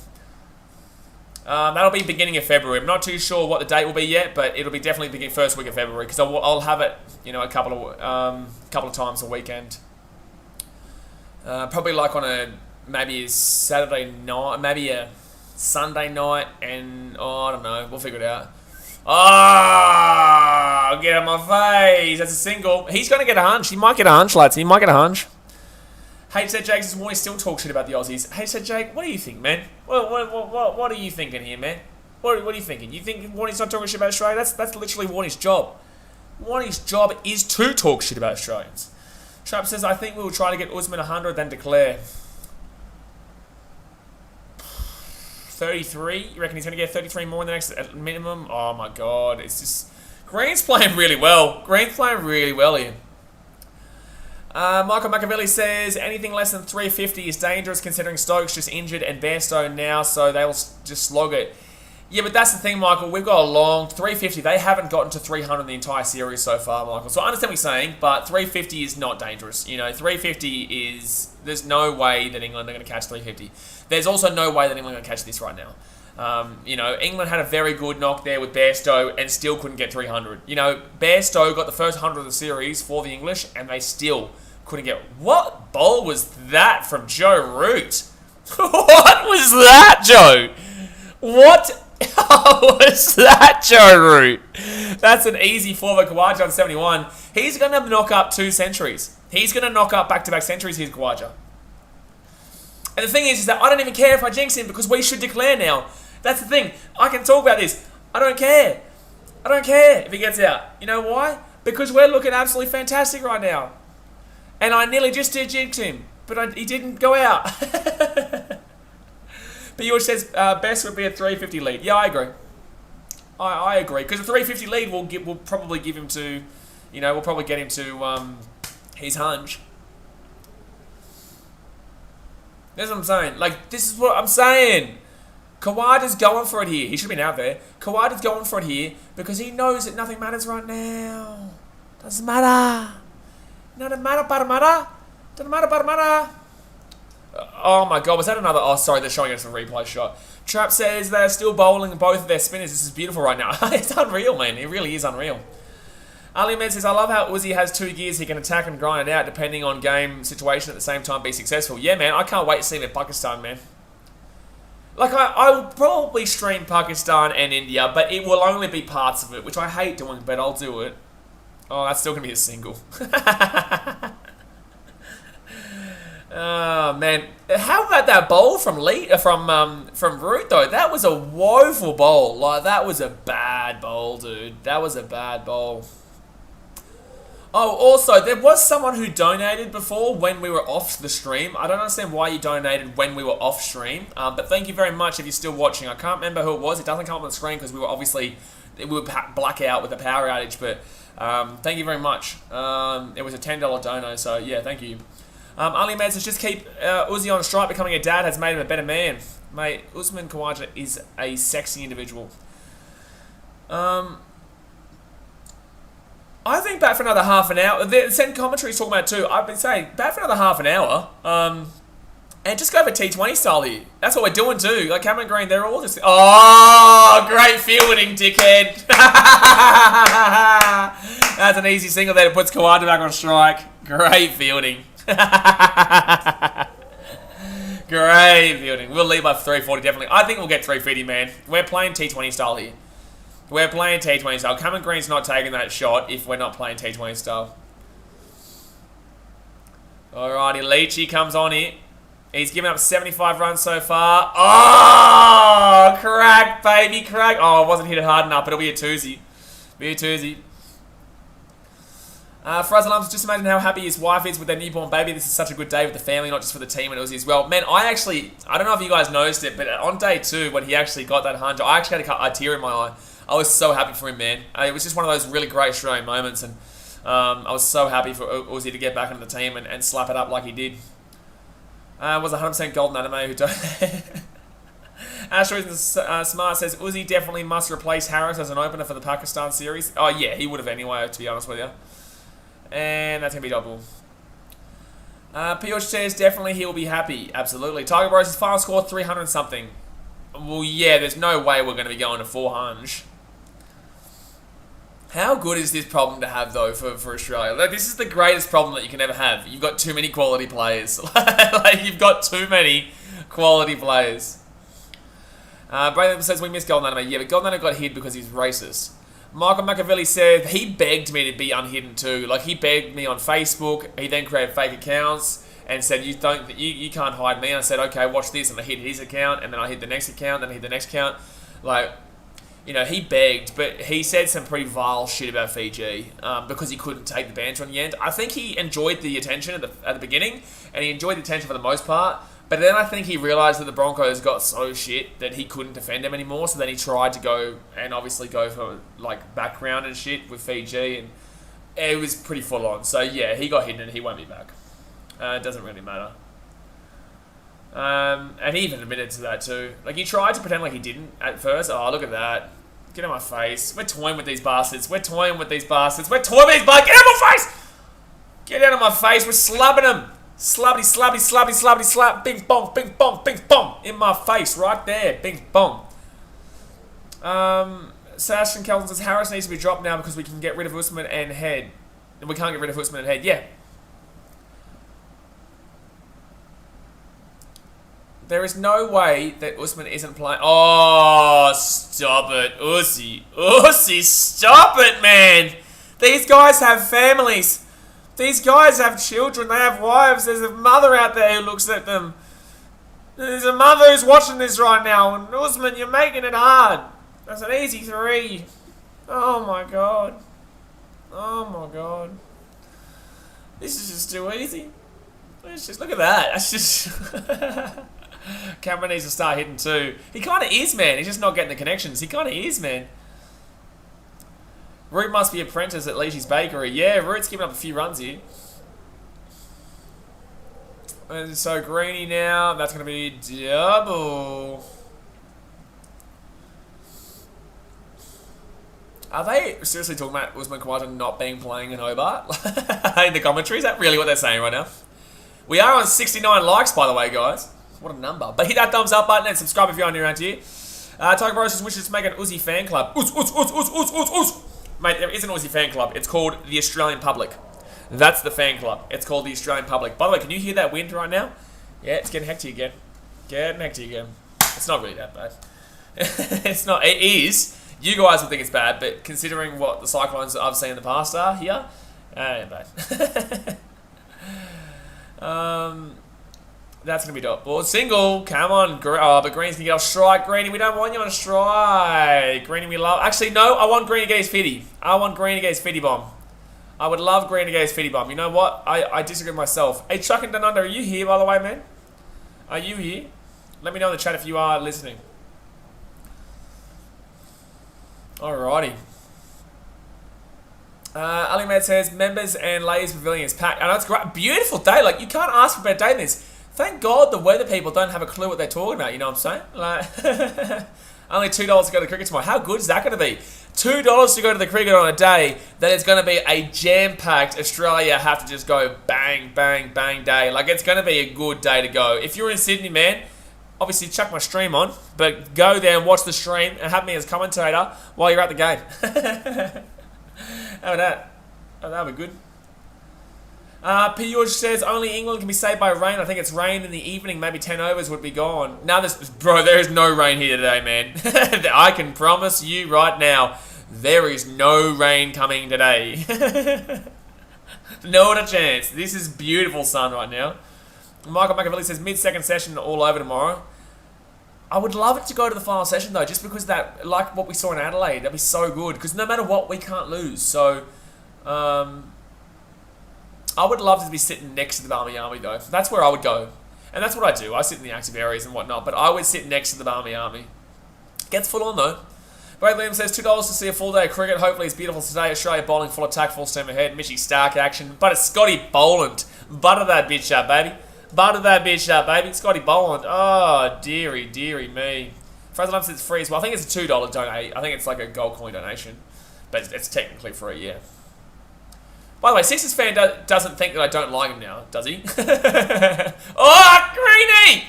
That'll be beginning of February. I'm not too sure what the date will be yet, but it'll be definitely beginning first week of February because I'll have it, you know, a couple of times a weekend. Probably like on maybe a Saturday night, maybe a Sunday night, and I don't know. We'll figure it out. Oh, get out of my face. That's a single. He's going to get a hunch. He might get a hunch, lads. He might get a hunch. HZ Jake says, Warnie still talk shit about the Aussies. HZ Jake, what do you think, man? What are you thinking here, man? What are you thinking? You think Warnie's not talking shit about Australia? That's literally Warnie's job. Warnie's job is to talk shit about Australians. Trap says, I think we'll try to get Usman 100, then declare. 33? You reckon he's going to get 33 more in the next minimum? Oh my god, it's just... Green's playing really well. Green's playing really well here. Michael Machiavelli says, anything less than 350 is dangerous considering Stokes just injured and Bairstow now, so they'll just slog it. Yeah, but that's the thing, Michael. We've got a long 350. They haven't gotten to 300 in the entire series so far, Michael. So I understand what you're saying, but 350 is not dangerous. You know, 350 is... There's no way that England are going to catch 350. There's also no way that England are going to catch this right now. You know, England had a very good knock there with Bairstow and still couldn't get 300. You know, Bairstow got the first 100 of the series for the English and they still couldn't get... What bowl was that from Joe Root? What was that, Joe? What was that, Joe Root? That's an easy 4 for Khawaja on 71. He's going to knock up 2 centuries. He's going to knock up back-to-back centuries here, Khawaja. And the thing is that I don't even care if I jinx him because we should declare now. That's the thing. I can talk about this. I don't care. I don't care if he gets out. You know why? Because we're looking absolutely fantastic right now. And I nearly just did jinx him, but he didn't go out. But yours says best would be a 350 lead. Yeah, I agree. I agree. Because the 350 lead will probably give him to, we'll probably get him to his hunch. That's what I'm saying. Like, this is what I'm saying. Khawaja's going for it here. He should have been out there. Khawaja's going for it here because he knows that nothing matters right now. Doesn't matter. Doesn't matter. Oh my god, was that another... Oh, sorry, they're showing us a replay shot. Trap says they're still bowling both of their spinners. This is beautiful right now. It's unreal, man. It really is unreal. Ali Ahmed says, I love how Uzi has 2 gears. He can attack and grind it out depending on game situation at the same time be successful. Yeah, man, I can't wait to see him in Pakistan, man. Like, I will probably stream Pakistan and India, but it will only be parts of it, which I hate doing, but I'll do it. Oh, that's still going to be a single. Oh, man. How about that bowl from Root, though? That was a woeful bowl. Like, that was a bad bowl, dude. That was a bad bowl. Oh, also, there was someone who donated before when we were off the stream. I don't understand why you donated when we were off stream, but thank you very much if you're still watching. I can't remember who it was. It doesn't come up on the screen because we were blackout with the power outage, but thank you very much. It was a $10 dono, so yeah, thank you. Ali Ahmed says, just keep Uzi on strike. Becoming a dad has made him a better man. Mate, Usman Khawaja is a sexy individual. I think bat for another half an hour. The send commentary's talking about it too. I've been saying bat for another half an hour. And just go for T20 style here. That's what we're doing too. Like Cameron Green, they're all just... Oh, great fielding, dickhead. That's an easy single there that puts Khawaja back on strike. Great fielding. Great fielding. We'll lead by 340 definitely. I think we'll get 350, man. We're playing T20 style here. We're playing T20 style. Cameron Green's not taking that shot if we're not playing T20 style. Alrighty, Leachy comes on here. He's given up 75 runs so far. Oh, crack, baby, crack. Oh, I wasn't hit it hard enough, but it'll be a twosy. Be a twosy. Frazzalums, just imagine how happy his wife is with their newborn baby. This is such a good day with the family, not just for the team and Uzi as well. Man, I don't know if you guys noticed it, but on day 2, when he actually got that 100, I actually had a tear in my eye. I was so happy for him, man. It was just one of those really great Australian moments, and I was so happy for Uzi to get back into the team and slap it up like he did. Was 100% golden anime who donated. Astros Smart says, Uzi definitely must replace Harris as an opener for the Pakistan series. Oh, yeah, he would have anyway, to be honest with you. And that's going to be double. Pioch says, definitely he will be happy. Absolutely. Tiger Bros' final score, 300 something. Well, yeah, there's no way we're going to be going to 400. How good is this problem to have, though, for Australia? Like, this is the greatest problem that you can ever have. You've got too many quality players. Like, you've got too many quality players. Brandon says, we missed Golden Anime. Yeah, but Golden Anime got hit because he's racist. Michael Machiavelli said he begged me to be unhidden too. Like, he begged me on Facebook. He then created fake accounts and said, you can't hide me. And I said, okay, watch this. And I hit his account, and then I hit the next account, then I hit the next account. Like, you know, he begged, but he said some pretty vile shit about Fiji because he couldn't take the banter on the end. I think he enjoyed the attention at the beginning, and he enjoyed the attention for the most part. But then I think he realised that the Broncos got so shit that he couldn't defend them anymore. So then he tried to go for like background and shit with Fiji, and it was pretty full on. So yeah, he got hit and he won't be back. It doesn't really matter. And he even admitted to that too. Like, he tried to pretend like he didn't at first. Oh, look at that. Get out of my face. We're toying with these bastards. We're toying with these bastards. Get out of my face! Get out of my face. We're slapping them. Slappity, slappity, slappity, slappity, slap. Bing, bong, bing, bong, bing, bong. In my face, right there. Bing, bong. Sash and Kelvin says, Harris needs to be dropped now because we can get rid of Usman and Head. And we can't get rid of Usman and Head. Yeah. There is no way that Usman isn't playing. Oh, stop it. Uzi, stop it, man. These guys have families. These guys have children. They have wives. There's a mother out there who looks at them. There's a mother who's watching this right now. And Usman, you're making it hard. That's an easy 3. Oh, my God. Oh, my God. This is just too easy. It's just, look at that. That's just... Cameron needs to start hitting too. He kind of is, man. He's just not getting the connections. He kind of is, man. Root must be apprentice at Leishy's Bakery. Yeah, Root's giving up a few runs here. And so Greeny now, that's going to be double. Are they seriously talking about Usman Khawaja not being playing in Hobart? In the commentary? Is that really what they're saying right now? We are on 69 likes, by the way, guys. What a number. But hit that thumbs up button and subscribe if you're new around here. Tiger Bros wishes to make an Uzi fan club. Mate, there is an Aussie fan club. It's called the Australian Public. That's the fan club. It's called the Australian Public. By the way, can you hear that wind right now? Yeah, it's getting hectic again. Getting hectic again. It's not really that bad. It's not. It is. You guys would think it's bad, but considering what the cyclones that I've seen in the past are here, ain't bad. That's going to be dope. Well, single. Come on. Oh, but Green's going to get off strike. Greeny, we don't want you on a strike. Greeny, we love... Actually, no. I want Green to get his 50. I want Green to get his 50 bomb. I would love Green to get his 50 bomb. You know what? I disagree with myself. Hey, Chuck and Donunder, are you here, by the way, man? Are you here? Let me know in the chat if you are listening. Alrighty. Ali Med says, members and ladies pavilion is packed. I know it's great. Beautiful day. Like, you can't ask for a better day than this. Thank God the weather people don't have a clue what they're talking about. You know what I'm saying? Like, only $2 to go to the cricket tomorrow. How good is that going to be? $2 to go to the cricket on a day that is going to be a jam-packed Australia have to just go bang, bang, bang day. Like, it's going to be a good day to go. If you're in Sydney, man, obviously chuck my stream on, but go there and watch the stream and have me as commentator while you're at the game. How about that? Oh, that would be good. P. George says only England can be saved by rain. I think it's rain in the evening. Maybe 10 overs would be gone. Now, bro, there is no rain here today, man. I can promise you right now, there is no rain coming today. Not a chance. This is beautiful sun right now. Michael Machiavelli says mid-second session all over tomorrow. I would love it to go to the final session though, just because that, like what we saw in Adelaide, that'd be so good. Because no matter what, we can't lose. So, I would love to be sitting next to the Barmy though. That's where I would go. And that's what I do. I sit in the active areas and whatnot, but I would sit next to the Barmy. Gets full on though. Brad Liam says $2 to see a full day of cricket. Hopefully it's beautiful today. Australia bowling full attack, full steam ahead. Mitchy Stark action. But it's Scotty Boland. Butter that bitch up, baby. Butter that bitch up, baby. Scotty Boland. Oh, dearie, dearie me. Fraser Lump says it's free as well. I think it's a $2 donate. I think it's like a gold coin donation. But it's technically free, yeah. By the way, Sixers fan doesn't think that I don't like him now, does he? Oh, Greeny!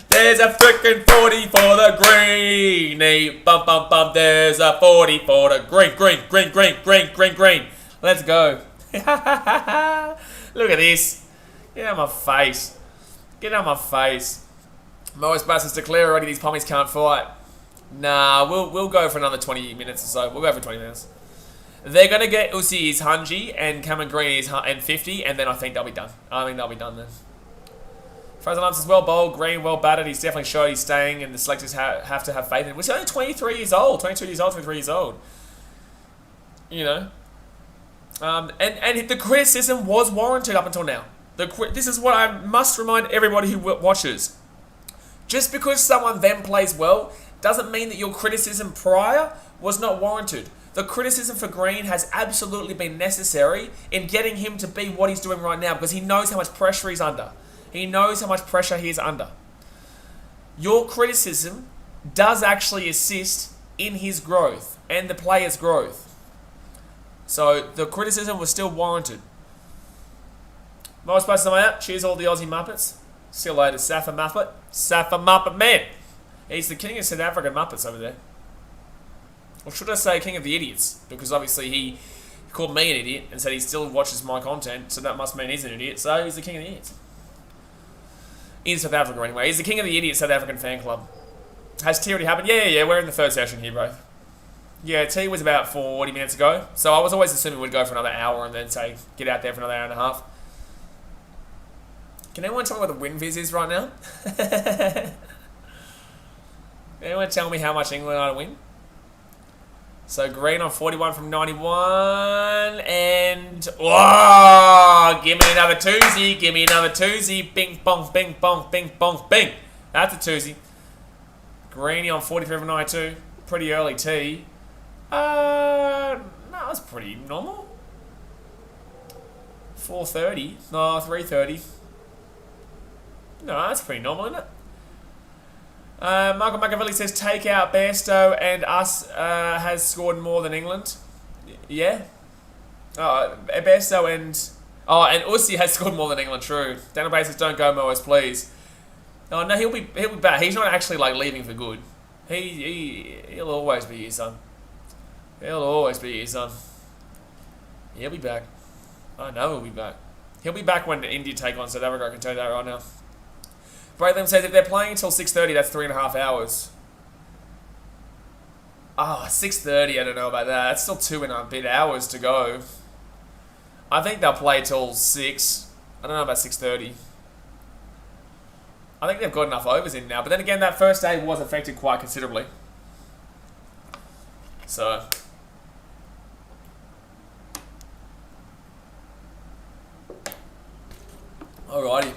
There's a frickin' 40 for the Greeny. Bum, bum, bum. There's a 40 for the green. Let's go. Look at this. Get out of my face. Get out of my face. Morris Bass has declared already these pommies can't fight. Nah, we'll go for another 20 minutes or so. We'll go for 20 minutes. They're going to get Uzi his 100 and Cameron Green his 50, and then I think they'll be done. I think they'll be done then. Fraser Lumps is well bowled, Green well batted. He's definitely showed he's staying, and the selectors have to have faith in him. He's only 23 years old, 22 years old, 23 years old. You know. And the criticism was warranted up until now. This is what I must remind everybody who watches. Just because someone then plays well doesn't mean that your criticism prior was not warranted. The criticism for Green has absolutely been necessary in getting him to be what he's doing right now because he knows how much pressure he's under. He knows how much pressure he is under. Your criticism does actually assist in his growth and the player's growth. So the criticism was still warranted. Most supposed to out. Cheers all the Aussie Muppets. See you later, Safa Muppet. Safa Muppet man. He's the king of South African Muppets over there. Or should I say king of the idiots? Because obviously he called me an idiot and said he still watches my content, so that must mean he's an idiot. So he's the king of the idiots. In South Africa anyway. He's the king of the idiot South African fan club. Has tea already happened? Yeah, we're in the third session here, bro. Yeah, tea was about 40 minutes ago. So I was always assuming we'd go for another hour and then say, get out there for another hour and a half. Can anyone tell me what the win viz is right now? Anyone tell me how much England are to win? So Green on 41 from 91, and whoa! Give me another twosie, give me another twosie. Bing bong, bing bong, bing bong, bing. That's a twosie. Greeny on 43 from 92, pretty early tee. No, that's pretty normal. 4:30. No, 3:30. No, that's pretty normal, isn't it? Michael McAvilly says, take out Bairstow and us has scored more than England. Yeah. Bairstow and... Oh, and Ussi has scored more than England, true. Daniel Bay says, don't go, Moas, please. Oh, no, he'll be back. He's not actually, like, leaving for good. He'll always be here, son. He'll always be here, son. He'll be back. I know he'll be back. He'll be back when India take on South Africa, I can tell you that right now. Braitham says, if they're playing until 6:30, that's 3.5 hours. Oh, 6:30, I don't know about that. That's still 2.5 hours to go. I think they'll play till 6. I don't know about 6:30. I think they've got enough overs in now. But then again, that first day was affected quite considerably. So... Alrighty.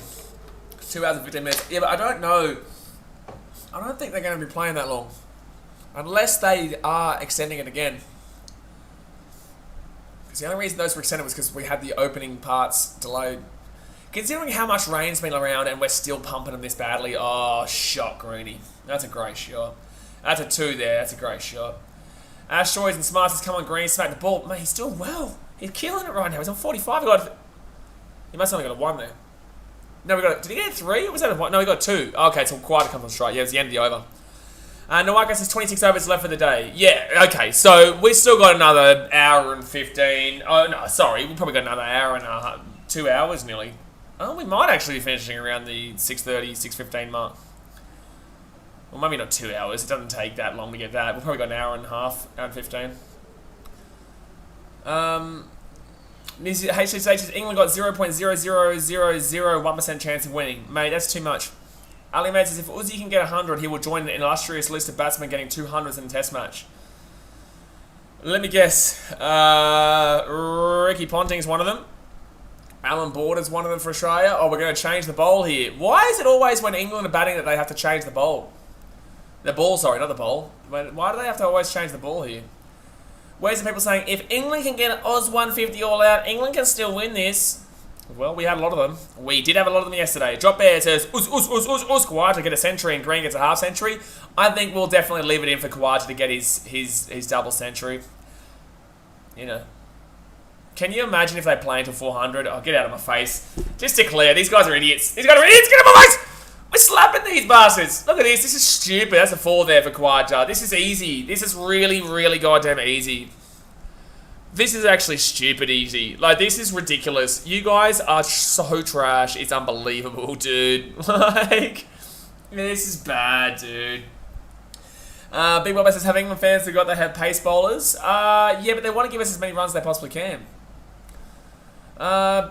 2 hours and 15 minutes. Yeah, but I don't know. I don't think they're going to be playing that long. Unless they are extending it again. Because the only reason those were extended was because we had the opening parts delayed. Considering how much rain's been around and we're still pumping them this badly. Oh, shot, Greeny. That's a great shot. That's a 2 there. That's a great shot. Ash Joys and Smarts has come on green, smacked the ball. Man, he's doing well. He's killing it right now. He's on 45. He must have only got a 1 there. No, we got. Did he get a 3? Or was that a 1? No, we got 2. Oh, okay, so Khawaja comes on strike. Yeah, it was the end of the over. Nawaka says 26 overs left for the day. Yeah, okay, so we still got another hour and 15. Oh, no, sorry. We probably got another hour and 2 hours nearly. Oh, we might actually be finishing around the 6:30, 6:15 mark. Well, maybe not 2 hours. It doesn't take that long to get that. We've probably got an hour and a half, hour and 15. HCH says England got 0.00001% chance of winning. Mate, that's too much. Ali Mate says if Uzi can get 100, he will join an illustrious list of batsmen getting 200s in a test match. Let me guess. Ricky Ponting's one of them. Alan Border's one of them for Australia. Oh, we're going to change the bowl here. Why is it always when England are batting that they have to change the bowl? The ball, sorry, not the bowl. Why do they have to always change the ball here? Where's the people saying, if England can get an Oz 150 all out, England can still win this? Well, we had a lot of them. We did have a lot of them yesterday. Drop Bear says, Khawaja get a century and Green gets a half century. I think we'll definitely leave it in for Khawaja to get his double century. You know. Can you imagine if they play until 400? Oh, get out of my face. Just declare, these guys are idiots. These guys are idiots, get out of my face! We're slapping these bastards. Look at this. This is stupid. That's a 4 there for Khawaja. This is easy. This is really, really goddamn easy. This is actually stupid easy. Like, this is ridiculous. You guys are so trash. It's unbelievable, dude. Like, this is bad, dude. Big Bob says, have England fans forgot they have pace bowlers? Yeah, but they want to give us as many runs as they possibly can.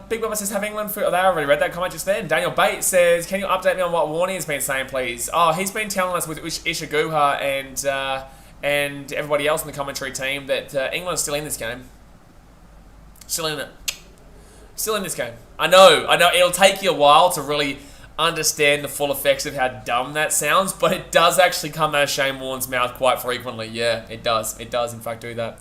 Big Bob says, have England... Oh, they already read that comment just then. Daniel Bates says, can you update me on what Warney has been saying, please? Oh, he's been telling us with Ishaguha and everybody else in the commentary team that England is still in this game. Still in it. Still in this game. I know. It'll take you a while to really understand the full effects of how dumb that sounds, but it does actually come out of Shane Warne's mouth quite frequently. Yeah, it does. It does, in fact, do that.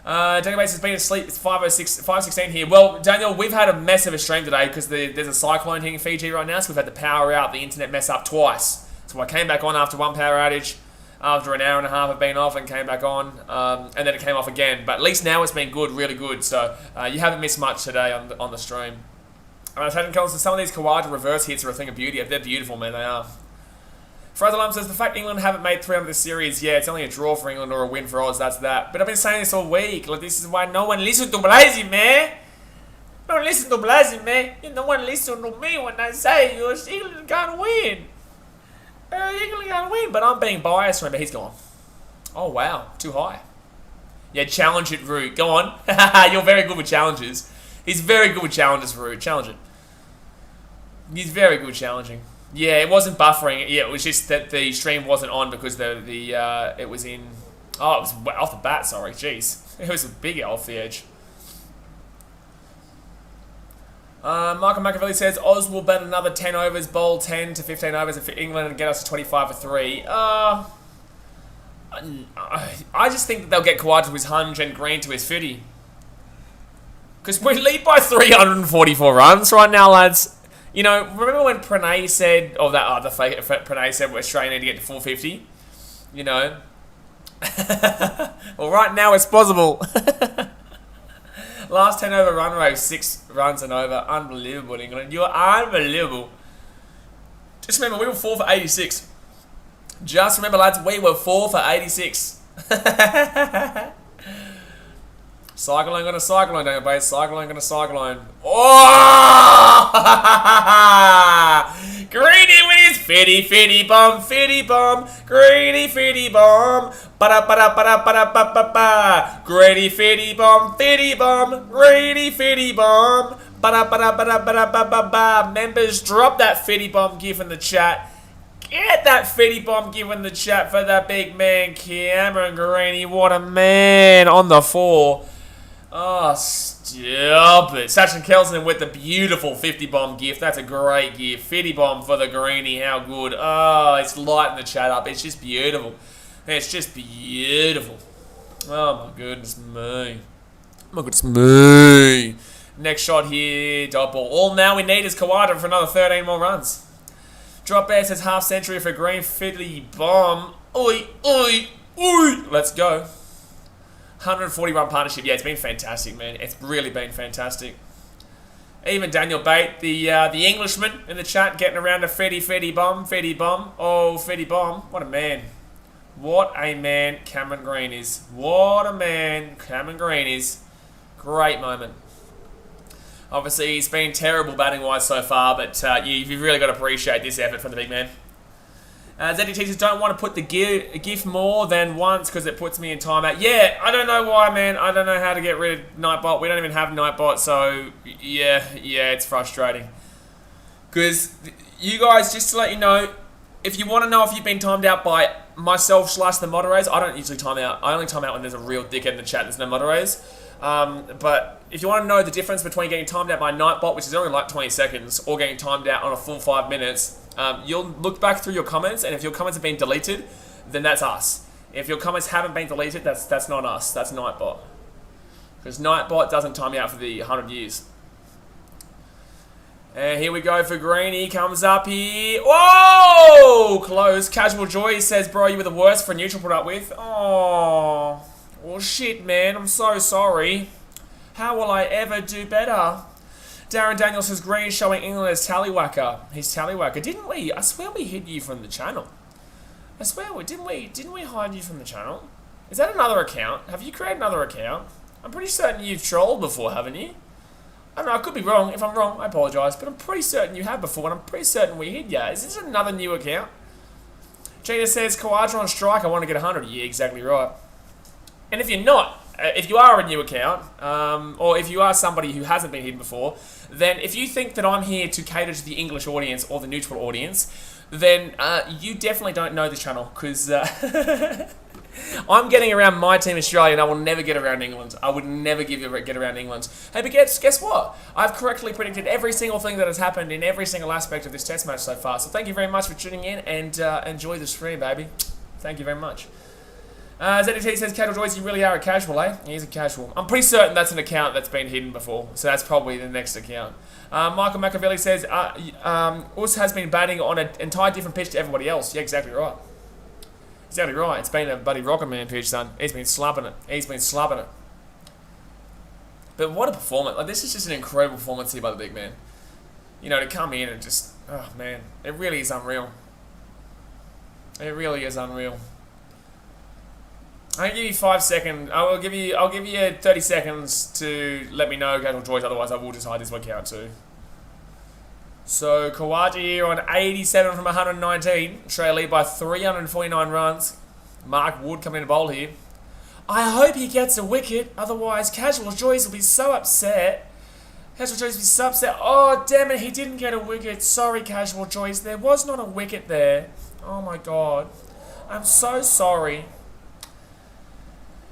Daniel Bates has been asleep. It's 5:16 here. Well, Daniel, we've had a mess of a stream today because there's a cyclone hitting Fiji right now, so we've had the power out, the internet mess up twice. So I came back on after one power outage, after an hour and a half of being off, and came back on, and then it came off again. But at least now it's been good, really good. So you haven't missed much today on the stream. Tatum Collins says some of these Khawaja reverse hits are a thing of beauty. They're beautiful, man. They are. Fraser Lum says the fact England haven't made 300 this series, yeah, it's only a draw for England or a win for Oz. That's that. But I've been saying this all week. Like, this is why no one listens to Blazy, man. Don't listen to Blazy, man. No one listens to me when I say England can't win. England can't win, but I'm being biased. Remember, he's gone. Oh wow, too high. Yeah, challenge it, Root. Go on. You're very good with challenges. He's very good with challenges, Root. Challenge it. He's very good with challenging. Yeah, it wasn't buffering. Yeah, it was just that the stream wasn't on because it was in... Oh, it was off the bat, sorry. Jeez. It was a big off the edge. Michael McAvilly says, Oz will bet another 10 overs, bowl 10 to 15 overs for England and get us to 25 for 3. I just think that they'll get Khawaja to his 100 and Green to his 50. Because we lead by 344 runs right now, lads. You know, remember when Pranay said, or that other fake Pranay said Australia need to get to 450? You know. Well, right now it's possible. Last 10 over run rate, 6 runs and over. Unbelievable, England. You're unbelievable. Just remember, we were 4 for 86. Just remember, lads, we were 4 for 86. Cyclone gonna cyclone, don't you, base? Cyclone gonna cyclone. Oh! Greeny with his fitty bomb, Greeny fitty bomb. Ba-da-ba-da-ba-da-ba-da-ba-ba. Greeny fitty bomb, Greeny fitty bomb. Ba-da-ba-da-ba-da-ba-da-ba-ba. Members, drop that fitty bomb gif in the chat. Get that fitty bomb gif in the chat for that big man, Cameron Greeny. What a man on the 4. Oh, stop it. Sachin Kelson with the beautiful 50 bomb gift. That's a great gift. 50 bomb for the Greeny. How good. Oh, it's lighting the chat up. It's just beautiful. It's just beautiful. Oh, my goodness me. My goodness me. Next shot here. Dot ball. All now we need is Khawaja for another 13 more runs. Drop Bear says half century for Green 50 bomb. Oi, oi, oi. Let's go. 140 run partnership. Yeah, it's been fantastic, man. It's really been fantastic. Even Daniel Bate, the Englishman in the chat, getting around to Fetty bomb. Oh, Fetty bomb. What a man. What a man Cameron Green is. What a man Cameron Green is. Great moment. Obviously, he's been terrible batting-wise so far, but you've really got to appreciate this effort from the big man. ZD teachers don't want to put the GIF more than once because it puts me in timeout. Yeah, I don't know why, man. I don't know how to get rid of Nightbot. We don't even have Nightbot, so yeah, it's frustrating. Because you guys, just to let you know, if you want to know if you've been timed out by myself / the moderators, I don't usually time out. I only time out when there's a real dickhead in the chat. There's no moderators. But if you want to know the difference between getting timed out by Nightbot, which is only like 20 seconds, or getting timed out on a full 5 minutes, you'll look back through your comments, and if your comments have been deleted, then that's us. If your comments haven't been deleted, that's not us. That's Nightbot. Because Nightbot doesn't time you out for the 100 years. And here we go for Green. He comes up here. Whoa! Close. Casual Joy says, bro, you were the worst for a neutral put up with. Oh. Well, shit, man. I'm so sorry. How will I ever do better? Darren Daniels says, Green showing England as Tallywhacker. He's Tallywhacker. Didn't we? I swear we hid you from the channel. I swear we didn't we hide you from the channel? Is that another account? Have you created another account? I'm pretty certain you've trolled before, haven't you? I don't know, I could be wrong. If I'm wrong, I apologise. But I'm pretty certain you have before, and I'm pretty certain we hid you. Is this another new account? Gina says, Khawaja on strike, I want to get 100. Yeah, exactly right. And if you're not, if you are a new account, or if you are somebody who hasn't been hidden before, then if you think that I'm here to cater to the English audience or the neutral audience, then you definitely don't know the channel, because I'm getting around my team Australia and I will never get around England. I would never get around England. Hey, but guess what? I've correctly predicted every single thing that has happened in every single aspect of this test match so far. So thank you very much for tuning in, and enjoy the stream, baby. Thank you very much. ZDT says, Casual Joyce, you really are a casual, eh? He's a casual. I'm pretty certain that's an account that's been hidden before, so that's probably the next account. Michael Machiavelli says, Us has been batting on an entire different pitch to everybody else. Yeah, exactly right. Exactly right. It's been a bloody Rocket Man pitch, son. He's been slapping it. He's been slapping it. But what a performance. Like, this is just an incredible performance here by the big man. You know, to come in and just, oh man, it really is unreal. It really is unreal. I'll give you 5 seconds. I'll give you 30 seconds to let me know, Casual Joyce. Otherwise, I will just hide this account too. So Khawaja here on 87 from 119. Australia lead by 349 runs. Mark Wood coming in to bowl here. I hope he gets a wicket. Otherwise, Casual Joyce will be so upset. Casual Joyce will be so upset. Oh, damn it, he didn't get a wicket. Sorry, Casual Joyce. There was not a wicket there. Oh my God. I'm so sorry.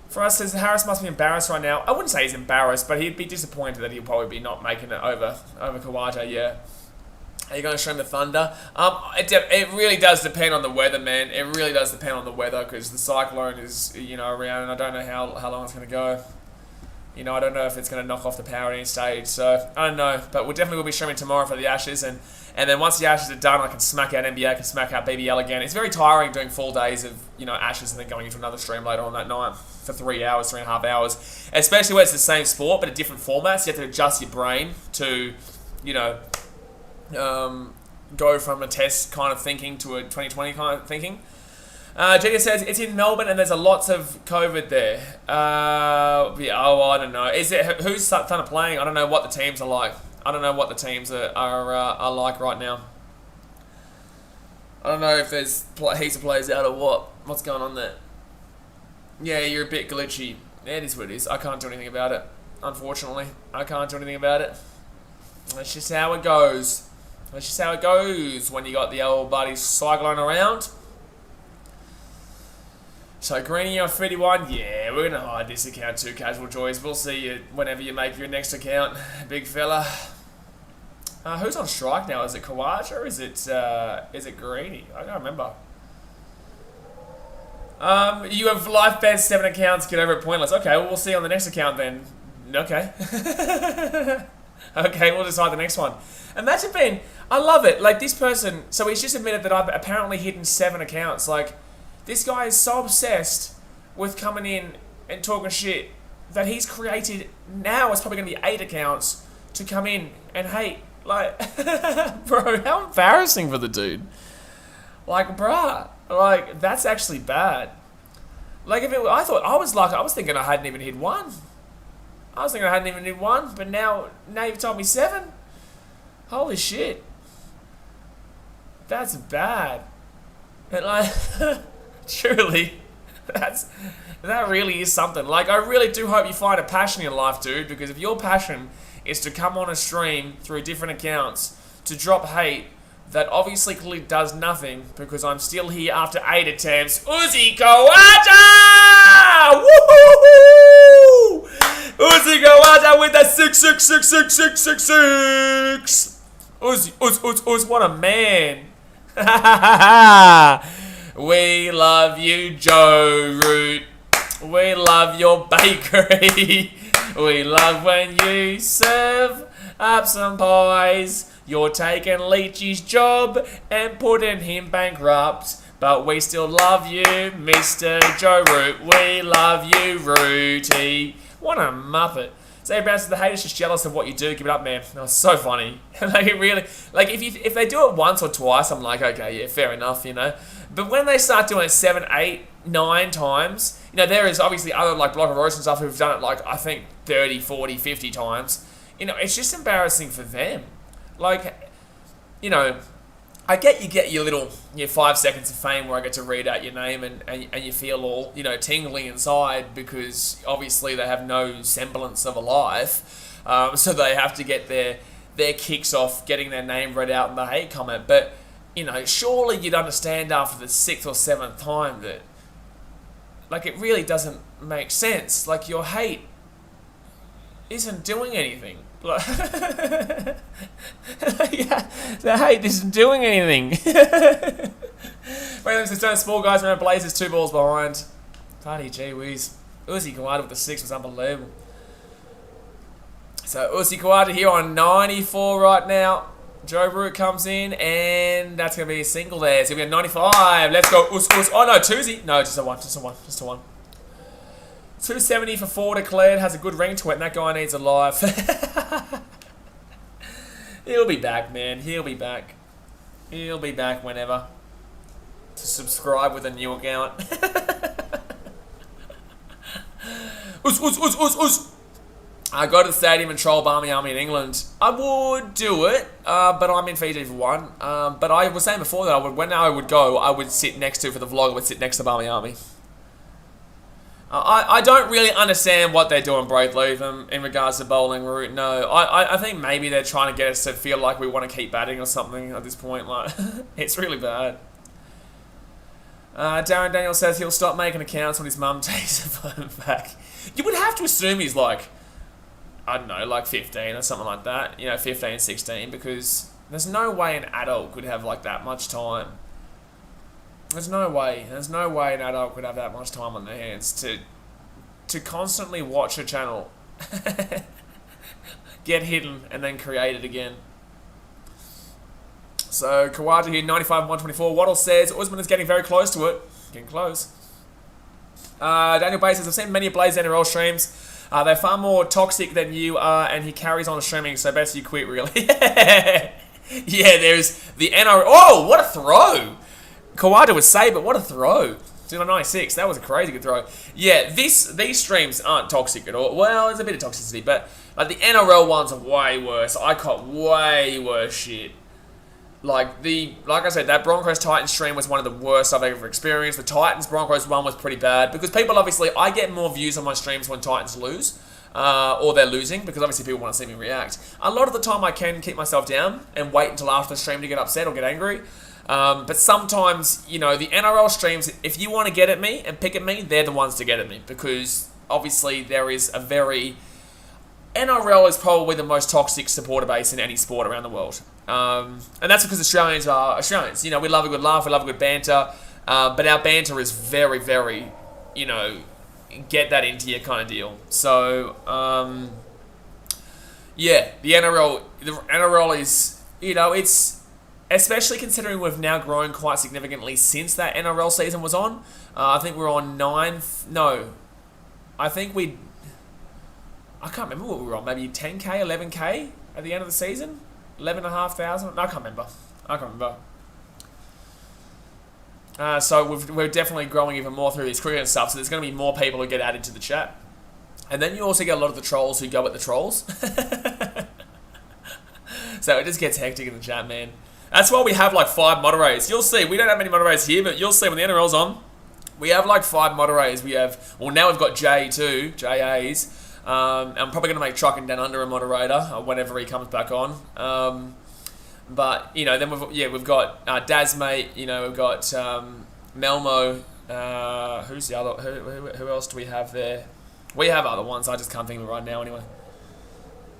For us, says Harris must be embarrassed right now. I wouldn't say he's embarrassed, but he'd be disappointed that he'll probably be not making it over Khawaja, yeah. Are you going to stream the Thunder? It really does depend on the weather, man. It really does depend on the weather because the cyclone is, around, and I don't know how long it's going to go. I don't know if it's going to knock off the power at any stage, so I don't know. But we definitely will be streaming tomorrow for the Ashes, and then once the Ashes are done, I can smack out NBA, I can smack out BBL again. It's very tiring doing full days of, Ashes and then going into another stream later on that night for 3 hours, 3.5 hours. Especially when it's the same sport, but a different format, so you have to adjust your brain to, go from a test kind of thinking to a 2020 kind of thinking. Jenny says it's in Melbourne and there's lots of COVID there. I don't know. Who's Thunder playing? I don't know what the teams are like. I don't know what the teams are like right now. I don't know if there's heaps of players out or what. What's going on there? Yeah, you're a bit glitchy. It is what it is. I can't do anything about it. Unfortunately, I can't do anything about it. That's just how it goes. That's just how it goes when you got the old buddy cyclone around. So Greenie on 31, yeah, we're gonna hide this account too, Casual Joys. We'll see you whenever you make your next account, big fella. Who's on strike now? Is it Khawaja or is it Greenie? I can't remember. You have life bets, 7 accounts, get over it, pointless. Okay, well, we'll see on the next account then. Okay. Okay, we'll decide the next one. Imagine being, I love it, like this person, so he's just admitted that I've apparently hidden 7 accounts. Like, this guy is so obsessed with coming in and talking shit that he's created, now it's probably going to be 8 accounts to come in and hate. Like, bro, how embarrassing for the dude. Like, bruh, like, that's actually bad. Like, I was thinking I hadn't even hit 1. I was thinking I hadn't even hit 1, but now you've told me 7. Holy shit. That's bad. And like, truly, that really is something. Like, I really do hope you find a passion in life, dude, because if your passion is to come on a stream through different accounts to drop hate that obviously clearly does nothing because I'm still here after 8 attempts. Uzi Khawaja! Woohoo! Uzi Khawaja with the 6666666. Uz, what a man. We love you, Joe Root. We love your bakery. We love when you serve up some pies. You're taking Leachy's job and putting him bankrupt. But we still love you, Mr. Joe Root. We love you, Rooty. What a muppet. Say about the haters just jealous of what you do. Give it up, man. That was so funny. Like, it really, like, if they do it once or twice, I'm like, okay, yeah, fair enough, But when they start doing it 7, 8, 9 times, there is obviously other, like, Block of Roast and stuff who've done it, like, I think 30, 40, 50 times. It's just embarrassing for them. Like, I get you get your 5 seconds of fame where I get to read out your name and you feel all, tingly inside because obviously they have no semblance of a life. So they have to get their kicks off getting their name read out in the hate comment. But, surely you'd understand after the 6th or 7th time that, like, it really doesn't make sense. Like, your hate isn't doing anything. Like, yeah, the hate isn't doing anything. Random says, small guys, remember Blazers 2 balls behind. Party, gee whiz. Uzi Khawaja with the 6 was unbelievable. So Uzi Khawaja here on 94 right now. Joe Root comes in, and that's going to be a single there. It's going to be a 95. Let's go, Us. Oh, no, Tuesday. No, just a 1. 270 for 4 declared. Has a good ring to it, and that guy needs a life. He'll be back, man. He'll be back. He'll be back whenever. To subscribe with a new account. Us. I go to the stadium and troll Barmy Army in England. I would do it, but I'm in Fiji for 1. But I was saying before that when I would go, I would sit next to, for the vlog, I would sit next to Barmy Army. I don't really understand what they're doing, Braithleaf, in regards to bowling route. No, I think maybe they're trying to get us to feel like we want to keep batting or something at this point. Like, it's really bad. Darren Daniel says he'll stop making accounts when his mum takes a phone back. You would have to assume he's like, I don't know, like 15 or something like that. 15, 16, because There's no way an adult could have like that much time. There's no way. There's no way an adult could have that much time on their hands to constantly watch a channel get hidden and then create it again. So Khawaja here, 95 and 124. Waddle says Usman is getting very close to it. Getting close. Daniel Bay says, I've seen many Blaze NRL streams. They're far more toxic than you are, and he carries on streaming, so best you quit, really. Yeah, there's the NRL. Oh, what a throw! Khawaja was saved, but what a throw. 96, that was a crazy good throw. Yeah, these streams aren't toxic at all. Well, there's a bit of toxicity, but like the NRL ones are way worse. I caught way worse shit. Like I said, that Broncos Titans stream was one of the worst I've ever experienced. The Titans Broncos one was pretty bad because people obviously, I get more views on my streams when Titans lose. Or they're losing, because obviously people want to see me react. A lot of the time I can keep myself down and wait until after the stream to get upset or get angry. But sometimes, you know, the NRL streams, if you want to get at me and pick at me, they're the ones to get at me. Because obviously there is a very... NRL is probably the most toxic supporter base in any sport around the world. And that's because Australians are Australians. You know, we love a good laugh, we love a good banter. But our banter is very, very, you know, get that into you kind of deal. So, yeah, the NRL is, you know, it's... Especially considering we've now grown quite significantly since that NRL season was on. I think we're on 9... No. I think we... I can't remember what we were on. Maybe 10k, 11k at the end of the season? 11,500? No, I can't remember. So we're definitely growing even more through this cricket and stuff. So there's going to be more people who get added to the chat. And then you also get a lot of the trolls who go at the trolls. So it just gets hectic in the chat, man. That's why we have like 5 moderators. You'll see. We don't have many moderators here, but you'll see when the NRL's on. We have like 5 moderators. We have... Well, now we've got Jay too. JAs. I'm probably going to make Trucking Down Under a moderator whenever he comes back on. But, you know, then we've got Dazmate. You know, we've got Melmo. Who's the other... Who else do we have there? We have other ones. I just can't think of it right now anyway.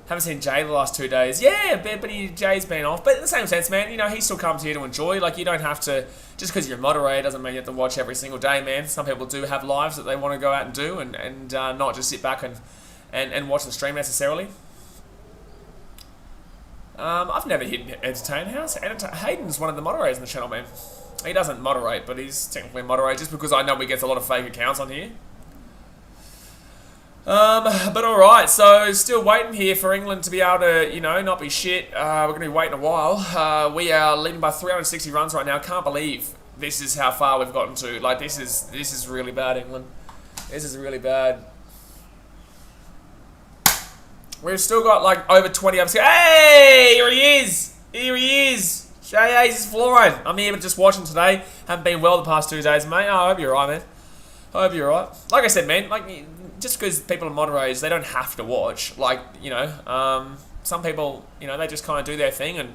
Haven't seen Jay the last 2 days. Yeah, but Jay's been off. But in the same sense, man, you know, he still comes here to enjoy. Like, you don't have to... Just because you're a moderator doesn't mean you have to watch every single day, man. Some people do have lives that they want to go out and do and not just sit back and watch the stream necessarily. I've never hit Entertain House. Hayden's one of the moderators on the channel, man. He doesn't moderate, but he's technically a moderator just because I know he gets a lot of fake accounts on here. But alright, so still waiting here for England to be able to, you know, not be shit. We're going to be waiting a while. We are leading by 360 runs right now. Can't believe this is how far we've gotten to. Like, this is really bad, England. This is really bad. We've still got, like, over 20 ups. Hey! Here he is! Here he is! J.A.'s is flying. I'm here just watching today. Haven't been well the past 2 days, mate. Oh, I hope you're right, man. I hope you're right. Like I said, man, like... Just because people are moderators, they don't have to watch. Like, you know, some people, you know, they just kind of do their thing, and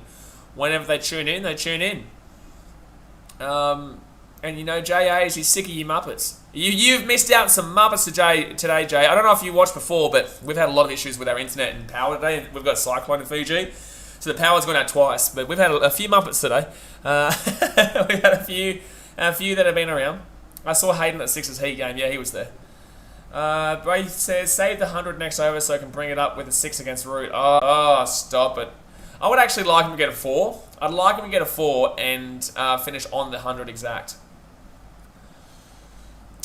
whenever they tune in, they tune in. And, you know, JAs, he's sick of you Muppets. You've missed out some Muppets today, Jay. I don't know if you watched before, but we've had a lot of issues with our internet and power today. We've got a cyclone in Fiji, so the power's gone out twice. But we've had a few Muppets today. We've had a few that have been around. I saw Hayden at Sixers Heat game. Yeah, he was there. Bray says, save the 100 next over so I can bring it up with a 6 against Root. Oh, stop it. I would actually like him to get a 4. I'd like him to get a 4 and finish on the 100 exact.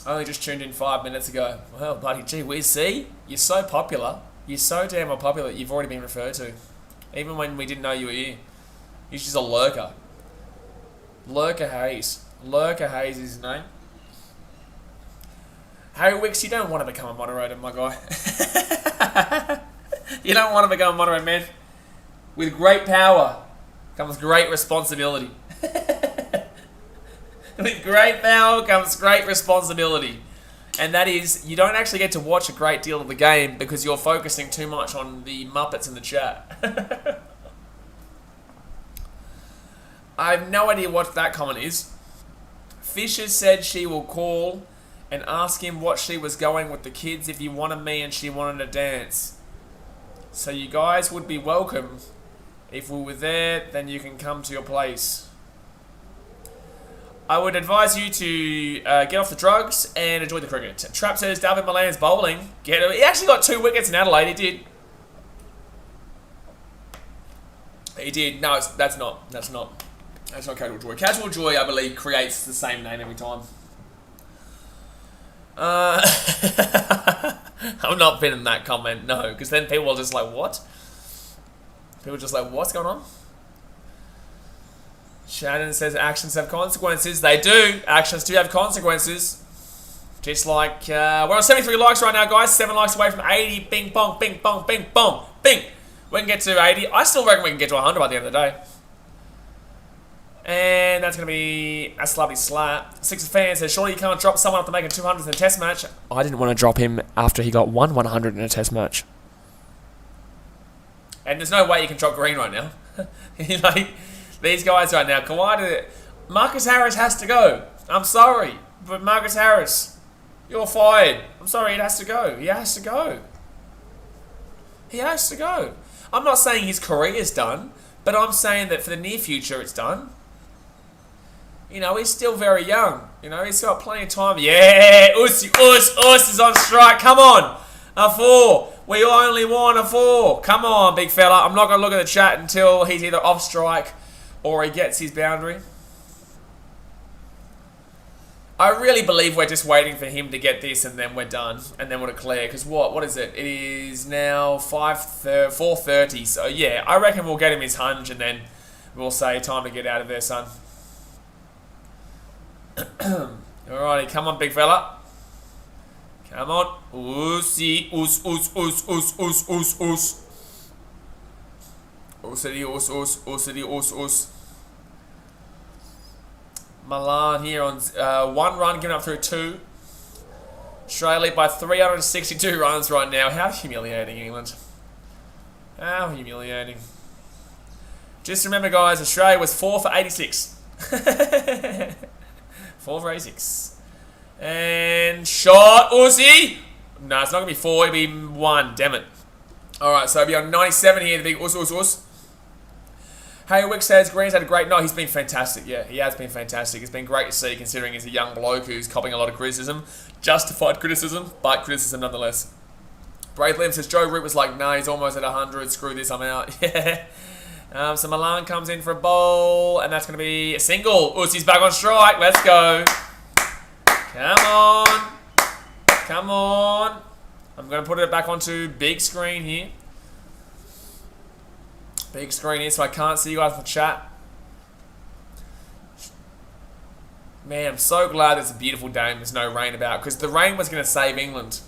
I only just tuned in 5 minutes ago. Well, buddy, gee whiz, see? You're so popular. You're so damn well popular that you've already been referred to. Even when we didn't know you were here. He's just a lurker. Lurker Hayes. Lurker Hayes is his name. Harry Wicks, you don't want to become a moderator, my guy. You don't want to become a moderator, man. With great power comes great responsibility. With great power comes great responsibility. And that is, you don't actually get to watch a great deal of the game because you're focusing too much on the Muppets in the chat. I have no idea what that comment is. Fisher said she will call and ask him what she was going with the kids if he wanted me and she wanted to dance. So you guys would be welcome If we were there, then you can come to your place. I would advise you to get off the drugs and enjoy the cricket. Trap says David Milan's bowling. He actually got 2 wickets in Adelaide. He did. He did. No, that's not Casual Joy. Casual Joy, I believe, creates the same name every time. I'm not pinning that comment, no, because then people are just like, what? People are just like, what's going on? Shannon says actions have consequences. They do. Actions do have consequences. Just like, we're on 73 likes right now, guys. 7 likes away from 80. Bing, bong, bing, bong, bing, bong, bing. We can get to 80. I still reckon we can get to 100 by the end of the day. And that's going to be a slabby slap. Six of fans says, surely you can't drop someone after making 200s in a test match. I didn't want to drop him after he got 100 in a test match. And there's no way you can drop Green right now. Like, these guys right now, Khawaja, Marcus Harris has to go. I'm sorry, but Marcus Harris, you're fired. I'm sorry, it has to go. He has to go. He has to go. I'm not saying his career's done, but I'm saying that for the near future, it's done. You know, he's still very young. You know, he's got plenty of time. Yeah, Us is on strike. Come on. A 4. We only want a 4. Come on, big fella. I'm not going to look at the chat until he's either off strike or he gets his boundary. I really believe we're just waiting for him to get this and then we're done. And then we'll declare. Because what is it? It is now 4:30. So, yeah, I reckon we'll get him his hunch and then we'll say, time to get out of there, son. Alrighty, come on, big fella. Come on. Ussy, us. Ussity, Milan here on 1 run, giving up through 2. Australia by 362 runs right now. How humiliating, England. How humiliating. Just remember, guys, Australia was 4 for 86. 4 for 86. And shot, Ussy. No, it's not going to be 4, it'll be 1. Damn it. Alright, so it'll be on 97 here, the big us. Hey, Wick says Green's had a great night. He's been fantastic. Yeah, he has been fantastic. It's been great to see, considering he's a young bloke who's copping a lot of criticism. Justified criticism, but criticism nonetheless. Brave Liam says Joe Root was like, nah, he's almost at 100. Screw this, I'm out. Yeah. So Milan comes in for a bowl, and that's going to be a single. Ussy's back on strike. Let's go. Come on. Come on. I'm going to put it back onto big screen here. Big screen here so I can't see you guys in the chat. Man, I'm so glad it's a beautiful day and there's no rain about, because the rain was going to save England.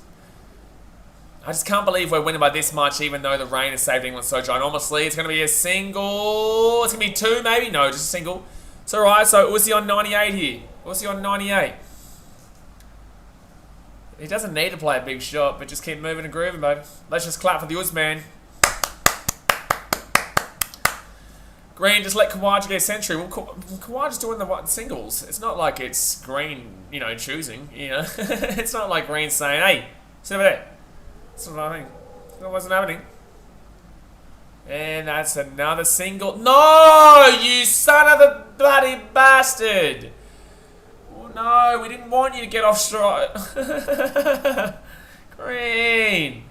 I just can't believe we're winning by this much, even though the rain has saved England so ginormously. It's going to be a single. It's going to be 2 maybe? No, just a single. It's alright. So Ussy on 98 here. Ussy on 98. He doesn't need to play a big shot, but just keep moving and grooving, baby. Let's just clap for the Uz, man. Green, just let Khawaja get a century. Well, Khawaja's doing the singles. It's not like it's Green, you know, choosing, you know. It's not like Green's saying, hey, sit over there. That's what I mean. That wasn't happening. And that's another single. No, you son of a bloody bastard. Oh, no, we didn't want you to get off strike. Green.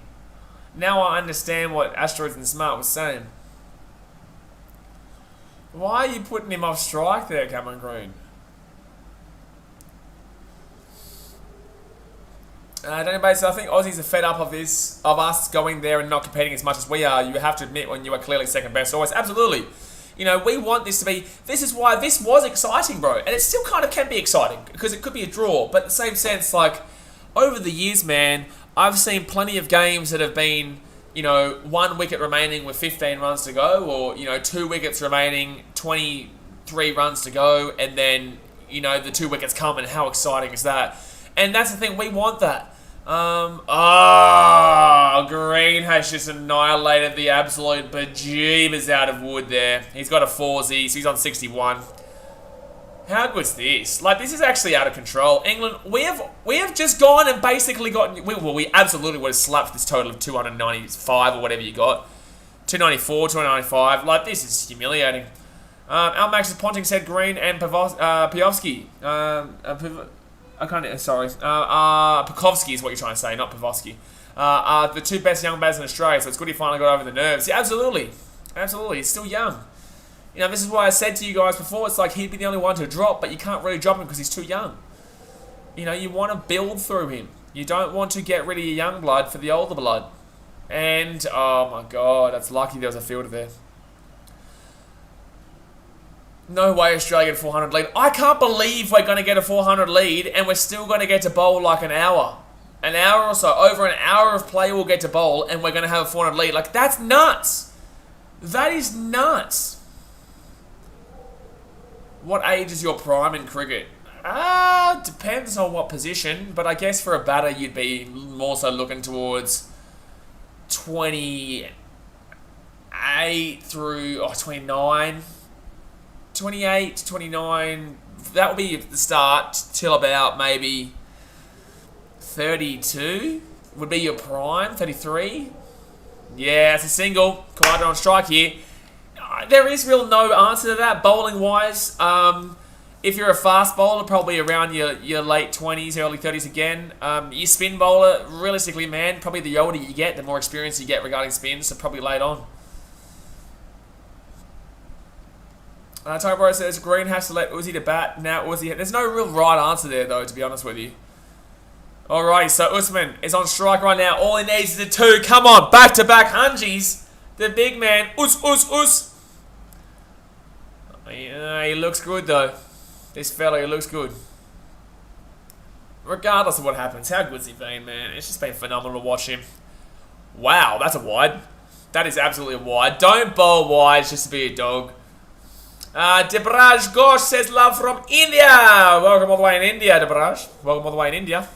Now I understand what Asteroids and Smart was saying. Why are you putting him off strike there, Cameron Green? Don't anybody, so I think Aussies are fed up of this, of us going there and not competing as much as we are. You have to admit when you are clearly second best always. Absolutely. You know, we want this to be, this is why this was exciting, bro. And it still kind of can be exciting, because it could be a draw. But in the same sense, like, over the years, man, I've seen plenty of games that have been, you know, 1 wicket remaining with 15 runs to go, or, you know, 2 wickets remaining, 23 runs to go, and then, you know, the 2 wickets come, and how exciting is that? And that's the thing, we want that. Green has just annihilated the absolute bejeebers out of Wood there. He's got a 4-Z, so he's on 61. How good's this? Like, this is actually out of control. England, we have just gone and basically gotten... we absolutely would have slapped this total of 295 or whatever you got. 294, 295. Like, this is humiliating. Almax is Ponting said Green and Piovsky. I can't. Sorry. Pukovsky is what you're trying to say, not Pavovsky. Are the two best young bats in Australia, so it's good he finally got over the nerves. Yeah, absolutely. Absolutely. He's still young. You know, this is why I said to you guys before, it's like he'd be the only one to drop, but you can't really drop him because he's too young. You know, you want to build through him. You don't want to get rid of your young blood for the older blood. And, oh my god, that's lucky there was a fielder there. No way Australia get a 400 lead. I can't believe we're going to get a 400 lead and we're still going to get to bowl like an hour. An hour or so. Over an hour of play we'll get to bowl and we're going to have a 400 lead. Like, that's nuts. That is nuts. What age is your prime in cricket? Depends on what position. But I guess for a batter you'd be more so looking towards 28 through 29. 28, 29, that would be the start till about maybe 32 would be your prime, 33. Yeah, it's a single. Khawaja on strike here. There is real no answer to that bowling-wise. If you're a fast bowler, probably around your late 20s, early 30s again. Your spin bowler, realistically, man, probably the older you get, the more experience you get regarding spins, so probably late on. Tybro says Green has to let Uzi to bat. Now Uzi, there's no real right answer there though, to be honest with you. Alrighty, so Usman is on strike right now. All he needs is a 2. Come on, back-to-back hungies. The big man, Us. He looks good though. This fella, he looks good. Regardless of what happens, how good's he been, man? It's just been phenomenal to watch him. Wow, that's a wide. That is absolutely a wide. Don't bowl wide just to be a dog. Debraj Ghosh says love from India. Welcome all the way in India, Debraj. Welcome all the way in India.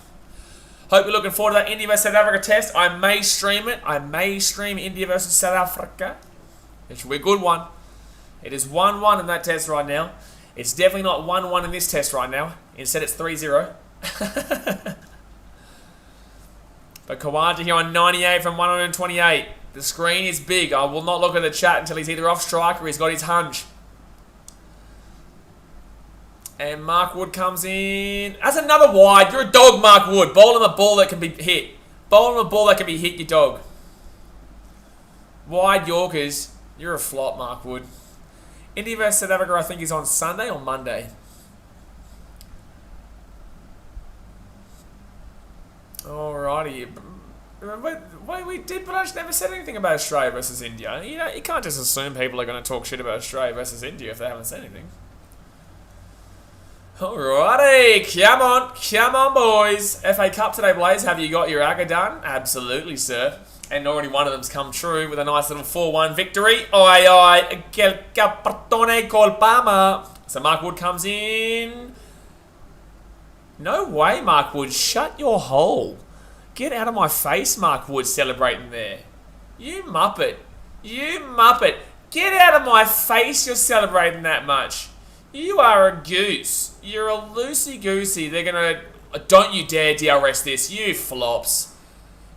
Hope you're looking forward to that India vs South Africa test. I may stream it. I may stream India versus South Africa. It should be a good one. It is 1-1 in that test right now. It's definitely not 1-1 in this test right now. Instead, it's 3-0. But Khawaja here on 98 from 128. The screen is big. I will not look at the chat until he's either off strike or he's got his hunch. And Mark Wood comes in. That's another wide. You're a dog, Mark Wood. Bowl him a ball that can be hit. Bowl him a ball that can be hit, you dog. Wide Yorkers. You're a flop, Mark Wood. India vs South Africa, I think, is on Sunday or Monday. Alrighty. But I just never said anything about Australia versus India. You know, you can't just assume people are going to talk shit about Australia versus India if they haven't said anything. Alrighty, come on boys. FA Cup today, Blaze. Have you got your AGA done? Absolutely, sir. And already one of them's come true with a nice little 4-1 victory. Oi, quel cartone colpama. So Mark Wood comes in. No way, Mark Wood. Shut your hole. Get out of my face, Mark Wood, celebrating there. You muppet. You muppet. Get out of my face, you're celebrating that much. You are a goose. You're a loosey-goosey. They're going to... Don't you dare DRS this. You flops.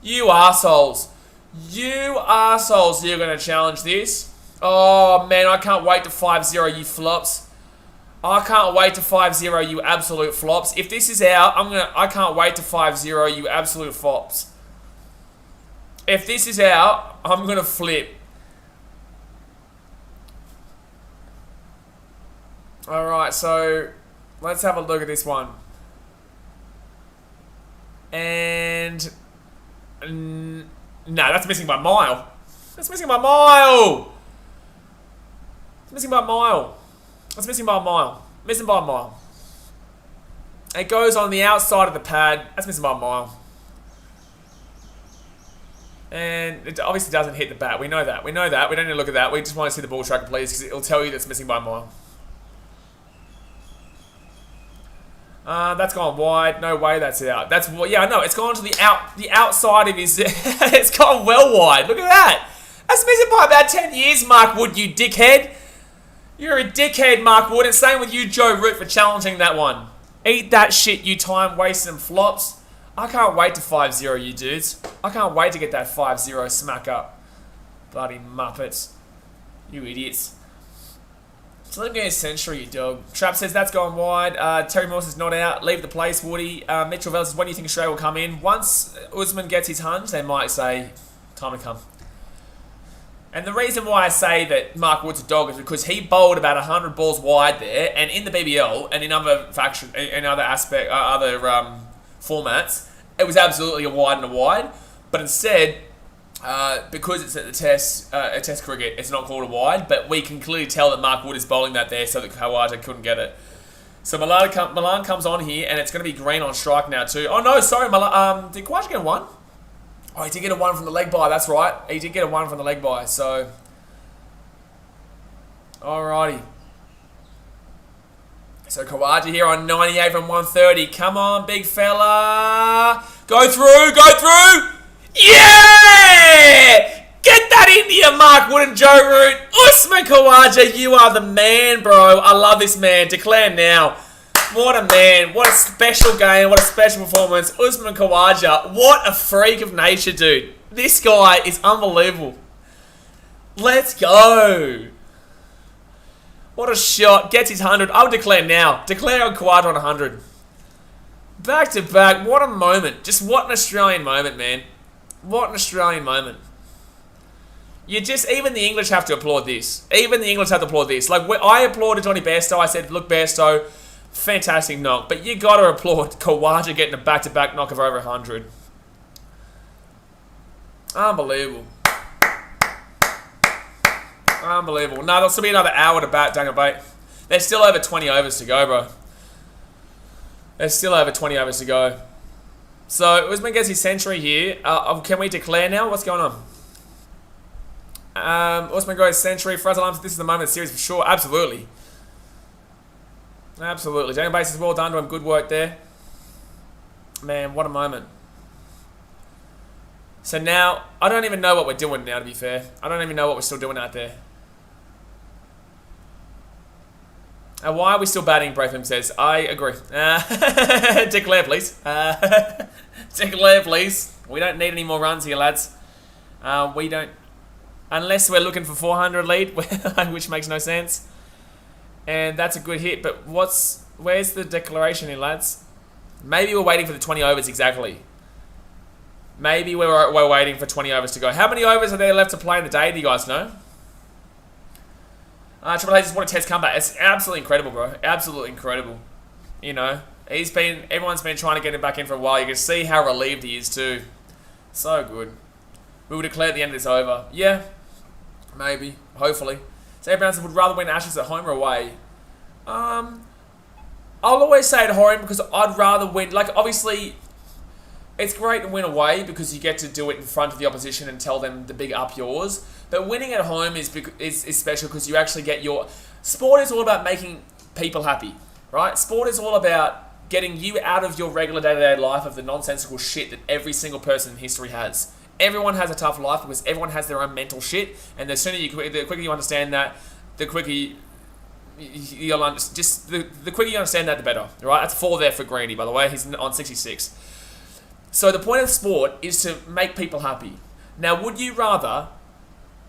You arseholes. You arseholes. You're going to challenge this. Oh, man. I can't wait to 5-0, you flops. I can't wait to 5-0, you absolute flops. If this is out, I can't wait to 5-0, you absolute flops. If this is out, I'm going to flip. Alright, so let's have a look at this one. And... no, that's missing by a mile. That's missing by a mile. It's missing by a mile. That's missing by a mile. Missing by a mile. It goes on the outside of the pad. That's missing by a mile. And it obviously doesn't hit the bat. We know that. We know that. We don't need to look at that. We just want to see the ball tracker, please, because it'll tell you that's missing by a mile. That's gone wide. No way that's out. That's, yeah, no, it's gone to the outside of his... It's gone well wide. Look at that. That's missing by about 10 years, Mark Wood, you dickhead. You're a dickhead, Mark Wood. And same with you, Joe Root, for challenging that one. Eat that shit, you time-wasting flops. I can't wait to 5-0, you dudes. I can't wait to get that 5-0 smack up. Bloody muppets. You idiots. So let me get a century, you dog. Trap says that's gone wide. Terry Morse is not out. Leave the place, Woody. Mitchell Vell says, when do you think Australia will come in? Once Usman gets his hunch, they might say, time to come. And the reason why I say that Mark Wood's a dog is because he bowled about 100 balls wide there, and in the BBL and in other formats, it was absolutely a wide and a wide. But instead, because it's at the test cricket, it's not called a wide. But we can clearly tell that Mark Wood is bowling that there, so that Khawaja couldn't get it. So Milan comes on here, and it's going to be green on strike now too. Oh no, sorry, Milan. Did Khawaja get a 1? Oh, he did get a 1 from the leg by, that's right. He did get a 1 from the leg by, so... Alrighty. So Khawaja here on 98 from 130. Come on, big fella. Go through, go through! Yeah! Get that into you, Mark Wood and Joe Root. Usman Khawaja, you are the man, bro. I love this man. Declare now. What a man. What a special game. What a special performance. Usman Khawaja. What a freak of nature, dude. This guy is unbelievable. Let's go. What a shot. Gets his 100. I would declare now. Declare on Khawaja on 100. Back to back. What a moment. Just what an Australian moment, man. What an Australian moment. Even the English have to applaud this. Even the English have to applaud this. Like, I applauded Johnny Bairstow. I said, look, Bairstow, fantastic knock. But you got to applaud Khawaja getting a back-to-back knock of over 100. Unbelievable. Unbelievable. No, there'll still be another hour to bat, Daniel Bate. There's still over 20 overs to go, bro. There's still over 20 overs to go. So, Usman gets his century here. Can we declare now? What's going on? Usman goes century. Frazzle Arms, this is the moment of the series for sure. Absolutely. Absolutely. Daniel Bates is well done to him. Good work there. Man, what a moment. So now, I don't even know what we're doing now, to be fair. I don't even know what we're still doing out there. Why are we still batting? Braitham says. I agree. Declare, please. Declare, please. We don't need any more runs here, lads. We don't... Unless we're looking for 400 lead, which makes no sense. And that's a good hit, but where's the declaration here, lads? Maybe we're waiting for the 20 overs exactly. Maybe we're waiting for 20 overs to go. How many overs are there left to play in the day? Do you guys know? Triple H just want a test comeback. It's absolutely incredible, bro. Absolutely incredible. You know, everyone's been trying to get him back in for a while. You can see how relieved he is too. So good. We will declare at the end of this over. Yeah, maybe, hopefully. Sarah Brownson would rather win Ashes at home or away. I'll always say at home because I'd rather win. Like, obviously, it's great to win away because you get to do it in front of the opposition and tell them the big up yours. But winning at home is special because you actually get your... Sport is all about making people happy, right? Sport is all about getting you out of your regular day-to-day life of the nonsensical shit that every single person in history has. Everyone has a tough life because everyone has their own mental shit, and the quicker you understand that, the quicker you'll the quicker you understand that, the better. Right? That's 4 there for Greeny, by the way. He's on 66. So the point of sport is to make people happy. Now, would you rather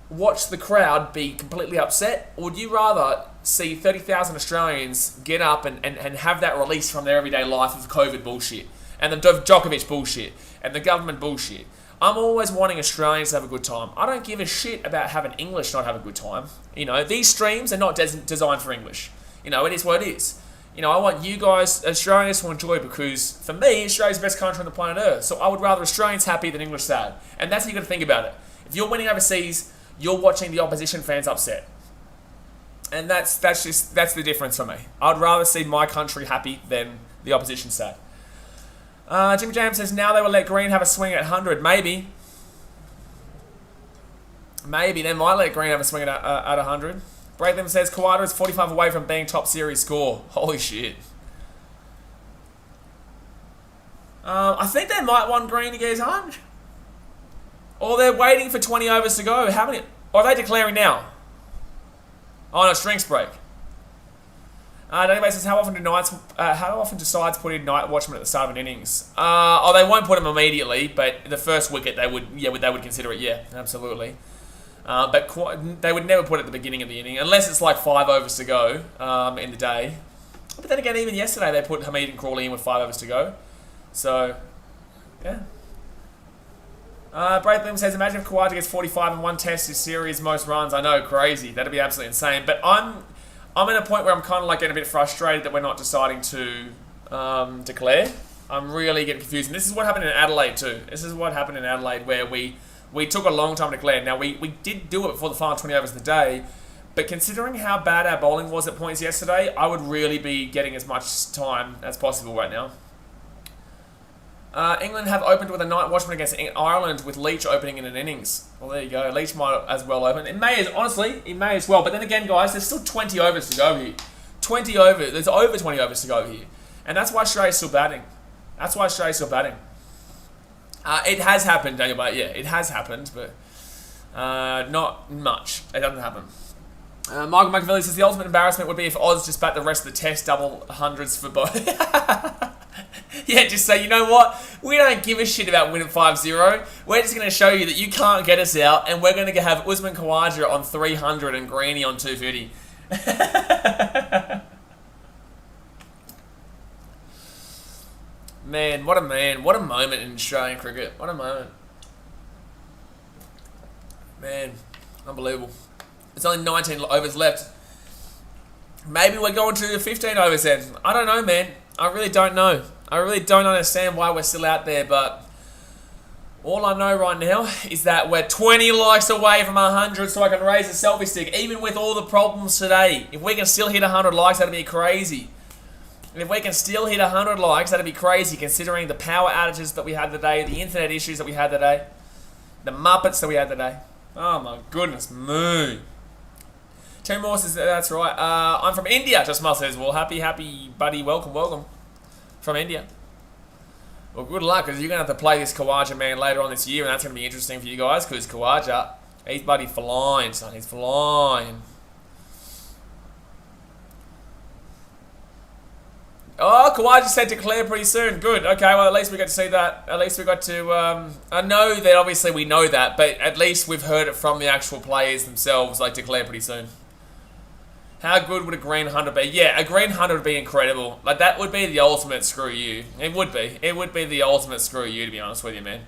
watch the crowd be completely upset, or would you rather see 30,000 Australians get up and have that release from their everyday life of COVID bullshit and the Djokovic bullshit and the government bullshit? I'm always wanting Australians to have a good time. I don't give a shit about having English not have a good time. You know, these streams are not designed for English. You know, it is what it is. You know, I want you guys, Australians, to enjoy because, for me, Australia's the best country on the planet Earth. So I would rather Australians happy than English sad. And that's how you got to think about it. If you're winning overseas, you're watching the opposition fans upset. And that's the difference for me. I'd rather see my country happy than the opposition sad. Jimmy James says, now they will let Green have a swing at 100. Maybe. Maybe. They might let Green have a swing at 100. Braitham says, Khawaja is 45 away from being top series score. Holy shit. I think they might want Green to get his 100. Or they're waiting for 20 overs to go. How many? Or are they declaring now? Oh, no, strings break. Anyway, says, how often do sides put in night watchman at the start of an innings? They won't put him immediately, but the first wicket they would consider it. Yeah, absolutely. But they would never put it at the beginning of the inning, unless it's like 5 overs to go in the day. But then again, even yesterday they put Hamid and Crawley in with 5 overs to go. So, yeah. Braithwaite says, imagine if Khawaja gets 45 in one test, his series most runs. I know, crazy. That'd be absolutely insane. But I'm at a point where I'm kind of like getting a bit frustrated that we're not deciding to declare. I'm really getting confused. And this is what happened in Adelaide too. This is what happened in Adelaide where we took a long time to declare. Now, we did do it before the final 20 overs of the day. But considering how bad our bowling was at points yesterday, I would really be getting as much time as possible right now. England have opened with a night watchman against Ireland with Leach opening in an innings. Well, there you go. Leach might as well open. It may as well. But then again, guys, there's still 20 overs to go here. 20 overs. There's over 20 overs to go here. And that's why Australia's still batting. It has happened, Daniel, but yeah, it has happened, but not much. It doesn't happen. Michael McAvilly says, the ultimate embarrassment would be if Oz just bat the rest of the test double hundreds for both. Yeah, just say, you know what? We don't give a shit about winning 5-0. We're just going to show you that you can't get us out, and we're going to have Usman Khawaja on 300 and Greeny on 250. Man. What a moment in Australian cricket. What a moment. Man, unbelievable. There's only 19 overs left. Maybe we're going to 15 overs then. I don't know, man. I really don't know. I really don't understand why we're still out there, but all I know right now is that we're 20 likes away from 100 so I can raise a selfie stick. Even with all the problems today, if we can still hit 100 likes, that'd be crazy. And if we can still hit 100 likes, that'd be crazy considering the power outages that we had today, the internet issues that we had today, the Muppets that we had today. Oh my goodness me. Terry Moore says, that's right. I'm from India. Jasmal says, well, happy buddy. Welcome. From India. Well, good luck, because you're going to have to play this Khawaja man later on this year, and that's going to be interesting for you guys, because Khawaja, he's bloody flying, son. He's flying. Oh, Khawaja said declare pretty soon. Good. Okay, well, at least we got to see that. At least we got to... I know that obviously we know that, but at least we've heard it from the actual players themselves, like declare pretty soon. How good would a green 100 be? Yeah, a green 100 would be incredible. Like, that would be the ultimate screw you. It would be. It would be the ultimate screw you, to be honest with you, man.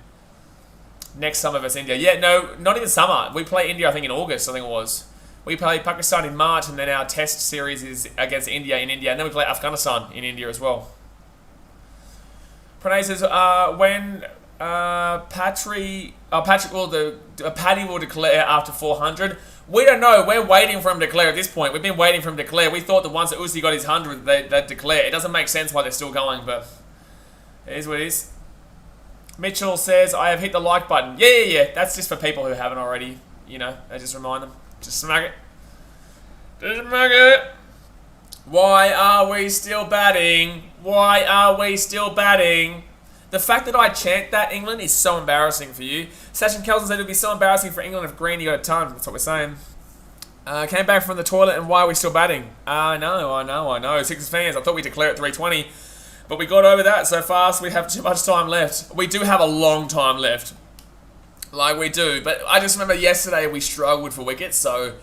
Next summer versus India. Yeah, no, not even summer. We play India, I think, in August, I think it was. We play Pakistan in March, and then our test series is against India in India. And then we play Afghanistan in India as well. Pranay says, when Paddy will declare after 400... We don't know. We're waiting for him to declare at this point. We've been waiting for him to declare. We thought that once that Uzi got his 100, they'd declare. It doesn't make sense why they're still going, but it is what it is. Mitchell says, I have hit the like button. Yeah. That's just for people who haven't already. You know, I just remind them. Just smack it. Just smack it. Why are we still batting? Why are we still batting? The fact that I chant that, England, is so embarrassing for you. Sachin Kelson said it would be so embarrassing for England if Greeny got a ton. That's what we're saying. Came back from the toilet, and why are we still batting? I know. Sixers fans, I thought we'd declare at 320. But we got over that so fast, we have too much time left. We do have a long time left. Like, we do. But I just remember yesterday we struggled for wickets, so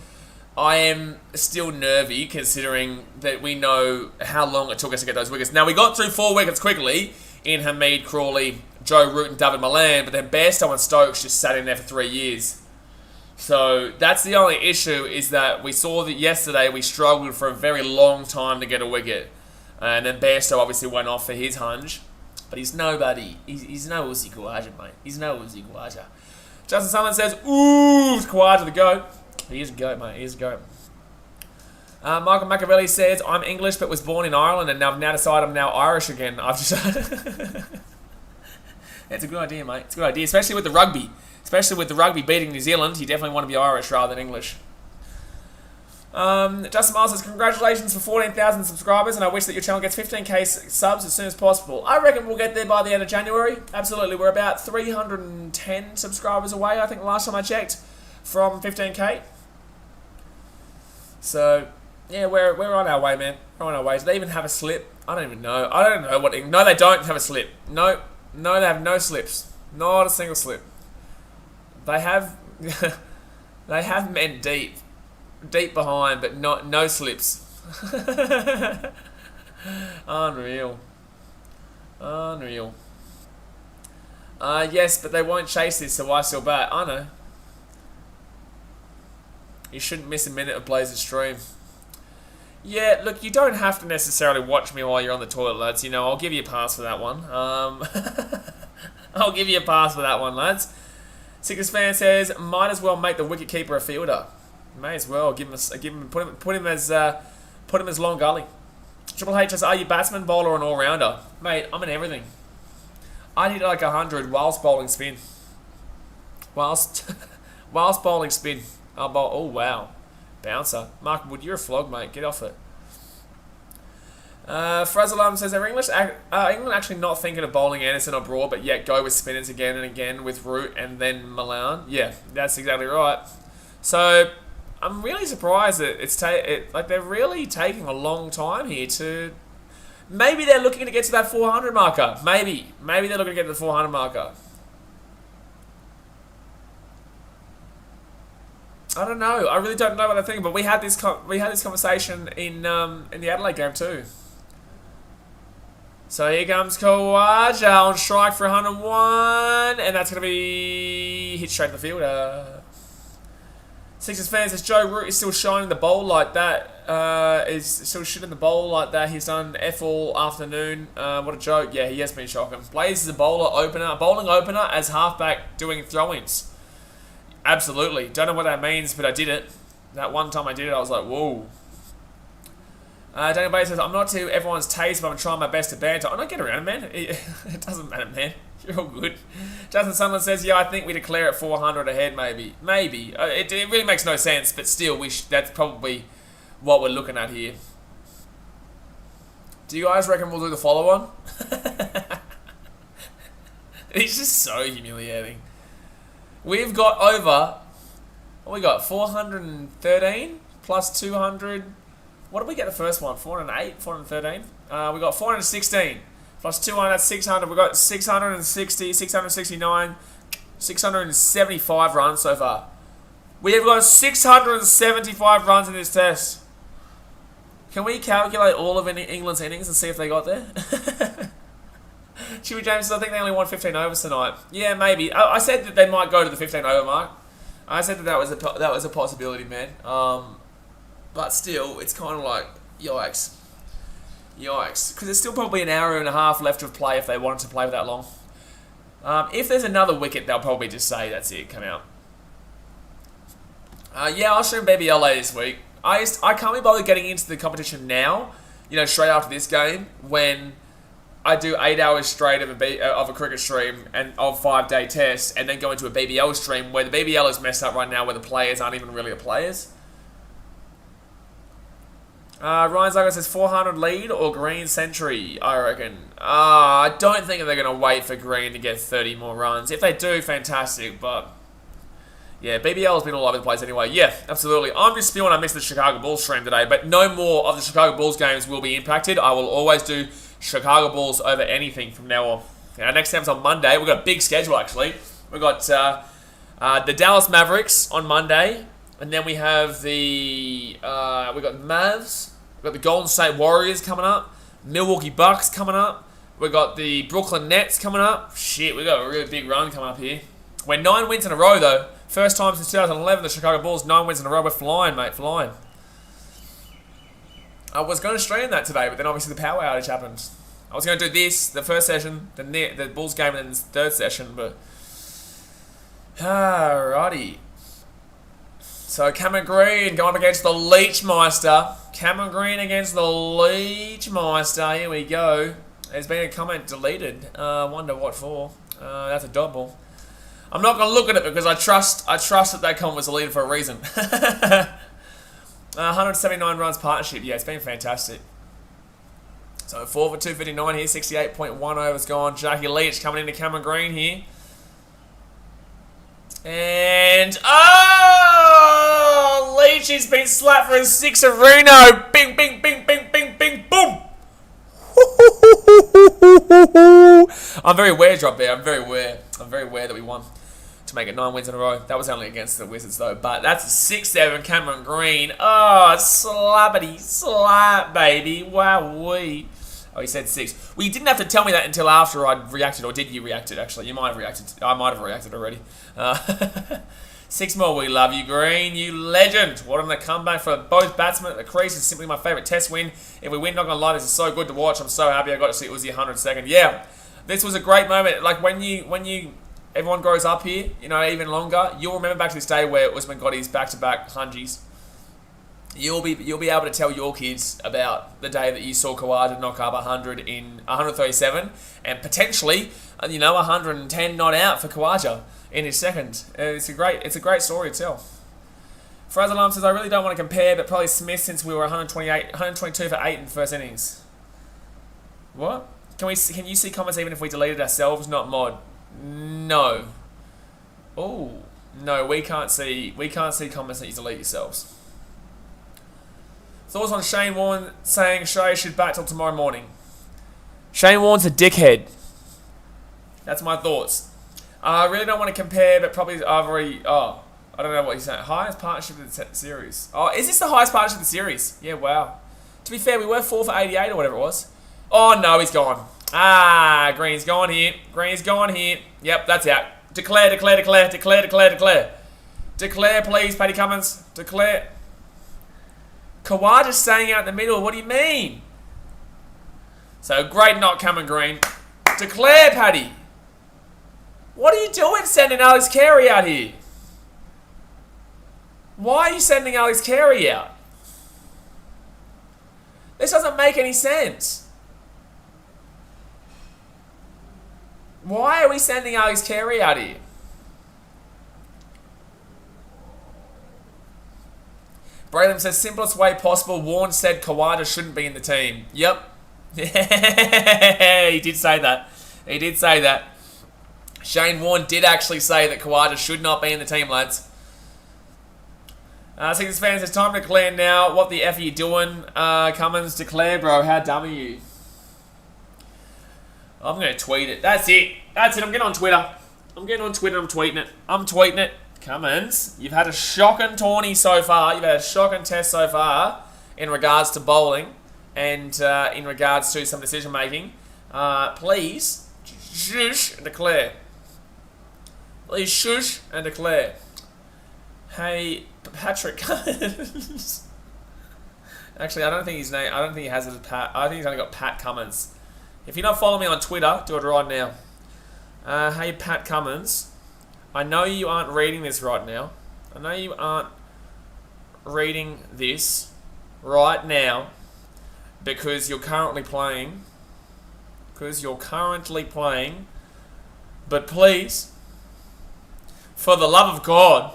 I am still nervy considering that we know how long it took us to get those wickets. Now, we got through 4 wickets quickly in Hamid, Crawley, Joe Root and David Malan, but then Bairstow and Stokes just sat in there for 3 years. So that's the only issue, is that we saw that yesterday we struggled for a very long time to get a wicket. And then Bairstow obviously went off for his hunch. But he's nobody. He's no Uzi Khawaja, mate. He's no Uzi Khawaja. Justin Summerlin says, ooh, Khawaja the GOAT. He is a GOAT, mate. He is a GOAT. Michael Machiavelli says, I'm English but was born in Ireland and I've now decided I'm now Irish again. I've just... It's a good idea, mate. It's a good idea, especially with the rugby. Especially with the rugby beating New Zealand, you definitely want to be Irish rather than English. Justin Miles says, congratulations for 14,000 subscribers and I wish that your channel gets 15k subs as soon as possible. I reckon we'll get there by the end of January. Absolutely. We're about 310 subscribers away, I think, last time I checked, from 15k. So... yeah, we're on our way, man. We're on our way. Do they even have a slip? I don't even know. I don't know what... No, they don't have a slip. No, they have no slips. Not a single slip. They have... They have men deep. Deep behind, but no slips. Unreal. Unreal. Yes, but they won't chase this, so why still bat? I know. You shouldn't miss a minute of Blaze's stream. Yeah, look, you don't have to necessarily watch me while you're on the toilet, lads. You know, I'll give you a pass for that one. I'll give you a pass for that one, lads. Sickest fan says, might as well make the wicket keeper a fielder. May as well put him as long gully. Triple H says, are you batsman, bowler, or an all rounder? Mate, I'm in everything. I hit like 100 whilst bowling spin. Whilst bowling spin. I'll bowl. Oh wow, bouncer. Mark Wood, you're a flog, mate. Get off it. Frazalam says, are England actually not thinking of bowling Anderson or Broad, but yet go with spinners again and again with Root and then Milan? Yeah, that's exactly right. So I'm really surprised that like they're really taking a long time here to. Maybe they're looking to get to that 400 marker. Maybe they're looking to get to the 400 marker. I don't know. I really don't know what they're thinking. But we had this conversation in the Adelaide game too. So here comes Khawaja on strike for 101, and that's going to be hit straight to the fielder. Sixers fans says Joe Root is still shining the bowl like that. Is still shooting the bowl like that. He's done F all afternoon. What a joke. Yeah, he has been shocking. Blaze is a bowling opener as halfback doing throw-ins. Absolutely. Don't know what that means, but I did it. That one time I did it, I was like, whoa. Daniel Bairstow says, I'm not to everyone's taste, but I'm trying my best to banter. I don't get around, man. It doesn't matter, man. You're all good. Justin Sunderland says, yeah, I think we declare it 400 ahead, maybe. Maybe. It really makes no sense, but still, that's probably what we're looking at here. Do you guys reckon we'll do the follow-on? It's just so humiliating. We've got over, what we got, 413 plus 200. What did we get the first one? 408, 413? We got 416 plus 200, that's 600. We got 660, 669, 675 runs so far. We have got 675 runs in this test. Can we calculate all of England's innings and see if they got there? Chewy James says, I think they only won 15 overs tonight. Yeah, maybe. I said that they might go to the 15 over mark. I said that was a possibility, man. But still, it's kind of like, yikes. Yikes. Because there's still probably an hour and a half left of play if they wanted to play for that long. If there's another wicket, they'll probably just say, that's it, come out. Yeah, I'll stream BBLA this week. I can't be bothered getting into the competition now, straight after this game, when I do 8 hours straight of a cricket stream and of 5-day test, and then go into a BBL stream where the BBL is messed up right now, where the players aren't even really the players. Ryan Zago says 400 lead or Green century, I reckon. I don't think they're going to wait for Green to get 30 more runs. If they do, fantastic, but yeah, BBL has been all over the place anyway. Yeah, absolutely. I'm just spewing I missed the Chicago Bulls stream today, but no more of the Chicago Bulls games will be impacted. I will always do Chicago Bulls over anything from now on. Our next game's on Monday. We've got a big schedule, actually. We've got the Dallas Mavericks on Monday, and then we have we got the Mavs, we've got the Golden State Warriors coming up, Milwaukee Bucks coming up, we've got the Brooklyn Nets coming up. Shit, we've got a really big run coming up here. We're 9 wins in a row, though. First time since 2011, the Chicago Bulls, 9 wins in a row. We're flying, mate, flying. I was going to stream that today, but then obviously the power outage happened. I was going to do this, the first session, the Bulls game, and then the third session, but alrighty. So Cameron Green going up against the Leechmeister. Cameron Green against the Leechmeister. Here we go. There's been a comment deleted. Wonder what for. That's a dot ball. I'm not going to look at it because I trust that comment was deleted for a reason. 179 runs partnership. Yeah, it's been fantastic. So 4 for 259 here. 68.1 overs gone. Jackie Leach coming into Cameron Green here. And Leach has been slapped for a 6 of Reno. Bing, bing, bing, bing, bing, bing, boom. I'm very aware, drop there. I'm very aware that we won. To make it 9 wins in a row. That was only against the Wizards, though. But that's a 6-7 Cameron Green. Oh, slappity slap, baby. Wow-wee. Oh, he said 6. Well, you didn't have to tell me that until after I'd reacted, or did you react it, actually? You might have reacted. I might have reacted already. 6 more, we love you, Green. You legend. What on the comeback for both batsmen at the crease is simply my favourite test win. If we win, not going to lie, this is so good to watch. I'm so happy I got to see it was the 102nd. Yeah, this was a great moment. Like, when everyone grows up here, you know, even longer, you'll remember back to this day where Usman got his back-to-back hungies. You'll be able to tell your kids about the day that you saw Khawaja knock up 100 in 137 and potentially, you know, 110 not out for Khawaja in his second. It's a great story to tell. Fraser Alarm says, I really don't want to compare, but probably Smith since we were 122 for 8 in the first innings. What? Can you see comments even if we deleted ourselves, not mod? No. Oh no, we can't see comments that you delete yourselves. Thoughts on Shane Warne saying Shay should bat till tomorrow morning. Shane Warne's a dickhead. That's my thoughts. I really don't want to compare, but probably I've already... Oh, I don't know what he's saying. Highest partnership of the series. Oh, is this the highest partnership of the series? Yeah, wow. To be fair, we were 4 for 88 or whatever it was. Oh, no, he's gone. Ah, Green's gone here. Green's gone here. Yep, that's out. Declare, declare, declare, declare, declare, declare. Declare, please, Paddy Cummins. Declare. Khawaja's staying out in the middle. What do you mean? So, great not coming, Green. Declare, Paddy. What are you doing sending Alex Carey out here? Why are you sending Alex Carey out? This doesn't make any sense. Why are we sending Alex Carey out here? Braylon says, simplest way possible. Warren said Khawaja shouldn't be in the team. Yep. He did say that. He did say that. Shane Warne did actually say that Khawaja should not be in the team, lads. Sixers fans, it's time to declare now. What the F are you doing? Cummins, declare, bro. How dumb are you? I'm going to tweet it. That's it. That's it. I'm getting on Twitter. I'm tweeting it. I'm tweeting it. Cummins, you've had a shocking tourney so far. You've had a shocking test so far in regards to bowling and in regards to some decision making. Please, shush and declare. Please shush and declare. Hey, Patrick Cummins. Actually, I don't think his name. I don't think he has it as Pat. I think he's only got Pat Cummins. If you're not following me on Twitter, do it right now. Hey, Pat Cummins. I know you aren't reading this right now. I know you aren't reading this right now because you're currently playing. But please, for the love of God,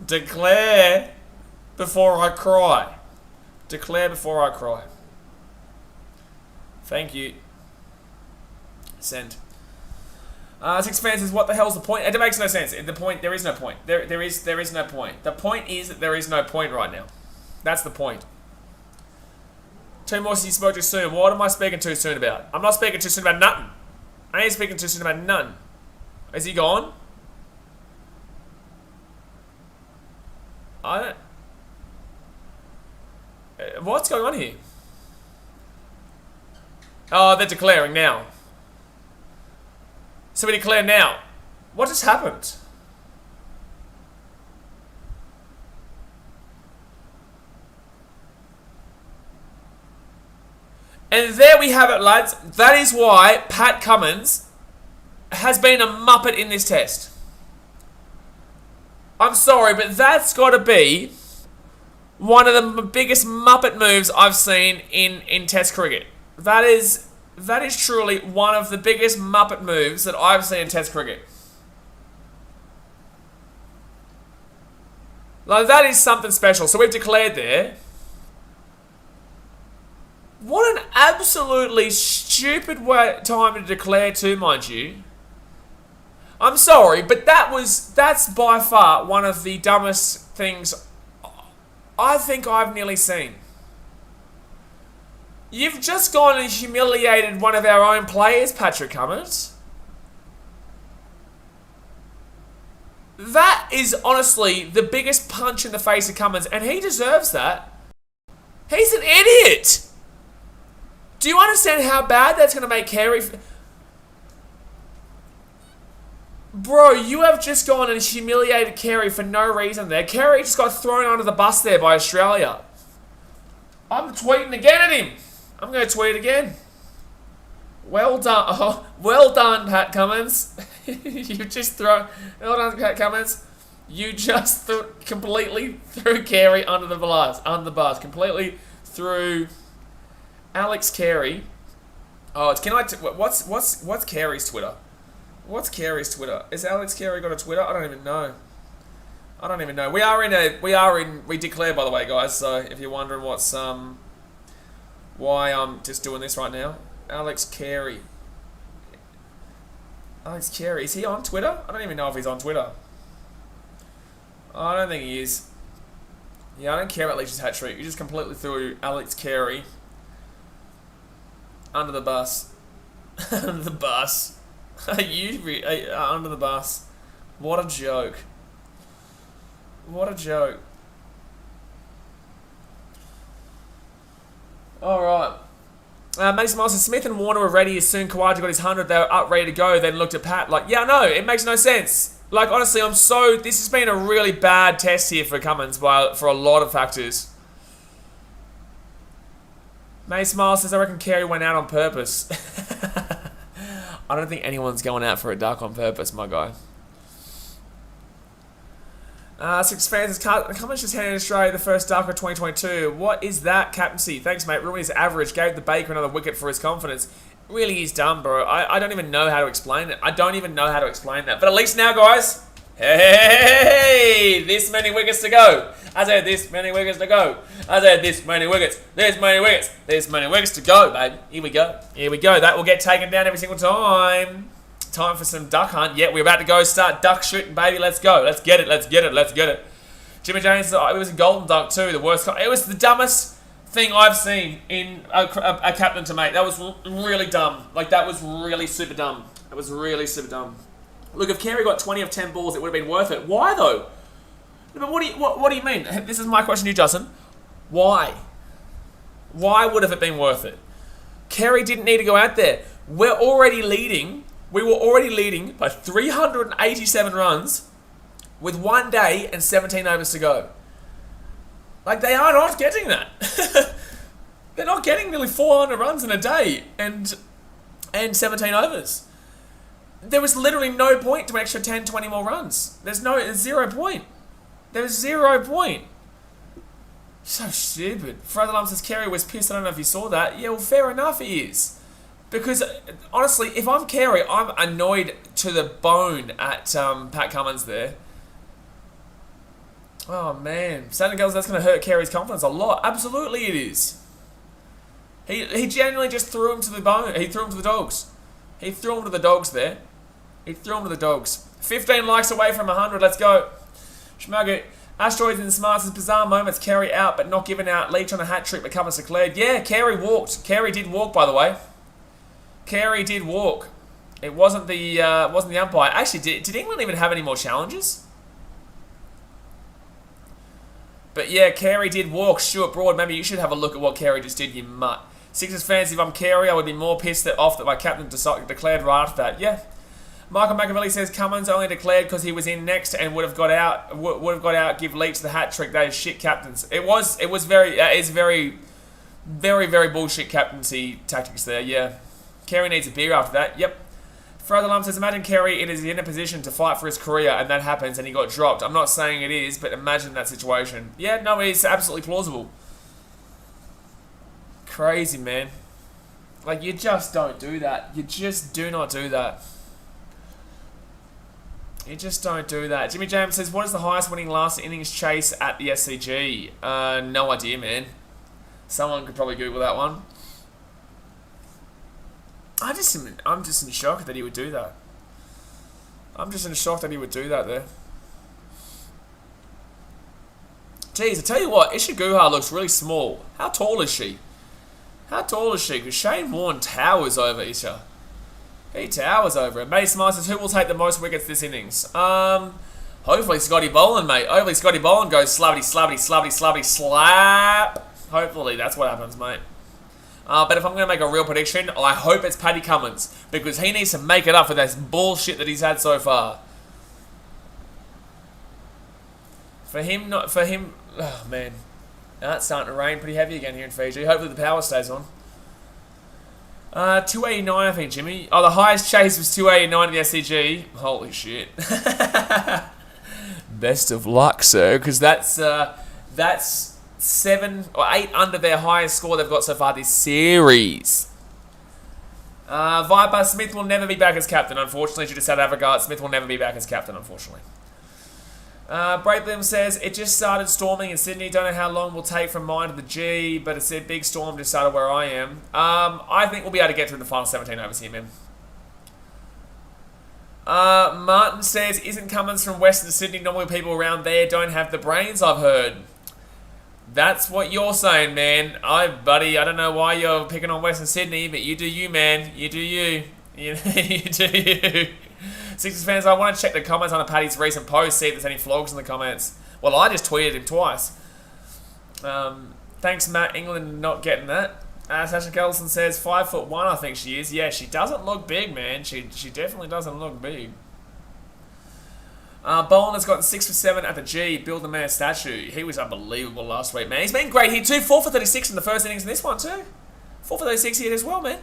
declare before I cry. Declare before I cry. Thank you. Send. Six fans says, what the hell's the point? It makes no sense. There is no point. There is no point. The point is that there is no point right now. That's the point. 2 more since you spoke too soon. What am I speaking too soon about? I'm not speaking too soon about nothing. I ain't speaking too soon about nothing. Is he gone? I don't... What's going on here? Oh, they're declaring now. So we declare now. What just happened? And there we have it, lads. That is why Pat Cummins has been a muppet in this test. I'm sorry, but that's got to be one of the biggest muppet moves I've seen in test cricket. That is truly one of the biggest muppet moves that I've seen in test cricket. Like, that is something special. So we've declared there. What an absolutely stupid time to declare too, mind you. I'm sorry, but that's by far one of the dumbest things I think I've nearly seen. You've just gone and humiliated one of our own players, Patrick Cummins. That is honestly the biggest punch in the face of Cummins, and he deserves that. He's an idiot. Do you understand how bad that's going to make Carey? Bro, you have just gone and humiliated Carey for no reason there. Carey just got thrown under the bus there by Australia. I'm tweeting again at him. I'm going to tweet again. Well done. Oh, well done, Pat Cummins. You just throw... Well done, Pat Cummins. You just completely threw Carey under the bus. Completely threw Alex Carey. Oh, what's Carey's Twitter? What's Carey's Twitter? Is Alex Carey got a Twitter? I don't even know. We declare, by the way, guys. So if you're wondering why I'm just doing this right now, Alex Carey, is he on Twitter? I don't even know if he's on Twitter. I don't think he is. Yeah, I don't care about Leach's hat trick. You just completely threw Alex Carey under the bus. Under the bus. Under the bus. What a joke. What a joke. Alright. Mason Miles says, Smith and Warner were ready as soon Khawaja got his 100. They were up ready to go. Then looked at Pat like, yeah, no, it makes no sense. Like, honestly, this has been a really bad test here for Cummins for a lot of factors. Mason Miles says, I reckon Carey went out on purpose. I don't think anyone's going out for a duck on purpose, my guy. Six fans, Cummins just handed Australia the first duck of 2022. What is that captaincy? Thanks, mate. Ruined his average. Gave the Baker another wicket for his confidence. Really is dumb, bro. I don't even know how to explain it. I don't even know how to explain that. But at least now, guys, hey, this many wickets to go. I said this many wickets to go. I said this many wickets. This many wickets. This many wickets to go, baby. Here we go. Here we go. That will get taken down every single time. Time for some duck hunt. Yeah, we're about to go start duck shooting, baby. Let's go. Let's get it. Let's get it. Let's get it. Jimmy James says, it was a golden duck too. The worst. It was the dumbest thing I've seen in a captain to make. That was really dumb. Like, that was really super dumb. It was really super dumb. Look, if Carey got 20 of 10 balls, it would have been worth it. Why though? But what do you mean? This is my question to you, Justin. Why? Why would have it been worth it? Carey didn't need to go out there. We're already leading. We were already leading by 387 runs with 1 day and 17 overs to go. Like, they are not getting that. They're not getting nearly 400 runs in a day and 17 overs. There was literally no point to an extra 10, 20 more runs. There's 0 point. There's 0 point. So stupid. Further Lump says Carey was pissed. I don't know if you saw that. Yeah, well, fair enough, he is. Because, honestly, if I'm Carey, I'm annoyed to the bone at Pat Cummins there. Oh, man. Satan Girls, that's going to hurt Carey's confidence a lot. Absolutely it is. He genuinely just threw him to the bone. He threw him to the dogs. He threw him to the dogs there. He threw him to the dogs. 15 likes away from 100. Let's go. Schmugger. Asteroids in the smartest bizarre moments. Carey out, but not given out. Leach on a hat trick, but Cummins declared. Yeah, Carey walked. Carey did walk, by the way. Carey did walk. It wasn't the umpire. Actually, did England even have any more challenges? But yeah, Carey did walk. Stuart Broad, maybe you should have a look at what Carey just did, you mutt. Sixers fans, if I'm Carey, I would be more pissed off that my captain declared right after that. Yeah. Michael McAvilly says Cummins only declared because he was in next and would have got out. Give Leach the hat trick. They are shit captains. It's very bullshit captaincy tactics there. Yeah. Carey needs a beer after that. Yep. Further Lump says, imagine Carey is in a position to fight for his career and that happens and he got dropped. I'm not saying it is, but imagine that situation. Yeah, no, it's absolutely plausible. Crazy, man. Like, you just don't do that. You just do not do that. You just don't do that. Jimmy James says, what is the highest winning last innings chase at the SCG? No idea, man. Someone could probably Google that one. I'm just in shock that he would do that. I'm just in shock that he would do that there. Jeez, I tell you what, Isha Guha looks really small. How tall is she? How tall is she? Because Shane Warne towers over Isha. He towers over her. Matty Smart says, who will take the most wickets this innings? Hopefully Scotty Boland, mate. Hopefully Scotty Boland goes slabby, slap. Hopefully that's what happens, mate. But if I'm going to make a real prediction, I hope it's Paddy Cummins. Because he needs to make it up for this bullshit that he's had so far. For him, oh man. Now it's starting to rain pretty heavy again here in Fiji. Hopefully the power stays on. 289, I think, Jimmy. Oh, the highest chase was 289 at the SCG. Holy shit. Best of luck, sir, because that's 7 or 8 under their highest score they've got so far this series. Viper, Smith will never be back as captain, unfortunately, due to South Africa. Smith will never be back as captain, unfortunately. Braithwaite says, it just started storming in Sydney. Don't know how long we'll take from mine to the G, but it's a big storm just started where I am. I think we'll be able to get through the final 17 overs here, man. Martin says, isn't Cummins from Western Sydney? Normally people around there don't have the brains, I've heard. That's what you're saying, man. Buddy, I don't know why you're picking on Western Sydney, but you do you, man. You do you. You do you. Sixers fans, I want to check the comments on Paddy's recent post, see if there's any flogs in the comments. Well, I just tweeted him twice. Thanks, Matt. England not getting that. Sasha Gellison says 5'1", I think she is. Yeah, she doesn't look big, man. She definitely doesn't look big. Boland has gotten 6 for 7 at the G. Build the man statue. He was unbelievable last week, man. He's been great here too. 4 for 36 in the first innings in this one too. 4 for 36 here as well, man.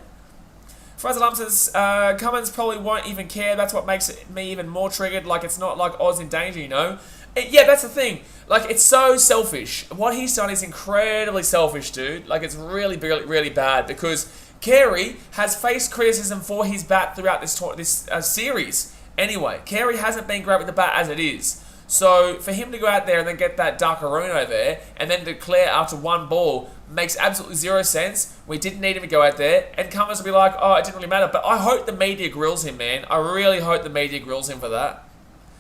Fraser Lump says, Cummins probably won't even care. That's what makes me even more triggered. Like, it's not like Oz in danger, you know? Yeah, that's the thing. Like, it's so selfish. What he's done is incredibly selfish, dude. Like, it's really, really, really bad. Because Carey has faced criticism for his bat throughout this series. Anyway, Carey hasn't been great with the bat as it is. So, for him to go out there and then get that Darkaroon there, and then declare after one ball, makes absolutely zero sense. We didn't need him to go out there, and Cummins will be like, oh, it didn't really matter. But I hope the media grills him, man. I really hope the media grills him for that.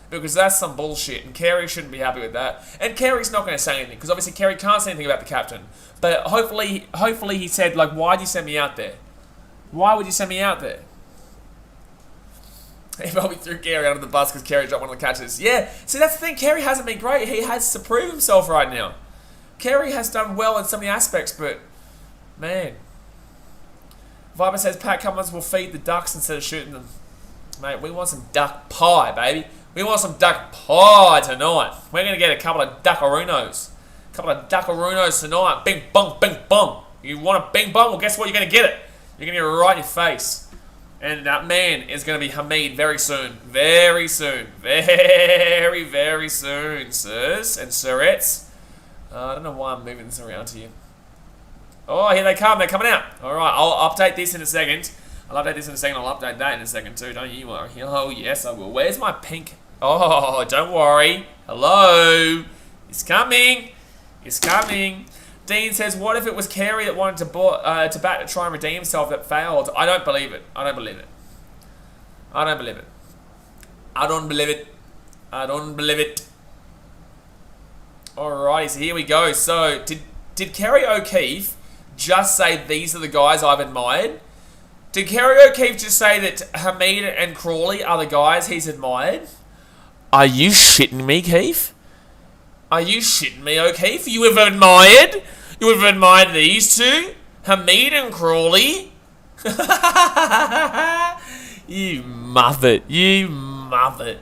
Because that's some bullshit, and Carey shouldn't be happy with that. And Carey's not going to say anything, because obviously Carey can't say anything about the captain. But hopefully he said, like, why'd you send me out there? Why would you send me out there? He probably threw Carey under the bus because Carey dropped one of the catches. Yeah, see, that's the thing. Carey hasn't been great. He has to prove himself right now. Carey has done well in some of the aspects, but, man. Viper says Pat Cummins will feed the ducks instead of shooting them. Mate, we want some duck pie, baby. We want some duck pie tonight. We're going to get a couple of duckarunos. A couple of duckarunos tonight. Bing bong, bing bong. You want a bing bong? Well, guess what? You're going to get it. You're going to get it right in your face. And that man is going to be Hamid very soon. Very soon. Very, very soon, sirs and sirettes. I don't know why I'm moving this around here. Oh, here they come. They're coming out. All right, I'll update this in a second. I'll update this in a second. I'll update that in a second too. Don't you worry. Oh, yes, I will. Where's my pink? Oh, don't worry. Hello. It's coming. It's coming. Dean says, what if it was Carey that wanted to bat to try and redeem himself that failed? I don't believe it. I don't believe it. I don't believe it. I don't believe it. I don't believe it. Alrighty, so here we go. So, did Kerry O'Keefe just say these are the guys I've admired? Did Kerry O'Keefe just say that Hamid and Crawley are the guys he's admired? Are you shitting me, Keefe? Are you shitting me, O'Keefe? You have admired? You have admired these two? Hamid and Crawley? You muppet. You muppet.